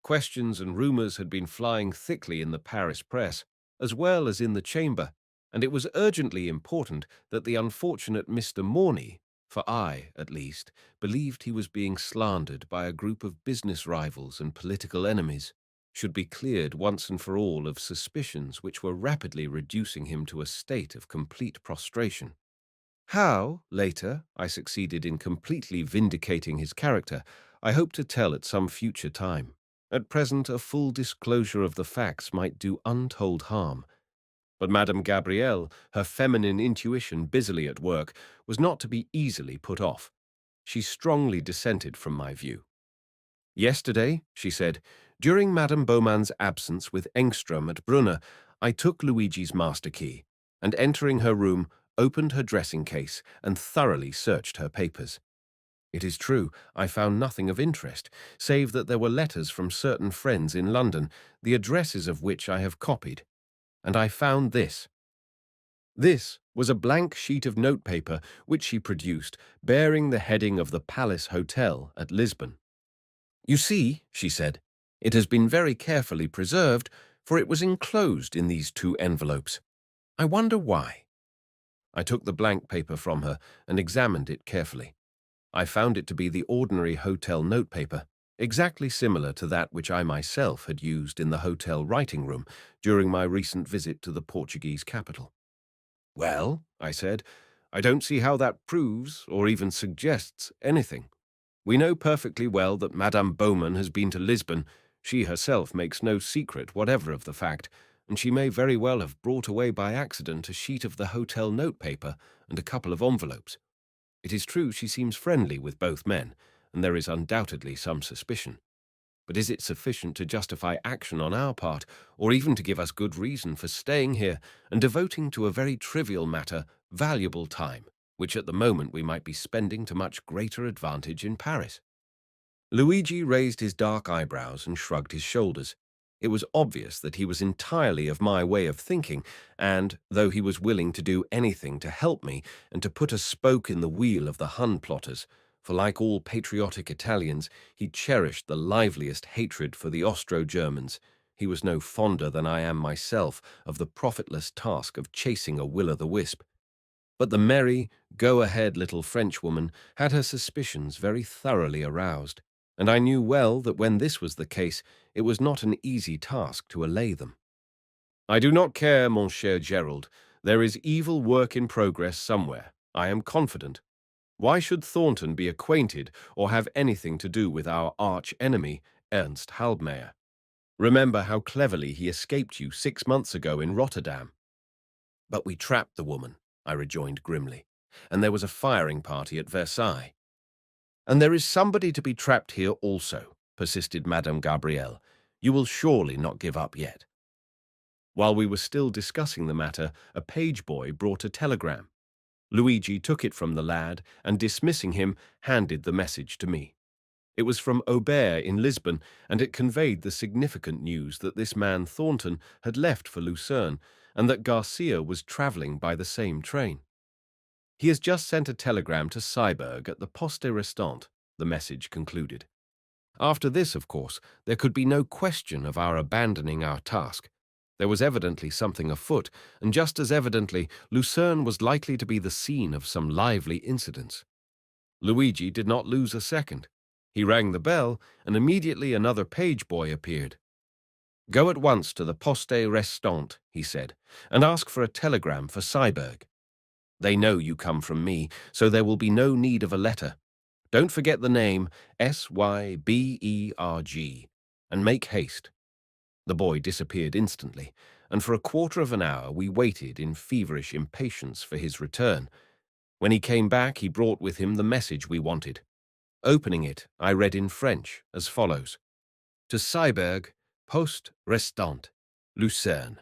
Questions and rumours had been flying thickly in the Paris press, as well as in the chamber, and it was urgently important that the unfortunate Mr. Morny, for I, at least, believed he was being slandered by a group of business rivals and political enemies, should be cleared once and for all of suspicions which were rapidly reducing him to a state of complete prostration. How, later, I succeeded in completely vindicating his character, I hope to tell at some future time. At present, a full disclosure of the facts might do untold harm. But Madame Gabrielle, her feminine intuition busily at work, was not to be easily put off. She strongly dissented from my view. "Yesterday," she said, "during Madame Bowman's absence with Engström at Brunner, I took Luigi's master key, and entering her room, opened her dressing case and thoroughly searched her papers. It is true, I found nothing of interest, save that there were letters from certain friends in London, the addresses of which I have copied. And I found this." This was a blank sheet of notepaper which she produced, bearing the heading of the Palace Hotel at Lisbon. "You see," she said, "it has been very carefully preserved, for it was enclosed in these two envelopes. I wonder why." I took the blank paper from her and examined it carefully. I found it to be the ordinary hotel notepaper, exactly similar to that which I myself had used in the hotel writing room during my recent visit to the Portuguese capital. "Well," I said, "I don't see how that proves or even suggests anything. We know perfectly well that Madame Bowman has been to Lisbon. She herself makes no secret whatever of the fact, and she may very well have brought away by accident a sheet of the hotel notepaper and a couple of envelopes. It is true she seems friendly with both men, and there is undoubtedly some suspicion. But is it sufficient to justify action on our part, or even to give us good reason for staying here and devoting to a very trivial matter valuable time, which at the moment we might be spending to much greater advantage in Paris?" Luigi raised his dark eyebrows and shrugged his shoulders. It was obvious that he was entirely of my way of thinking, and, though he was willing to do anything to help me and to put a spoke in the wheel of the Hun plotters, for like all patriotic Italians, he cherished the liveliest hatred for the Austro-Germans, he was no fonder than I am myself of the profitless task of chasing a will-o'-the-wisp. But the merry, go-ahead little Frenchwoman had her suspicions very thoroughly aroused, and I knew well that when this was the case, it was not an easy task to allay them. "I do not care, mon cher Gerald. There is evil work in progress somewhere, I am confident. Why should Thornton be acquainted or have anything to do with our arch-enemy, Ernst Halbmeier? Remember how cleverly he escaped you 6 months ago in Rotterdam." "But we trapped the woman," I rejoined grimly, "and there was a firing party at Versailles." "And there is somebody to be trapped here also," persisted Madame Gabrielle. "You will surely not give up yet." While we were still discussing the matter, a page boy brought a telegram. Luigi took it from the lad and, dismissing him, handed the message to me. It was from Aubert in Lisbon, and it conveyed the significant news that this man Thornton had left for Lucerne, and that Garcia was travelling by the same train. "He has just sent a telegram to Syberg at the Poste Restante," the message concluded. After this, of course, there could be no question of our abandoning our task. There was evidently something afoot, and just as evidently, Lucerne was likely to be the scene of some lively incidents. Luigi did not lose a second. He rang the bell, and immediately another page boy appeared. "Go at once to the Poste Restante," he said, "and ask for a telegram for Syberg. They know you come from me, so there will be no need of a letter. Don't forget the name, Syberg, and make haste." The boy disappeared instantly, and for a quarter of an hour we waited in feverish impatience for his return. When he came back, he brought with him the message we wanted. Opening it, I read in French as follows: "To Syberg, Poste Restante, Lucerne.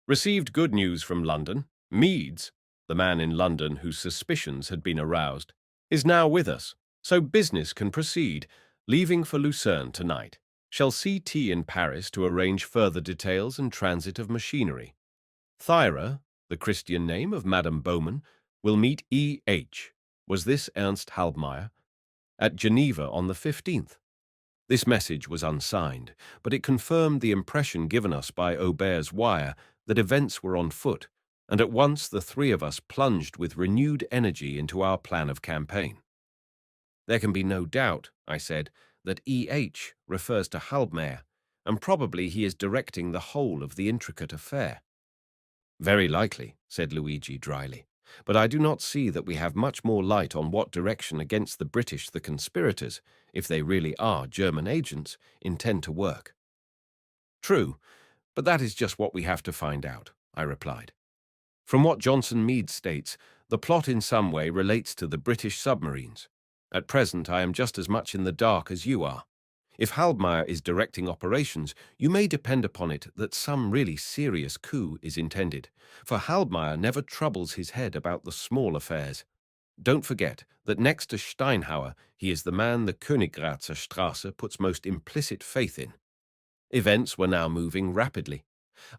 Received good news from London. Meads, the man in London whose suspicions had been aroused, is now with us, so business can proceed, leaving for Lucerne tonight. Shall see tea in Paris to arrange further details and transit of machinery. Thyra, the Christian name of Madame Bowman, will meet E.H. Was this Ernst Halbmeier? At Geneva on the 15th. This message was unsigned, but it confirmed the impression given us by Aubert's wire that events were on foot, and at once the three of us plunged with renewed energy into our plan of campaign. "There can be no doubt," I said, "that E.H. refers to Halbmeier, and probably he is directing the whole of the intricate affair." "Very likely," said Luigi dryly, "but I do not see that we have much more light on what direction against the British the conspirators, if they really are German agents, intend to work." "True, but that is just what we have to find out," I replied. "From what Johnson Meade states, the plot in some way relates to the British submarines. At present, I am just as much in the dark as you are. If Halbmeier is directing operations, you may depend upon it that some really serious coup is intended, for Halbmeier never troubles his head about the small affairs. Don't forget that next to Steinhauer, he is the man the Königgrätzer Strasse puts most implicit faith in." Events were now moving rapidly.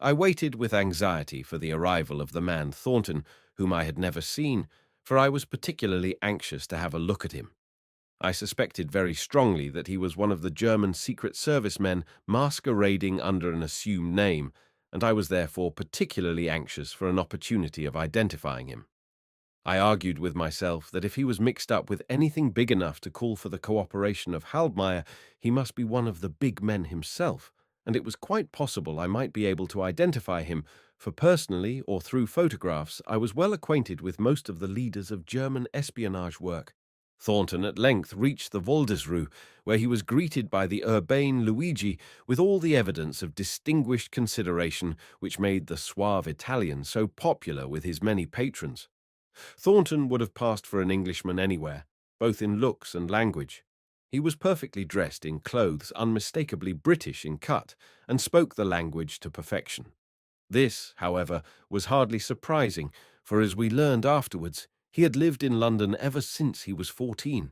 I waited with anxiety for the arrival of the man Thornton, whom I had never seen, for I was particularly anxious to have a look at him. I suspected very strongly that he was one of the German Secret Service men masquerading under an assumed name, and I was therefore particularly anxious for an opportunity of identifying him. I argued with myself that if he was mixed up with anything big enough to call for the cooperation of Halbmeier, he must be one of the big men himself, and it was quite possible I might be able to identify him, for personally or through photographs I was well acquainted with most of the leaders of German espionage work. Thornton at length reached the Waldesrue, where he was greeted by the urbane Luigi with all the evidence of distinguished consideration which made the suave Italian so popular with his many patrons. Thornton would have passed for an Englishman anywhere, both in looks and language. He was perfectly dressed in clothes unmistakably British in cut, and spoke the language to perfection. This, however, was hardly surprising, for as we learned afterwards, he had lived in London ever since he was 14.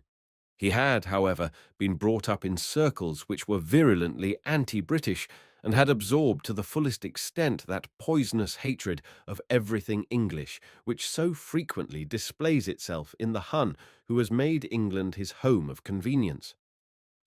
He had, however, been brought up in circles which were virulently anti-British, and had absorbed to the fullest extent that poisonous hatred of everything English which so frequently displays itself in the Hun who has made England his home of convenience.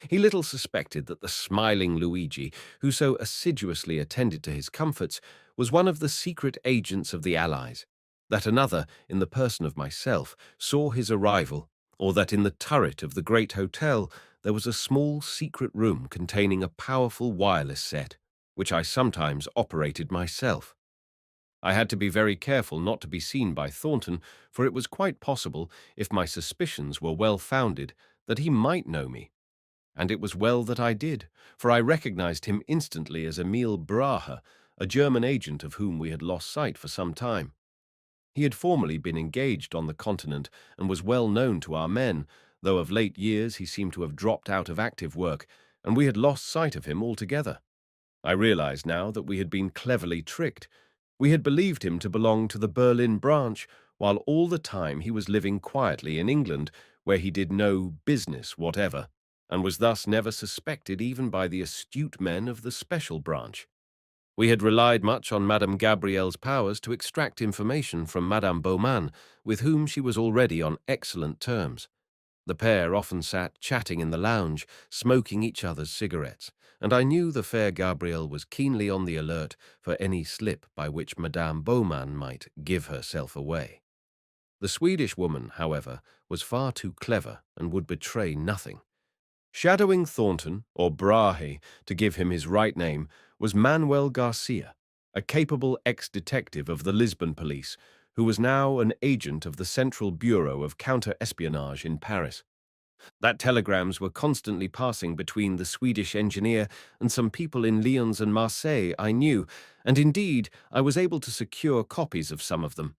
He little suspected that the smiling Luigi, who so assiduously attended to his comforts, was one of the secret agents of the Allies, that another, in the person of myself, saw his arrival, or that in the turret of the great hotel there was a small secret room containing a powerful wireless set, which I sometimes operated myself. I had to be very careful not to be seen by Thornton, for it was quite possible, if my suspicions were well founded, that he might know me. And it was well that I did, for I recognized him instantly as Emil Brahe, a German agent of whom we had lost sight for some time. He had formerly been engaged on the continent and was well known to our men, though of late years he seemed to have dropped out of active work, and we had lost sight of him altogether. I realized now that we had been cleverly tricked. We had believed him to belong to the Berlin branch, while all the time he was living quietly in England, where he did no business whatever, and was thus never suspected even by the astute men of the special branch. We had relied much on Madame Gabrielle's powers to extract information from Madame Beaumane, with whom she was already on excellent terms. The pair often sat chatting in the lounge, smoking each other's cigarettes, and I knew the fair Gabrielle was keenly on the alert for any slip by which Madame Beaumane might give herself away. The Swedish woman, however, was far too clever and would betray nothing. Shadowing Thornton, or Brahe, to give him his right name, was Manuel Garcia, a capable ex-detective of the Lisbon police, who was now an agent of the Central Bureau of Counter-Espionage in Paris. That telegrams were constantly passing between the Swedish engineer and some people in Lyons and Marseille I knew, and indeed I was able to secure copies of some of them.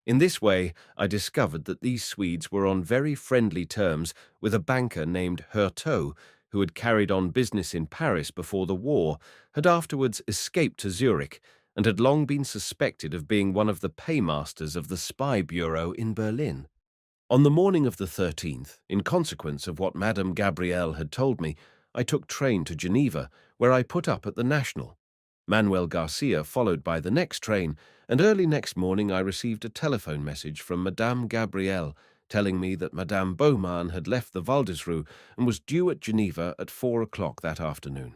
In this way, I discovered that these Swedes were on very friendly terms with a banker named Hurteau, who had carried on business in Paris before the war, had afterwards escaped to Zurich, and had long been suspected of being one of the paymasters of the spy bureau in Berlin. On the morning of the 13th, in consequence of what Madame Gabrielle had told me, I took train to Geneva, where I put up at the National. Manuel Garcia followed by the next train, and early next morning I received a telephone message from Madame Gabrielle telling me that Madame Beaumane had left the Waldesruhe and was due at Geneva at 4 o'clock that afternoon.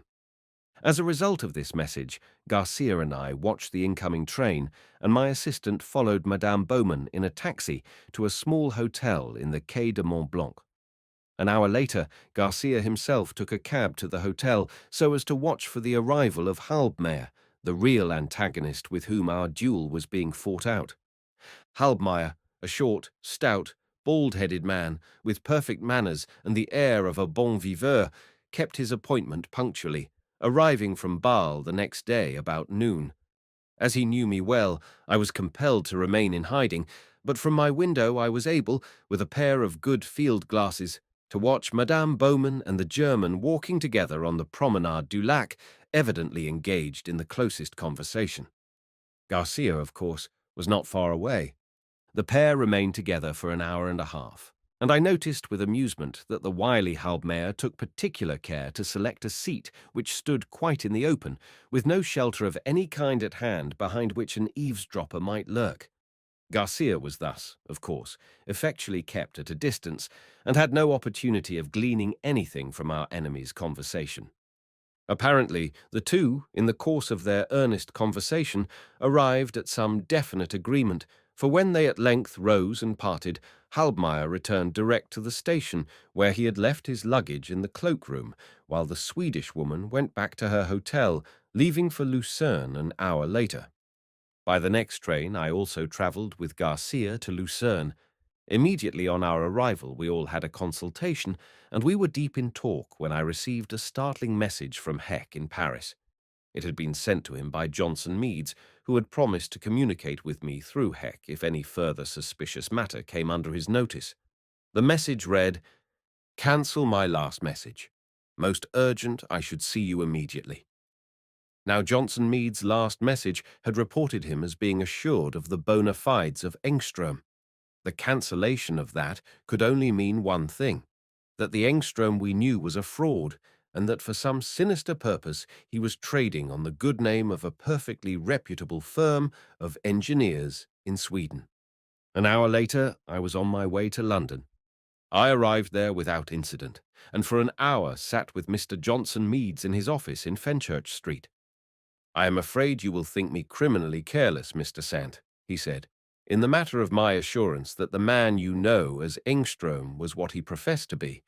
As a result of this message, Garcia and I watched the incoming train, and my assistant followed Madame Beaumane in a taxi to a small hotel in the Quai de Mont Blanc. An hour later, Garcia himself took a cab to the hotel so as to watch for the arrival of Halbmeier, the real antagonist with whom our duel was being fought out. Halbmeier, a short, stout, bald-headed man with perfect manners and the air of a bon viveur, kept his appointment punctually, arriving from Bâle the next day about noon. As he knew me well, I was compelled to remain in hiding, but from my window I was able, with a pair of good field glasses, to watch Madame Beaumane and the German walking together on the Promenade du Lac, evidently engaged in the closest conversation. Garcia, of course, was not far away. The pair remained together for an hour and a half, and I noticed with amusement that the wily Halbmeier took particular care to select a seat which stood quite in the open, with no shelter of any kind at hand behind which an eavesdropper might lurk. Garcia was thus, of course, effectually kept at a distance, and had no opportunity of gleaning anything from our enemy's conversation. Apparently, the two, in the course of their earnest conversation, arrived at some definite agreement, for when they at length rose and parted, Halbmeier returned direct to the station, where he had left his luggage in the cloak-room, while the Swedish woman went back to her hotel, leaving for Lucerne an hour later. By the next train, I also travelled with Garcia to Lucerne. Immediately on our arrival, we all had a consultation, and we were deep in talk when I received a startling message from Heck in Paris. It had been sent to him by Johnson Meads, who had promised to communicate with me through Heck if any further suspicious matter came under his notice. The message read, "Cancel my last message. Most urgent, I should see you immediately." Now Johnson Meads' last message had reported him as being assured of the bona fides of Engström. The cancellation of that could only mean one thing, that the Engström we knew was a fraud, and that for some sinister purpose he was trading on the good name of a perfectly reputable firm of engineers in Sweden. An hour later, I was on my way to London. I arrived there without incident, and for an hour sat with Mr. Johnson Meads in his office in Fenchurch Street. "I am afraid you will think me criminally careless, Mr. Sant," he said, "in the matter of my assurance that the man you know as Engström was what he professed to be.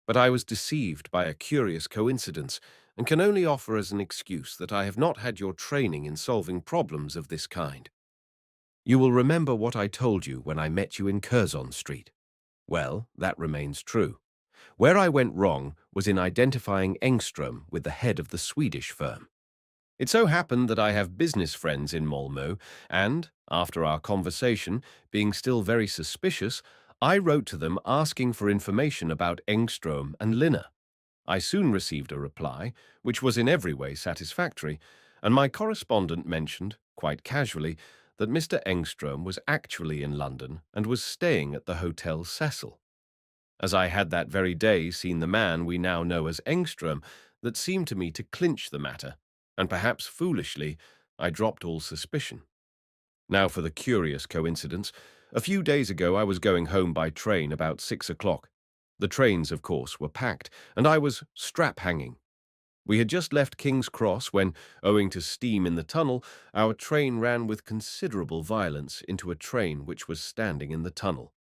But I was deceived by a curious coincidence, and can only offer as an excuse that I have not had your training in solving problems of this kind. You will remember what I told you when I met you in Curzon Street. Well, that remains true. Where I went wrong was in identifying Engström with the head of the Swedish firm. It so happened that I have business friends in Malmö, and, after our conversation, being still very suspicious, I wrote to them asking for information about Engström and Linna. I soon received a reply, which was in every way satisfactory, and my correspondent mentioned, quite casually, that Mr. Engström was actually in London and was staying at the Hotel Cecil. As I had that very day seen the man we now know as Engström, that seemed to me to clinch the matter, and perhaps foolishly, I dropped all suspicion. Now for the curious coincidence. A few days ago I was going home by train about 6 o'clock. The trains, of course, were packed, and I was strap-hanging. We had just left King's Cross when, owing to steam in the tunnel, our train ran with considerable violence into a train which was standing in the tunnel.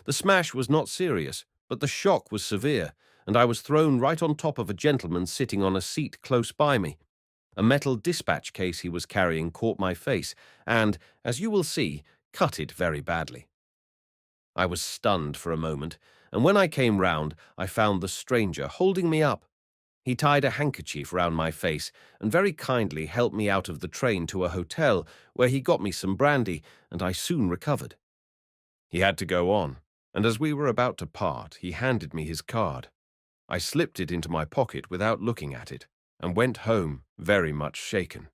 The smash was not serious, but the shock was severe, and I was thrown right on top of a gentleman sitting on a seat close by me. A metal dispatch case he was carrying caught my face and, as you will see, cut it very badly. I was stunned for a moment, and when I came round, I found the stranger holding me up. He tied a handkerchief round my face and very kindly helped me out of the train to a hotel where he got me some brandy, and I soon recovered. He had to go on, and as we were about to part, he handed me his card. I slipped it into my pocket without looking at it, and went home very much shaken.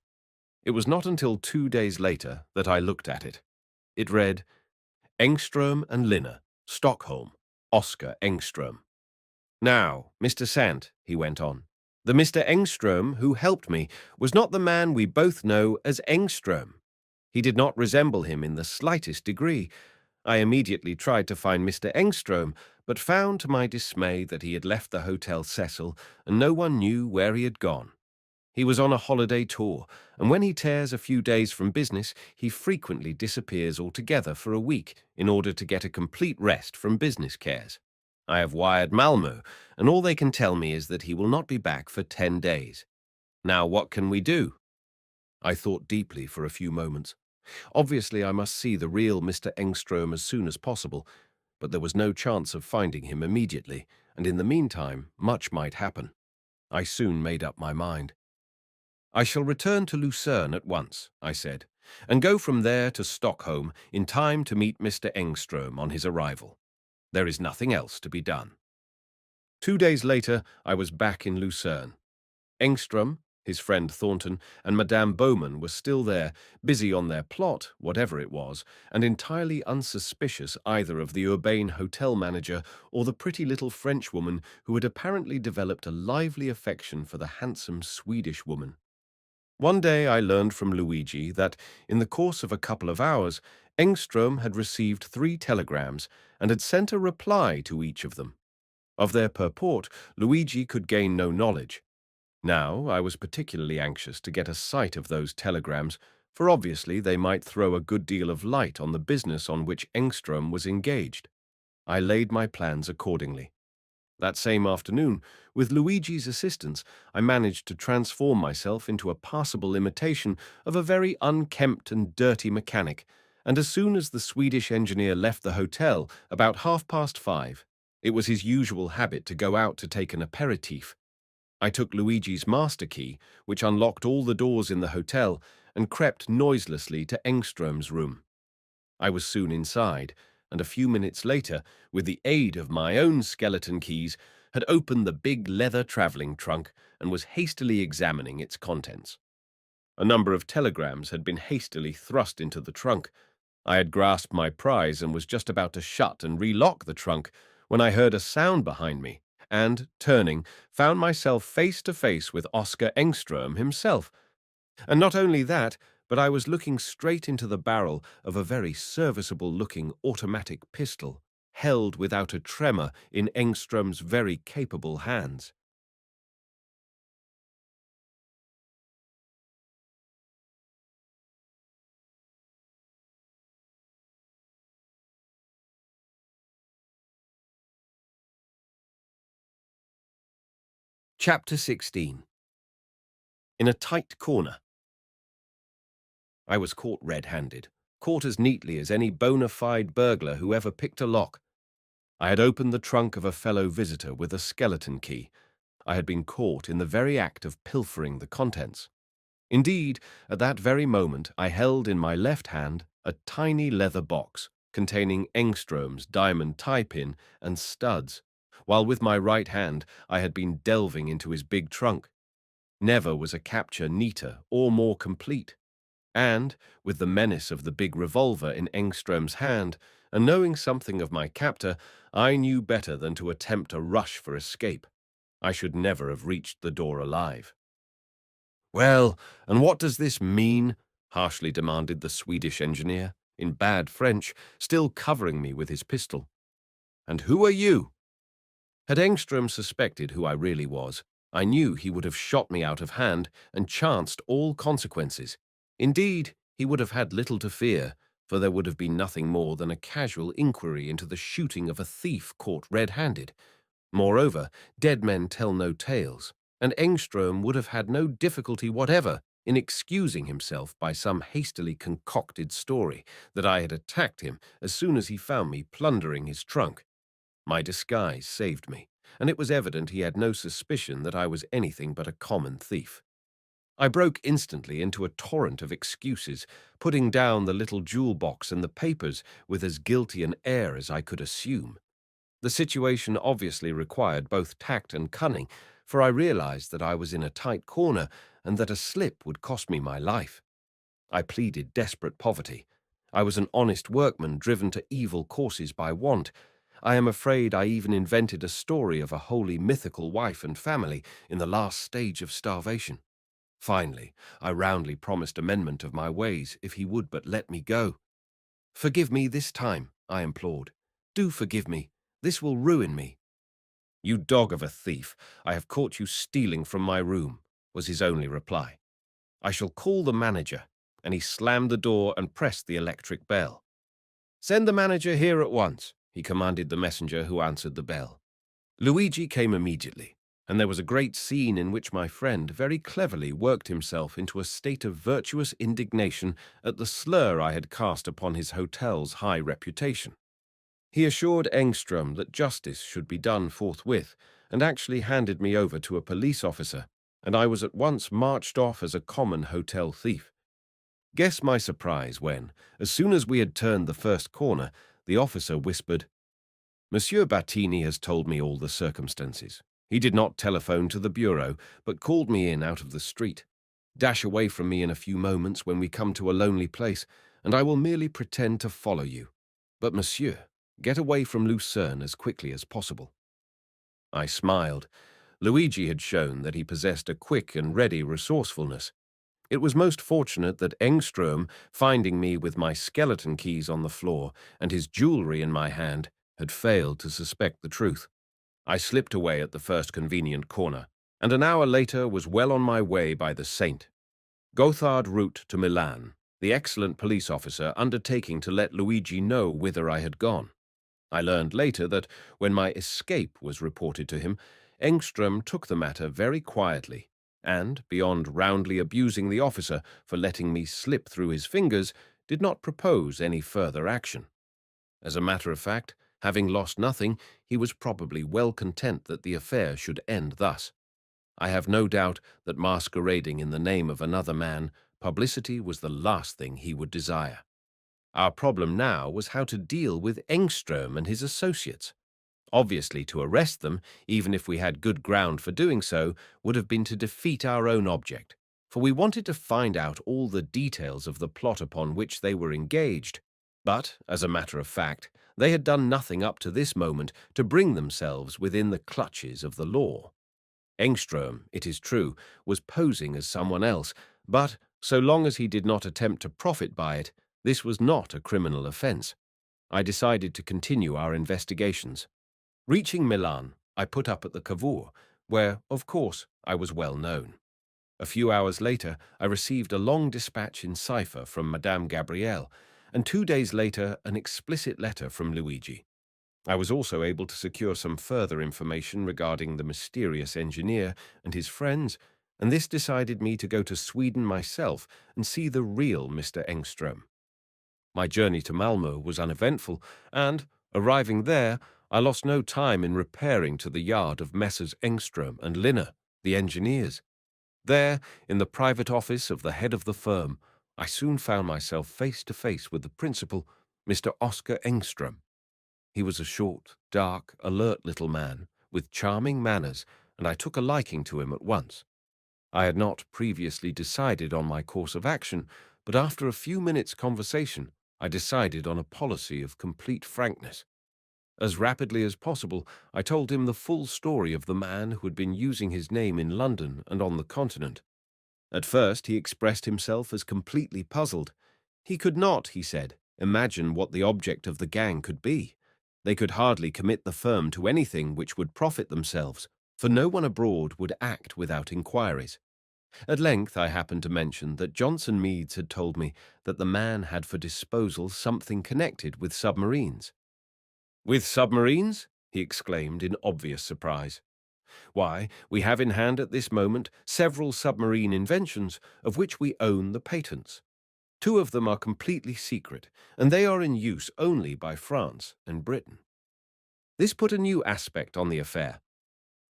It was not until 2 days later that I looked at it. It read, Engström and Linna, Stockholm, Oscar Engström. "Now, Mr. Sant," he went on, "the Mr. Engström who helped me was not the man we both know as Engström. He did not resemble him in the slightest degree. I immediately tried to find Mr. Engström, but found to my dismay that he had left the Hotel Cecil, and no one knew where he had gone. He was on a holiday tour, and when he tears a few days from business, he frequently disappears altogether for a week in order to get a complete rest from business cares. I have wired Malmö, and all they can tell me is that he will not be back for 10 days. Now what can we do?" I thought deeply for a few moments. Obviously, I must see the real Mr. Engström as soon as possible, but there was no chance of finding him immediately, and in the meantime, much might happen. I soon made up my mind. "I shall return to Lucerne at once," I said, "and go from there to Stockholm in time to meet Mr. Engström on his arrival. There is nothing else to be done." 2 days later, I was back in Lucerne. Engström, his friend Thornton, and Madame Bowman were still there, busy on their plot, whatever it was, and entirely unsuspicious either of the urbane hotel manager or the pretty little Frenchwoman who had apparently developed a lively affection for the handsome Swedish woman. One day I learned from Luigi that, in the course of a couple of hours, Engström had received 3 telegrams and had sent a reply to each of them. Of their purport, Luigi could gain no knowledge. Now, I was particularly anxious to get a sight of those telegrams, for obviously they might throw a good deal of light on the business on which Engström was engaged. I laid my plans accordingly. That same afternoon, with Luigi's assistance, I managed to transform myself into a passable imitation of a very unkempt and dirty mechanic, and as soon as the Swedish engineer left the hotel, about 5:30, it was his usual habit to go out to take an aperitif. I took Luigi's master key, which unlocked all the doors in the hotel, and crept noiselessly to Engström's room. I was soon inside, and a few minutes later, with the aid of my own skeleton keys, had opened the big leather travelling trunk and was hastily examining its contents. A number of telegrams had been hastily thrust into the trunk. I had grasped my prize and was just about to shut and relock the trunk when I heard a sound behind me, and, turning, found myself face to face with Oscar Engström himself. And not only that, but I was looking straight into the barrel of a very serviceable-looking automatic pistol, held without a tremor in Engström's very capable hands. Chapter 16. In a tight corner. I was caught red-handed, caught as neatly as any bona fide burglar who ever picked a lock. I had opened the trunk of a fellow visitor with a skeleton key. I had been caught in the very act of pilfering the contents. Indeed, at that very moment I held in my left hand a tiny leather box containing Engström's diamond tie-pin and studs, while with my right hand I had been delving into his big trunk. Never was a capture neater or more complete. And, with the menace of the big revolver in Engström's hand, and knowing something of my captor, I knew better than to attempt a rush for escape. I should never have reached the door alive. "Well, and what does this mean?" harshly demanded the Swedish engineer, in bad French, still covering me with his pistol. "And who are you?" Had Engström suspected who I really was, I knew he would have shot me out of hand and chanced all consequences. Indeed, he would have had little to fear, for there would have been nothing more than a casual inquiry into the shooting of a thief caught red-handed. Moreover, dead men tell no tales, and Engström would have had no difficulty whatever in excusing himself by some hastily concocted story that I had attacked him as soon as he found me plundering his trunk. My disguise saved me, and it was evident he had no suspicion that I was anything but a common thief. I broke instantly into a torrent of excuses, putting down the little jewel box and the papers with as guilty an air as I could assume. The situation obviously required both tact and cunning, for I realized that I was in a tight corner and that a slip would cost me my life. I pleaded desperate poverty. I was an honest workman driven to evil courses by want. I am afraid I even invented a story of a wholly mythical wife and family in the last stage of starvation. Finally, I roundly promised amendment of my ways if he would but let me go. "Forgive me this time," I implored. "Do forgive me. This will ruin me." "You dog of a thief, I have caught you stealing from my room," was his only reply. "I shall call the manager," and he slammed the door and pressed the electric bell. "Send the manager here at once," he commanded the messenger who answered the bell. Luigi came immediately, and there was a great scene in which my friend very cleverly worked himself into a state of virtuous indignation at the slur I had cast upon his hotel's high reputation. He assured Engström that justice should be done forthwith, and actually handed me over to a police officer, and I was at once marched off as a common hotel thief. Guess my surprise when, as soon as we had turned the first corner, the officer whispered, "Monsieur Battini has told me all the circumstances. He did not telephone to the bureau, but called me in out of the street. Dash away from me in a few moments when we come to a lonely place, and I will merely pretend to follow you. But, monsieur, get away from Lucerne as quickly as possible." I smiled. Luigi had shown that he possessed a quick and ready resourcefulness. It was most fortunate that Engström, finding me with my skeleton keys on the floor and his jewelry in my hand, had failed to suspect the truth. I slipped away at the first convenient corner, and an hour later was well on my way by the Saint Gothard route to Milan, the excellent police officer undertaking to let Luigi know whither I had gone. I learned later that, when my escape was reported to him, Engström took the matter very quietly, and, beyond roundly abusing the officer for letting me slip through his fingers, did not propose any further action. As a matter of fact, having lost nothing, he was probably well content that the affair should end thus. I have no doubt that, masquerading in the name of another man, publicity was the last thing he would desire. Our problem now was how to deal with Engström and his associates. Obviously, to arrest them, even if we had good ground for doing so, would have been to defeat our own object, for we wanted to find out all the details of the plot upon which they were engaged. But, as a matter of fact, They had done nothing up to this moment to bring themselves within the clutches of the law. Engström, it is true, was posing as someone else, but so long as he did not attempt to profit by it, this was not a criminal offence. I decided to continue our investigations. Reaching Milan, I put up at the Cavour, where, of course, I was well known. A few hours later, I received a long dispatch in cipher from Madame Gabrielle, and 2 days later an explicit letter from Luigi. I was also able to secure some further information regarding the mysterious engineer and his friends, and this decided me to go to Sweden myself and see the real Mr. Engström. My journey to Malmö was uneventful, and, arriving there, I lost no time in repairing to the yard of Messrs. Engström and Linner, the engineers. There, in the private office of the head of the firm, I soon found myself face to face with the principal, Mr. Oscar Engström. He was a short, dark, alert little man, with charming manners, and I took a liking to him at once. I had not previously decided on my course of action, but after a few minutes' conversation, I decided on a policy of complete frankness. As rapidly as possible, I told him the full story of the man who had been using his name in London and on the continent. At first, he expressed himself as completely puzzled. He could not, he said, imagine what the object of the gang could be. They could hardly commit the firm to anything which would profit themselves, for no one abroad would act without inquiries. At length I happened to mention that Johnson Meads had told me that the man had for disposal something connected with submarines. "With submarines?" he exclaimed in obvious surprise. "Why, we have in hand at this moment several submarine inventions of which we own the patents. 2 of them are completely secret, and they are in use only by France and Britain." This put a new aspect on the affair.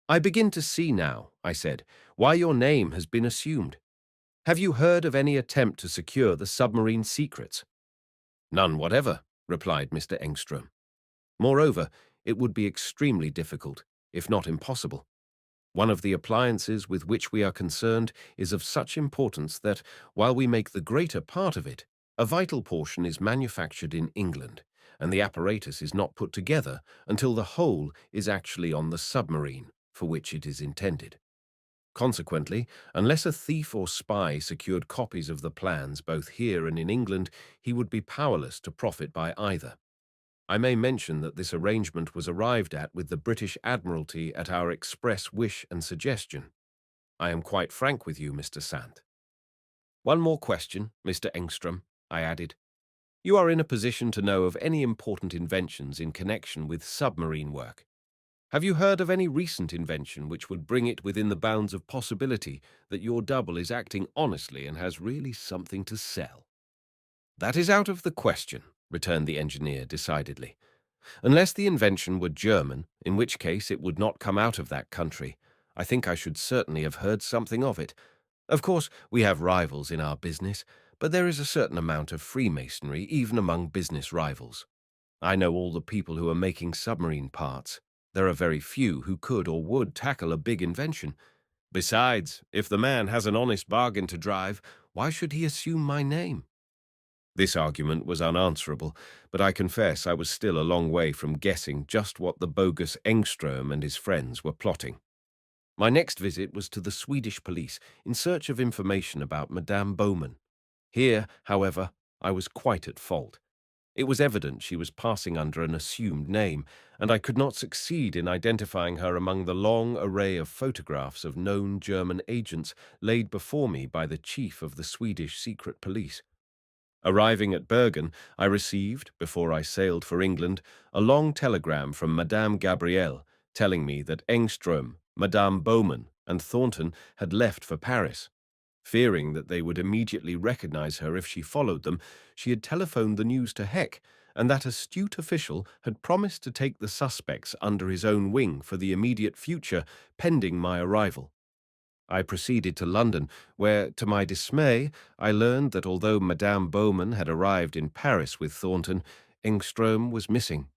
"I begin to see now," I said, "why your name has been assumed. Have you heard of any attempt to secure the submarine secrets?" "None whatever," replied Mr. Engström. "Moreover, it would be extremely difficult, if not impossible. One of the appliances with which we are concerned is of such importance that, while we make the greater part of it, a vital portion is manufactured in England, and the apparatus is not put together until the whole is actually on the submarine for which it is intended. Consequently, unless a thief or spy secured copies of the plans both here and in England, he would be powerless to profit by either. I may mention that this arrangement was arrived at with the British Admiralty at our express wish and suggestion. I am quite frank with you, Mr. Sant. One more question, Mr. Engström," I added. "You are in a position to know of any important inventions in connection with submarine work. Have you heard of any recent invention which would bring it within the bounds of possibility that your double is acting honestly and has really something to sell?" "That is out of the question," returned the engineer decidedly. "Unless the invention were German, in which case it would not come out of that country. I think I should certainly have heard something of it. Of course, we have rivals in our business, but there is a certain amount of Freemasonry even among business rivals. I know all the people who are making submarine parts. There are very few who could or would tackle a big invention. Besides, if the man has an honest bargain to drive, why should he assume my name?" This argument was unanswerable, but I confess I was still a long way from guessing just what the bogus Engström and his friends were plotting. My next visit was to the Swedish police in search of information about Madame Bowman. Here, however, I was quite at fault. It was evident she was passing under an assumed name, and I could not succeed in identifying her among the long array of photographs of known German agents laid before me by the chief of the Swedish secret police. Arriving at Bergen, I received, before I sailed for England, a long telegram from Madame Gabrielle telling me that Engström, Madame Bowman, and Thornton had left for Paris. Fearing that they would immediately recognize her if she followed them, she had telephoned the news to Heck, and that astute official had promised to take the suspects under his own wing for the immediate future, pending my arrival. I proceeded to London, where, to my dismay, I learned that although Madame Bowman had arrived in Paris with Thornton, Engström was missing.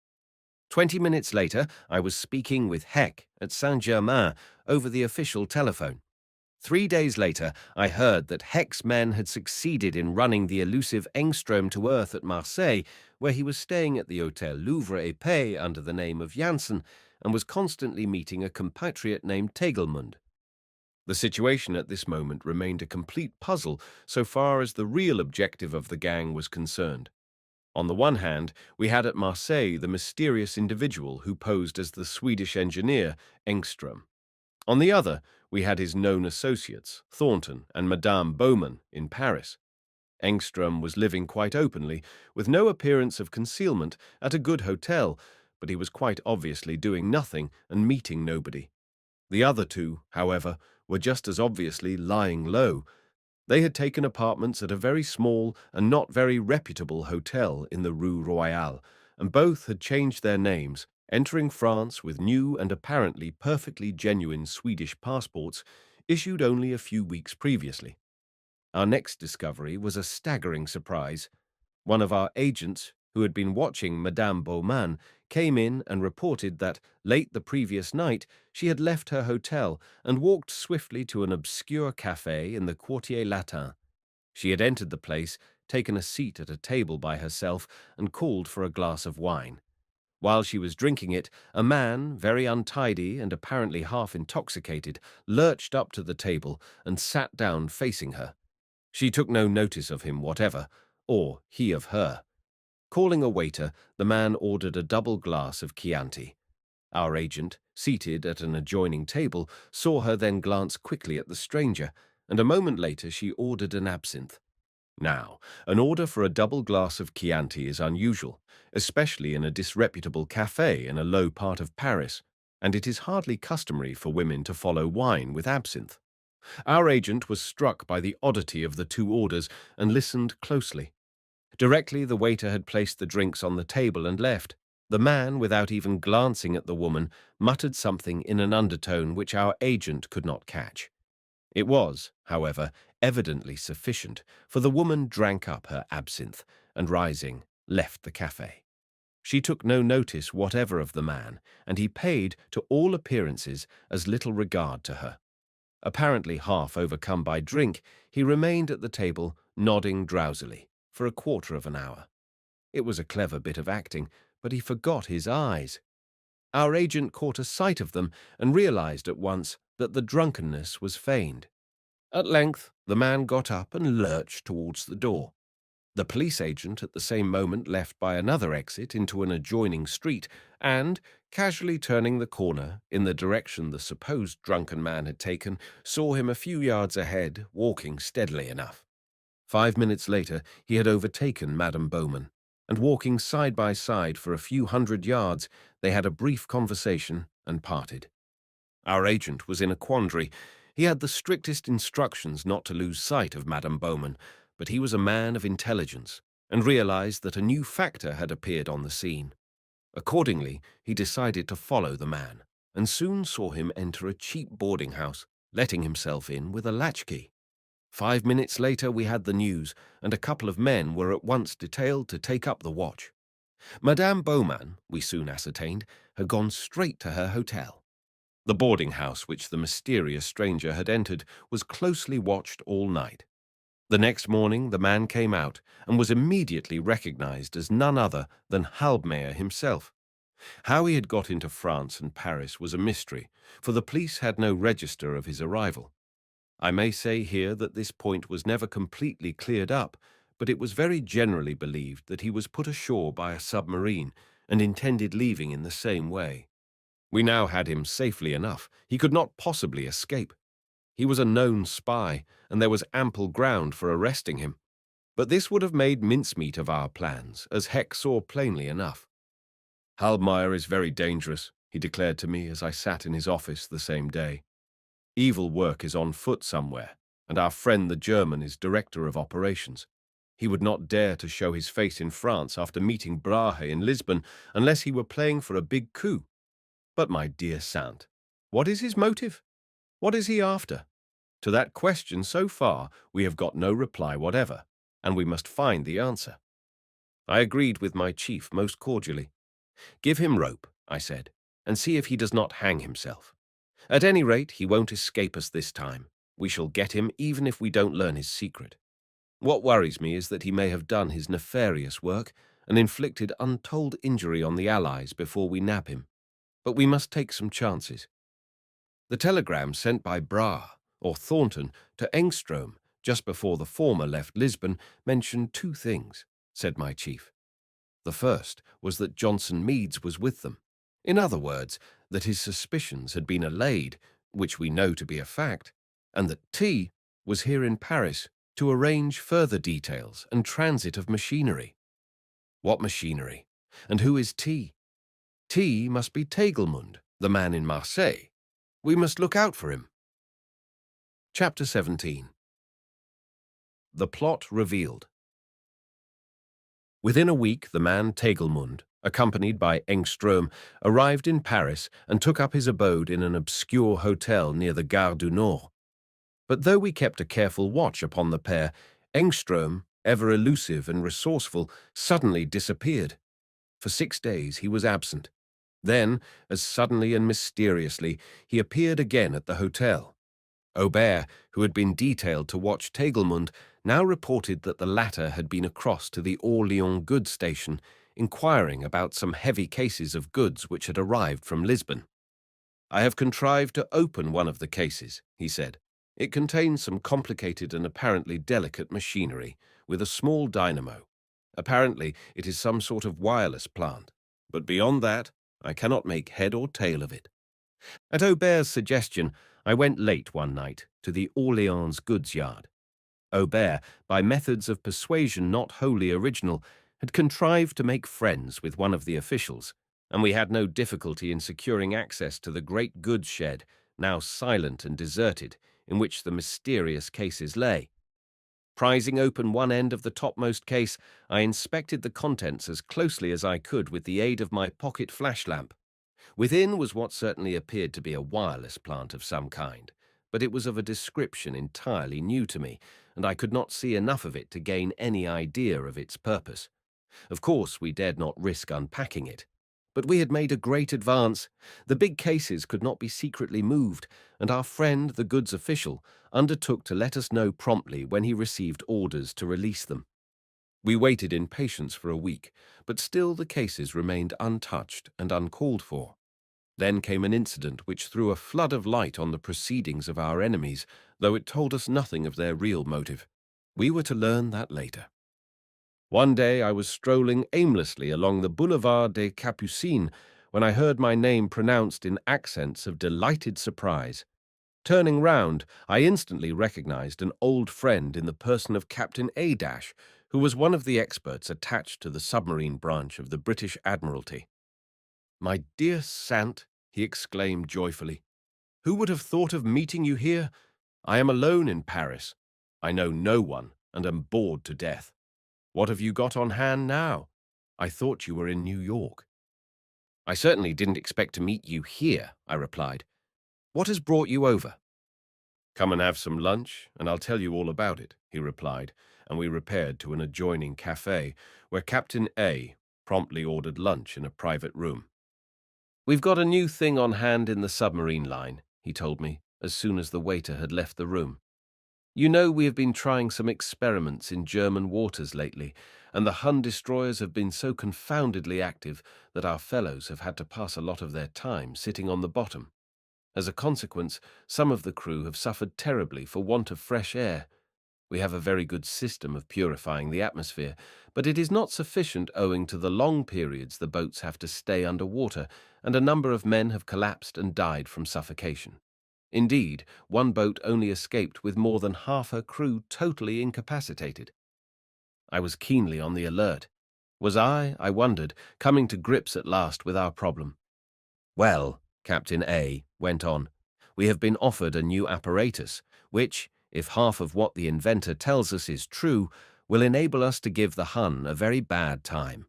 20 minutes later, I was speaking with Heck at Saint-Germain over the official telephone. 3 days later, I heard that Heck's men had succeeded in running the elusive Engström to earth at Marseille, where he was staying at the Hôtel Louvre et Paix under the name of Janssen and was constantly meeting a compatriot named Tegelmund. The situation at this moment remained a complete puzzle so far as the real objective of the gang was concerned. On the one hand, we had at Marseille the mysterious individual who posed as the Swedish engineer, Engström. On the other, we had his known associates, Thornton and Madame Bowman, in Paris. Engström was living quite openly, with no appearance of concealment, at a good hotel, but he was quite obviously doing nothing and meeting nobody. The other two, however, were just as obviously lying low. They had taken apartments at a very small and not very reputable hotel in the Rue Royale, and both had changed their names, entering France with new and apparently perfectly genuine Swedish passports issued only a few weeks previously. Our next discovery was a staggering surprise. One of our agents, who had been watching Madame Bowman, came in and reported that, late the previous night, she had left her hotel and walked swiftly to an obscure café in the Quartier Latin. She had entered the place, taken a seat at a table by herself, and called for a glass of wine. While she was drinking it, a man, very untidy and apparently half intoxicated, lurched up to the table and sat down facing her. She took no notice of him whatever, or he of her. Calling a waiter, the man ordered a double glass of Chianti. Our agent, seated at an adjoining table, saw her then glance quickly at the stranger, and a moment later she ordered an absinthe. Now, an order for a double glass of Chianti is unusual, especially in a disreputable café in a low part of Paris, and it is hardly customary for women to follow wine with absinthe. Our agent was struck by the oddity of the two orders and listened closely. Directly the waiter had placed the drinks on the table and left, the man, without even glancing at the woman, muttered something in an undertone which our agent could not catch. It was, however, evidently sufficient, for the woman drank up her absinthe and, rising, left the café. She took no notice whatever of the man, and he paid, to all appearances, as little regard to her. Apparently half overcome by drink, he remained at the table, nodding drowsily, for a quarter of an hour. It was a clever bit of acting, but he forgot his eyes. Our agent caught a sight of them and realized at once that the drunkenness was feigned. At length, the man got up and lurched towards the door. The police agent at the same moment left by another exit into an adjoining street and, casually turning the corner in the direction the supposed drunken man had taken, saw him a few yards ahead, walking steadily enough. 5 minutes later, he had overtaken Madame Bowman, and walking side by side for a few hundred yards, they had a brief conversation and parted. Our agent was in a quandary. He had the strictest instructions not to lose sight of Madame Bowman, but he was a man of intelligence and realized that a new factor had appeared on the scene. Accordingly, he decided to follow the man and soon saw him enter a cheap boarding house, letting himself in with a latchkey. 5 minutes later we had the news, and a couple of men were at once detailed to take up the watch. Madame Bowman, we soon ascertained, had gone straight to her hotel. The boarding house which the mysterious stranger had entered was closely watched all night. The next morning the man came out and was immediately recognized as none other than Halbmeier himself. How he had got into France and Paris was a mystery, for the police had no register of his arrival. I may say here that this point was never completely cleared up, but it was very generally believed that he was put ashore by a submarine and intended leaving in the same way. We now had him safely enough. He could not possibly escape. He was a known spy, and there was ample ground for arresting him. But this would have made mincemeat of our plans, as Heck saw plainly enough. "Halbmeier is very dangerous," he declared to me as I sat in his office the same day. "Evil work is on foot somewhere, and our friend the German is director of operations. He would not dare to show his face in France after meeting Brahe in Lisbon unless he were playing for a big coup. But, my dear Sant, what is his motive? What is he after? To that question, so far, we have got no reply whatever, and we must find the answer." I agreed with my chief most cordially. "Give him rope," I said, "and see if he does not hang himself. At any rate, he won't escape us this time. We shall get him even if we don't learn his secret. What worries me is that he may have done his nefarious work and inflicted untold injury on the Allies before we nab him. But we must take some chances. The telegram sent by Bra, or Thornton, to Engström just before the former left Lisbon mentioned two things, said my chief. The first was that Johnson Meads was with them. In other words, that his suspicions had been allayed, which we know to be a fact, and that T was here in Paris to arrange further details and transit of machinery. What machinery? And who is T? T must be Tegelmund, the man in Marseille. We must look out for him. Chapter 17. The plot revealed. Within a week, the man Tegelmund, accompanied by Engström, arrived in Paris and took up his abode in an obscure hotel near the Gare du Nord. But though we kept a careful watch upon the pair, Engström, ever elusive and resourceful, suddenly disappeared. For 6 days he was absent. Then, as suddenly and mysteriously, he appeared again at the hotel. Aubert, who had been detailed to watch Tegelmund, now reported that the latter had been across to the Orléans goods station, inquiring about some heavy cases of goods which had arrived from Lisbon. "I have contrived to open one of the cases," he said. "It contains some complicated and apparently delicate machinery, with a small dynamo. Apparently it is some sort of wireless plant, but beyond that, I cannot make head or tail of it." At Aubert's suggestion, I went late one night to the Orléans goods yard. Aubert, by methods of persuasion not wholly original, had contrived to make friends with one of the officials, and we had no difficulty in securing access to the great goods shed, now silent and deserted, in which the mysterious cases lay. Prizing open one end of the topmost case, I inspected the contents as closely as I could with the aid of my pocket flashlamp. Within was what certainly appeared to be a wireless plant of some kind, but it was of a description entirely new to me, and I could not see enough of it to gain any idea of its purpose. Of course, we dared not risk unpacking it. But we had made a great advance. The big cases could not be secretly moved, and our friend, the goods official, undertook to let us know promptly when he received orders to release them. We waited in patience for a week, but still the cases remained untouched and uncalled for. Then came an incident which threw a flood of light on the proceedings of our enemies, though it told us nothing of their real motive. We were to learn that later. One day I was strolling aimlessly along the Boulevard des Capucines when I heard my name pronounced in accents of delighted surprise. Turning round, I instantly recognized an old friend in the person of Captain A-, who was one of the experts attached to the submarine branch of the British Admiralty. "My dear Sant," he exclaimed joyfully, "who would have thought of meeting you here? I am alone in Paris. I know no one and am bored to death. What have you got on hand now? I thought you were in New York." "I certainly didn't expect to meet you here," I replied. "What has brought you over?" "Come and have some lunch, and I'll tell you all about it," he replied, and we repaired to an adjoining café, where Captain A promptly ordered lunch in a private room. "We've got a new thing on hand in the submarine line," he told me, as soon as the waiter had left the room. "You know we have been trying some experiments in German waters lately, and the Hun destroyers have been so confoundedly active that our fellows have had to pass a lot of their time sitting on the bottom. As a consequence, some of the crew have suffered terribly for want of fresh air. We have a very good system of purifying the atmosphere, but it is not sufficient owing to the long periods the boats have to stay under water, and a number of men have collapsed and died from suffocation. Indeed, one boat only escaped with more than half her crew totally incapacitated." I was keenly on the alert. Was I wondered, coming to grips at last with our problem? "Well," Captain A went on, "we have been offered a new apparatus, which, if half of what the inventor tells us is true, will enable us to give the Hun a very bad time.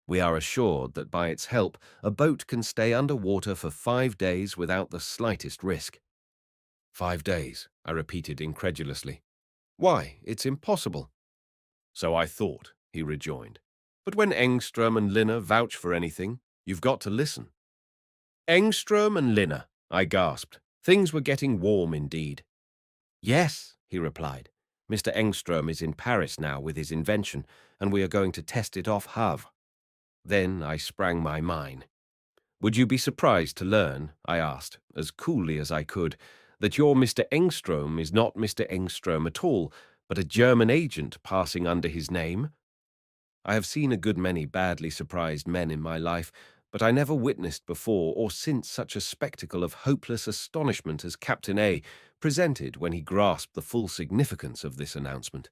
We are assured that by its help a boat can stay under water for 5 days without the slightest risk." "5 days," I repeated incredulously. "Why, it's impossible." "So I thought," he rejoined. "But when Engström and Linner vouch for anything, you've got to listen." "Engström and Linner," I gasped. Things were getting warm indeed. Yes, he replied. Mr. Engström is in Paris now with his invention, and we are going to test it off Havre. Then I sprang my mine. Would you be surprised to learn, I asked, as coolly as I could, that your Mr. Engström is not Mr. Engström at all, but a German agent passing under his name? I have seen a good many badly surprised men in my life, but I never witnessed before or since such a spectacle of hopeless astonishment as Captain A presented when he grasped the full significance of this announcement.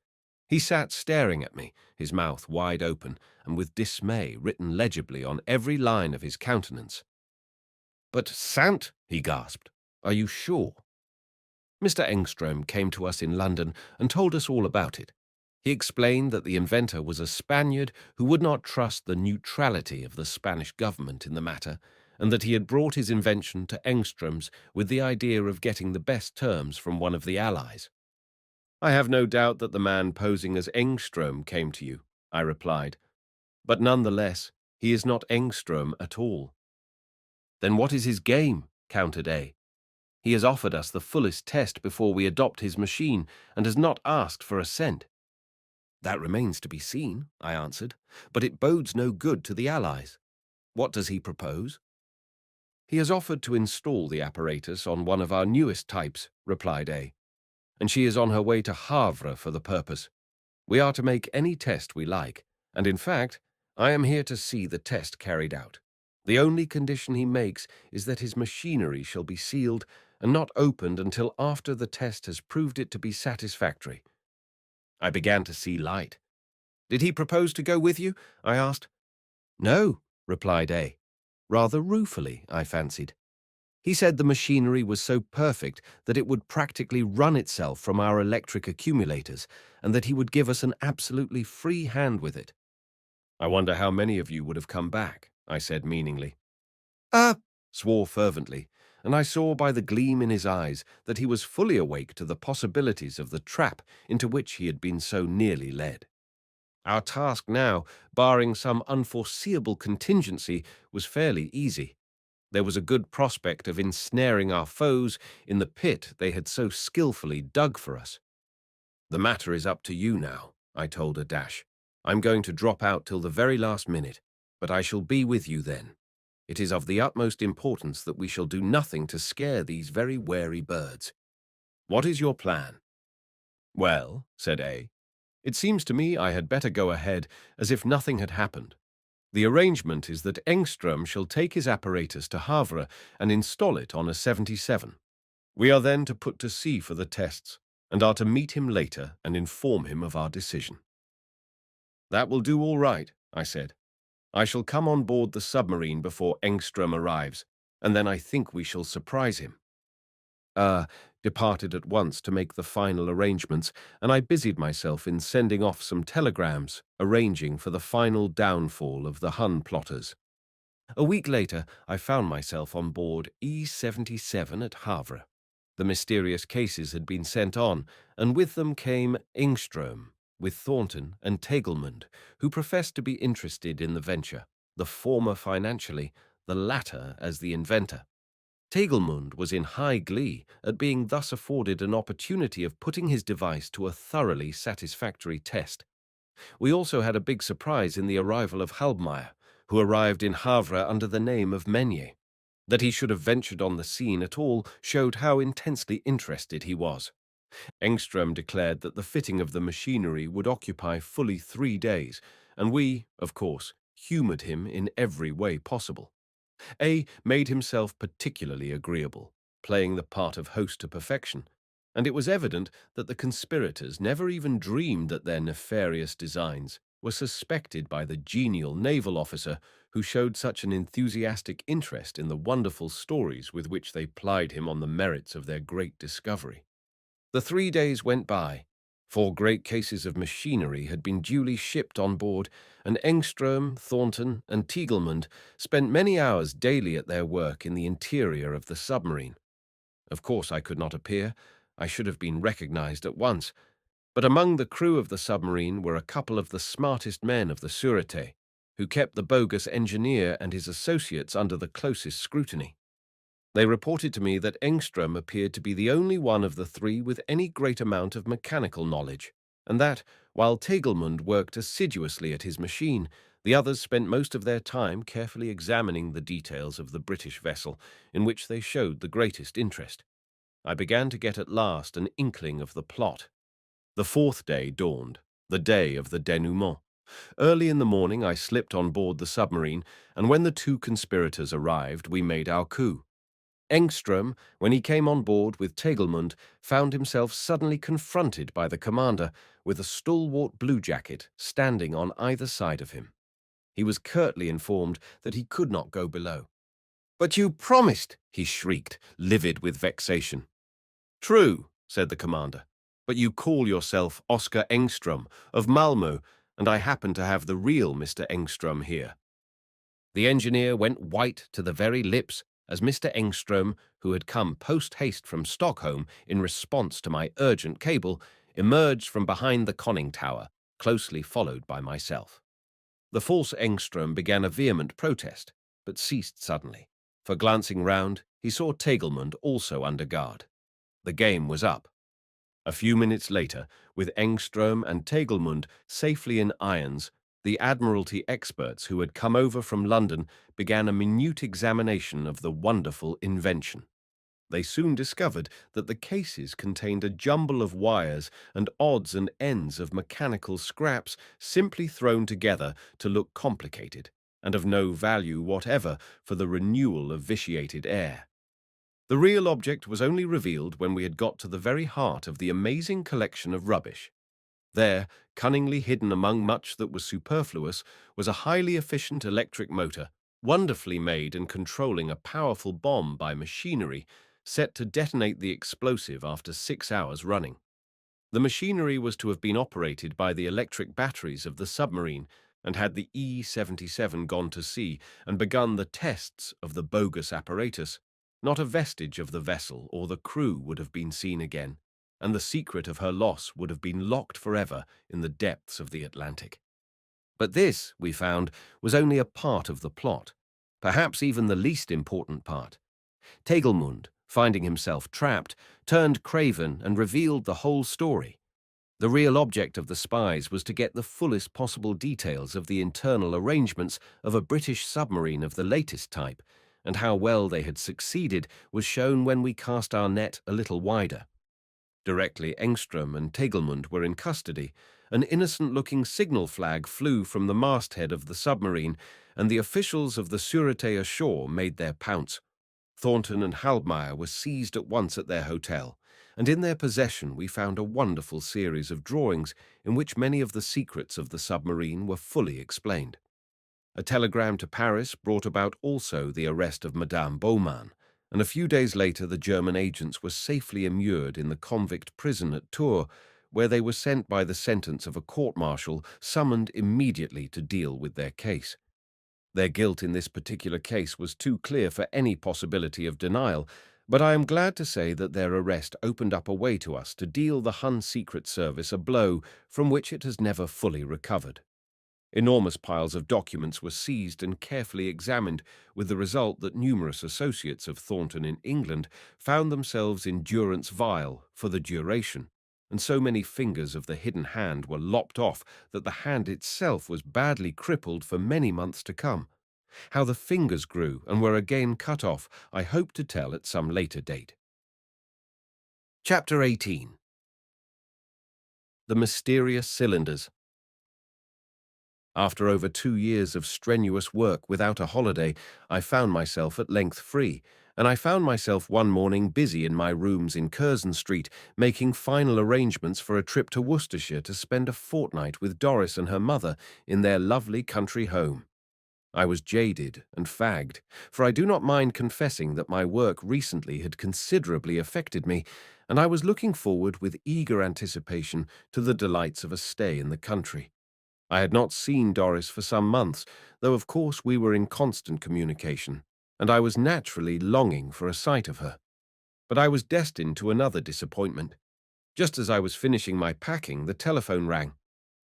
He sat staring at me, his mouth wide open, and with dismay written legibly on every line of his countenance. "But Sant," he gasped, "are you sure?" Mr. Engström came to us in London and told us all about it. He explained that the inventor was a Spaniard who would not trust the neutrality of the Spanish government in the matter, and that he had brought his invention to Engström's with the idea of getting the best terms from one of the allies. "I have no doubt that the man posing as Engström came to you," I replied, "but nonetheless, he is not Engström at all." "Then what is his game?" countered A. "He has offered us the fullest test before we adopt his machine, and has not asked for a cent." "That remains to be seen," I answered, "but it bodes no good to the Allies. What does he propose?" "He has offered to install the apparatus on one of our newest types," replied A, "and she is on her way to Havre for the purpose. We are to make any test we like, and in fact, I am here to see the test carried out. The only condition he makes is that his machinery shall be sealed and not opened until after the test has proved it to be satisfactory." I began to see light. "Did he propose to go with you?" I asked. "No," replied A. Rather ruefully, I fancied. "He said the machinery was so perfect that it would practically run itself from our electric accumulators, and that he would give us an absolutely free hand with it." "I wonder how many of you would have come back," I said meaningly. Swore fervently, and I saw by the gleam in his eyes that he was fully awake to the possibilities of the trap into which he had been so nearly led. Our task now, barring some unforeseeable contingency, was fairly easy. There was a good prospect of ensnaring our foes in the pit they had so skillfully dug for us. "The matter is up to you now," I told a dash. "I'm going to drop out till the very last minute, but I shall be with you then. It is of the utmost importance that we shall do nothing to scare these very wary birds. What is your plan?" "Well," said A, "it seems to me I had better go ahead as if nothing had happened. The arrangement is that Engström shall take his apparatus to Havre and install it on a 77. We are then to put to sea for the tests, and are to meet him later and inform him of our decision." "That will do all right," I said. "I shall come on board the submarine before Engström arrives, and then I think we shall surprise him." Departed at once to make the final arrangements, and I busied myself in sending off some telegrams, arranging for the final downfall of the Hun plotters. A week later, I found myself on board E-77 at Havre. The mysterious cases had been sent on, and with them came Engström, with Thornton and Tegelmund, who professed to be interested in the venture, the former financially, the latter as the inventor. Tegelmund was in high glee at being thus afforded an opportunity of putting his device to a thoroughly satisfactory test. We also had a big surprise in the arrival of Halbmeier, who arrived in Havre under the name of Meunier. That he should have ventured on the scene at all showed how intensely interested he was. Engström declared that the fitting of the machinery would occupy fully 3 days, and we, of course, humoured him in every way possible. A made himself particularly agreeable, playing the part of host to perfection, and it was evident that the conspirators never even dreamed that their nefarious designs were suspected by the genial naval officer who showed such an enthusiastic interest in the wonderful stories with which they plied him on the merits of their great discovery. The 3 days went by. 4 great cases of machinery had been duly shipped on board, and Engström, Thornton, and Tegelmund spent many hours daily at their work in the interior of the submarine. Of course I could not appear. I should have been recognized at once. But among the crew of the submarine were a couple of the smartest men of the Sûreté, who kept the bogus engineer and his associates under the closest scrutiny. They reported to me that Engström appeared to be the only one of the three with any great amount of mechanical knowledge, and that, while Tegelmund worked assiduously at his machine, the others spent most of their time carefully examining the details of the British vessel, in which they showed the greatest interest. I began to get at last an inkling of the plot. The fourth day dawned, the day of the denouement. Early in the morning I slipped on board the submarine, and when the two conspirators arrived, we made our coup. Engström, when he came on board with Tegelmund, found himself suddenly confronted by the commander, with a stalwart bluejacket standing on either side of him. He was curtly informed that he could not go below. "But you promised," he shrieked, livid with vexation. "True," said the commander, "but you call yourself Oscar Engström of Malmö, and I happen to have the real Mr. Engström here." The engineer went white to the very lips as Mr. Engström, who had come post-haste from Stockholm in response to my urgent cable, emerged from behind the conning tower, closely followed by myself. The false Engström began a vehement protest, but ceased suddenly, for glancing round, he saw Tegelmund also under guard. The game was up. A few minutes later, with Engström and Tegelmund safely in irons, the Admiralty experts who had come over from London began a minute examination of the wonderful invention. They soon discovered that the cases contained a jumble of wires and odds and ends of mechanical scraps simply thrown together to look complicated, and of no value whatever for the renewal of vitiated air. The real object was only revealed when we had got to the very heart of the amazing collection of rubbish. There, cunningly hidden among much that was superfluous, was a highly efficient electric motor, wonderfully made and controlling a powerful bomb by machinery, set to detonate the explosive after 6 hours running. The machinery was to have been operated by the electric batteries of the submarine, and had the E-77 gone to sea and begun the tests of the bogus apparatus, not a vestige of the vessel or the crew would have been seen again, and the secret of her loss would have been locked forever in the depths of the Atlantic. But this, we found, was only a part of the plot, perhaps even the least important part. Tegelmund, finding himself trapped, turned craven and revealed the whole story. The real object of the spies was to get the fullest possible details of the internal arrangements of a British submarine of the latest type, and how well they had succeeded was shown when we cast our net a little wider. Directly Engström and Tegelmund were in custody, an innocent-looking signal flag flew from the masthead of the submarine, and the officials of the Sûreté ashore made their pounce. Thornton and Haldmeyer were seized at once at their hotel, and in their possession we found a wonderful series of drawings in which many of the secrets of the submarine were fully explained. A telegram to Paris brought about also the arrest of Madame Baumann, and a few days later the German agents were safely immured in the convict prison at Tours, where they were sent by the sentence of a court-martial summoned immediately to deal with their case. Their guilt in this particular case was too clear for any possibility of denial, but I am glad to say that their arrest opened up a way to us to deal the Hun Secret Service a blow from which it has never fully recovered. Enormous piles of documents were seized and carefully examined, with the result that numerous associates of Thornton in England found themselves in durance vile for the duration, and so many fingers of the hidden hand were lopped off that the hand itself was badly crippled for many months to come. How the fingers grew and were again cut off, I hope to tell at some later date. Chapter 18. The Mysterious Cylinders. After over 2 years of strenuous work without a holiday, I found myself at length free, and I found myself one morning busy in my rooms in Curzon Street, making final arrangements for a trip to Worcestershire to spend a fortnight with Doris and her mother in their lovely country home. I was jaded and fagged, for I do not mind confessing that my work recently had considerably affected me, and I was looking forward with eager anticipation to the delights of a stay in the country. I had not seen Doris for some months, though of course we were in constant communication, and I was naturally longing for a sight of her. But I was destined to another disappointment. Just as I was finishing my packing, the telephone rang.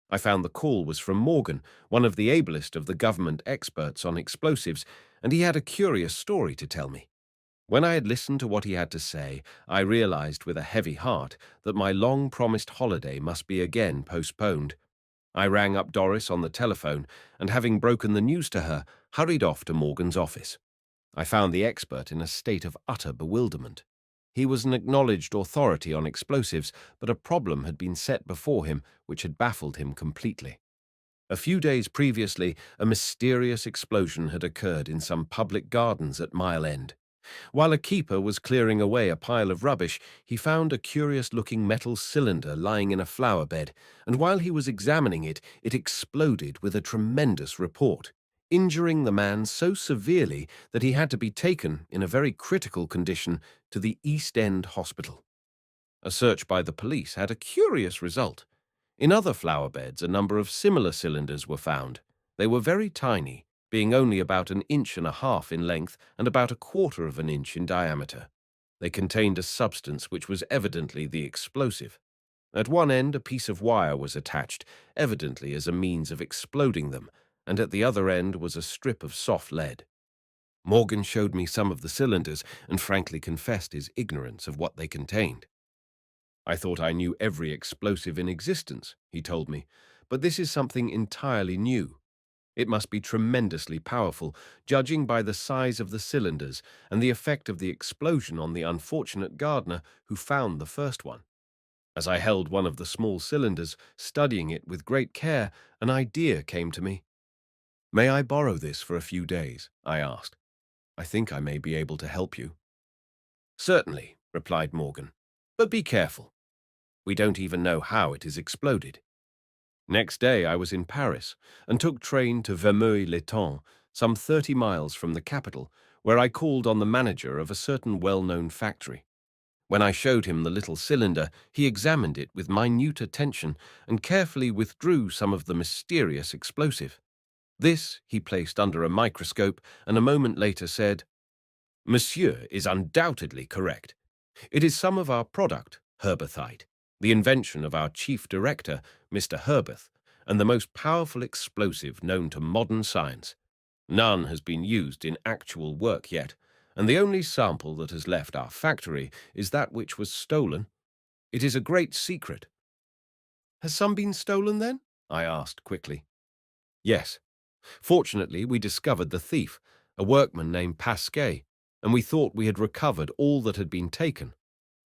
I found the call was from Morgan, one of the ablest of the government experts on explosives, and he had a curious story to tell me. When I had listened to what he had to say, I realized with a heavy heart that my long-promised holiday must be again postponed. I rang up Doris on the telephone and, having broken the news to her, hurried off to Morgan's office. I found the expert in a state of utter bewilderment. He was an acknowledged authority on explosives, but a problem had been set before him which had baffled him completely. A few days previously, a mysterious explosion had occurred in some public gardens at Mile End. While a keeper was clearing away a pile of rubbish, he found a curious-looking metal cylinder lying in a flower bed, and while he was examining it, it exploded with a tremendous report, injuring the man so severely that he had to be taken, in a very critical condition, to the East End Hospital. A search by the police had a curious result. In other flower beds, a number of similar cylinders were found. They were very tiny, being only about 1.5 inches in length and about 1/4 inch in diameter. They contained a substance which was evidently the explosive. At one end, a piece of wire was attached, evidently as a means of exploding them, and at the other end was a strip of soft lead. Morgan showed me some of the cylinders and frankly confessed his ignorance of what they contained. "I thought I knew every explosive in existence," he told me, "but this is something entirely new. It must be tremendously powerful, judging by the size of the cylinders and the effect of the explosion on the unfortunate gardener who found the first one." As I held one of the small cylinders, studying it with great care, an idea came to me. "May I borrow this for a few days?" I asked. "I think I may be able to help you." "Certainly," replied Morgan, "but be careful. We don't even know how it is exploded." Next day I was in Paris and took train to Verneuil-les-Tons, some 30 miles from the capital, where I called on the manager of a certain well-known factory. When I showed him the little cylinder, he examined it with minute attention and carefully withdrew some of the mysterious explosive. This he placed under a microscope and a moment later said, "Monsieur is undoubtedly correct. It is some of our product, herbathite, the invention of our chief director, Mr. Herbath, and the most powerful explosive known to modern science. None has been used in actual work yet, and the only sample that has left our factory is that which was stolen. It is a great secret." "Has some been stolen, then?" I asked quickly. "Yes. Fortunately, we discovered the thief, a workman named Pasquet, and we thought we had recovered all that had been taken.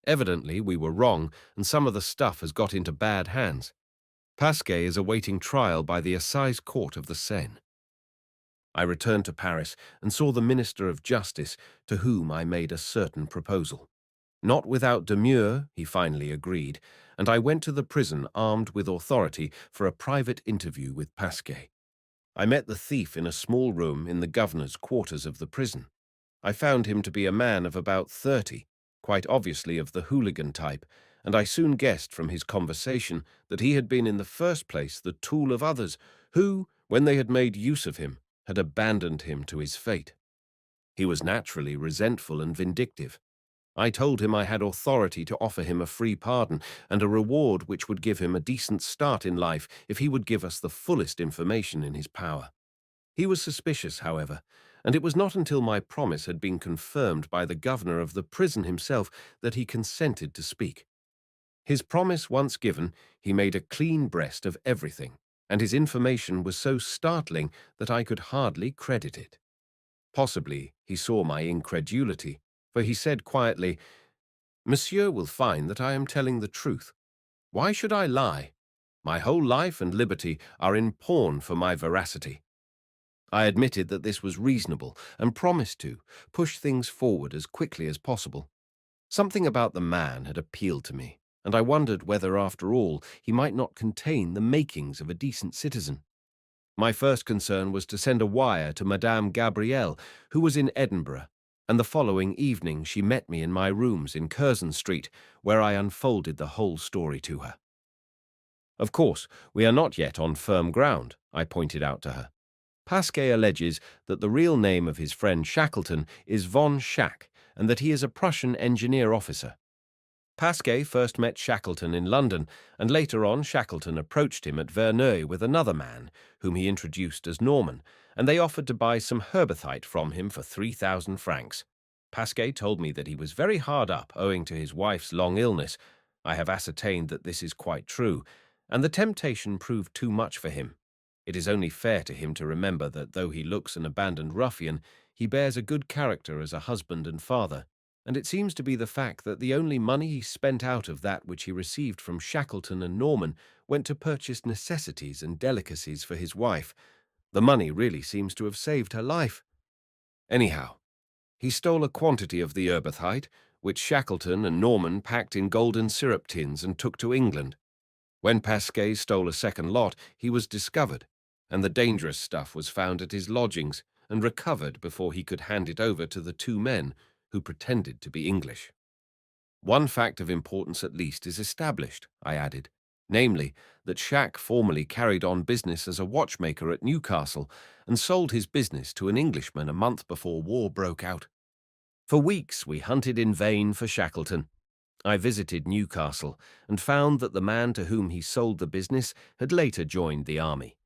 Evidently, we were wrong, and some of the stuff has got into bad hands. Pasquet is awaiting trial by the Assize Court of the Seine." I returned to Paris and saw the Minister of Justice, to whom I made a certain proposal. Not without demur, he finally agreed, and I went to the prison armed with authority for a private interview with Pasquet. I met the thief in a small room in the governor's quarters of the prison. I found him to be a man of about 30, quite obviously of the hooligan type, and I soon guessed from his conversation that he had been in the first place the tool of others who, when they had made use of him, had abandoned him to his fate. He was naturally resentful and vindictive. I told him I had authority to offer him a free pardon and a reward which would give him a decent start in life if he would give us the fullest information in his power. He was suspicious, however, and it was not until my promise had been confirmed by the governor of the prison himself that he consented to speak. His promise once given, he made a clean breast of everything, and his information was so startling that I could hardly credit it. Possibly he saw my incredulity, for he said quietly, "Monsieur will find that I am telling the truth. Why should I lie? My whole life and liberty are in pawn for my veracity." I admitted that this was reasonable and promised to push things forward as quickly as possible. Something about the man had appealed to me, and I wondered whether, after all, he might not contain the makings of a decent citizen. My first concern was to send a wire to Madame Gabrielle, who was in Edinburgh, and the following evening she met me in my rooms in Curzon Street, where I unfolded the whole story to her. "Of course, we are not yet on firm ground," I pointed out to her. "Pasquet alleges that the real name of his friend Shackleton is von Schack, and that he is a Prussian engineer officer. Pasquet first met Shackleton in London, and later on Shackleton approached him at Verneuil with another man, whom he introduced as Norman, and they offered to buy some herbathite from him for 3,000 francs. Pasquet told me that he was very hard up owing to his wife's long illness. I have ascertained that this is quite true, and the temptation proved too much for him. It is only fair to him to remember that though he looks an abandoned ruffian, he bears a good character as a husband and father, and it seems to be the fact that the only money he spent out of that which he received from Shackleton and Norman went to purchase necessities and delicacies for his wife. The money really seems to have saved her life. Anyhow, he stole a quantity of the erbithite, which Shackleton and Norman packed in golden syrup tins and took to England. When Pasquet stole a second lot, he was discovered, and the dangerous stuff was found at his lodgings and recovered before he could hand it over to the two men who pretended to be English. One fact of importance at least is established, I added, namely, that Shack formerly carried on business as a watchmaker at Newcastle and sold his business to an Englishman a month before war broke out. For weeks we hunted in vain for Shackleton. I visited Newcastle and found that the man to whom he sold the business had later joined the army.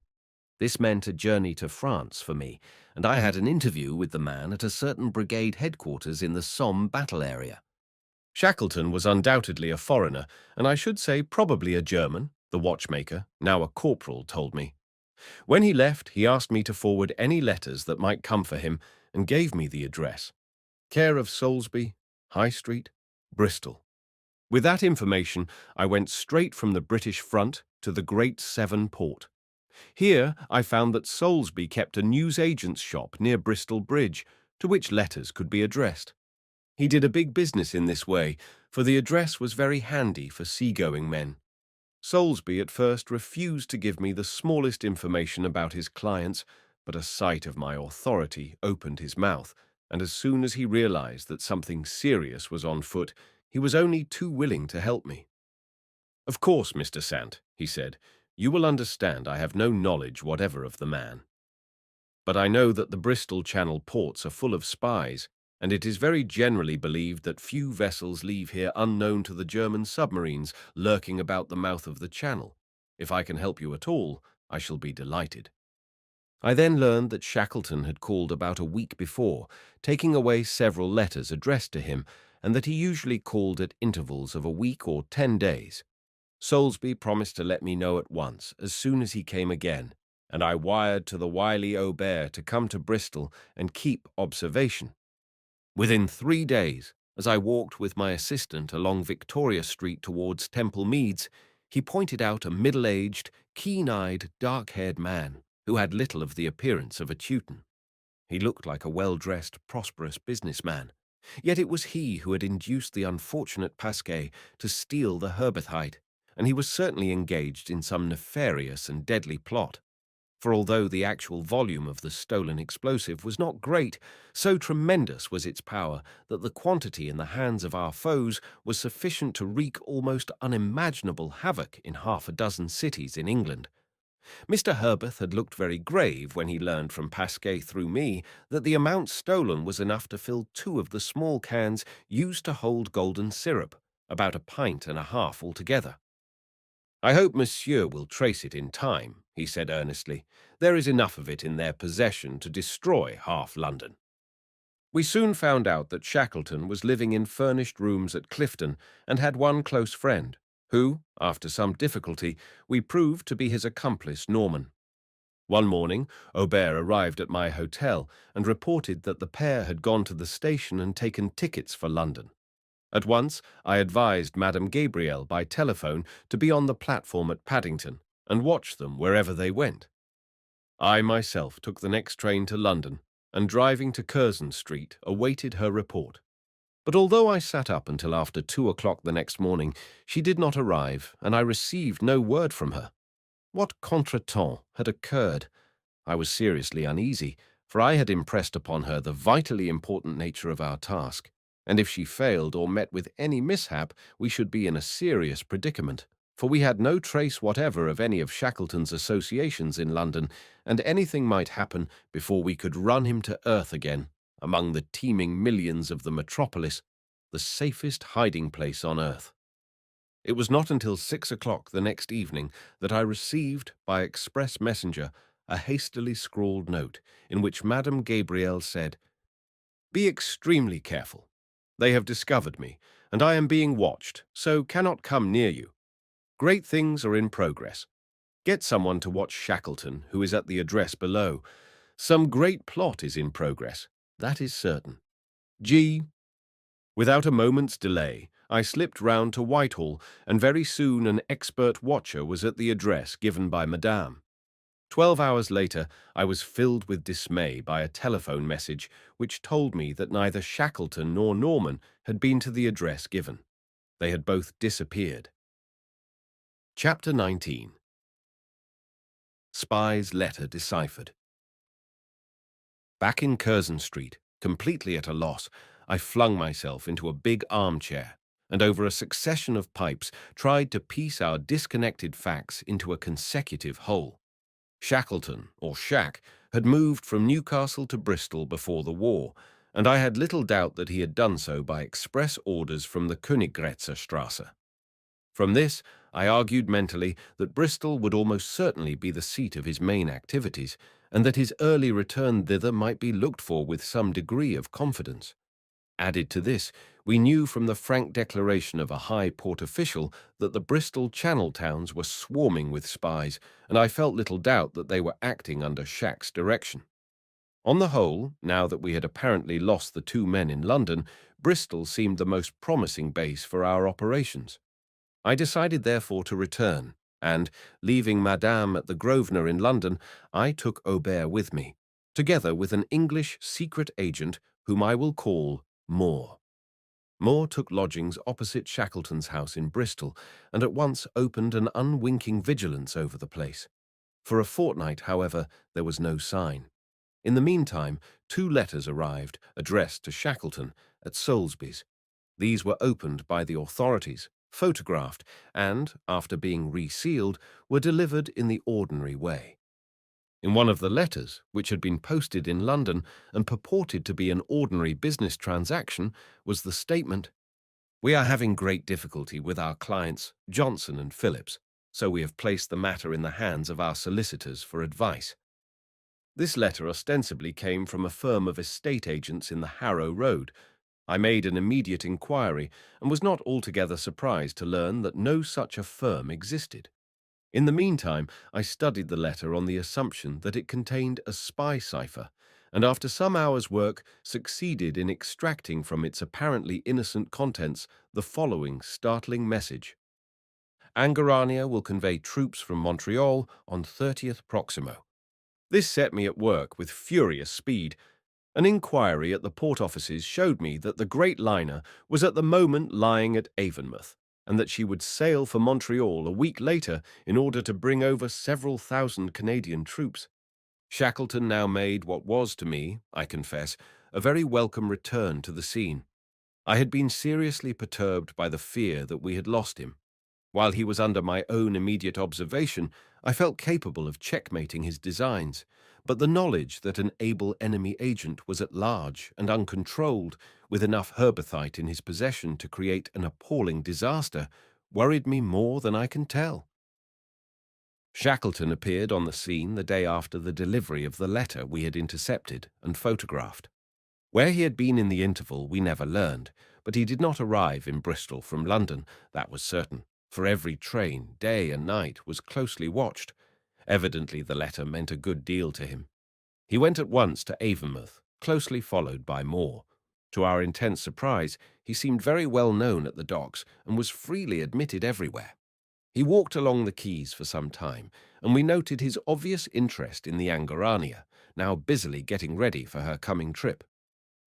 This meant a journey to France for me, and I had an interview with the man at a certain brigade headquarters in the Somme battle area. Shackleton was undoubtedly a foreigner, and I should say probably a German, the watchmaker, now a corporal, told me. When he left, he asked me to forward any letters that might come for him and gave me the address. Care of Salisbury, High Street, Bristol. With that information, I went straight from the British front to the Great Severn Port. Here I found that Salisbury kept a newsagent's shop near Bristol Bridge, to which letters could be addressed. He did a big business in this way, for the address was very handy for seagoing men. Salisbury at first refused to give me the smallest information about his clients, but a sight of my authority opened his mouth, and as soon as he realized that something serious was on foot, he was only too willing to help me. "Of course, Mr. Sant," he said, "you will understand I have no knowledge whatever of the man. But I know that the Bristol Channel ports are full of spies, and it is very generally believed that few vessels leave here unknown to the German submarines lurking about the mouth of the channel. If I can help you at all, I shall be delighted." I then learned that Shackleton had called about a week before, taking away several letters addressed to him, and that he usually called at intervals of a week or 10 days. Salisbury promised to let me know at once, as soon as he came again, and I wired to the wily Aubert to come to Bristol and keep observation. Within 3 days, as I walked with my assistant along Victoria Street towards Temple Meads, he pointed out a middle-aged, keen-eyed, dark-haired man who had little of the appearance of a Teuton. He looked like a well-dressed, prosperous businessman, yet it was he who had induced the unfortunate Pasquet to steal the herbithite, and he was certainly engaged in some nefarious and deadly plot. For although the actual volume of the stolen explosive was not great, so tremendous was its power that the quantity in the hands of our foes was sufficient to wreak almost unimaginable havoc in half a dozen cities in England. Mr. Herbeth had looked very grave when he learned from Pasquet through me that the amount stolen was enough to fill 2 of the small cans used to hold golden syrup, about 1.5 pints altogether. "I hope monsieur will trace it in time," he said earnestly. "There is enough of it in their possession to destroy half London." We soon found out that Shackleton was living in furnished rooms at Clifton and had one close friend, who, after some difficulty, we proved to be his accomplice Norman. One morning, Aubert arrived at my hotel and reported that the pair had gone to the station and taken tickets for London. At once, I advised Madame Gabrielle by telephone to be on the platform at Paddington and watch them wherever they went. I myself took the next train to London and, driving to Curzon Street, awaited her report. But although I sat up until after 2 o'clock the next morning, she did not arrive, and I received no word from her. What contretemps had occurred? I was seriously uneasy, for I had impressed upon her the vitally important nature of our task, and if she failed or met with any mishap, we should be in a serious predicament, for we had no trace whatever of any of Shackleton's associations in London, and anything might happen before we could run him to earth again, among the teeming millions of the metropolis, the safest hiding place on earth. It was not until 6 o'clock the next evening that I received, by express messenger, a hastily scrawled note in which Madame Gabrielle said, Be extremely careful. They have discovered me, and I am being watched, so cannot come near you. Great things are in progress. Get someone to watch Shackleton, who is at the address below. Some great plot is in progress, that is certain. G. Without a moment's delay, I slipped round to Whitehall, and very soon an expert watcher was at the address given by Madame. 12 hours later, I was filled with dismay by a telephone message which told me that neither Shackleton nor Norman had been to the address given. They had both disappeared. Chapter 19. Spy's Letter Deciphered. Back in Curzon Street, completely at a loss, I flung myself into a big armchair and over a succession of pipes tried to piece our disconnected facts into a consecutive whole. Shackleton, or Shack, had moved from Newcastle to Bristol before the war, and I had little doubt that he had done so by express orders from the Königgrätzer. From this, I argued mentally that Bristol would almost certainly be the seat of his main activities, and that his early return thither might be looked for with some degree of confidence. Added to this, we knew from the frank declaration of a high port official that the Bristol Channel towns were swarming with spies, and I felt little doubt that they were acting under Shack's direction. On the whole, now that we had apparently lost the two men in London, Bristol seemed the most promising base for our operations. I decided therefore to return, and, leaving Madame at the Grosvenor in London, I took Aubert with me, together with an English secret agent whom I will call Moore. Moore took lodgings opposite Shackleton's house in Bristol, and at once opened an unwinking vigilance over the place. For a fortnight, however, there was no sign. In the meantime, 2 letters arrived, addressed to Shackleton, at Soulsby's. These were opened by the authorities, photographed, and, after being resealed, were delivered in the ordinary way. In one of the letters, which had been posted in London and purported to be an ordinary business transaction, was the statement, "We are having great difficulty with our clients, Johnson and Phillips, so we have placed the matter in the hands of our solicitors for advice." This letter ostensibly came from a firm of estate agents in the Harrow Road. I made an immediate inquiry and was not altogether surprised to learn that no such a firm existed. In the meantime, I studied the letter on the assumption that it contained a spy cipher, and after some hours' work succeeded in extracting from its apparently innocent contents the following startling message. Angarania will convey troops from Montreal on 30th Proximo. This set me at work with furious speed. An inquiry at the port offices showed me that the great liner was at the moment lying at Avonmouth, and that she would sail for Montreal a week later in order to bring over several thousand Canadian troops. Shackleton now made what was to me, I confess, a very welcome return to the scene. I had been seriously perturbed by the fear that we had lost him. While he was under my own immediate observation, I felt capable of checkmating his designs, but the knowledge that an able enemy agent was at large and uncontrolled, with enough herbathite in his possession to create an appalling disaster, worried me more than I can tell. Shackleton appeared on the scene the day after the delivery of the letter we had intercepted and photographed. Where he had been in the interval we never learned, but he did not arrive in Bristol from London, that was certain, for every train, day and night, was closely watched. Evidently the letter meant a good deal to him. He went at once to Avonmouth, closely followed by Moore. To our intense surprise, he seemed very well known at the docks and was freely admitted everywhere. He walked along the quays for some time, and we noted his obvious interest in the Angarania, now busily getting ready for her coming trip.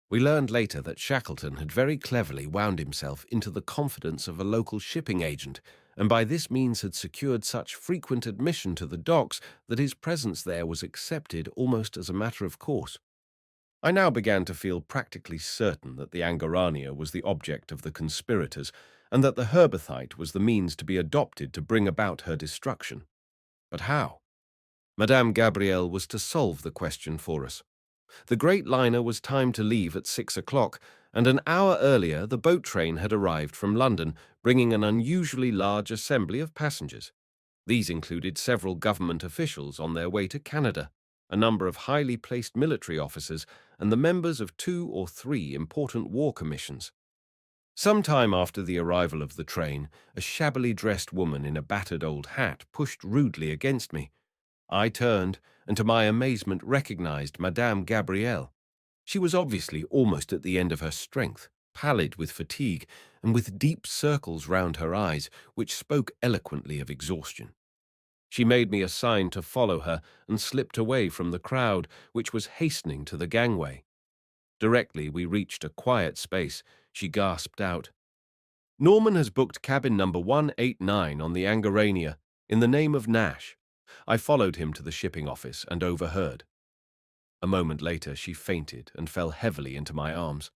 We learned later that Shackleton had very cleverly wound himself into the confidence of a local shipping agent, and by this means had secured such frequent admission to the docks that his presence there was accepted almost as a matter of course. I now began to feel practically certain that the Angarania was the object of the conspirators, and that the herbathite was the means to be adopted to bring about her destruction. But how? Madame Gabrielle was to solve the question for us. The great liner was timed to leave at 6 o'clock, and an hour earlier the boat train had arrived from London, bringing an unusually large assembly of passengers. These included several government officials on their way to Canada, a number of highly placed military officers, and the members of 2 or 3 important war commissions. Some time after the arrival of the train, a shabbily dressed woman in a battered old hat pushed rudely against me. I turned, and to my amazement recognized Madame Gabrielle. She was obviously almost at the end of her strength, pallid with fatigue, and with deep circles round her eyes, which spoke eloquently of exhaustion. She made me a sign to follow her and slipped away from the crowd, which was hastening to the gangway. Directly we reached a quiet space, she gasped out, "Norman has booked cabin number 189 on the Angarania, in the name of Nash." I followed him to the shipping office and overheard. A moment later she fainted and fell heavily into my arms.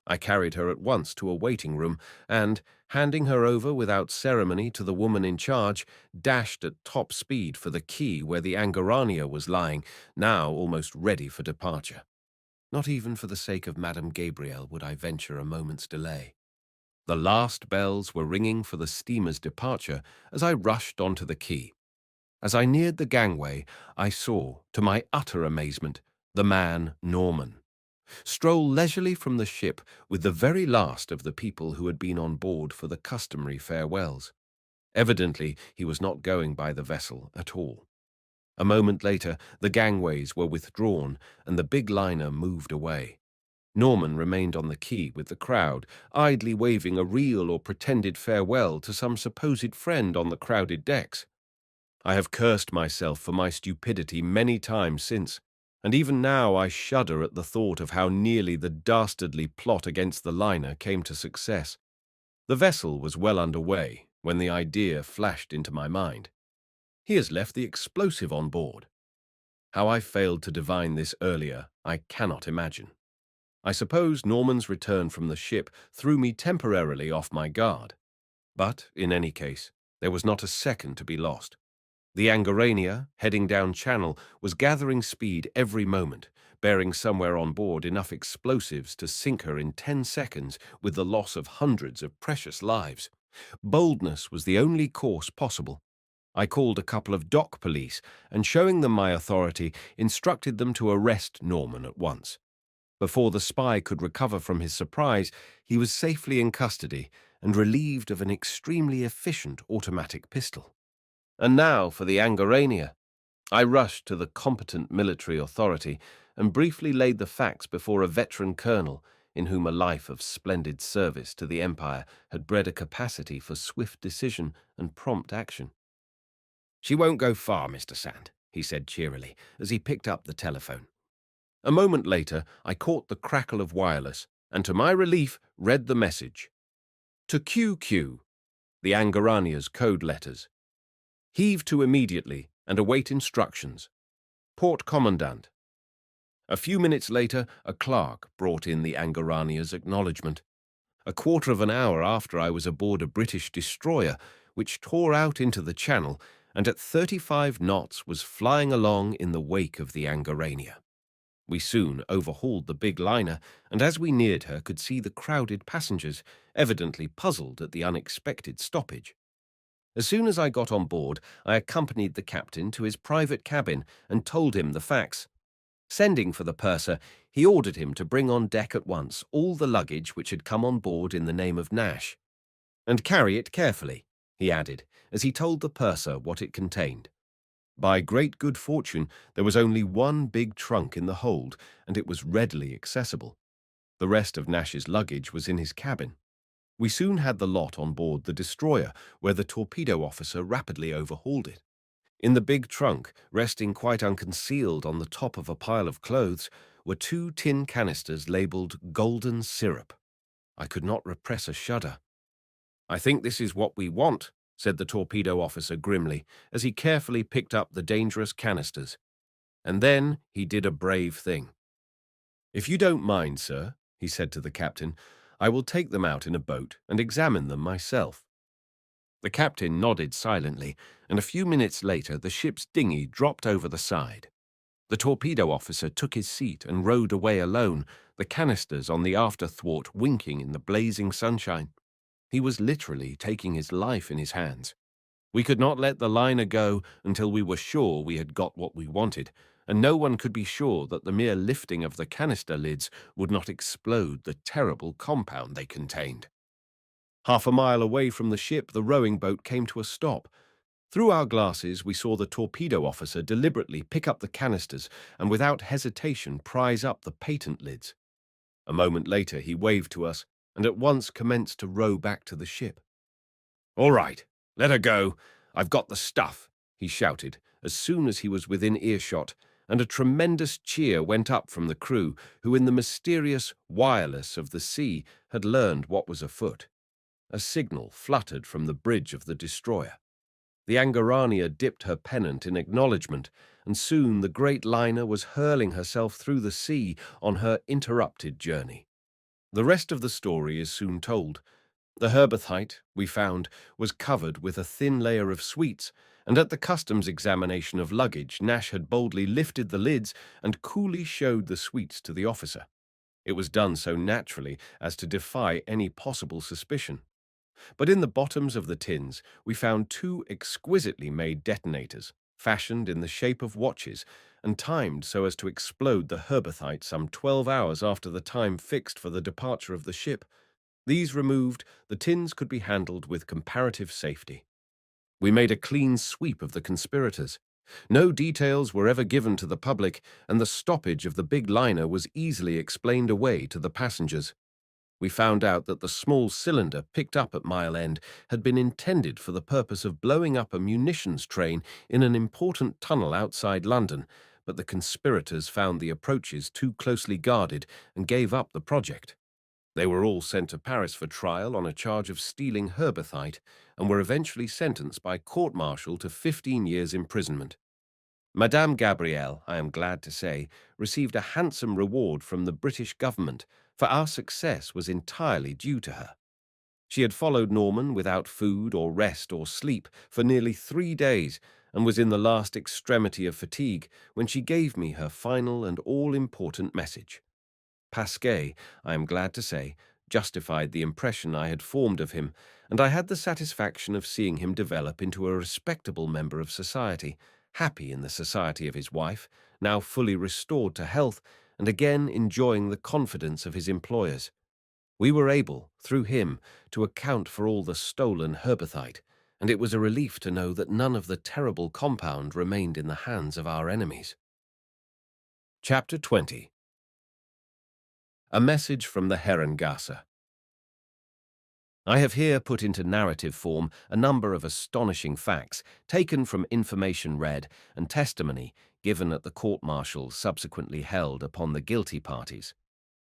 I carried her at once to a waiting room and, handing her over without ceremony to the woman in charge, dashed at top speed for the quay where the Angarania was lying, now almost ready for departure. Not even for the sake of Madame Gabrielle would I venture a moment's delay. The last bells were ringing for the steamer's departure as I rushed onto the quay. As I neared the gangway, I saw, to my utter amazement, the man Norman stroll leisurely from the ship with the very last of the people who had been on board for the customary farewells. Evidently, he was not going by the vessel at all. A moment later, the gangways were withdrawn and the big liner moved away. Norman remained on the quay with the crowd, idly waving a real or pretended farewell to some supposed friend on the crowded decks. I have cursed myself for my stupidity many times since, and even now I shudder at the thought of how nearly the dastardly plot against the liner came to success. The vessel was well under way when the idea flashed into my mind. He has left the explosive on board. How I failed to divine this earlier, I cannot imagine. I suppose Norman's return from the ship threw me temporarily off my guard. But, in any case, there was not a second to be lost. The Angarania, heading down channel, was gathering speed every moment, bearing somewhere on board enough explosives to sink her in 10 seconds with the loss of hundreds of precious lives. Boldness was the only course possible. I called a couple of dock police and, showing them my authority, instructed them to arrest Norman at once. Before the spy could recover from his surprise, he was safely in custody and relieved of an extremely efficient automatic pistol. And now for the Angarania. I rushed to the competent military authority and briefly laid the facts before a veteran colonel in whom a life of splendid service to the Empire had bred a capacity for swift decision and prompt action. "She won't go far, Mr. Sant," he said cheerily as he picked up the telephone. A moment later, I caught the crackle of wireless and, to my relief, read the message. To QQ, the Angarania's code letters. Heave to immediately and await instructions. Port Commandant. A few minutes later, a clerk brought in the Angarania's acknowledgement. A quarter of an hour after I was aboard a British destroyer, which tore out into the channel and at 35 knots was flying along in the wake of the Angarania. We soon overhauled the big liner, and as we neared her could see the crowded passengers, evidently puzzled at the unexpected stoppage. As soon as I got on board, I accompanied the captain to his private cabin and told him the facts. Sending for the purser, he ordered him to bring on deck at once all the luggage which had come on board in the name of Nash. "And carry it carefully," he added, as he told the purser what it contained. By great good fortune, there was only one big trunk in the hold, and it was readily accessible. The rest of Nash's luggage was in his cabin. We soon had the lot on board the destroyer, where the torpedo officer rapidly overhauled it. In the big trunk, resting quite unconcealed on the top of a pile of clothes, were 2 tin canisters labelled golden syrup. I could not repress a shudder. "I think this is what we want," said the torpedo officer grimly, as he carefully picked up the dangerous canisters. And then he did a brave thing. "If you don't mind, sir," he said to the captain, "I will take them out in a boat and examine them myself." The captain nodded silently, and a few minutes later the ship's dinghy dropped over the side. The torpedo officer took his seat and rowed away alone, the canisters on the after thwart winking in the blazing sunshine. He was literally taking his life in his hands. We could not let the liner go until we were sure we had got what we wanted, and no one could be sure that the mere lifting of the canister lids would not explode the terrible compound they contained. Half a mile away from the ship, the rowing boat came to a stop. Through our glasses, we saw the torpedo officer deliberately pick up the canisters and without hesitation prise up the patent lids. A moment later, he waved to us and at once commenced to row back to the ship. "All right, let her go. I've got the stuff," he shouted as soon as he was within earshot, and a tremendous cheer went up from the crew, who in the mysterious wireless of the sea had learned what was afoot. A signal fluttered from the bridge of the destroyer. The Angarania dipped her pennant in acknowledgement, and soon the great liner was hurling herself through the sea on her interrupted journey. The rest of the story is soon told. The herbathite, we found, was covered with a thin layer of sweets, and at the customs examination of luggage, Nash had boldly lifted the lids and coolly showed the sweets to the officer. It was done so naturally as to defy any possible suspicion. But in the bottoms of the tins, we found two exquisitely made detonators, fashioned in the shape of watches and timed so as to explode the herbathite some 12 hours after the time fixed for the departure of the ship. These removed, the tins could be handled with comparative safety. We made a clean sweep of the conspirators. No details were ever given to the public, and the stoppage of the big liner was easily explained away to the passengers. We found out that the small cylinder picked up at Mile End had been intended for the purpose of blowing up a munitions train in an important tunnel outside London, but the conspirators found the approaches too closely guarded and gave up the project. They were all sent to Paris for trial on a charge of stealing herbathite and were eventually sentenced by court-martial to 15 years' imprisonment. Madame Gabrielle, I am glad to say, received a handsome reward from the British government, for our success was entirely due to her. She had followed Norman without food or rest or sleep for nearly 3 days and was in the last extremity of fatigue when she gave me her final and all-important message. Pasquet, I am glad to say, justified the impression I had formed of him, and I had the satisfaction of seeing him develop into a respectable member of society, happy in the society of his wife, now fully restored to health, and again enjoying the confidence of his employers. We were able, through him, to account for all the stolen herbathite, and it was a relief to know that none of the terrible compound remained in the hands of our enemies. Chapter 20. A message from the Herrengasse. I have here put into narrative form a number of astonishing facts taken from information read and testimony given at the court-martial subsequently held upon the guilty parties.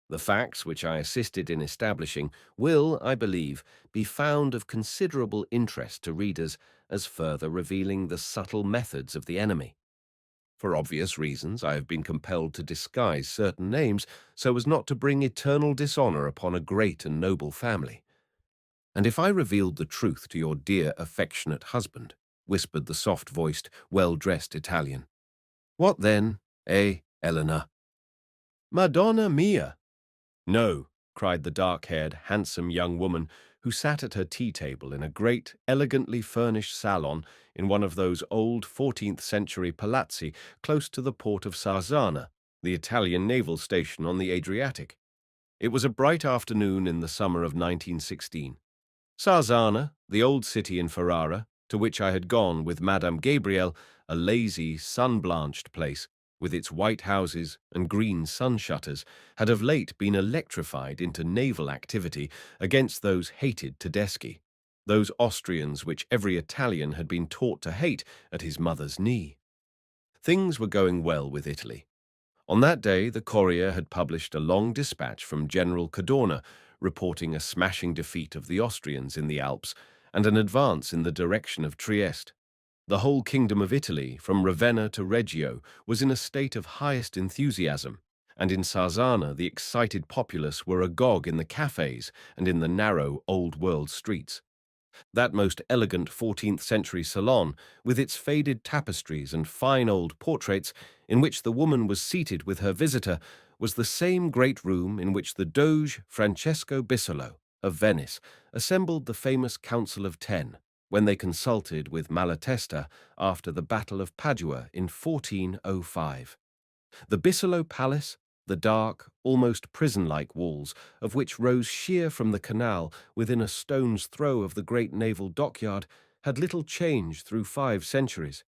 The facts which I assisted in establishing will, I believe, be found of considerable interest to readers as further revealing the subtle methods of the enemy. For obvious reasons, I have been compelled to disguise certain names so as not to bring eternal dishonor upon a great and noble family. And if I revealed the truth to your dear, affectionate husband, whispered the soft-voiced, well-dressed Italian, what then, Eleanor? Madonna mia! No, cried the dark-haired, handsome young woman who sat at her tea-table in a great, elegantly furnished salon in one of those old 14th-century palazzi close to the port of Sarzana, the Italian naval station on the Adriatic. It was a bright afternoon in the summer of 1916. Sarzana, the old city in Ferrara, to which I had gone with Madame Gabrielle, a lazy, sun-blanched place, with its white houses and green sun-shutters, had of late been electrified into naval activity against those hated Tedeschi, those Austrians which every Italian had been taught to hate at his mother's knee. Things were going well with Italy. On that day, the Courier had published a long dispatch from General Cadorna, reporting a smashing defeat of the Austrians in the Alps and an advance in the direction of Trieste. The whole kingdom of Italy, from Ravenna to Reggio, was in a state of highest enthusiasm, and in Sarzana the excited populace were agog in the cafes and in the narrow, old-world streets. That most elegant 14th-century salon, with its faded tapestries and fine old portraits, in which the woman was seated with her visitor, was the same great room in which the Doge Francesco Bisolo, of Venice, assembled the famous Council of Ten. when they consulted with Malatesta after the Battle of Padua in 1405. The Bissolo Palace, the dark, almost prison-like walls of which rose sheer from the canal within a stone's throw of the great naval dockyard, had little changed through 5 centuries.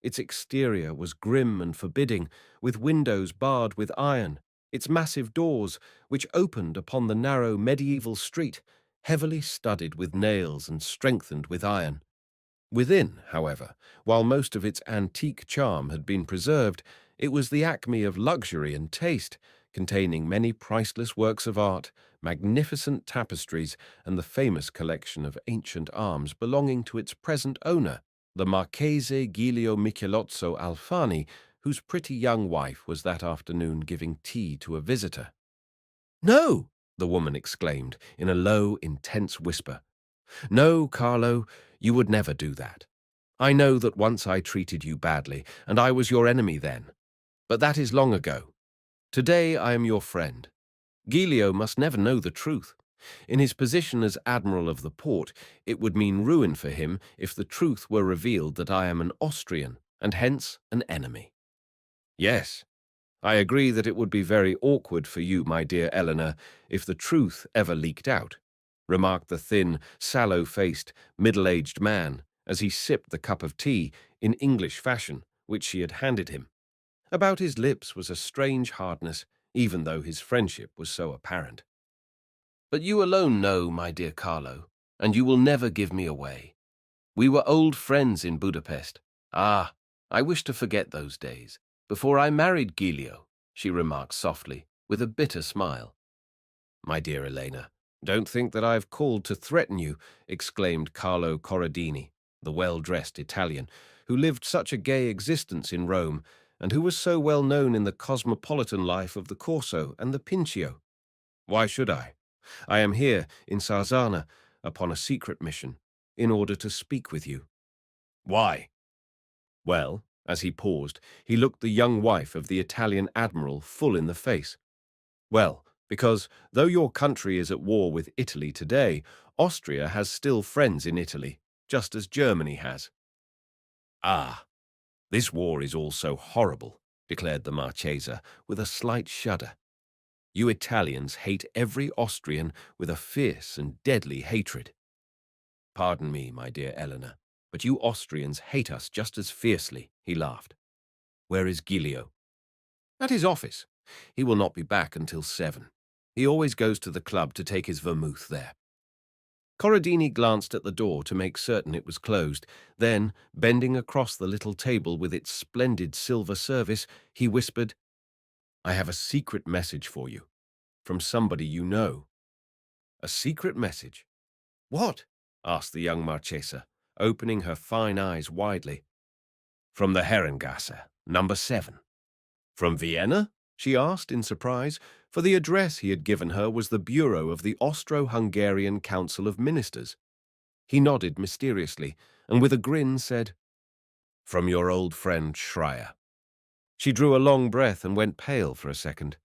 Its exterior was grim and forbidding, with windows barred with iron, its massive doors, which opened upon the narrow medieval street, heavily studded with nails and strengthened with iron. Within, however, while most of its antique charm had been preserved, it was the acme of luxury and taste, containing many priceless works of art, magnificent tapestries, and the famous collection of ancient arms belonging to its present owner, the Marchese Giulio Michelozzo Alfani, whose pretty young wife was that afternoon giving tea to a visitor. "No!" the woman exclaimed in a low, intense whisper. "No, Carlo, you would never do that. I know that once I treated you badly, and I was your enemy then. But that is long ago. Today I am your friend. Giulio must never know the truth. In his position as Admiral of the Port, it would mean ruin for him if the truth were revealed that I am an Austrian, and hence an enemy." "Yes, I agree that it would be very awkward for you, my dear Eleanor, if the truth ever leaked out," remarked the thin, sallow-faced, middle-aged man as he sipped the cup of tea in English fashion which she had handed him. About his lips was a strange hardness, even though his friendship was so apparent. "But you alone know, my dear Carlo, and you will never give me away. We were old friends in Budapest. Ah, I wish to forget those days, before I married Giulio," she remarked softly, with a bitter smile. "My dear Elena, don't think that I have called to threaten you," exclaimed Carlo Corradini, the well-dressed Italian, who lived such a gay existence in Rome, and who was so well known in the cosmopolitan life of the Corso and the Pincio. "Why should I? I am here in Sarzana upon a secret mission, in order to speak with you." "Why?" Well, as he paused, he looked the young wife of the Italian admiral full in the face. "Well, because, though your country is at war with Italy today, Austria has still friends in Italy, just as Germany has." "Ah, this war is all so horrible," declared the Marchesa, with a slight shudder. "You Italians hate every Austrian with a fierce and deadly hatred. Pardon me, my dear Eleanor, but you Austrians hate us just as fiercely," he laughed. "Where is Giulio?" "At his office. He will not be back until 7. He always goes to the club to take his vermouth there." Corradini glanced at the door to make certain it was closed. Then, bending across the little table with its splendid silver service, he whispered, "I have a secret message for you, from somebody you know." "A secret message? What?" asked the young Marchesa, opening her fine eyes widely. "From the Herrengasse, number 7. "From Vienna?" she asked in surprise, for the address he had given her was the bureau of the Austro-Hungarian Council of Ministers. He nodded mysteriously, and with a grin said, "From your old friend Schreier." She drew a long breath and went pale for a second.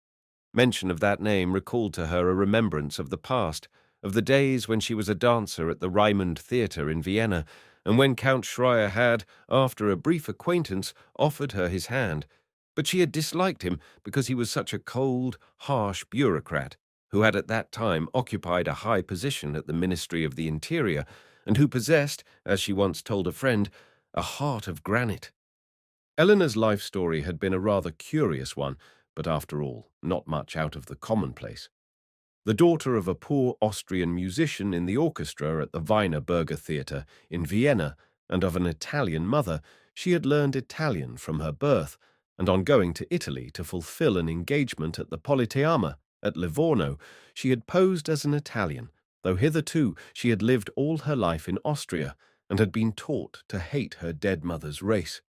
Mention of that name recalled to her a remembrance of the past, of the days when she was a dancer at the Raimund Theatre in Vienna, and when Count Schreier had, after a brief acquaintance, offered her his hand. But she had disliked him because he was such a cold, harsh bureaucrat, who had at that time occupied a high position at the Ministry of the Interior, and who possessed, as she once told a friend, a heart of granite. Eleanor's life story had been a rather curious one, but after all, not much out of the commonplace. The daughter of a poor Austrian musician in the orchestra at the Wiener Burger Theatre in Vienna, and of an Italian mother, she had learned Italian from her birth, and on going to Italy to fulfill an engagement at the Politeama at Livorno, she had posed as an Italian, though hitherto she had lived all her life in Austria, and had been taught to hate her dead mother's race.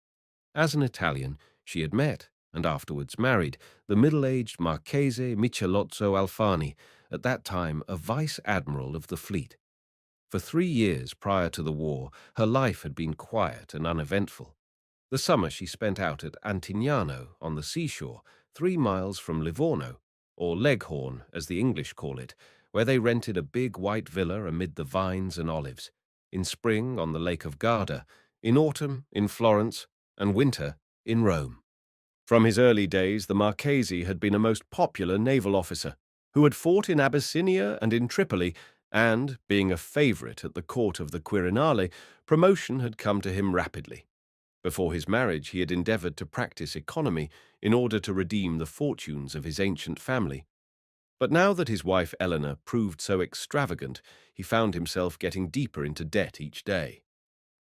As an Italian, she had met, and afterwards married, the middle-aged Marchese Michelozzo Alfani, at that time a vice-admiral of the fleet. For 3 years prior to the war, her life had been quiet and uneventful. The summer she spent out at Antignano on the seashore, 3 miles from Livorno, or Leghorn, as the English call it, where they rented a big white villa amid the vines and olives. in spring on the Lake of Garda, in autumn in Florence, and winter in Rome. From his early days, the Marchese had been a most popular naval officer, who had fought in Abyssinia and in Tripoli, and, being a favourite at the court of the Quirinale, promotion had come to him rapidly. Before his marriage, he had endeavoured to practice economy in order to redeem the fortunes of his ancient family. But now that his wife Eleanor proved so extravagant, he found himself getting deeper into debt each day.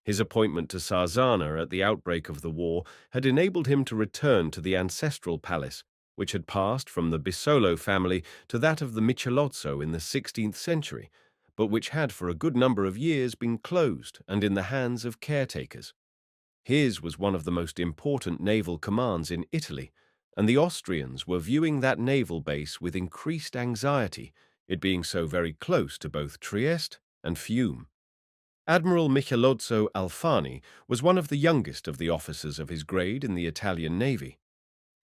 His appointment to Sarzana at the outbreak of the war had enabled him to return to the ancestral palace, which had passed from the Bisolo family to that of the Michelozzo in the 16th century, but which had for a good number of years been closed and in the hands of caretakers. His was one of the most important naval commands in Italy, and the Austrians were viewing that naval base with increased anxiety, it being so very close to both Trieste and Fiume. Admiral Michelozzo Alfani was one of the youngest of the officers of his grade in the Italian navy.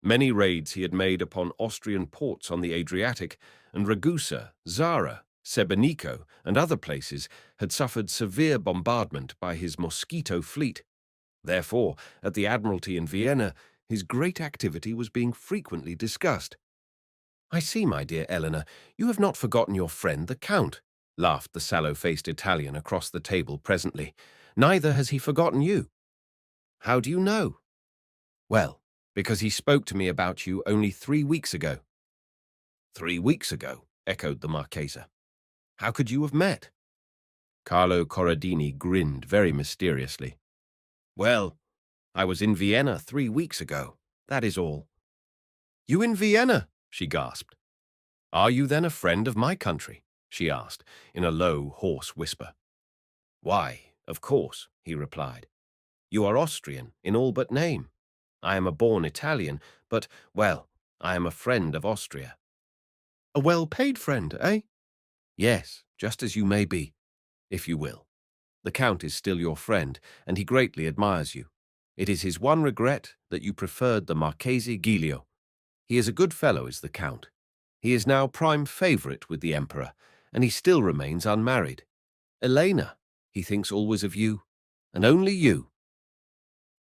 Many raids he had made upon Austrian ports on the Adriatic, and Ragusa, Zara, Sebenico, and other places had suffered severe bombardment by his Mosquito fleet. Therefore, at the Admiralty in Vienna, his great activity was being frequently discussed. "I see, my dear Eleanor, you have not forgotten your friend the Count," laughed the sallow-faced Italian across the table presently. "Neither has he forgotten you." "How do you know?" "Well, because he spoke to me about you only 3 weeks ago." "3 weeks ago?" echoed the Marchesa. "How could you have met?" Carlo Corradini grinned very mysteriously. "Well, I was in Vienna 3 weeks ago. That is all." "You in Vienna?" she gasped. "Are you then a friend of my country?" she asked, in a low, hoarse whisper. "Why, of course," he replied. "You are Austrian in all but name. I am a born Italian, but, well, I am a friend of Austria." "A well-paid friend, eh?" "Yes, just as you may be, if you will. The Count is still your friend, and he greatly admires you. It is his one regret that you preferred the Marchese Giglio. He is a good fellow, is the Count. He is now prime favourite with the Emperor, and he still remains unmarried. Elena, he thinks always of you, and only you."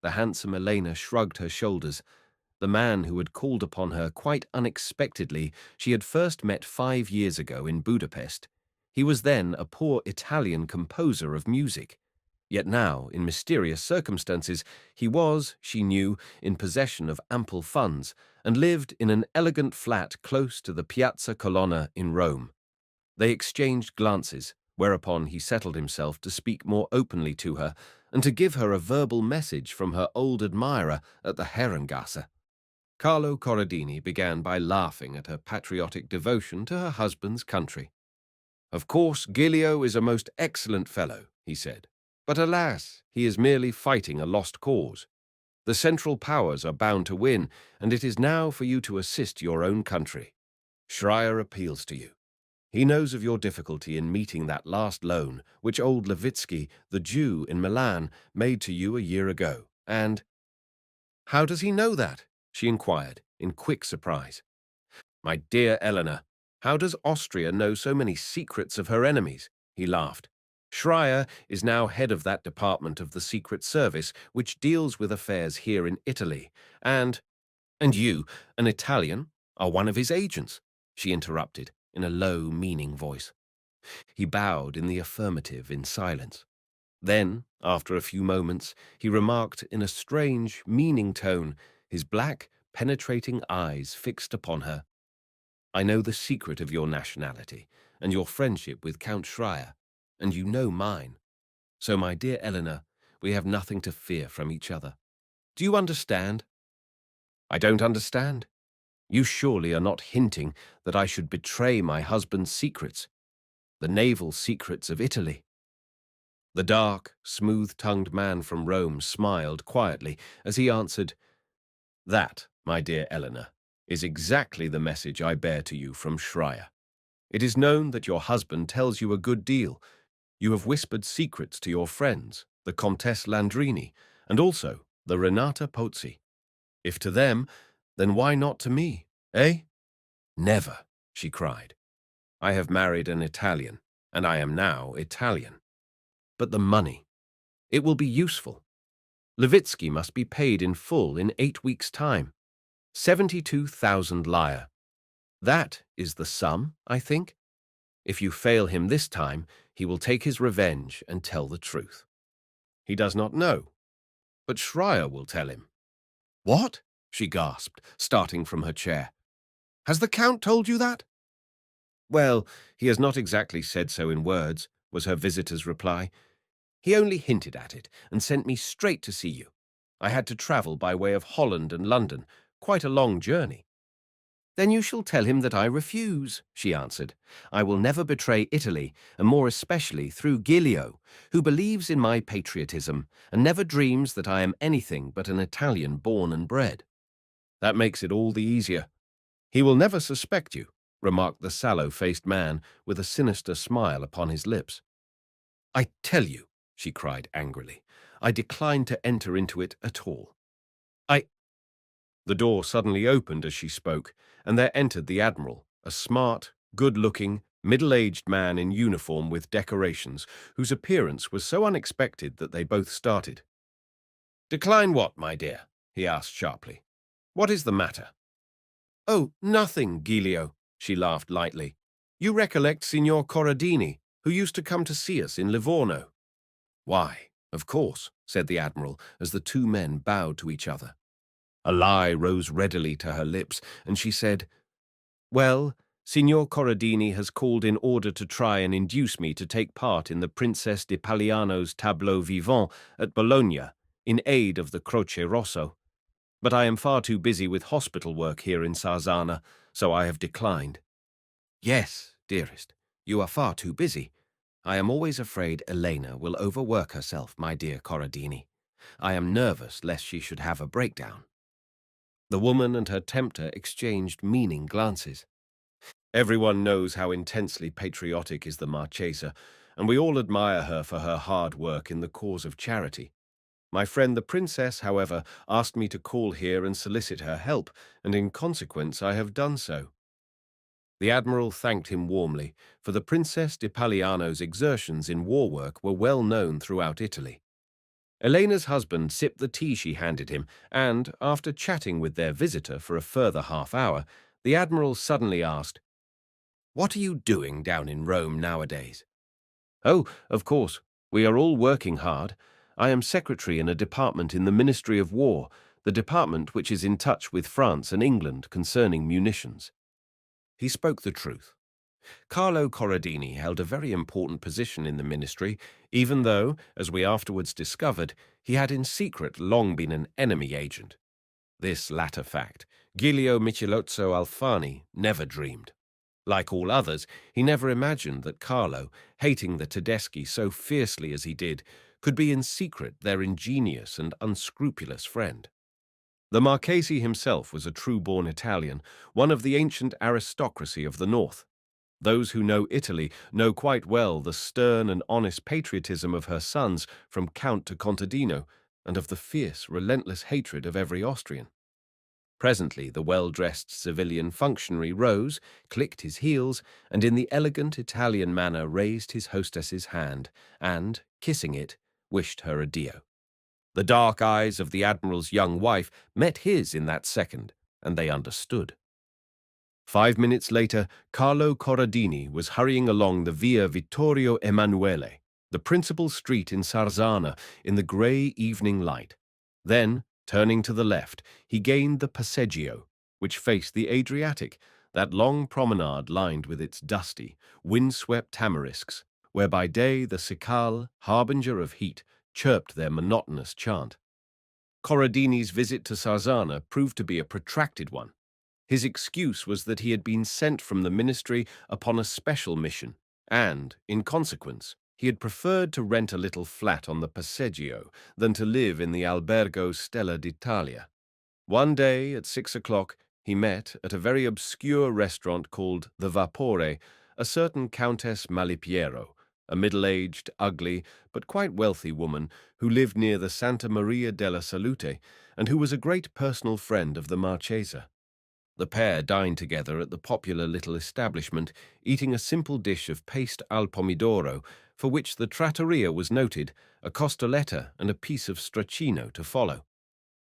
The handsome Elena shrugged her shoulders. The man who had called upon her quite unexpectedly she had first met 5 years ago in Budapest. He was then a poor Italian composer of music. Yet now, in mysterious circumstances, he was, she knew, in possession of ample funds, and lived in an elegant flat close to the Piazza Colonna in Rome. They exchanged glances, whereupon he settled himself to speak more openly to her, and to give her a verbal message from her old admirer at the Herrengasse. Carlo Corradini began by laughing at her patriotic devotion to her husband's country. "Of course, Giglio is a most excellent fellow," he said. "But alas, he is merely fighting a lost cause. The Central Powers are bound to win, and it is now for you to assist your own country. Schreier appeals to you. He knows of your difficulty in meeting that last loan which old Levitsky, the Jew in Milan, made to you a year ago, and—" "How does he know that?" she inquired, in quick surprise. "My dear Eleanor, how does Austria know so many secrets of her enemies?" he laughed. "Schreier is now head of that department of the Secret Service which deals with affairs here in Italy, and you, an Italian, are one of his agents," she interrupted in a low, meaning voice. He bowed in the affirmative in silence. Then, after a few moments, he remarked in a strange, meaning tone, his black, penetrating eyes fixed upon her, "I know the secret of your nationality and your friendship with Count Schreier, and you know mine. So, my dear Eleanor, we have nothing to fear from each other. Do you understand?" "I don't understand. You surely are not hinting that I should betray my husband's secrets, the naval secrets of Italy?" The dark, smooth-tongued man from Rome smiled quietly as he answered, "That, my dear Eleanor, is exactly the message I bear to you from Schreier. It is known that your husband tells you a good deal. You have whispered secrets to your friends, the Comtesse Landrini, and also the Renata Pozzi. If to them, then why not to me, eh?" "Never," she cried. "I have married an Italian, and I am now Italian." But the money. It will be useful. Levitsky must be paid in full in 8 weeks' time. 72,000 lire. That is the sum, I think. If you fail him this time, he will take his revenge and tell the truth. He does not know, but Schreier will tell him. What? She gasped, starting from her chair. Has the Count told you that? Well, he has not exactly said so in words, was her visitor's reply. He only hinted at it and sent me straight to see you. I had to travel by way of Holland and London, quite a long journey. Then you shall tell him that I refuse, she answered. I will never betray Italy, and more especially through Giglio, who believes in my patriotism and never dreams that I am anything but an Italian born and bred. That makes it all the easier. He will never suspect you, remarked the sallow-faced man with a sinister smile upon his lips. I tell you, she cried angrily, I decline to enter into it at all. The door suddenly opened as she spoke, and there entered the Admiral, a smart, good-looking, middle-aged man in uniform with decorations, whose appearance was so unexpected that they both started. Decline what, my dear? He asked sharply. What is the matter? Oh, nothing, Giglio, she laughed lightly. You recollect Signor Corradini, who used to come to see us in Livorno? Why, of course, said the Admiral, as the two men bowed to each other. A lie rose readily to her lips, and she said, Well, Signor Corradini has called in order to try and induce me to take part in the Princess di Pagliano's tableau vivant at Bologna, in aid of the Croce Rosso. But I am far too busy with hospital work here in Sarzana, so I have declined. Yes, dearest, you are far too busy. I am always afraid Elena will overwork herself, my dear Corradini. I am nervous lest she should have a breakdown. The woman and her tempter exchanged meaning glances. Everyone knows how intensely patriotic is the Marchesa, and we all admire her for her hard work in the cause of charity. My friend the Princess, however, asked me to call here and solicit her help, and in consequence I have done so. The Admiral thanked him warmly, for the Princess di Pagliano's exertions in war work were well known throughout Italy. Elena's husband sipped the tea she handed him, and, after chatting with their visitor for a further half-hour, the Admiral suddenly asked, What are you doing down in Rome nowadays? Oh, of course, we are all working hard. I am secretary in a department in the Ministry of War, the department which is in touch with France and England concerning munitions. He spoke the truth. Carlo Corradini held a very important position in the ministry, even though, as we afterwards discovered, he had in secret long been an enemy agent. This latter fact, Giglio Michelozzo Alfani never dreamed. Like all others, he never imagined that Carlo, hating the Tedeschi so fiercely as he did, could be in secret their ingenious and unscrupulous friend. The Marchese himself was a true-born Italian, one of the ancient aristocracy of the north. Those who know Italy know quite well the stern and honest patriotism of her sons from Count to Contadino, and of the fierce, relentless hatred of every Austrian. Presently the well-dressed civilian functionary rose, clicked his heels, and in the elegant Italian manner raised his hostess's hand, and, kissing it, wished her adieu. The dark eyes of the Admiral's young wife met his in that second, and they understood. 5 minutes later, Carlo Corradini was hurrying along the Via Vittorio Emanuele, the principal street in Sarzana, in the grey evening light. Then, turning to the left, he gained the Passeggio, which faced the Adriatic, that long promenade lined with its dusty, wind-swept tamarisks, where by day the cicale, harbinger of heat, chirped their monotonous chant. Corradini's visit to Sarzana proved to be a protracted one. His excuse was that he had been sent from the ministry upon a special mission, and, in consequence, he had preferred to rent a little flat on the Passeggio than to live in the Albergo Stella d'Italia. One day, at 6 o'clock, he met, at a very obscure restaurant called the Vapore, a certain Countess Malipiero, a middle-aged, ugly, but quite wealthy woman who lived near the Santa Maria della Salute and who was a great personal friend of the Marchesa. The pair dined together at the popular little establishment, eating a simple dish of paste al pomidoro, for which the trattoria was noted, a costoletta and a piece of stracchino to follow.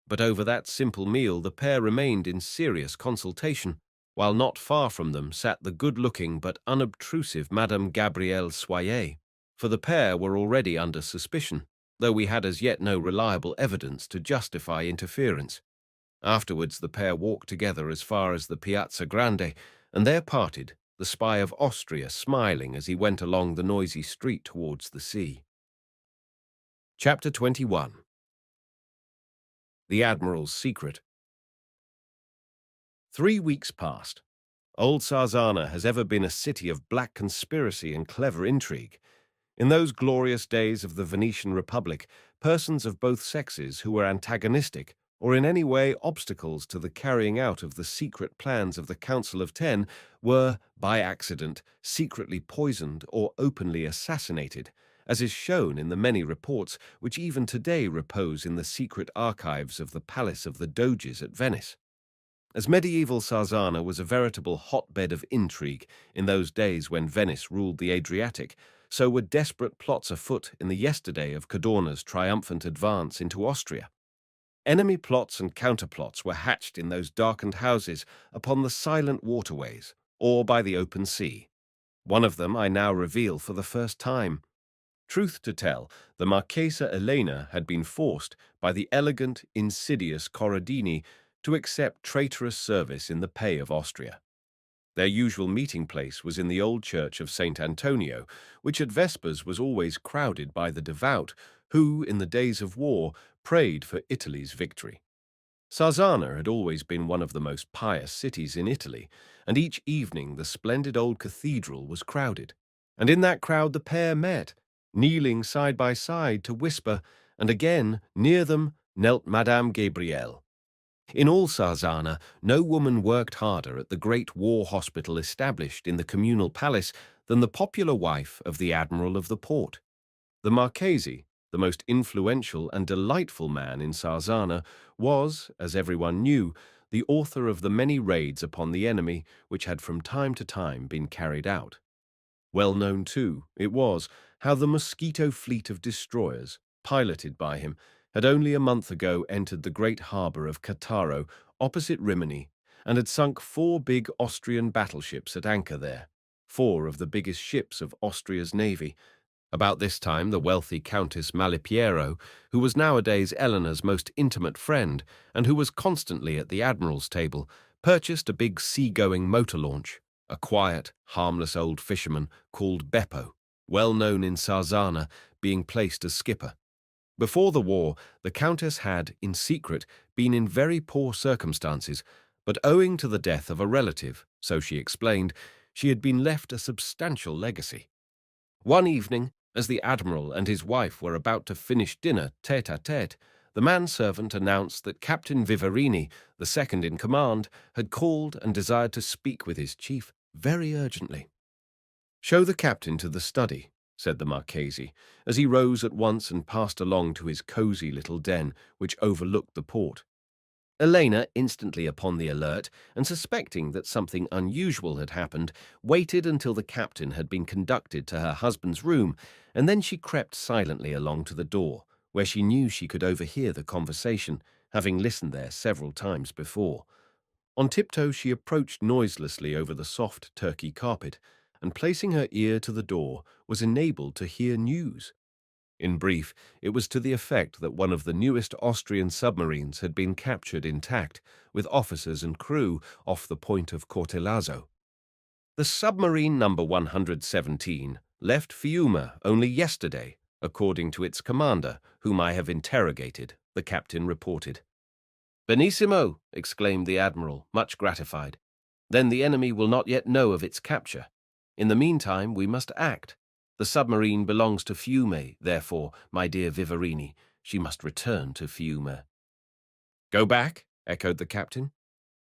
But over that simple meal the pair remained in serious consultation, while not far from them sat the good-looking but unobtrusive Madame Gabrielle Soyer, for the pair were already under suspicion, though we had as yet no reliable evidence to justify interference. Afterwards the pair walked together as far as the Piazza Grande, and there parted, the spy of Austria smiling as he went along the noisy street towards the sea. Chapter 21. The Admiral's Secret. 3 weeks passed. Old Sarzana has ever been a city of black conspiracy and clever intrigue. In those glorious days of the Venetian Republic, persons of both sexes who were antagonistic or in any way obstacles to the carrying out of the secret plans of the Council of Ten were, by accident, secretly poisoned or openly assassinated, as is shown in the many reports which even today repose in the secret archives of the Palace of the Doges at Venice. As medieval Sarzana was a veritable hotbed of intrigue in those days when Venice ruled the Adriatic, so were desperate plots afoot in the yesterday of Cadorna's triumphant advance into Austria. Enemy plots and counterplots were hatched in those darkened houses upon the silent waterways, or by the open sea. One of them I now reveal for the first time. Truth to tell, the Marchesa Elena had been forced by the elegant, insidious Corradini to accept traitorous service in the pay of Austria. Their usual meeting place was in the old church of St. Antonio, which at Vespers was always crowded by the devout, who, in the days of war, prayed for Italy's victory. Sarzana had always been one of the most pious cities in Italy, and each evening the splendid old cathedral was crowded. And in that crowd the pair met, kneeling side by side to whisper, and again, near them, knelt Madame Gabrielle. In all Sarzana, no woman worked harder at the great war hospital established in the communal palace than the popular wife of the Admiral of the Port. The Marchese, the most influential and delightful man in Sarzana, was, as everyone knew, the author of the many raids upon the enemy which had from time to time been carried out. Well known, too, it was how the Mosquito fleet of destroyers, piloted by him, had only a month ago entered the great harbour of Cattaro, opposite Rimini, and had sunk 4 big Austrian battleships at anchor there, 4 of the biggest ships of Austria's navy. About this time the wealthy Countess Malipiero, who was nowadays Eleanor's most intimate friend, and who was constantly at the Admiral's table, purchased a big sea-going motor launch, a quiet, harmless old fisherman called Beppo, well known in Sarzana, being placed as skipper. Before the war, the Countess had, in secret, been in very poor circumstances, but owing to the death of a relative, so she explained, she had been left a substantial legacy. One evening, as the Admiral and his wife were about to finish dinner tête-à-tête, the manservant announced that Captain Vivarini, the second in command, had called and desired to speak with his chief very urgently. "Show the captain to the study," said the Marchese, as he rose at once and passed along to his cosy little den, which overlooked the port. Elena, instantly upon the alert, and suspecting that something unusual had happened, waited until the captain had been conducted to her husband's room, and then she crept silently along to the door, where she knew she could overhear the conversation, having listened there several times before. On tiptoe she approached noiselessly over the soft Turkey carpet, and placing her ear to the door, was enabled to hear news. In brief, it was to the effect that one of the newest Austrian submarines had been captured intact, with officers and crew, off the point of Cortellazzo. The submarine number 117 left Fiume only yesterday, according to its commander, whom I have interrogated, the captain reported. "Benissimo!" exclaimed the Admiral, much gratified. "Then the enemy will not yet know of its capture. In the meantime, we must act. The submarine belongs to Fiume, therefore, my dear Vivarini, she must return to Fiume." "Go back?" echoed the captain.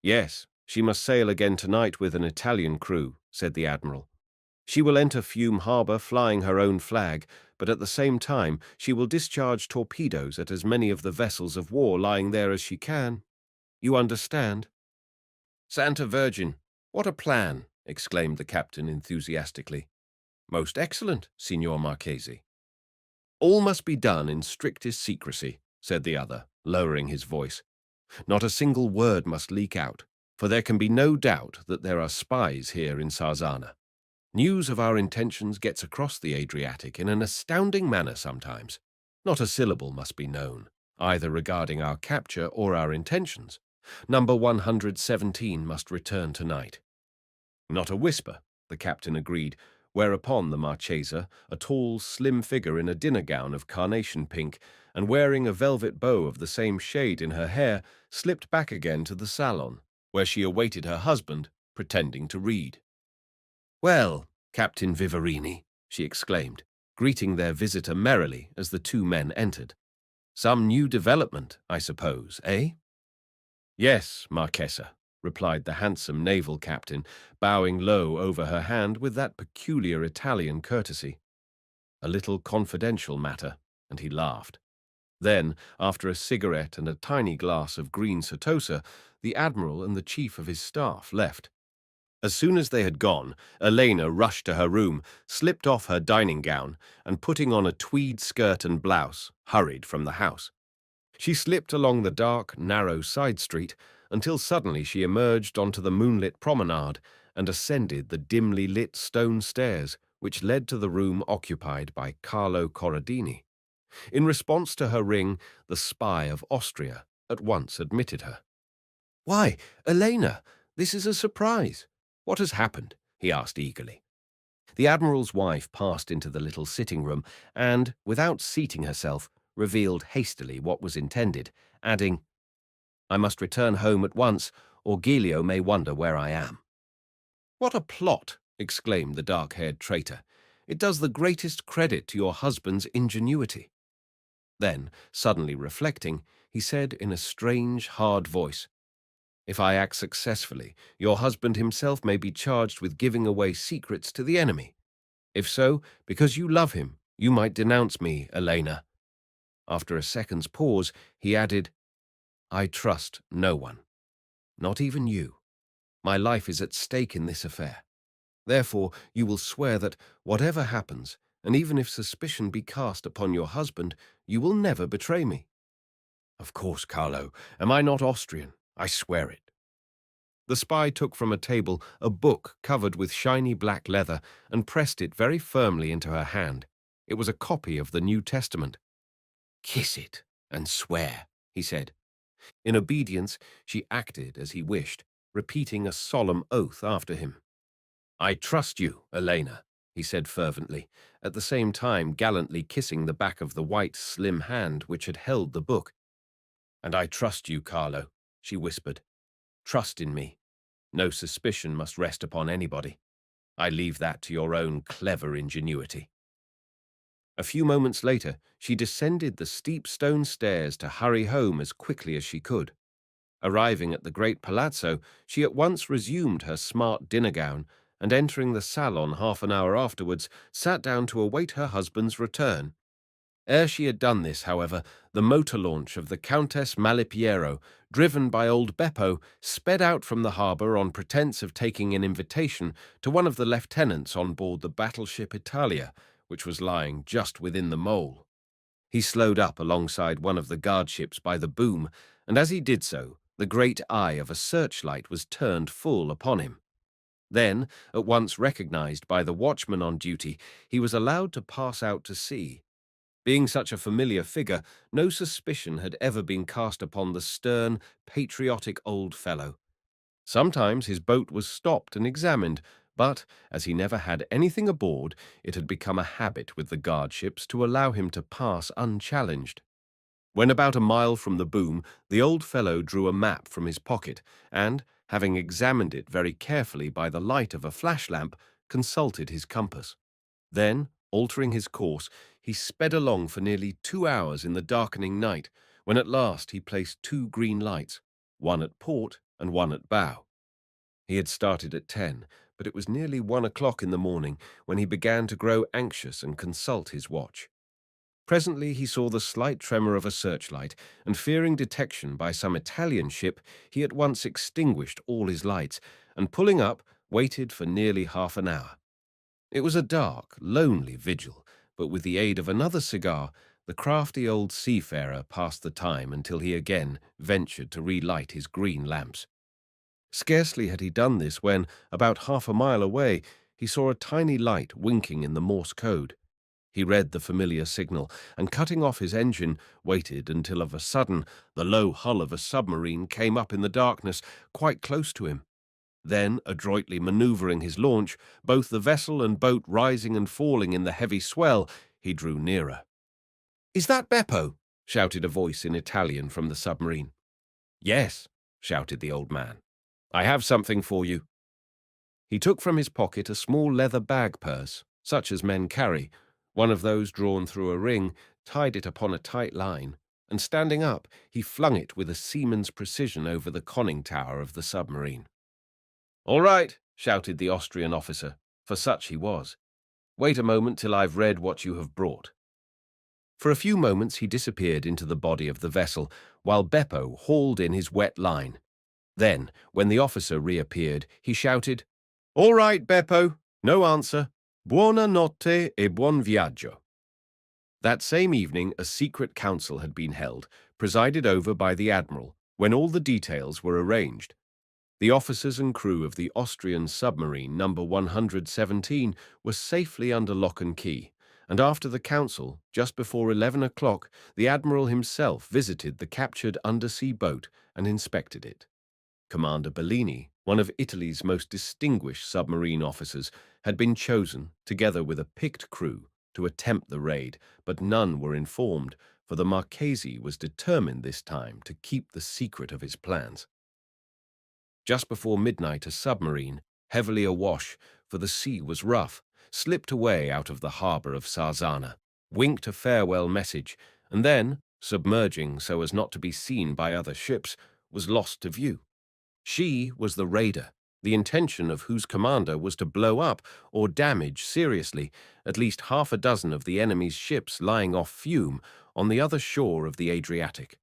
"Yes, she must sail again tonight with an Italian crew," said the Admiral. "She will enter Fiume harbour flying her own flag, but at the same time she will discharge torpedoes at as many of the vessels of war lying there as she can. You understand?" "Santa Virgin, what a plan!" exclaimed the captain enthusiastically. Most excellent, Signor Marchese. All must be done in strictest secrecy, said the other, lowering his voice. Not a single word must leak out, for there can be no doubt that there are spies here in Sarzana. News of our intentions gets across the Adriatic in an astounding manner sometimes. Not a syllable must be known, either regarding our capture or our intentions. Number 117 must return tonight. Not a whisper, the captain agreed, whereupon the Marchesa, a tall, slim figure in a dinner gown of carnation pink and wearing a velvet bow of the same shade in her hair, slipped back again to the salon, where she awaited her husband, pretending to read. "Well, Captain Vivarini," she exclaimed, greeting their visitor merrily as the two men entered. "Some new development, I suppose, eh?" "Yes, Marchesa," replied the handsome naval captain, bowing low over her hand with that peculiar Italian courtesy. "A little confidential matter," and he laughed. Then, after a cigarette and a tiny glass of green Certosa, the admiral and the chief of his staff left. As soon as they had gone, Elena rushed to her room, slipped off her dining gown, and putting on a tweed skirt and blouse, hurried from the house. She slipped along the dark, narrow side street until suddenly she emerged onto the moonlit promenade and ascended the dimly lit stone stairs which led to the room occupied by Carlo Corradini. In response to her ring, the spy of Austria at once admitted her. "Why, Elena, this is a surprise. What has happened?" he asked eagerly. The admiral's wife passed into the little sitting room and, without seating herself, revealed hastily what was intended, adding, "I must return home at once, or Giglio may wonder where I am." "What a plot!" exclaimed the dark-haired traitor. "It does the greatest credit to your husband's ingenuity." Then, suddenly reflecting, he said in a strange, hard voice, "If I act successfully, your husband himself may be charged with giving away secrets to the enemy. If so, because you love him, you might denounce me, Elena." After a second's pause, he added, "I trust no one, not even you. My life is at stake in this affair. Therefore, you will swear that, whatever happens, and even if suspicion be cast upon your husband, you will never betray me." "Of course, Carlo. Am I not Austrian? I swear it." The spy took from a table a book covered with shiny black leather and pressed it very firmly into her hand. It was a copy of the New Testament. "Kiss it and swear," he said. In obedience, she acted as he wished, repeating a solemn oath after him. "I trust you, Elena," he said fervently, at the same time gallantly kissing the back of the white, slim hand which had held the book. "And I trust you, Carlo," she whispered. "Trust in me. No suspicion must rest upon anybody. I leave that to your own clever ingenuity." A few moments later, she descended the steep stone stairs to hurry home as quickly as she could. Arriving at the great palazzo, she at once resumed her smart dinner gown and, entering the salon half an hour afterwards, sat down to await her husband's return. Ere she had done this, however, the motor launch of the Countess Malipiero, driven by old Beppo, sped out from the harbour on pretence of taking an invitation to one of the lieutenants on board the battleship Italia, which was lying just within the mole. He slowed up alongside one of the guardships by the boom, and as he did so, the great eye of a searchlight was turned full upon him. Then, at once recognized by the watchman on duty, he was allowed to pass out to sea. Being such a familiar figure, no suspicion had ever been cast upon the stern, patriotic old fellow. Sometimes his boat was stopped and examined, but, as he never had anything aboard, it had become a habit with the guardships to allow him to pass unchallenged. When about a mile from the boom, the old fellow drew a map from his pocket and, having examined it very carefully by the light of a flash lamp, consulted his compass. Then, altering his course, he sped along for nearly 2 hours in the darkening night, when at last he placed 2 green lights, one at port and one at bow. He had started at 10, but it was nearly 1 o'clock in the morning when he began to grow anxious and consult his watch. Presently he saw the slight tremor of a searchlight, and fearing detection by some Italian ship, he at once extinguished all his lights, and pulling up, waited for nearly half an hour. It was a dark, lonely vigil, but with the aid of another cigar, the crafty old seafarer passed the time until he again ventured to relight his green lamps. Scarcely had he done this when, about half a mile away, he saw a tiny light winking in the Morse code. He read the familiar signal, and cutting off his engine, waited until of a sudden the low hull of a submarine came up in the darkness quite close to him. Then, adroitly manoeuvring his launch, both the vessel and boat rising and falling in the heavy swell, he drew nearer. "Is that Beppo?" shouted a voice in Italian from the submarine. "Yes," shouted the old man. "I have something for you." He took from his pocket a small leather bag purse, such as men carry, one of those drawn through a ring, tied it upon a tight line, and standing up, he flung it with a seaman's precision over the conning tower of the submarine. "All right," shouted the Austrian officer, for such he was. "Wait a moment till I've read what you have brought." For a few moments he disappeared into the body of the vessel, while Beppo hauled in his wet line. Then, when the officer reappeared, he shouted, "All right, Beppo. No answer. Buona notte e buon viaggio." That same evening a secret council had been held, presided over by the admiral, when all the details were arranged. The officers and crew of the Austrian submarine number 117 were safely under lock and key, and after the council, just before 11 o'clock, the admiral himself visited the captured undersea boat and inspected it. Commander Bellini, one of Italy's most distinguished submarine officers, had been chosen, together with a picked crew, to attempt the raid, but none were informed, for the Marchese was determined this time to keep the secret of his plans. Just before midnight, a submarine, heavily awash, for the sea was rough, slipped away out of the harbor of Sarzana, winked a farewell message, and then, submerging so as not to be seen by other ships, was lost to view. She was the raider, the intention of whose commander was to blow up or damage seriously at least half a dozen of the enemy's ships lying off Fiume on the other shore of the Adriatic.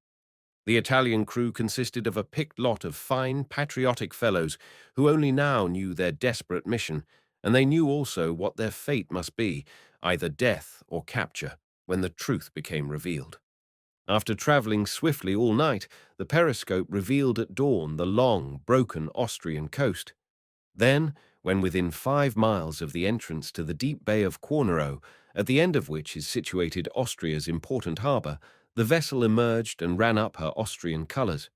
The Italian crew consisted of a picked lot of fine, patriotic fellows who only now knew their desperate mission, and they knew also what their fate must be, either death or capture, when the truth became revealed. After traveling swiftly all night, the periscope revealed at dawn the long, broken Austrian coast. Then, when within 5 miles of the entrance to the deep bay of Quarnero, at the end of which is situated Austria's important harbour, the vessel emerged and ran up her Austrian colours.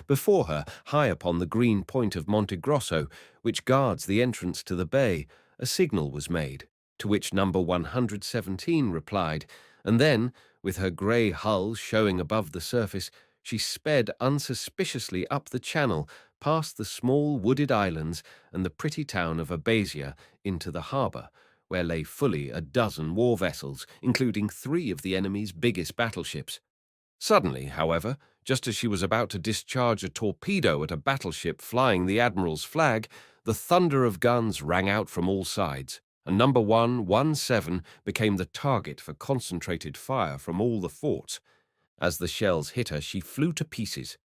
Before her, high upon the green point of Monte Grosso, which guards the entrance to the bay, a signal was made, to which number 117 replied, and then, with her grey hull showing above the surface, she sped unsuspiciously up the channel, past the small wooded islands and the pretty town of Abasia into the harbour, where lay fully a dozen war vessels, including 3 of the enemy's biggest battleships. Suddenly, however, just as she was about to discharge a torpedo at a battleship flying the admiral's flag, the thunder of guns rang out from all sides, and number 117 became the target for concentrated fire from all the forts. As the shells hit her, she flew to pieces.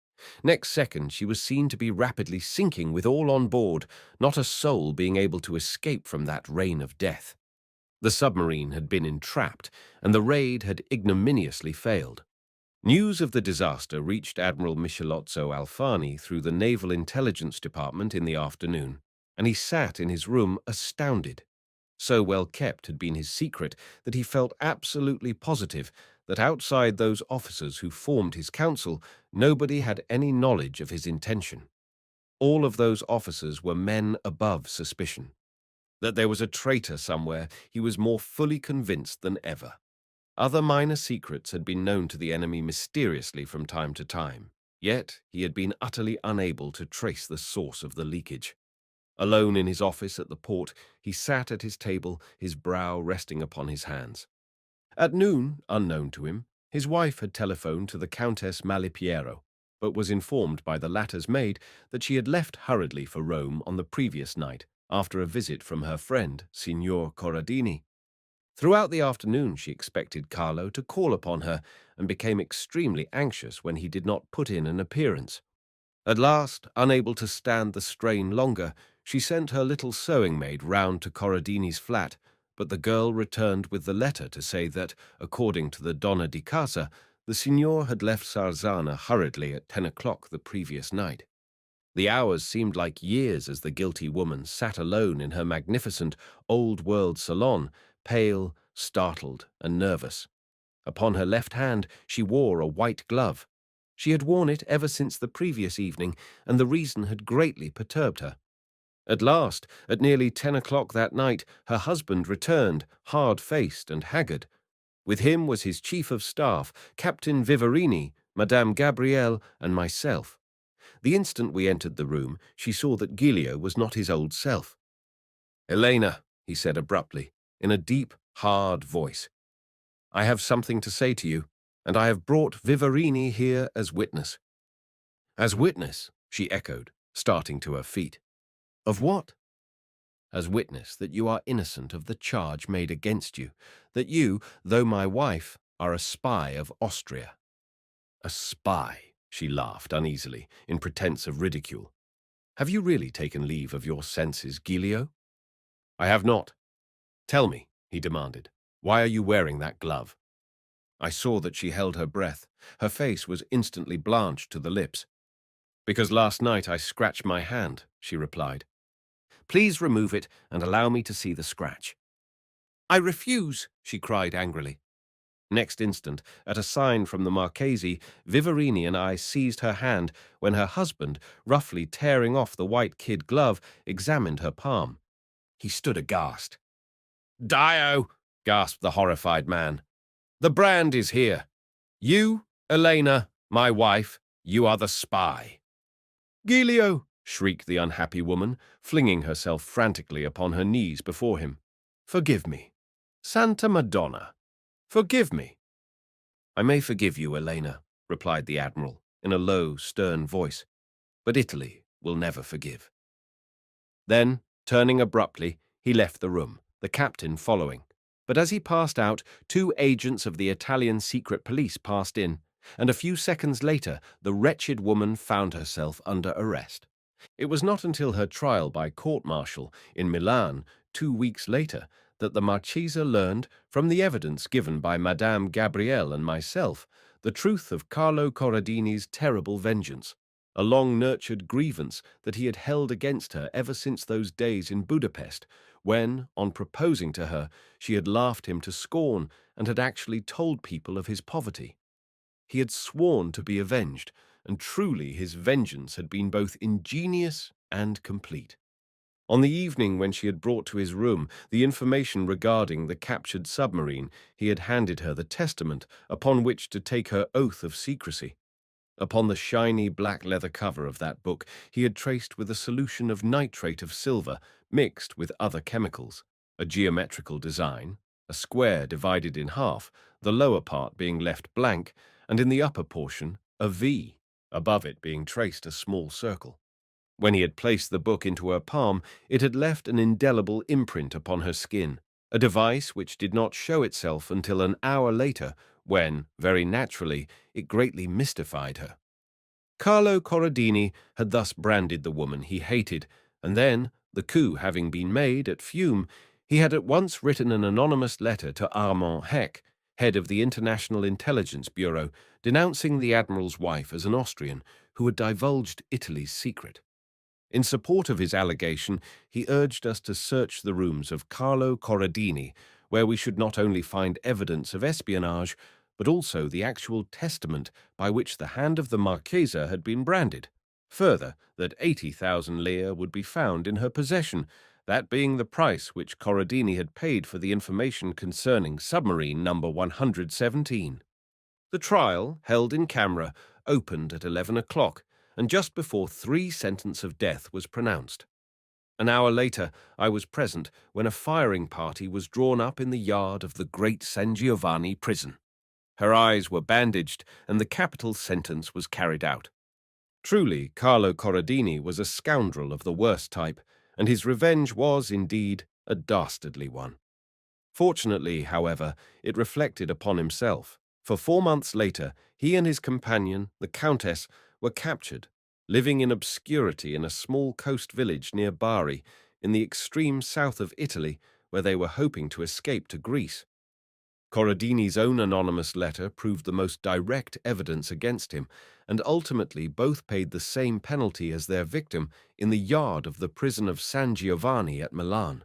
Next second, she was seen to be rapidly sinking with all on board, not a soul being able to escape from that rain of death. The submarine had been entrapped, and the raid had ignominiously failed. News of the disaster reached Admiral Michelozzo Alfani through the Naval Intelligence Department in the afternoon, and he sat in his room astounded. So well kept had been his secret that he felt absolutely positive that outside those officers who formed his council, nobody had any knowledge of his intention. All of those officers were men above suspicion. That there was a traitor somewhere, he was more fully convinced than ever. Other minor secrets had been known to the enemy mysteriously from time to time, yet he had been utterly unable to trace the source of the leakage. Alone in his office at the port, he sat at his table, his brow resting upon his hands. At noon, unknown to him, his wife had telephoned to the Countess Malipiero, but was informed by the latter's maid that she had left hurriedly for Rome on the previous night, after a visit from her friend, Signor Corradini. Throughout the afternoon she expected Carlo to call upon her, and became extremely anxious when he did not put in an appearance. At last, unable to stand the strain longer, she sent her little sewing-maid round to Corradini's flat, but the girl returned with the letter to say that, according to the donna di casa, the signor had left Sarzana hurriedly at 10 o'clock the previous night. The hours seemed like years as the guilty woman sat alone in her magnificent old-world salon, pale, startled, and nervous. Upon her left hand she wore a white glove. She had worn it ever since the previous evening, and the reason had greatly perturbed her. At last, at nearly 10 o'clock that night, her husband returned, hard-faced and haggard. With him was his chief of staff, Captain Vivarini, Madame Gabrielle, and myself. The instant we entered the room, she saw that Giglio was not his old self. "Elena," he said abruptly, in a deep, hard voice, "I have something to say to you, and I have brought Vivarini here as witness." "As witness?" she echoed, starting to her feet. "Of what?" "As witness that you are innocent of the charge made against you, that you, though my wife, are a spy of Austria." "A spy?" she laughed uneasily, in pretence of ridicule. "Have you really taken leave of your senses, Giglio?" "I have not." "Tell me," he demanded, "why are you wearing that glove?" I saw that she held her breath. Her face was instantly blanched to the lips. "Because last night I scratched my hand," she replied. "Please remove it and allow me to see the scratch." "I refuse," she cried angrily. Next instant, at a sign from the Marchese, Vivarini and I seized her hand when her husband, roughly tearing off the white kid glove, examined her palm. He stood aghast. "Dio!" gasped the horrified man. "The brand is here. You, Elena, my wife, you are the spy." "Giglio!" shrieked the unhappy woman, flinging herself frantically upon her knees before him. "Forgive me. Santa Madonna! Forgive me." "I may forgive you, Elena," replied the admiral, in a low, stern voice, "but Italy will never forgive." Then, turning abruptly, he left the room, the captain following. But as he passed out, 2 agents of the Italian secret police passed in, and a few seconds later the wretched woman found herself under arrest. It was not until her trial by court-martial in Milan 2 weeks later that the Marchesa learned, from the evidence given by Madame Gabrielle and myself, the truth of Carlo Corradini's terrible vengeance, a long-nurtured grievance that he had held against her ever since those days in Budapest, when, on proposing to her, she had laughed him to scorn and had actually told people of his poverty. He had sworn to be avenged, and truly his vengeance had been both ingenious and complete. On the evening when she had brought to his room the information regarding the captured submarine, he had handed her the testament upon which to take her oath of secrecy. Upon the shiny black leather cover of that book he had traced with a solution of nitrate of silver mixed with other chemicals a geometrical design, a square divided in half, the lower part being left blank, and in the upper portion a V, above it being traced a small circle. When he had placed the book into her palm, it had left an indelible imprint upon her skin, a device which did not show itself until an hour later, when, very naturally, it greatly mystified her. Carlo Corradini had thus branded the woman he hated, and then, the coup having been made at Fiume, he had at once written an anonymous letter to Armand Heck, head of the International Intelligence Bureau, denouncing the admiral's wife as an Austrian who had divulged Italy's secret. In support of his allegation, he urged us to search the rooms of Carlo Corradini, where we should not only find evidence of espionage, but also the actual testament by which the hand of the Marchesa had been branded. Further, that 80,000 lire would be found in her possession, that being the price which Corradini had paid for the information concerning submarine number 117. The trial, held in camera, opened at 11 o'clock, and just before 3 sentence of death was pronounced. An hour later, I was present when a firing party was drawn up in the yard of the great San Giovanni prison. Her eyes were bandaged, and the capital sentence was carried out. Truly, Carlo Corradini was a scoundrel of the worst type, and his revenge was, indeed, a dastardly one. Fortunately, however, it reflected upon himself, for 4 months later he and his companion, the Countess, were captured, living in obscurity in a small coast village near Bari, in the extreme south of Italy, where they were hoping to escape to Greece. Corradini's own anonymous letter proved the most direct evidence against him, and ultimately both paid the same penalty as their victim in the yard of the prison of San Giovanni at Milan.